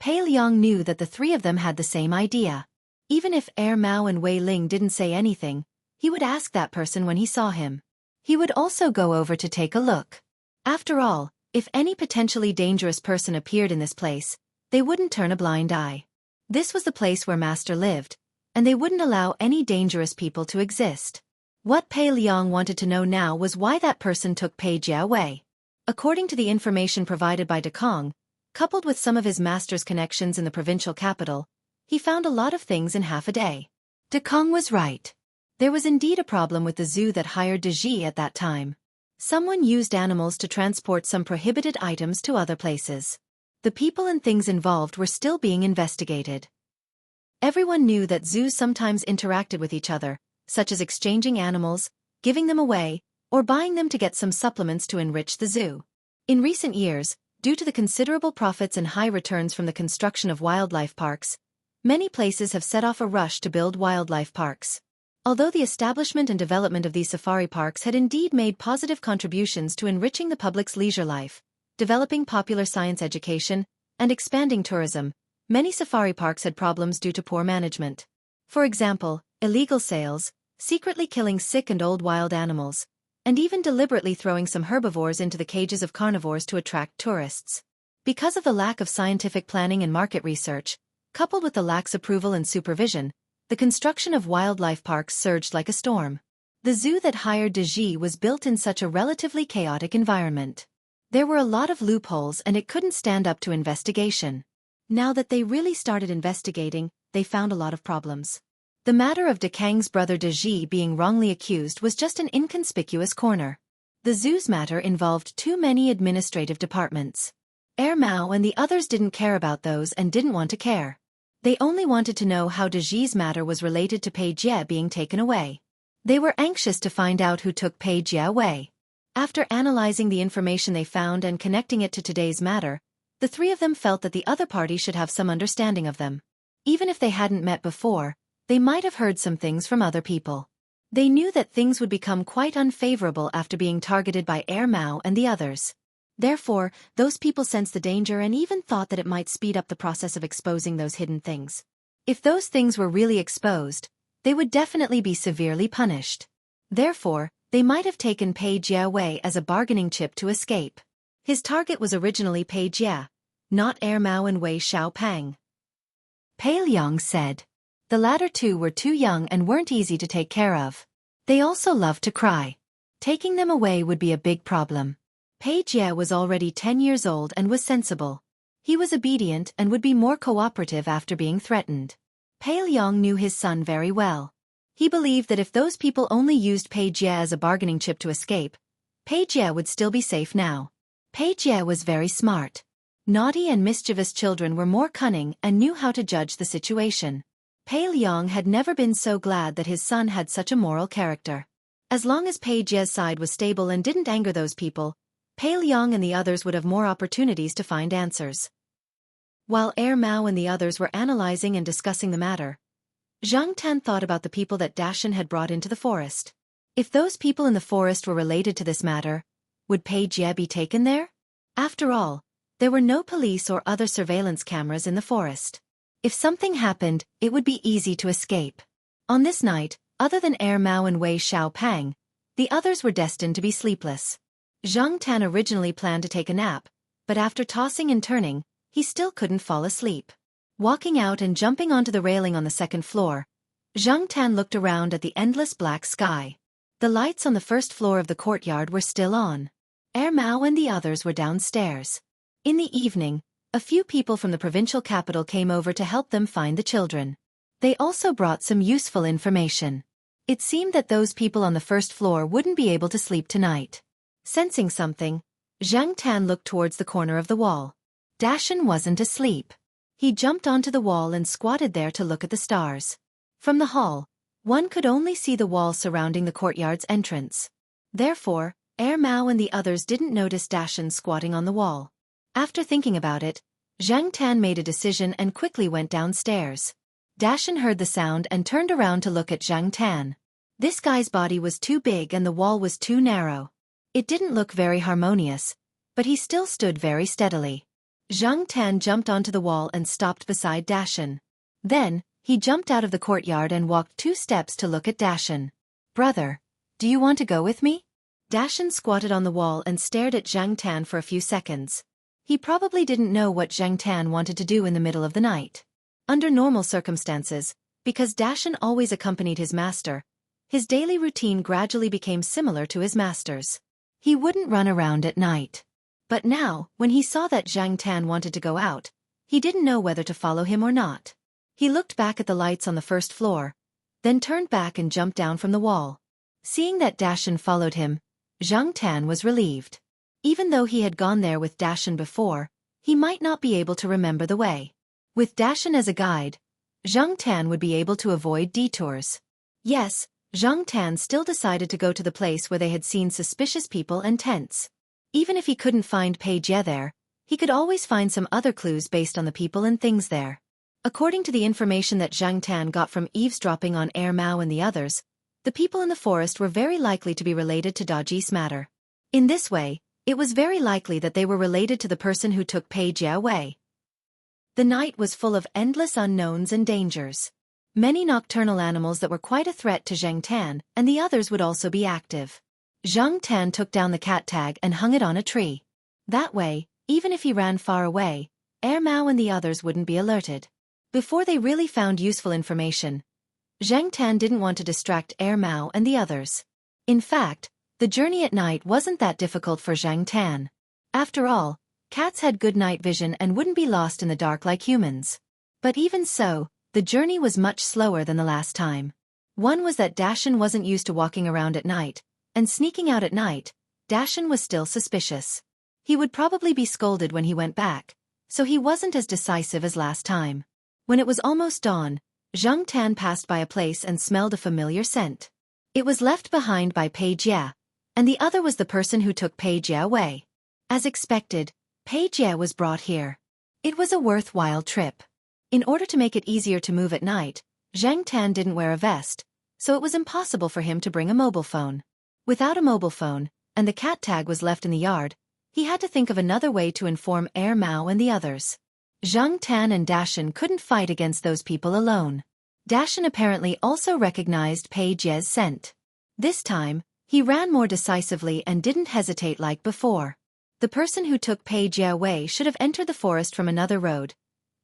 Pei Liang knew that the 3 of them had the same idea. Even if Mao and Wei Ling didn't say anything, he would ask that person when he saw him. He would also go over to take a look. After all, if any potentially dangerous person appeared in this place, they wouldn't turn a blind eye. This was the place where Master lived, and they wouldn't allow any dangerous people to exist. What Pei Liang wanted to know now was why that person took Pei Jie away. According to the information provided by Dekong, coupled with some of his master's connections in the provincial capital, he found a lot of things in half a day. Dekong was right. There was indeed a problem with the zoo that hired De Ji at that time. Someone used animals to transport some prohibited items to other places. The people and things involved were still being investigated. Everyone knew that zoos sometimes interacted with each other, such as exchanging animals, giving them away, or buying them to get some supplements to enrich the zoo. In recent years, due to the considerable profits and high returns from the construction of wildlife parks, many places have set off a rush to build wildlife parks. Although the establishment and development of these safari parks had indeed made positive contributions to enriching the public's leisure life, developing popular science education, and expanding tourism, many safari parks had problems due to poor management. For example, illegal sales, secretly killing sick and old wild animals, and even deliberately throwing some herbivores into the cages of carnivores to attract tourists. Because of the lack of scientific planning and market research, coupled with the lax approval and supervision, the construction of wildlife parks surged like a storm. The zoo that hired Deji was built in such a relatively chaotic environment. There were a lot of loopholes and it couldn't stand up to investigation. Now that they really started investigating, they found a lot of problems. The matter of Dekang's brother Deji being wrongly accused was just an inconspicuous corner. The zoo's matter involved too many administrative departments. Mao and the others didn't care about those and didn't want to care. They only wanted to know how Deji's matter was related to Pei Jie being taken away. They were anxious to find out who took Pei Jie away. After analyzing the information they found and connecting it to today's matter, the three of them felt that the other party should have some understanding of them. Even if they hadn't met before, they might have heard some things from other people. They knew that things would become quite unfavorable after being targeted by Mao and the others. Therefore, those people sensed the danger and even thought that it might speed up the process of exposing those hidden things. If those things were really exposed, they would definitely be severely punished. Therefore, they might have taken Pei Jie away as a bargaining chip to escape. His target was originally Pei Jie, not Mao and Wei Xiaopang. Pei Liang said. The latter two were too young and weren't easy to take care of. They also loved to cry. Taking them away would be a big problem. Pei Jie was already 10 years old and was sensible. He was obedient and would be more cooperative after being threatened. Pei Liang knew his son very well. He believed that if those people only used Pei Jie as a bargaining chip to escape, Pei Jie would still be safe now. Pei Jie was very smart. Naughty and mischievous children were more cunning and knew how to judge the situation. Pei Liang had never been so glad that his son had such a moral character. As long as Pei Jie's side was stable and didn't anger those people, Pei Liang and the others would have more opportunities to find answers. While Mao and the others were analyzing and discussing the matter, Zhang Tan thought about the people that Dashan had brought into the forest. If those people in the forest were related to this matter, would Pei Jie be taken there? After all, there were no police or other surveillance cameras in the forest. If something happened, it would be easy to escape. On this night, other than Mao and Wei Xiaopang, the others were destined to be sleepless. Zhang Tan originally planned to take a nap, but after tossing and turning, he still couldn't fall asleep. Walking out and jumping onto the railing on the second floor, Zhang Tan looked around at the endless black sky. The lights on the first floor of the courtyard were still on. Mao and the others were downstairs. In the evening, a few people from the provincial capital came over to help them find the children. They also brought some useful information. It seemed that those people on the first floor wouldn't be able to sleep tonight. Sensing something, Zhang Tan looked towards the corner of the wall. Dashan wasn't asleep. He jumped onto the wall and squatted there to look at the stars. From the hall, one could only see the wall surrounding the courtyard's entrance. Therefore, Mao and the others didn't notice Dashan squatting on the wall. After thinking about it, Zhang Tan made a decision and quickly went downstairs. Dashan heard the sound and turned around to look at Zhang Tan. This guy's body was too big and the wall was too narrow. It didn't look very harmonious, but he still stood very steadily. Zhang Tan jumped onto the wall and stopped beside Dashan. Then, he jumped out of the courtyard and walked 2 steps to look at Dashan. Brother, do you want to go with me? Dashan squatted on the wall and stared at Zhang Tan for a few seconds. He probably didn't know what Zhang Tan wanted to do in the middle of the night. Under normal circumstances, because Dashan always accompanied his master, his daily routine gradually became similar to his master's. He wouldn't run around at night. But now, when he saw that Zhang Tan wanted to go out, he didn't know whether to follow him or not. He looked back at the lights on the first floor, then turned back and jumped down from the wall. Seeing that Dashan followed him, Zhang Tan was relieved. Even though he had gone there with Dashan before, he might not be able to remember the way. With Dashan as a guide, Zhang Tan would be able to avoid detours. Yes, Zhang Tan still decided to go to the place where they had seen suspicious people and tents. Even if he couldn't find Pei Jie there, he could always find some other clues based on the people and things there. According to the information that Zhang Tan got from eavesdropping on Mao and the others, the people in the forest were very likely to be related to Daji's matter. In this way, it was very likely that they were related to the person who took Pei Jie away. The night was full of endless unknowns and dangers. Many nocturnal animals that were quite a threat to Zhang Tan, and the others would also be active. Zhang Tan took down the cat tag and hung it on a tree. That way, even if he ran far away, Mao and the others wouldn't be alerted. Before they really found useful information, Zhang Tan didn't want to distract Mao and the others. In fact, the journey at night wasn't that difficult for Zhang Tan. After all, cats had good night vision and wouldn't be lost in the dark like humans. But even so, the journey was much slower than the last time. One was that Dashan wasn't used to walking around at night, and sneaking out at night, Dashan was still suspicious. He would probably be scolded when he went back, so he wasn't as decisive as last time. When it was almost dawn, Zhang Tan passed by a place and smelled a familiar scent. It was left behind by Pei Jie, and the other was the person who took Pei Jie away. As expected, Pei Jie was brought here. It was a worthwhile trip. In order to make it easier to move at night, Zhang Tan didn't wear a vest, so it was impossible for him to bring a mobile phone. Without a mobile phone, and the cat tag was left in the yard, he had to think of another way to inform Mao and the others. Zhang Tan and Dashan couldn't fight against those people alone. Dashan apparently also recognized Pei Jie's scent. This time, he ran more decisively and didn't hesitate like before. The person who took Pei Jie away should have entered the forest from another road,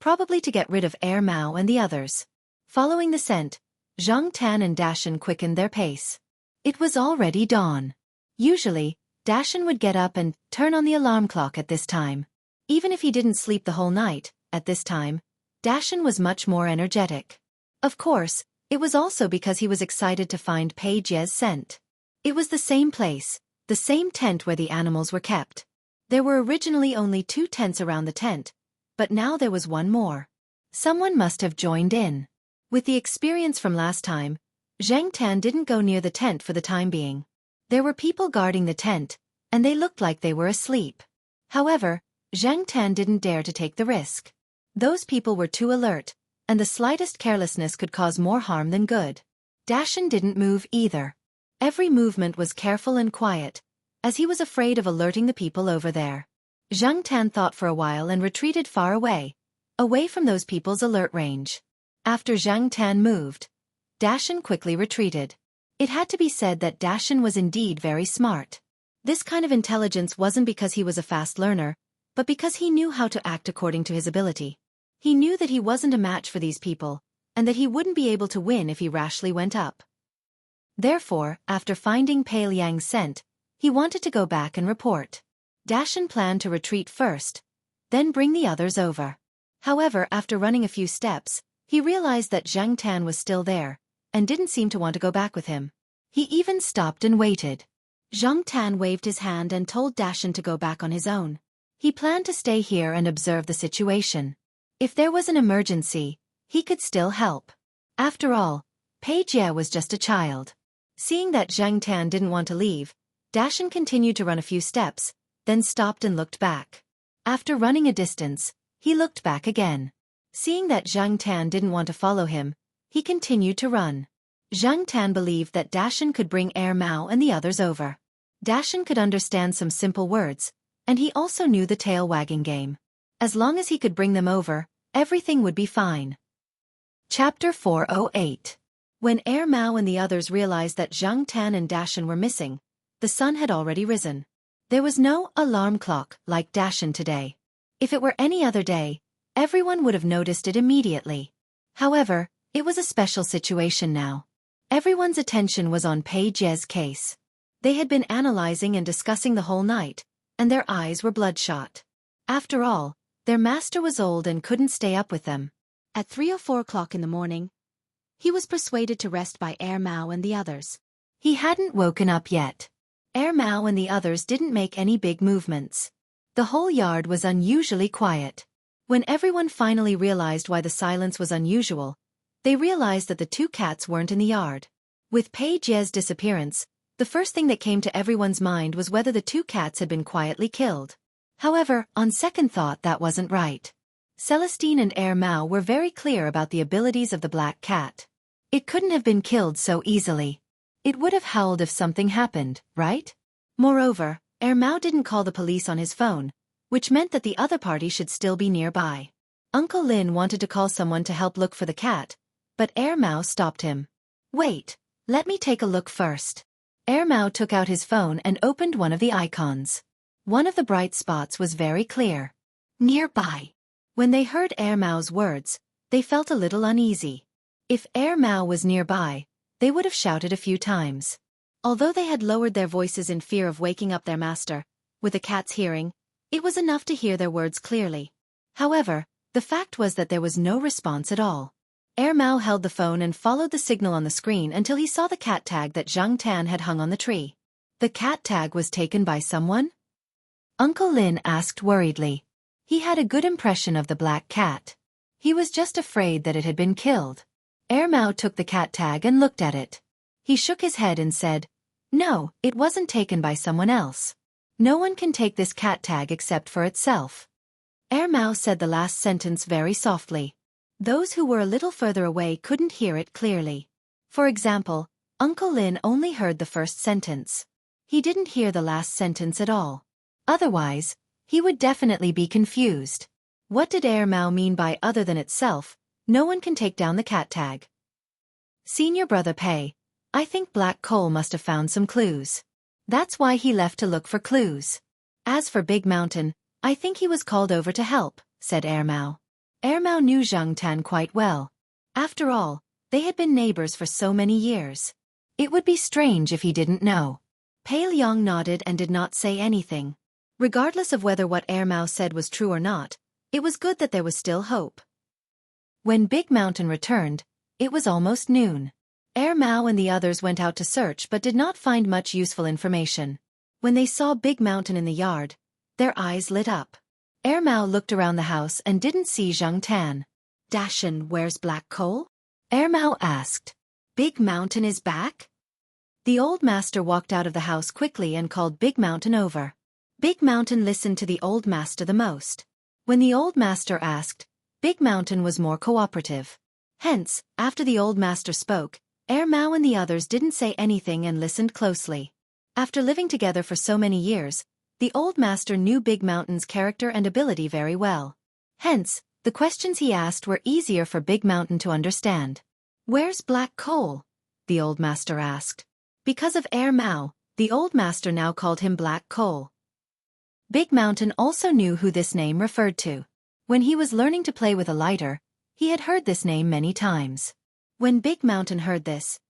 probably to get rid of Mao and the others. Following the scent, Zhang Tan and Dashan quickened their pace. It was already dawn. Usually, Dashan would get up and turn on the alarm clock at this time. Even if he didn't sleep the whole night, at this time, Dashan was much more energetic. Of course, it was also because he was excited to find Pei Jie's scent. It was the same place, the same tent where the animals were kept. There were originally only 2 tents around the tent, but now there was one more. Someone must have joined in. With the experience from last time, Zhang Tan didn't go near the tent for the time being. There were people guarding the tent, and they looked like they were asleep. However, Zhang Tan didn't dare to take the risk. Those people were too alert, and the slightest carelessness could cause more harm than good. Dashan didn't move either. Every movement was careful and quiet, as he was afraid of alerting the people over there. Zhang Tan thought for a while and retreated far away from those people's alert range. After Zhang Tan moved, Dashan quickly retreated. It had to be said that Dashan was indeed very smart. This kind of intelligence wasn't because he was a fast learner, but because he knew how to act according to his ability. He knew that he wasn't a match for these people, and that he wouldn't be able to win if he rashly went up. Therefore, after finding Pei Liang's scent, he wanted to go back and report. Dashan planned to retreat first, then bring the others over. However, after running a few steps, he realized that Zhang Tan was still there, and didn't seem to want to go back with him. He even stopped and waited. Zhang Tan waved his hand and told Dashan to go back on his own. He planned to stay here and observe the situation. If there was an emergency, he could still help. After all, Pei Jie was just a child. Seeing that Zhang Tan didn't want to leave, Dashan continued to run a few steps, then stopped and looked back. After running a distance, he looked back again. Seeing that Zhang Tan didn't want to follow him, he continued to run. Zhang Tan believed that Dashan could bring Mao and the others over. Dashan could understand some simple words, and he also knew the tail-wagging game. As long as he could bring them over, everything would be fine. Chapter 408. When Mao and the others realized that Zhang Tan and Dashan were missing, the sun had already risen. There was no alarm clock like Dashan today. If it were any other day, everyone would have noticed it immediately. However, it was a special situation now. Everyone's attention was on Pei Jie's case. They had been analyzing and discussing the whole night, and their eyes were bloodshot. After all, their master was old and couldn't stay up with them. At 3 or 4 o'clock in the morning, he was persuaded to rest by Mao and the others. He hadn't woken up yet. Mao and the others didn't make any big movements. The whole yard was unusually quiet. When everyone finally realized why the silence was unusual, they realized that the 2 cats weren't in the yard. With Pei Jie's disappearance, the first thing that came to everyone's mind was whether the 2 cats had been quietly killed. However, on second thought, that wasn't right. Celestine and Mao were very clear about the abilities of the black cat. It couldn't have been killed so easily. It would have howled if something happened, right? Moreover, Mao didn't call the police on his phone, which meant that the other party should still be nearby. Uncle Lin wanted to call someone to help look for the cat, but Mao stopped him. Wait, let me take a look first. Mao took out his phone and opened one of the icons. One of the bright spots was very clear. Nearby. When they heard Mao's words, they felt a little uneasy. If Mao was nearby, they would have shouted a few times. Although they had lowered their voices in fear of waking up their master, with the cat's hearing, it was enough to hear their words clearly. However, the fact was that there was no response at all. Mao held the phone and followed the signal on the screen until he saw the cat tag that Zhang Tan had hung on the tree. The cat tag was taken by someone? Uncle Lin asked worriedly. He had a good impression of the black cat. He was just afraid that it had been killed. Mao took the cat tag and looked at it. He shook his head and said, "No, it wasn't taken by someone else. No one can take this cat tag except for itself." Mao said the last sentence very softly. Those who were a little further away couldn't hear it clearly. For example, Uncle Lin only heard the first sentence. He didn't hear the last sentence at all. Otherwise, he would definitely be confused. What did Mao mean by other than itself? No one can take down the cat tag. Senior brother Pei, I think Black Coal must have found some clues. That's why he left to look for clues. As for Big Mountain, I think he was called over to help, said Mao. Mao knew Zhang Tan quite well. After all, they had been neighbors for so many years. It would be strange if he didn't know. Pei Liang nodded and did not say anything. Regardless of whether what Mao said was true or not, it was good that there was still hope. When Big Mountain returned, it was almost noon. Mao and the others went out to search but did not find much useful information. When they saw Big Mountain in the yard, their eyes lit up. Mao looked around the house and didn't see Zhang Tan. "Dashin, where's Black Coal?" Mao asked. "Big Mountain is back?" The old master walked out of the house quickly and called Big Mountain over. Big Mountain listened to the old master the most. When the old master asked, Big Mountain was more cooperative. Hence, after the old master spoke, Mao and the others didn't say anything and listened closely. After living together for so many years, the old master knew Big Mountain's character and ability very well. Hence, the questions he asked were easier for Big Mountain to understand. "Where's Black Coal?" the old master asked. Because of Mao, the old master now called him Black Coal. Big Mountain also knew who this name referred to. When he was learning to play with a lighter, he had heard this name many times. When Big Mountain heard this,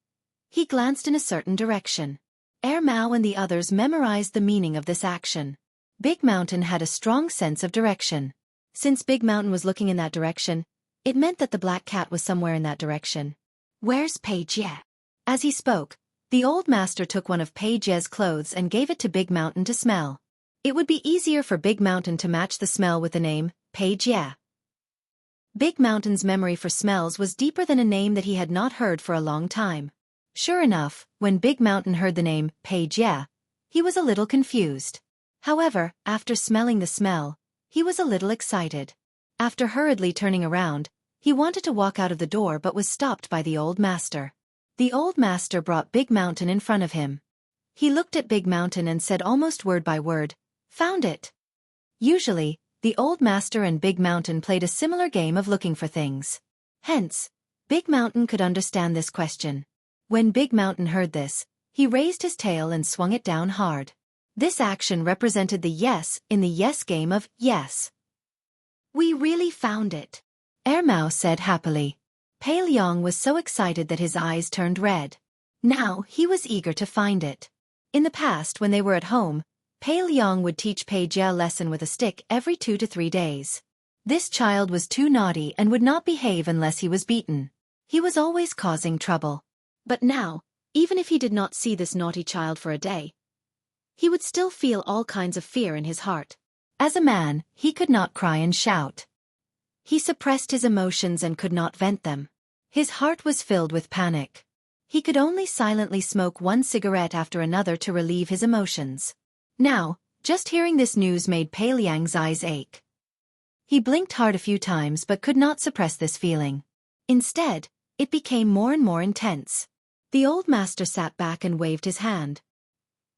he glanced in a certain direction. Mao and the others memorized the meaning of this action. Big Mountain had a strong sense of direction. Since Big Mountain was looking in that direction, it meant that the black cat was somewhere in that direction. "Where's Pei Jie?" As he spoke, the old master took one of Pei Jie's clothes and gave it to Big Mountain to smell. It would be easier for Big Mountain to match the smell with the name, Pei Jie. Big Mountain's memory for smells was deeper than a name that he had not heard for a long time. Sure enough, when Big Mountain heard the name, Pei Jie, he was a little confused. However, after smelling the smell, he was a little excited. After hurriedly turning around, he wanted to walk out of the door but was stopped by the old master. The old master brought Big Mountain in front of him. He looked at Big Mountain and said almost word by word, "Found it." Usually, the old master and Big Mountain played a similar game of looking for things. Hence, Big Mountain could understand this question. When Big Mountain heard this, he raised his tail and swung it down hard. This action represented the yes in the yes game of yes. "We really found it," Mao said happily. Pei Liang was so excited that his eyes turned red. Now, he was eager to find it. In the past, when they were at home, Pei Liang would teach Pei Jie a lesson with a stick every 2 to 3 days. This child was too naughty and would not behave unless he was beaten. He was always causing trouble. But now, even if he did not see this naughty child for a day, he would still feel all kinds of fear in his heart. As a man, he could not cry and shout. He suppressed his emotions and could not vent them. His heart was filled with panic. He could only silently smoke one cigarette after another to relieve his emotions. Now, just hearing this news made Pei Liang's eyes ache. He blinked hard a few times but could not suppress this feeling. Instead, it became more and more intense. The old master sat back and waved his hand.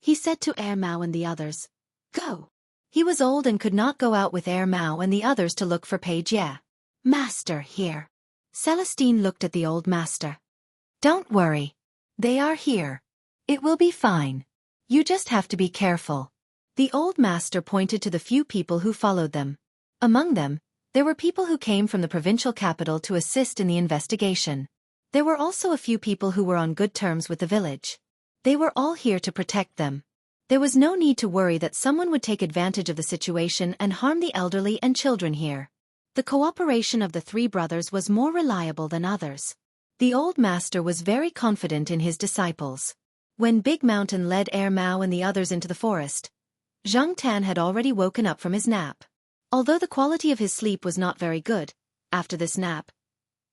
He said to Mao and the others, "Go." He was old and could not go out with Mao and the others to look for Pei Jie. "Master here." Celestine looked at the old master. "Don't worry. They are here. It will be fine. You just have to be careful." The old master pointed to the few people who followed them. Among them, there were people who came from the provincial capital to assist in the investigation. There were also a few people who were on good terms with the village. They were all here to protect them. There was no need to worry that someone would take advantage of the situation and harm the elderly and children here. The cooperation of the three brothers was more reliable than others. The old master was very confident in his disciples. When Big Mountain led Mao and the others into the forest, Xianxia had already woken up from his nap. Although the quality of his sleep was not very good, after this nap,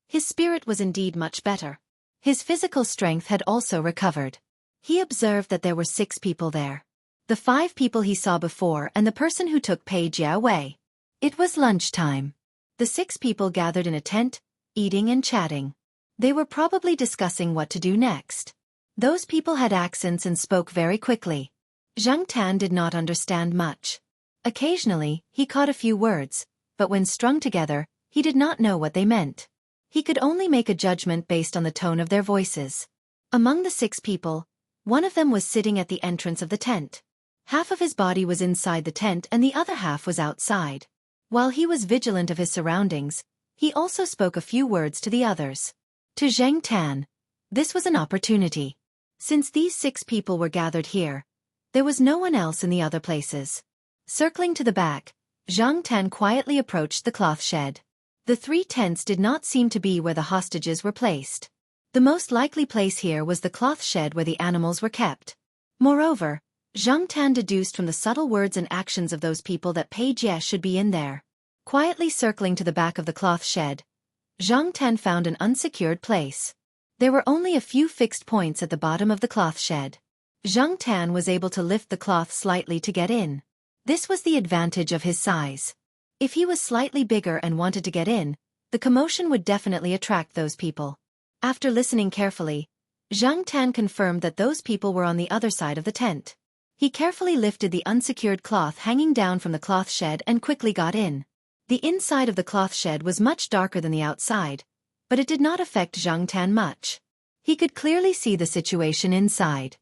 his spirit was indeed much better. His physical strength had also recovered. He observed that there were 6 people there. The 5 people he saw before and the person who took Pei Jia away. It was lunchtime. The 6 people gathered in a tent, eating and chatting. They were probably discussing what to do next. Those people had accents and spoke very quickly. Xianxia did not understand much. Occasionally, he caught a few words, but when strung together, he did not know what they meant. He could only make a judgment based on the tone of their voices. Among the 6 people, one of them was sitting at the entrance of the tent. Half of his body was inside the tent and the other half was outside. While he was vigilant of his surroundings, he also spoke a few words to the others. To Xianxia, this was an opportunity. Since these 6 people were gathered here, there was no one else in the other places. Circling to the back, Xianxia quietly approached the cloth shed. The 3 tents did not seem to be where the hostages were placed. The most likely place here was the cloth shed where the animals were kept. Moreover, Xianxia deduced from the subtle words and actions of those people that Pei Jie should be in there. Quietly circling to the back of the cloth shed, Xianxia found an unsecured place. There were only a few fixed points at the bottom of the cloth shed. Xianxia was able to lift the cloth slightly to get in. This was the advantage of his size. If he was slightly bigger and wanted to get in, the commotion would definitely attract those people. After listening carefully, Xianxia confirmed that those people were on the other side of the tent. He carefully lifted the unsecured cloth hanging down from the cloth shed and quickly got in. The inside of the cloth shed was much darker than the outside, but it did not affect Xianxia much. He could clearly see the situation inside.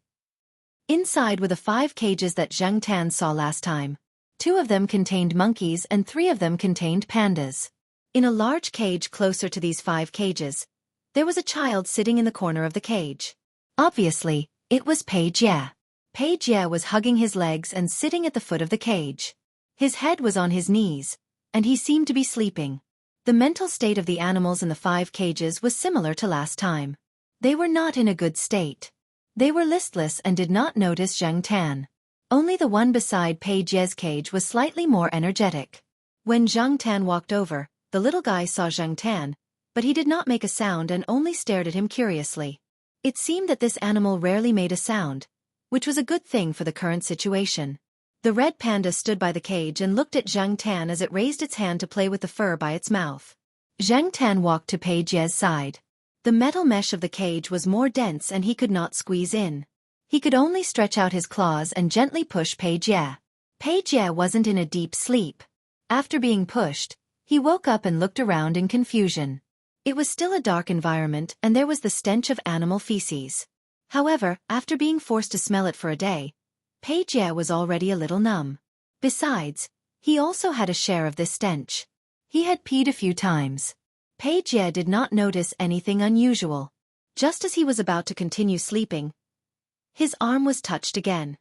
Inside were the 5 cages that Xianxia saw last time. 2 of them contained monkeys and 3 of them contained pandas. In a large cage closer to these 5 cages, there was a child sitting in the corner of the cage. Obviously, it was Pei Jie. Pei Jie was hugging his legs and sitting at the foot of the cage. His head was on his knees, and he seemed to be sleeping. The mental state of the animals in the 5 cages was similar to last time. They were not in a good state. They were listless and did not notice Xianxia. Only the one beside Pei Jie's cage was slightly more energetic. When Xianxia walked over, the little guy saw Xianxia, but he did not make a sound and only stared at him curiously. It seemed that this animal rarely made a sound, which was a good thing for the current situation. The red panda stood by the cage and looked at Xianxia as it raised its hand to play with the fur by its mouth. Xianxia walked to Pei Jie's side. The metal mesh of the cage was more dense and he could not squeeze in. He could only stretch out his claws and gently push Pei Jie. Pei Jie wasn't in a deep sleep. After being pushed, he woke up and looked around in confusion. It was still a dark environment and there was the stench of animal feces. However, after being forced to smell it for a day, Pei Jie was already a little numb. Besides, he also had a share of this stench. He had peed a few times. Pei Jie did not notice anything unusual. Just as he was about to continue sleeping, his arm was touched again.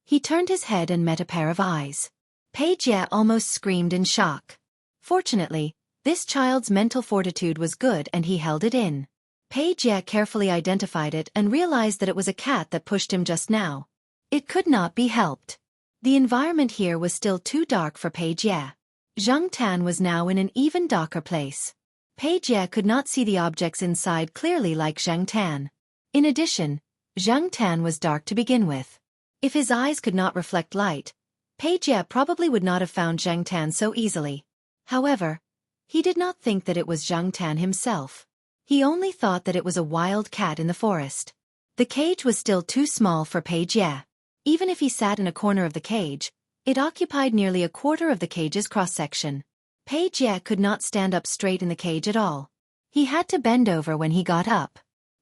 He turned his head and met a pair of eyes. Pei Jie almost screamed in shock. Fortunately, this child's mental fortitude was good and he held it in. Pei Jie carefully identified it and realized that it was a cat that pushed him just now. It could not be helped. The environment here was still too dark for Pei Jie. Xianxia was now in an even darker place. Pei Jie could not see the objects inside clearly like Xianxia. In addition, Xianxia was dark to begin with. If his eyes could not reflect light, Pei Jie probably would not have found Xianxia so easily. However, he did not think that it was Xianxia himself. He only thought that it was a wild cat in the forest. The cage was still too small for Pei Jie. Even if he sat in a corner of the cage, it occupied nearly a quarter of the cage's cross-section. Pei Jie could not stand up straight in the cage at all. He had to bend over when he got up.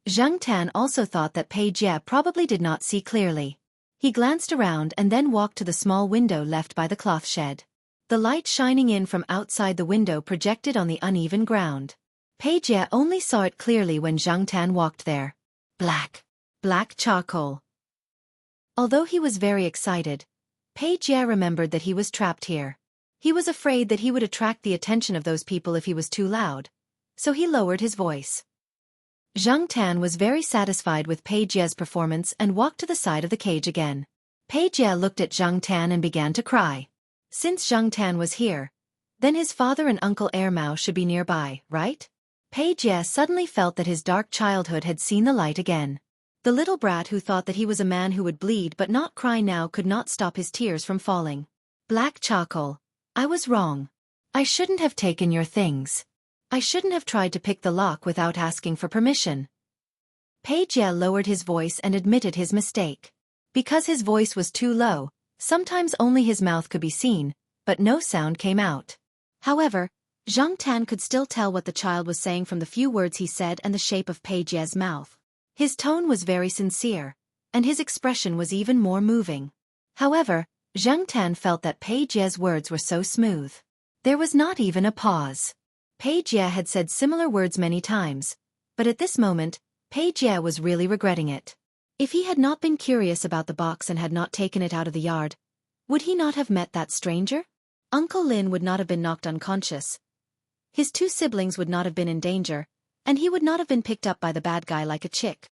Xianxia also thought that Pei Jie probably did not see clearly. He glanced around and then walked to the small window left by the cloth shed. The light shining in from outside the window projected on the uneven ground. Pei Jie only saw it clearly when Xianxia walked there. Black charcoal. Although he was very excited, Pei Jie remembered that he was trapped here. He was afraid that he would attract the attention of those people if he was too loud, so he lowered his voice. Zhang Tan was very satisfied with Pei Jie's performance and walked to the side of the cage again. Pei Jie looked at Zhang Tan and began to cry. Since Zhang Tan was here, then his father and Uncle Ermao should be nearby, right? Pei Jie suddenly felt that his dark childhood had seen the light again. The little brat who thought that he was a man who would bleed but not cry now could not stop his tears from falling. Black charcoal. I was wrong. I shouldn't have taken your things. I shouldn't have tried to pick the lock without asking for permission. Pei Jie lowered his voice and admitted his mistake. Because his voice was too low, sometimes only his mouth could be seen, but no sound came out. However, Zhang Tan could still tell what the child was saying from the few words he said and the shape of Pei Jie's mouth. His tone was very sincere, and his expression was even more moving. However, Zhang Tan felt that Pei Jie's words were so smooth. There was not even a pause. Pei Jie had said similar words many times, but at this moment, Pei Jie was really regretting it. If he had not been curious about the box and had not taken it out of the yard, would he not have met that stranger? Uncle Lin would not have been knocked unconscious. His two siblings would not have been in danger, and he would not have been picked up by the bad guy like a chick.